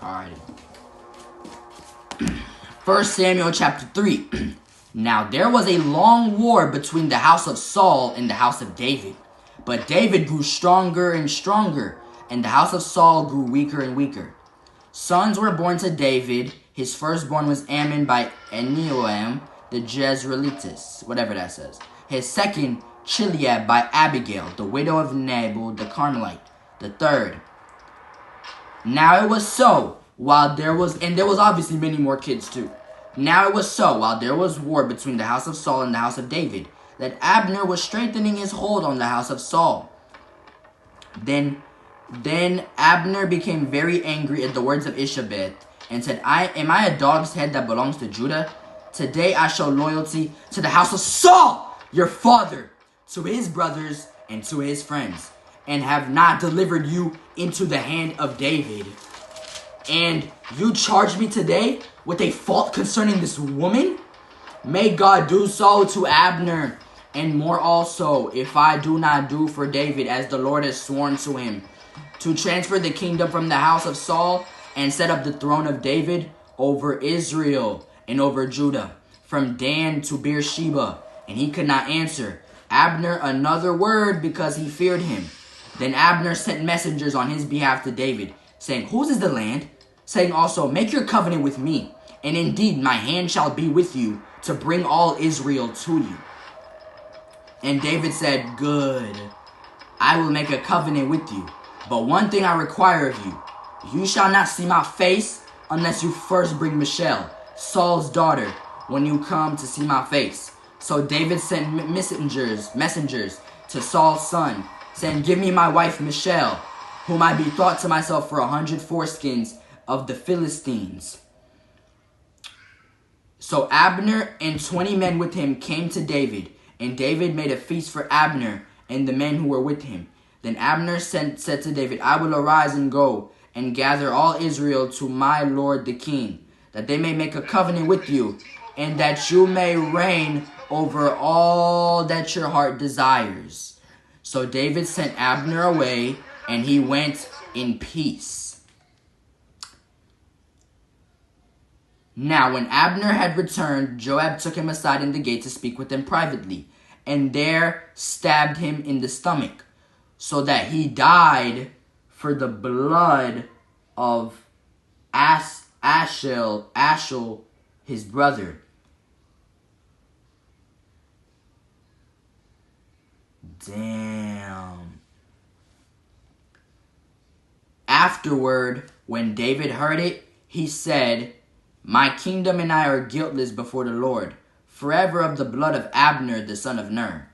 alright. 1 Samuel chapter 3. Now there was a long war between the house of Saul and the house of David. But David grew stronger and stronger, and the house of Saul grew weaker and weaker. Sons were born to David. His firstborn was Ammon by Enoam, the Jezreelitess, whatever that says. His second, Chileab by Abigail, the widow of Nabal the Carmelite. The third. Now it was so, while there was obviously many more kids too. Now it was so, while there was war between the house of Saul and the house of David, that Abner was strengthening his hold on the house of Saul. Then Abner became very angry at the words of Ishbosheth, and said, Am I a dog's head that belongs to Judah? Today I show loyalty to the house of Saul, your father, to his brothers and to his friends, and have not delivered you into the hand of David. And you charge me today with a fault concerning this woman? May God do so to Abner, and more also, if I do not do for David as the Lord has sworn to him, to transfer the kingdom from the house of Saul and set up the throne of David over Israel and over Judah, from Dan to Beersheba. And he could not answer Abner another word because he feared him. Then Abner sent messengers on his behalf to David, saying, Whose is the land? Saying also, Make your covenant with me, and indeed my hand shall be with you to bring all Israel to you. And David said, Good, I will make a covenant with you. But one thing I require of you, you shall not see my face unless you first bring Michal, Saul's daughter, when you come to see my face. So David sent messengers to Saul's son, saying, Give me my wife Michal, whom I bethought to myself for 100 foreskins of the Philistines. So Abner and 20 men with him came to David, and David made a feast for Abner and the men who were with him. Then Abner said to David, I will arise and go and gather all Israel to my lord the king, that they may make a covenant with you, and that you may reign over all that your heart desires. So David sent Abner away, and he went in peace. Now when Abner had returned, Joab took him aside in the gate to speak with him privately, and there stabbed him in the stomach, so that he died for the blood of Ashel, his brother. Damn. Afterward, when David heard it, he said, "My kingdom and I are guiltless before the Lord, forever of the blood of Abner the son of Ner.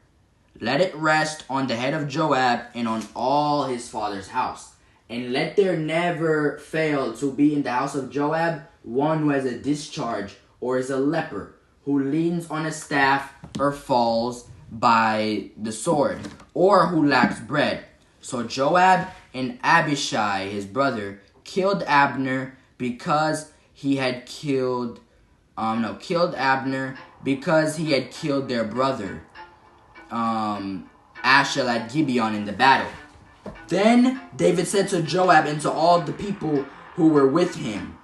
Let it rest on the head of Joab and on all his father's house. And let there never fail to be in the house of Joab one who has a discharge or is a leper, who leans on a staff or falls by the sword, or who lacks bread." So Joab and Abishai, his brother, killed Abner because he had killed Abner because he had killed their brother, Ashel at Gibeon in the battle. Then David said to Joab and to all the people who were with him,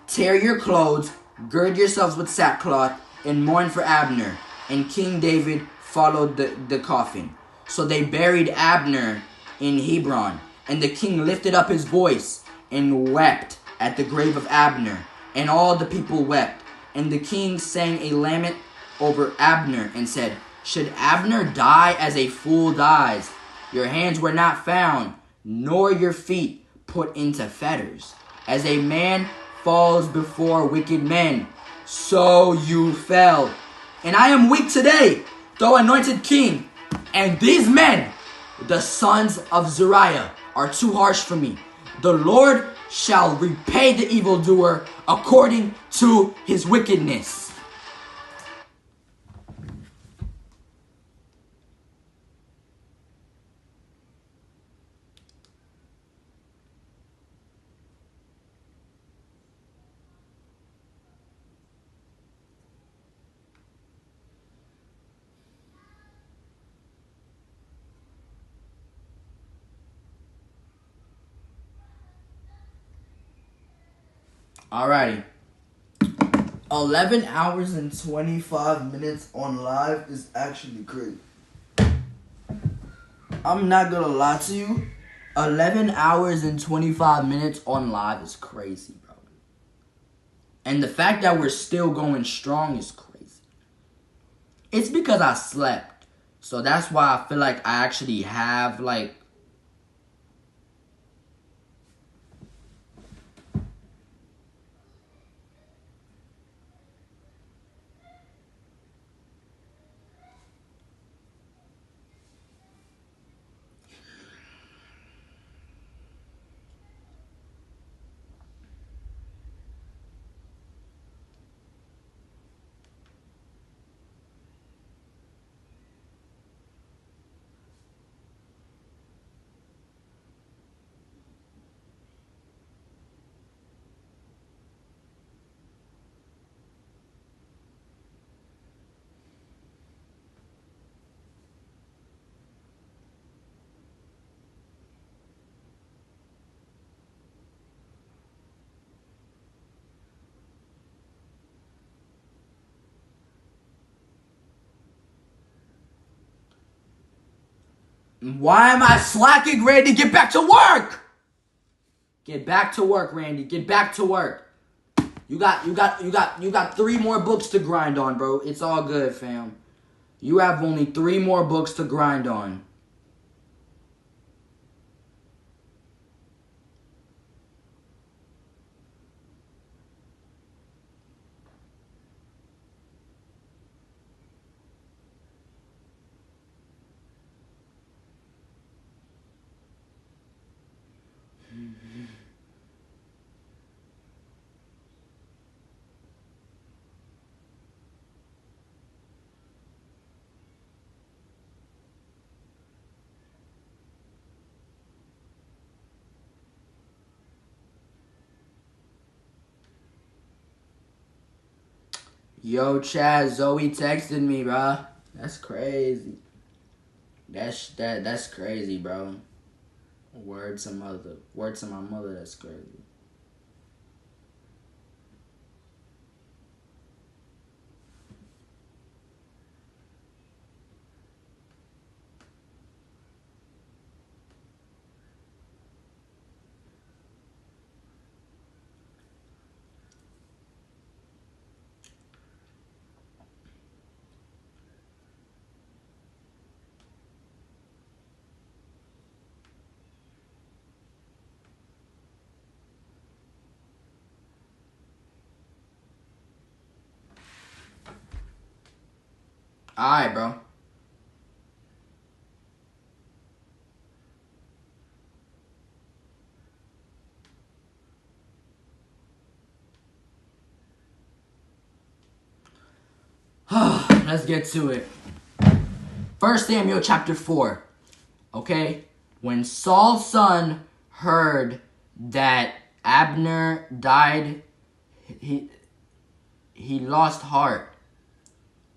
"Tear your clothes, gird yourselves with sackcloth, and mourn for Abner." And King David followed the coffin. So they buried Abner in Hebron, and the king lifted up his voice and wept at the grave of Abner, and all the people wept. And the king sang a lament over Abner and said, "Should Abner die as a fool dies? Your hands were not found, nor your feet put into fetters. As a man falls before wicked men, so you fell. And I am weak today, though anointed king. And these men, the sons of Zeruiah, are too harsh for me. The Lord shall repay the evildoer according to his wickedness." Alrighty. 11 hours and 25 minutes on live is actually crazy. I'm not gonna lie to you. 11 hours and 25 minutes on live is crazy, bro. And the fact that we're still going strong is crazy. It's because I slept. So that's why I feel like I actually have, like, why am I slacking, Randy? Get back to work! Get back to work, Randy. Get back to work. You got 3 more books to grind on, bro. It's all good, fam. You have only 3 more books to grind on. Yo, Chad, Zoe texted me, bro. That's crazy. That's crazy, bro. Word to my mother. That's crazy. Alright, bro. Let's get to it. 1 Samuel chapter 4. Okay? When Saul's son heard that Abner died, he lost heart,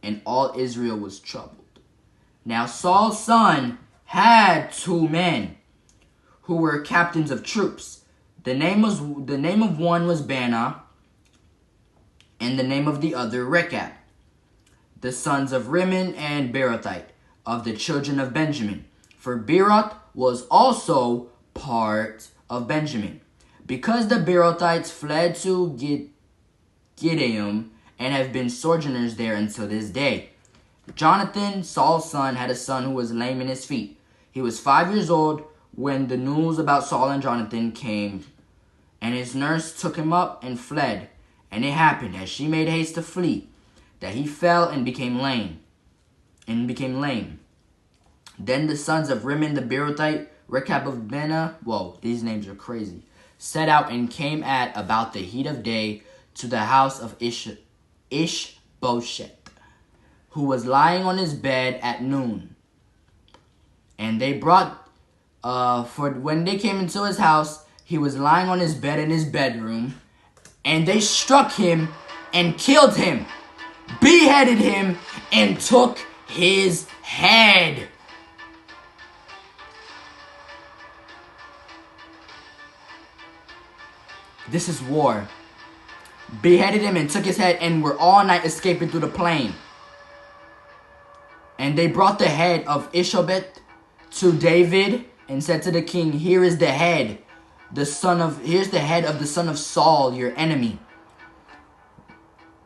and all Israel was troubled. Now Saul's son had 2 men who were captains of troops. The name of one was Baanah, and the name of the other Rechab, the sons of Rimmon and Beerothite, of the children of Benjamin. For Beeroth was also part of Benjamin, because the Beerothites fled to Gideon and have been sojourners there until this day. Jonathan, Saul's son, had a son who was lame in his feet. He was 5 years old when the news about Saul and Jonathan came, and his nurse took him up and fled. And it happened, as she made haste to flee, that he fell and became lame. Then the sons of Rimmon the Beerothite, Rechab of Baanah, whoa, these names are crazy, set out and came at about the heat of day to the house of Ishbosheth, who was lying on his bed at noon. And they brought, for when they came into his house, he was lying on his bed in his bedroom, and they struck him and killed him, beheaded him, and took his head. This is war. Beheaded him and took his head, and were all night escaping through the plain. And they brought the head of Ishbosheth to David and said to the king, here's the head of the son of Saul, your enemy.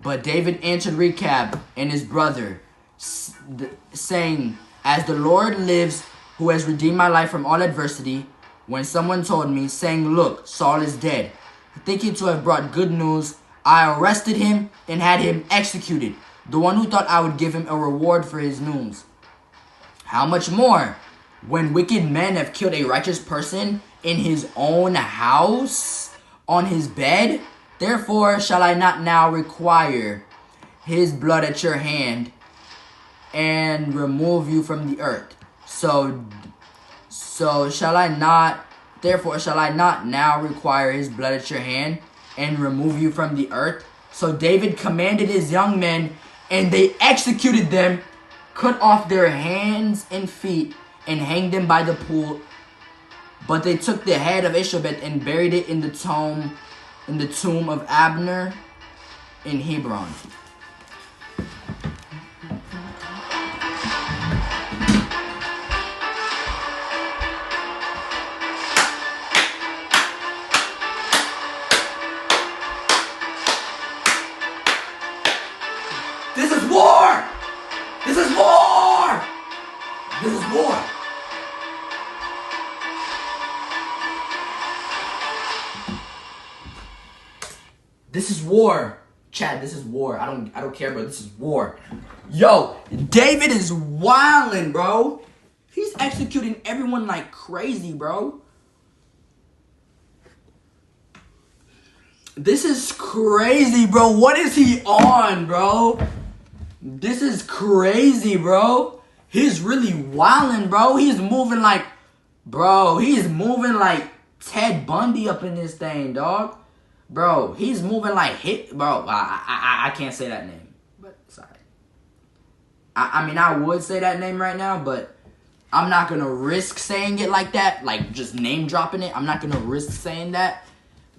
But David answered Rechab and his brother, saying, as the Lord lives, who has redeemed my life from all adversity, when someone told me, saying, look, Saul is dead, thinking to have brought good news, I arrested him and had him executed, the one who thought I would give him a reward for his news. How much more, when wicked men have killed a righteous person in his own house, on his bed? Therefore shall I not now require his blood at your hand, and remove you from the earth? Therefore shall I not now require his blood at your hand, and remove you from the earth? So David commanded his young men, and they executed them, cut off their hands and feet, and hanged them by the pool. But they took the head of Ishbosheth and buried it in the tomb of Abner in Hebron. This is war! This is war! This is war! This is war. Chad, this is war. I don't care, bro. This is war. Yo, David is wildin', bro. He's executing everyone like crazy, bro. This is crazy, bro. What is he on, bro? This is crazy, bro. He's really wildin', bro. He's moving like Ted Bundy up in this thing, dog. Bro, he's moving like I can't say that name, but sorry. I mean, I would say that name right now, but I'm not gonna risk saying it like that, like just name dropping it. I'm not gonna risk saying that,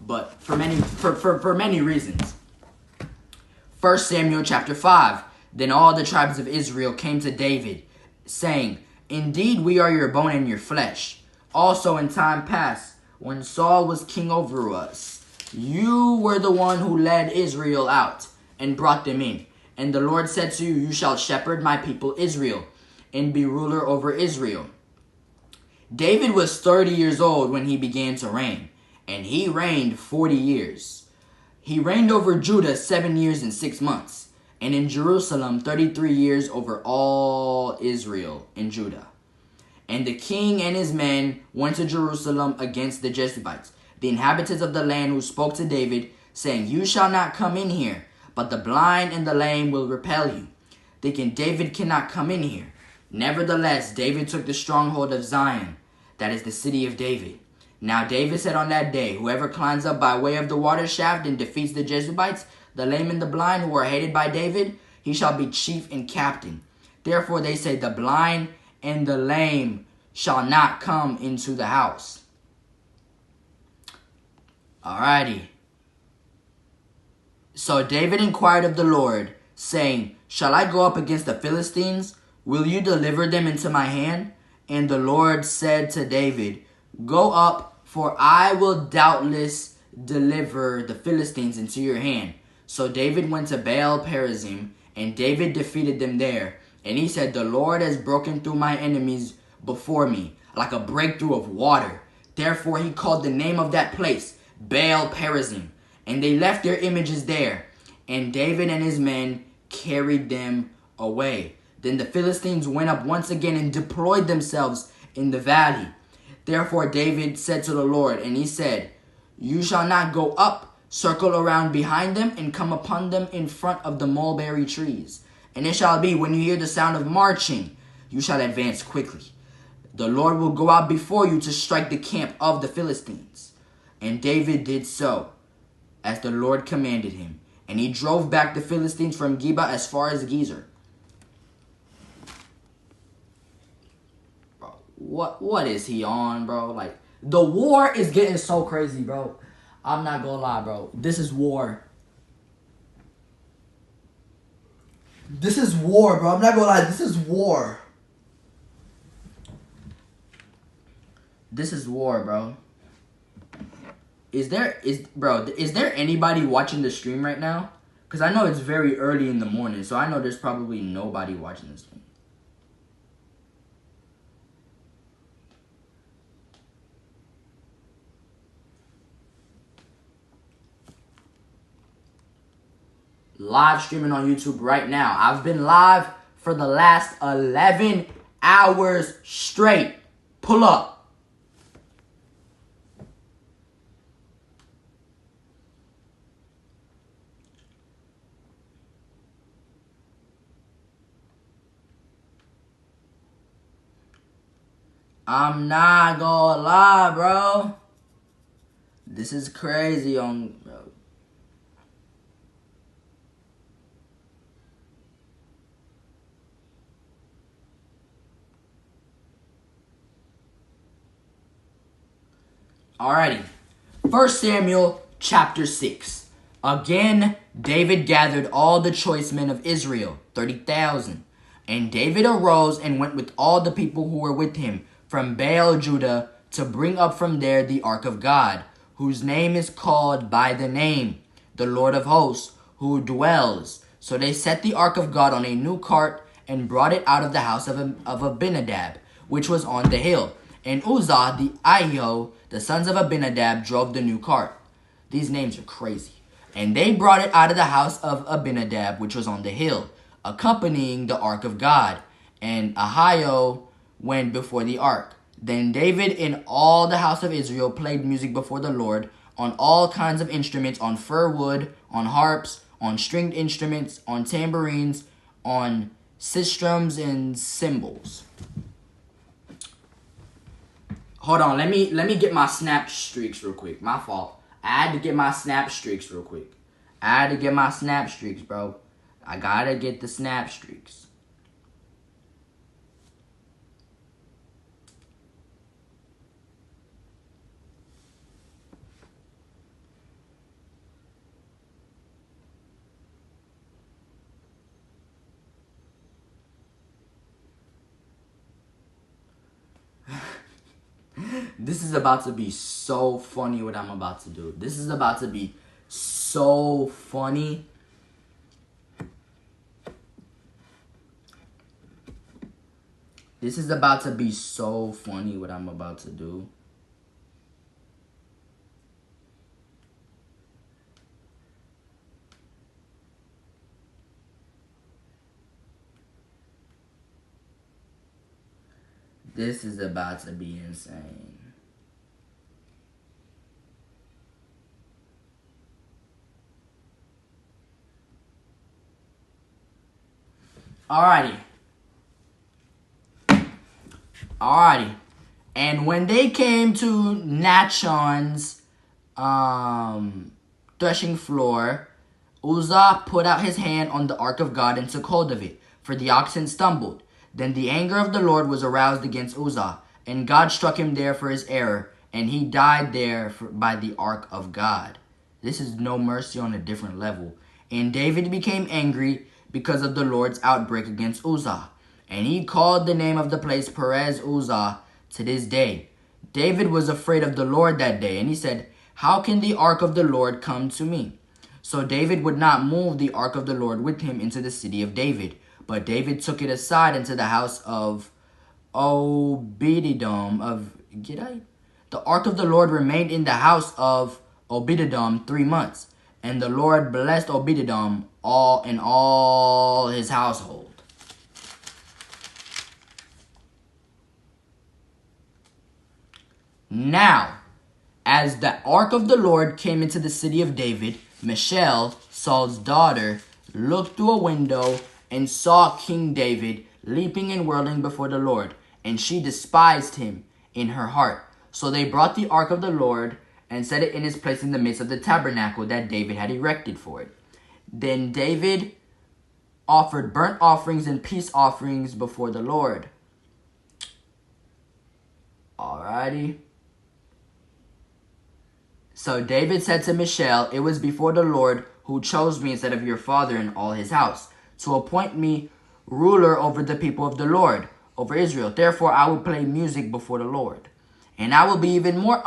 but for many reasons. 1 Samuel chapter 5. Then all the tribes of Israel came to David, saying, indeed, we are your bone and your flesh. Also in time past, when Saul was king over us, you were the one who led Israel out and brought them in. And the Lord said to you, you shall shepherd my people Israel and be ruler over Israel. David was 30 years old when he began to reign, and he reigned 40 years. He reigned over Judah 7 years and 6 months. and in Jerusalem 33 years over all Israel and Judah. And the king and his men went to Jerusalem against the Jebusites, the inhabitants of the land, who spoke to David, saying, "You shall not come in here, but the blind and the lame will repel you," thinking David cannot come in here. Nevertheless, David took the stronghold of Zion, that is the city of David. Now David said on that day, "Whoever climbs up by way of the water shaft and defeats the Jebusites, the lame and the blind, who are hated by David, he shall be chief and captain." Therefore they say, "The blind and the lame shall not come into the house." Alrighty. So David inquired of the Lord, saying, "Shall I go up against the Philistines? Will you deliver them into my hand?" And the Lord said to David, "Go up, for I will doubtless deliver the Philistines into your hand." So David went to Baal Perazim, and David defeated them there. And he said, "The Lord has broken through my enemies before me, like a breakthrough of water." Therefore he called the name of that place Baal Perazim. And they left their images there, and David and his men carried them away. Then the Philistines went up once again and deployed themselves in the valley. Therefore David said to the Lord, and he said, "You shall not go up, circle around behind them, and come upon them in front of the mulberry trees. And it shall be, when you hear the sound of marching, you shall advance quickly. The Lord will go out before you to strike the camp of the Philistines." And David did so, as the Lord commanded him. And he drove back the Philistines from Geba as far as Gezer. Bro, what is he on, bro? Like, the war is getting so crazy, bro. I'm not gonna lie, bro. This is war. This is war, bro. I'm not gonna lie. This is war. This is war, bro. Is there anybody watching the stream right now? Because I know it's very early in the morning, so I know there's probably nobody watching this stream. Live streaming on YouTube right now. I've been live for the last 11 hours straight. Pull up. I'm not gonna lie, bro. This is crazy on, bro. Alrighty. 1 Samuel chapter 6. Again, David gathered all the choice men of Israel, 30,000. And David arose and went with all the people who were with him from Baal Judah to bring up from there the ark of God, whose name is called by the name, the Lord of hosts, who dwells. So they set the ark of God on a new cart and brought it out of the house of Abinadab, which was on the hill. And Uzzah the Ahio, the sons of Abinadab, drove the new cart. These names are crazy. And they brought it out of the house of Abinadab, which was on the hill, accompanying the ark of God. And Ahio went before the ark. Then David and all the house of Israel played music before the Lord on all kinds of instruments, on fir wood, on harps, on stringed instruments, on tambourines, on sistrums and cymbals. Hold on, let me get my snap streaks real quick. My fault. I had to get my snap streaks real quick. I had to get my snap streaks, bro. I gotta get the snap streaks. This is about to be so funny what I'm about to do. This is about to be so funny. This is about to be so funny what I'm about to do. This is about to be insane. Alrighty. And when they came to Nachon's threshing floor, Uzzah put out his hand on the ark of God and took hold of it, for the oxen stumbled. Then the anger of the Lord was aroused against Uzzah, and God struck him there for his error, and he died there by the ark of God. This is no mercy on a different level. And David became angry because of the Lord's outbreak against Uzzah, and he called the name of the place Perez Uzzah to this day. David was afraid of the Lord that day, and he said, "How can the ark of the Lord come to me?" So David would not move the ark of the Lord with him into the city of David, but David took it aside into the house of Obed-Edom of Gittite. The ark of the Lord remained in the house of Obed-Edom 3 months, and the Lord blessed Obed-Edom all his household. Now, as the ark of the Lord came into the city of David, Michal, Saul's daughter, looked through a window and saw King David leaping and whirling before the Lord, and she despised him in her heart. So they brought the ark of the Lord and set it in its place in the midst of the tabernacle that David had erected for it. Then David offered burnt offerings and peace offerings before the Lord. Alrighty. So David said to Michal, "It was before the Lord who chose me instead of your father and all his house, to appoint me ruler over the people of the Lord, over Israel. Therefore I will play music before the Lord. And I will be even more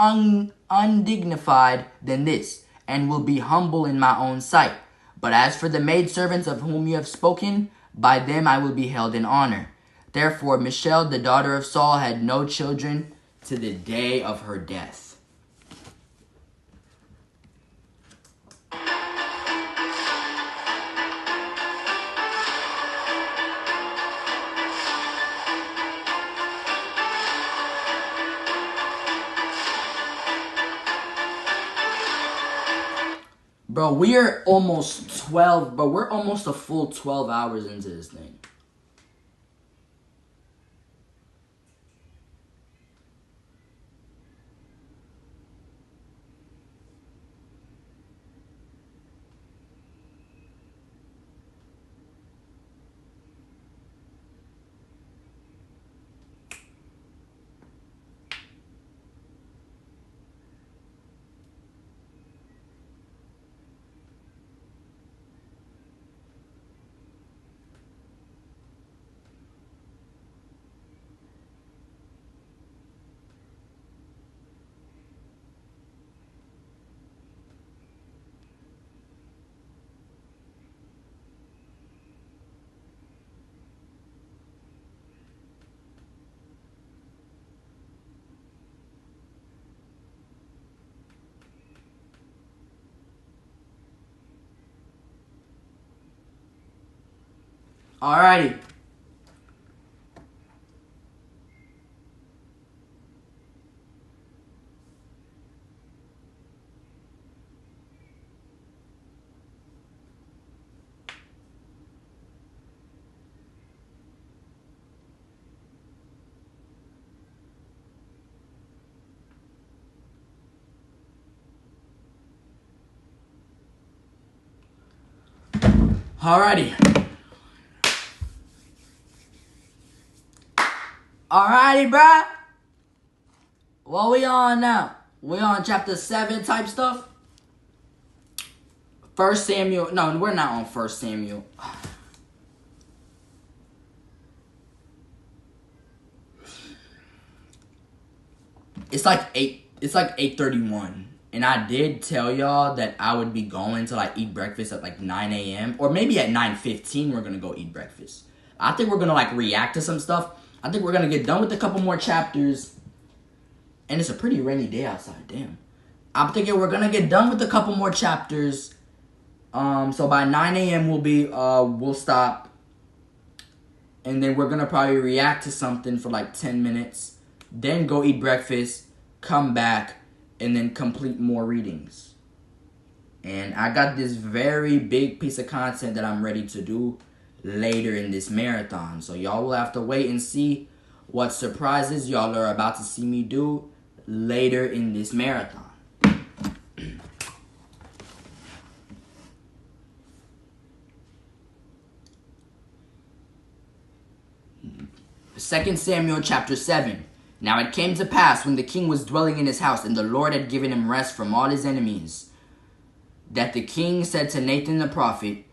undignified than this, and will be humble in my own sight. But as for the maidservants of whom you have spoken, by them I will be held in honor." Therefore Michal, the daughter of Saul, had no children to the day of her death. Bro, we're almost a full 12 hours into this thing. Alrighty. Alrighty. Alrighty, bruh. What we on now? We on chapter 7 type stuff? 1 Samuel. No, we're not on 1 Samuel. It's like 8:31. And I did tell y'all that I would be going to like eat breakfast at like 9 a.m. Or maybe at 9:15 we're gonna go eat breakfast. I think we're gonna like react to some stuff. I think we're gonna get done with a couple more chapters. And it's a pretty rainy day outside, damn. I'm thinking we're gonna get done with a couple more chapters. So by 9 a.m. we'll stop. And then we're going to probably react to something for like 10 minutes. Then go eat breakfast, come back, and then complete more readings. And I got this very big piece of content that I'm ready to do later in this marathon. So y'all will have to wait and see what surprises y'all are about to see me do later in this marathon. 2 Samuel chapter 7. Now it came to pass when the king was dwelling in his house and the Lord had given him rest from all his enemies, that the king said to Nathan the prophet,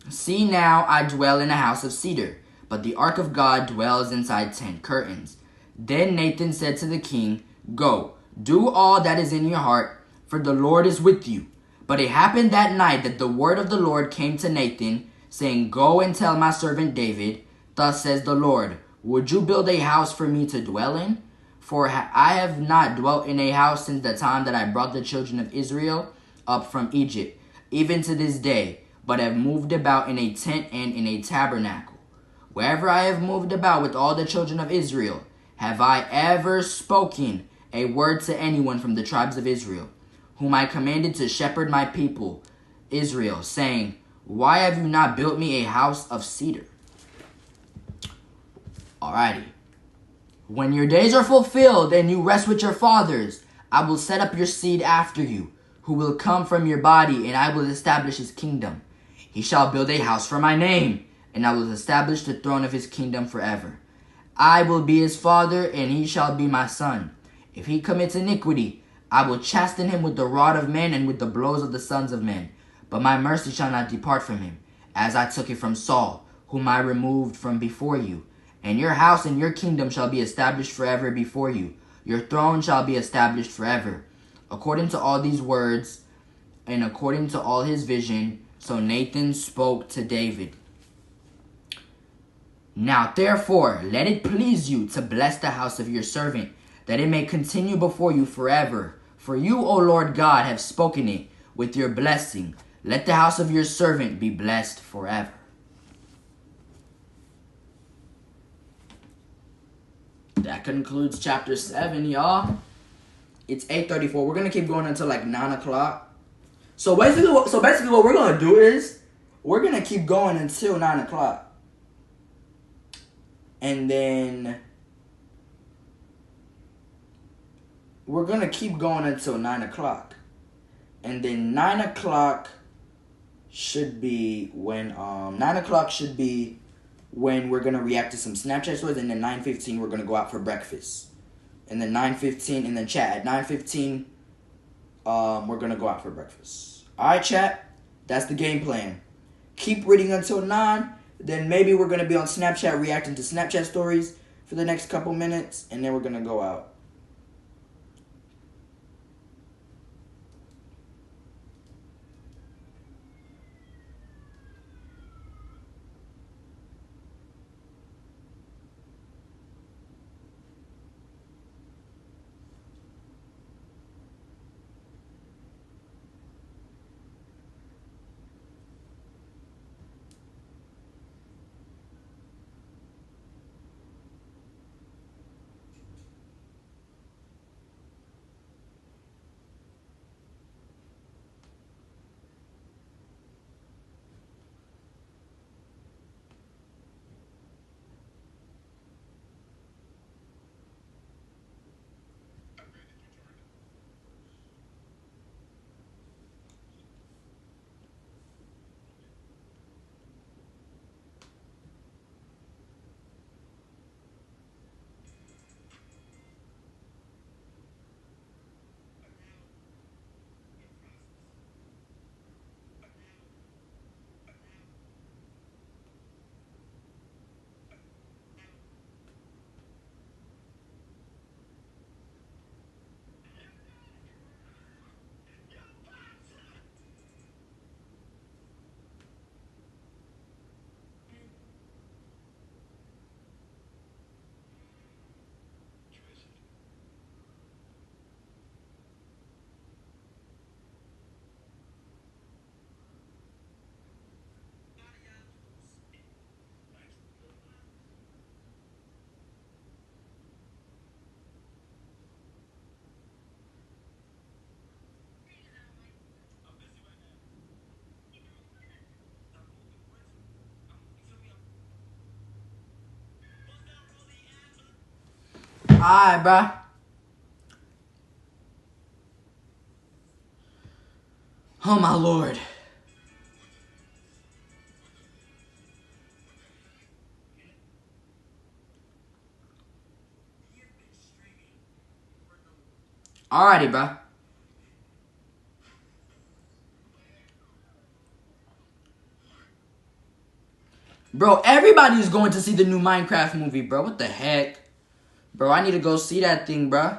See now, I dwell in a house of cedar, but the ark of God dwells inside tent curtains. Then Nathan said to the king, Go, do all that is in your heart, for the Lord is with you. But it happened that night that the word of the Lord came to Nathan, saying, Go and tell my servant David, Thus says the Lord, Would you build a house for me to dwell in? For I have not dwelt in a house since the time that I brought the children of Israel up from Egypt, even to this day, but have moved about in a tent and in a tabernacle. Wherever I have moved about with all the children of Israel, have I ever spoken a word to anyone from the tribes of Israel, whom I commanded to shepherd my people, Israel, saying, Why have you not built me a house of cedar? Alrighty. When your days are fulfilled and you rest with your fathers, I will set up your seed after you, who will come from your body, and I will establish his kingdom. He shall build a house for my name, and I will establish the throne of his kingdom forever. I will be his father, and he shall be my son. If he commits iniquity, I will chasten him with the rod of men and with the blows of the sons of men. But my mercy shall not depart from him, as I took it from Saul, whom I removed from before you. And your house and your kingdom shall be established forever before you. Your throne shall be established forever. According to all these words, and according to all his vision, so Nathan spoke to David. Now therefore, let it please you to bless the house of your servant, that it may continue before you forever. For you, O Lord God, have spoken it with your blessing. Let the house of your servant be blessed forever. That concludes chapter 7, y'all. It's 8:34. We're gonna keep going until like 9 o'clock. So basically what we're gonna do is we're gonna keep going until 9 o'clock. And then we're gonna keep going until 9 o'clock. And then 9 o'clock should be when when we're going to react to some Snapchat stories, and then 9:15 we're going to go out for breakfast. And then 9:15, and then chat, at 9:15 we're going to go out for breakfast. Alright, chat, that's the game plan. Keep reading until 9, then maybe we're going to be on Snapchat reacting to Snapchat stories for the next couple minutes, and then we're going to go out. Alright, bro. Oh, my Lord. Alrighty, bro. Bro, everybody's going to see the new Minecraft movie, bro. What the heck? Bro, I need to go see that thing, bro.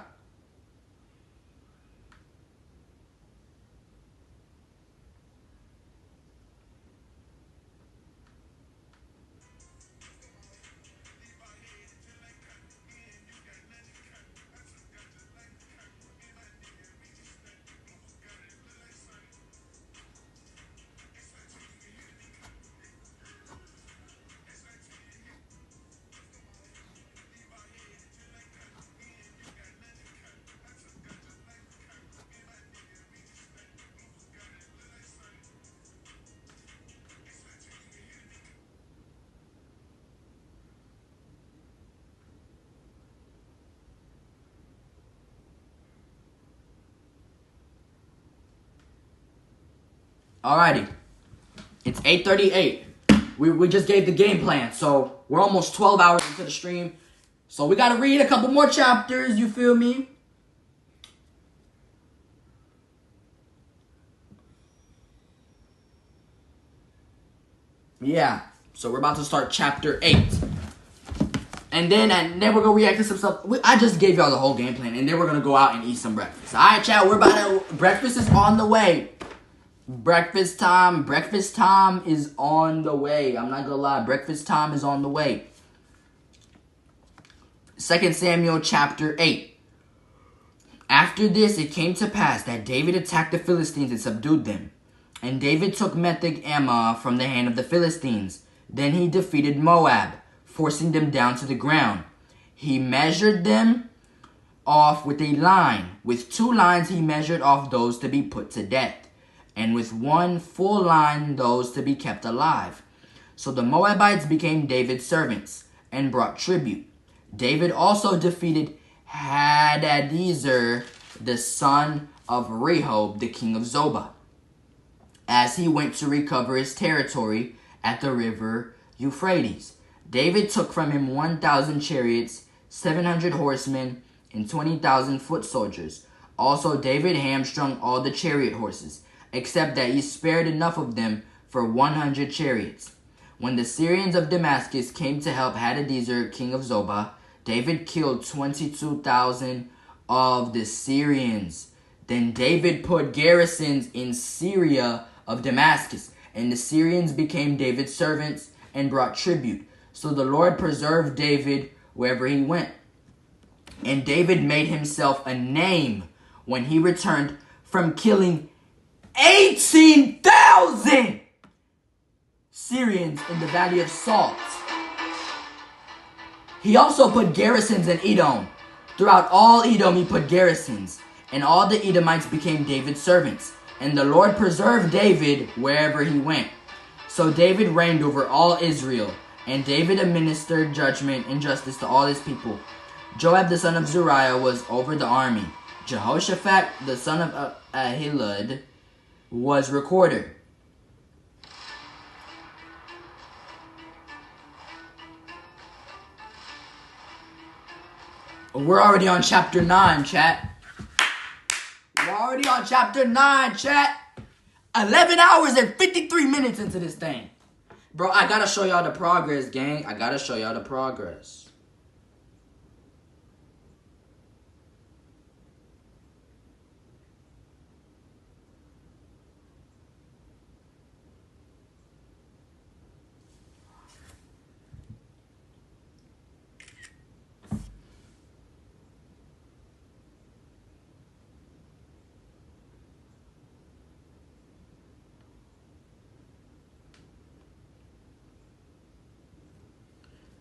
Alrighty. It's 8:38. We just gave the game plan, so we're almost 12 hours into the stream. So we gotta read a couple more chapters, you feel me? Yeah. So we're about to start chapter 8. And then we're gonna react to some stuff. I just gave y'all the whole game plan, and then we're gonna go out and eat some breakfast. Alright, chat, breakfast is on the way. Breakfast time is on the way. I'm not gonna lie, breakfast time is on the way. 2 Samuel chapter 8. After this, it came to pass that David attacked the Philistines and subdued them. And David took Metheg-Ammah from the hand of the Philistines. Then he defeated Moab, forcing them down to the ground. He measured them off with a line. With 2 lines he measured off those to be put to death, and with 1 full line those to be kept alive. So the Moabites became David's servants and brought tribute. David also defeated Hadadezer, the son of Rehob, the king of Zobah, as he went to recover his territory at the river Euphrates. David took from him 1,000 chariots, 700 horsemen, and 20,000 foot soldiers. Also David hamstrung all the chariot horses, except that he spared enough of them for 100 chariots. When the Syrians of Damascus came to help Hadadezer, king of Zobah, David killed 22,000 of the Syrians. Then David put garrisons in Syria of Damascus, and the Syrians became David's servants and brought tribute. So the Lord preserved David wherever he went. And David made himself a name when he returned from killing 18,000 Syrians in the Valley of Salt. He also put garrisons in Edom. Throughout all Edom he put garrisons, and all the Edomites became David's servants. And the Lord preserved David wherever he went. So David reigned over all Israel, and David administered judgment and justice to all his people. Joab the son of Zeruiah was over the army. Jehoshaphat the son of Ahilud was recorder. We're already on chapter 9, chat. We're already on chapter 9, chat. 11 hours and 53 minutes into this thing. Bro, I gotta show y'all the progress, gang. I gotta show y'all the progress.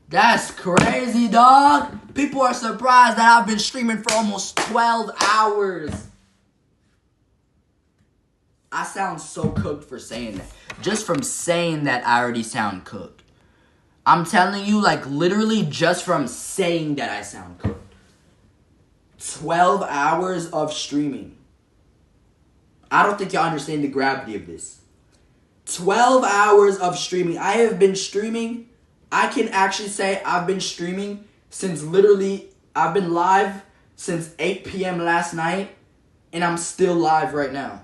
That's crazy, dog. People are surprised that I've been streaming for almost 12 hours. I sound so cooked for saying that. Just from saying that, I already sound cooked. I'm telling you, like, literally just from saying that I sound cooked. 12 hours of streaming. I don't think y'all understand the gravity of this. 12 hours of streaming. I have been streaming. I can actually say I've been streaming since literally, I've been live since 8 p.m. last night, and I'm still live right now.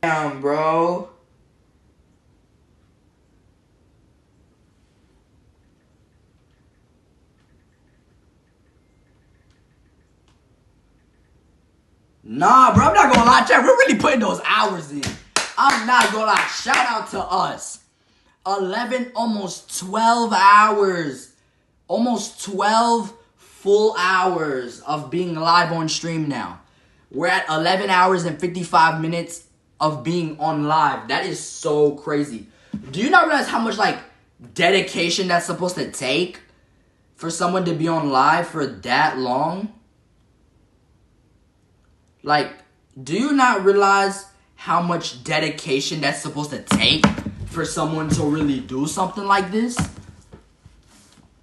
Damn, bro. Nah, bro, I'm not gonna lie, chat. We're really putting those hours in. I'm not gonna lie. Shout out to us. 11, almost 12 hours. Almost 12 full hours of being live on stream now. We're at 11 hours and 55 minutes of being on live. That is so crazy. Do you not realize how much, like, dedication that's supposed to take for someone to be on live for that long? Like, do you not realize how much dedication that's supposed to take for someone to really do something like this?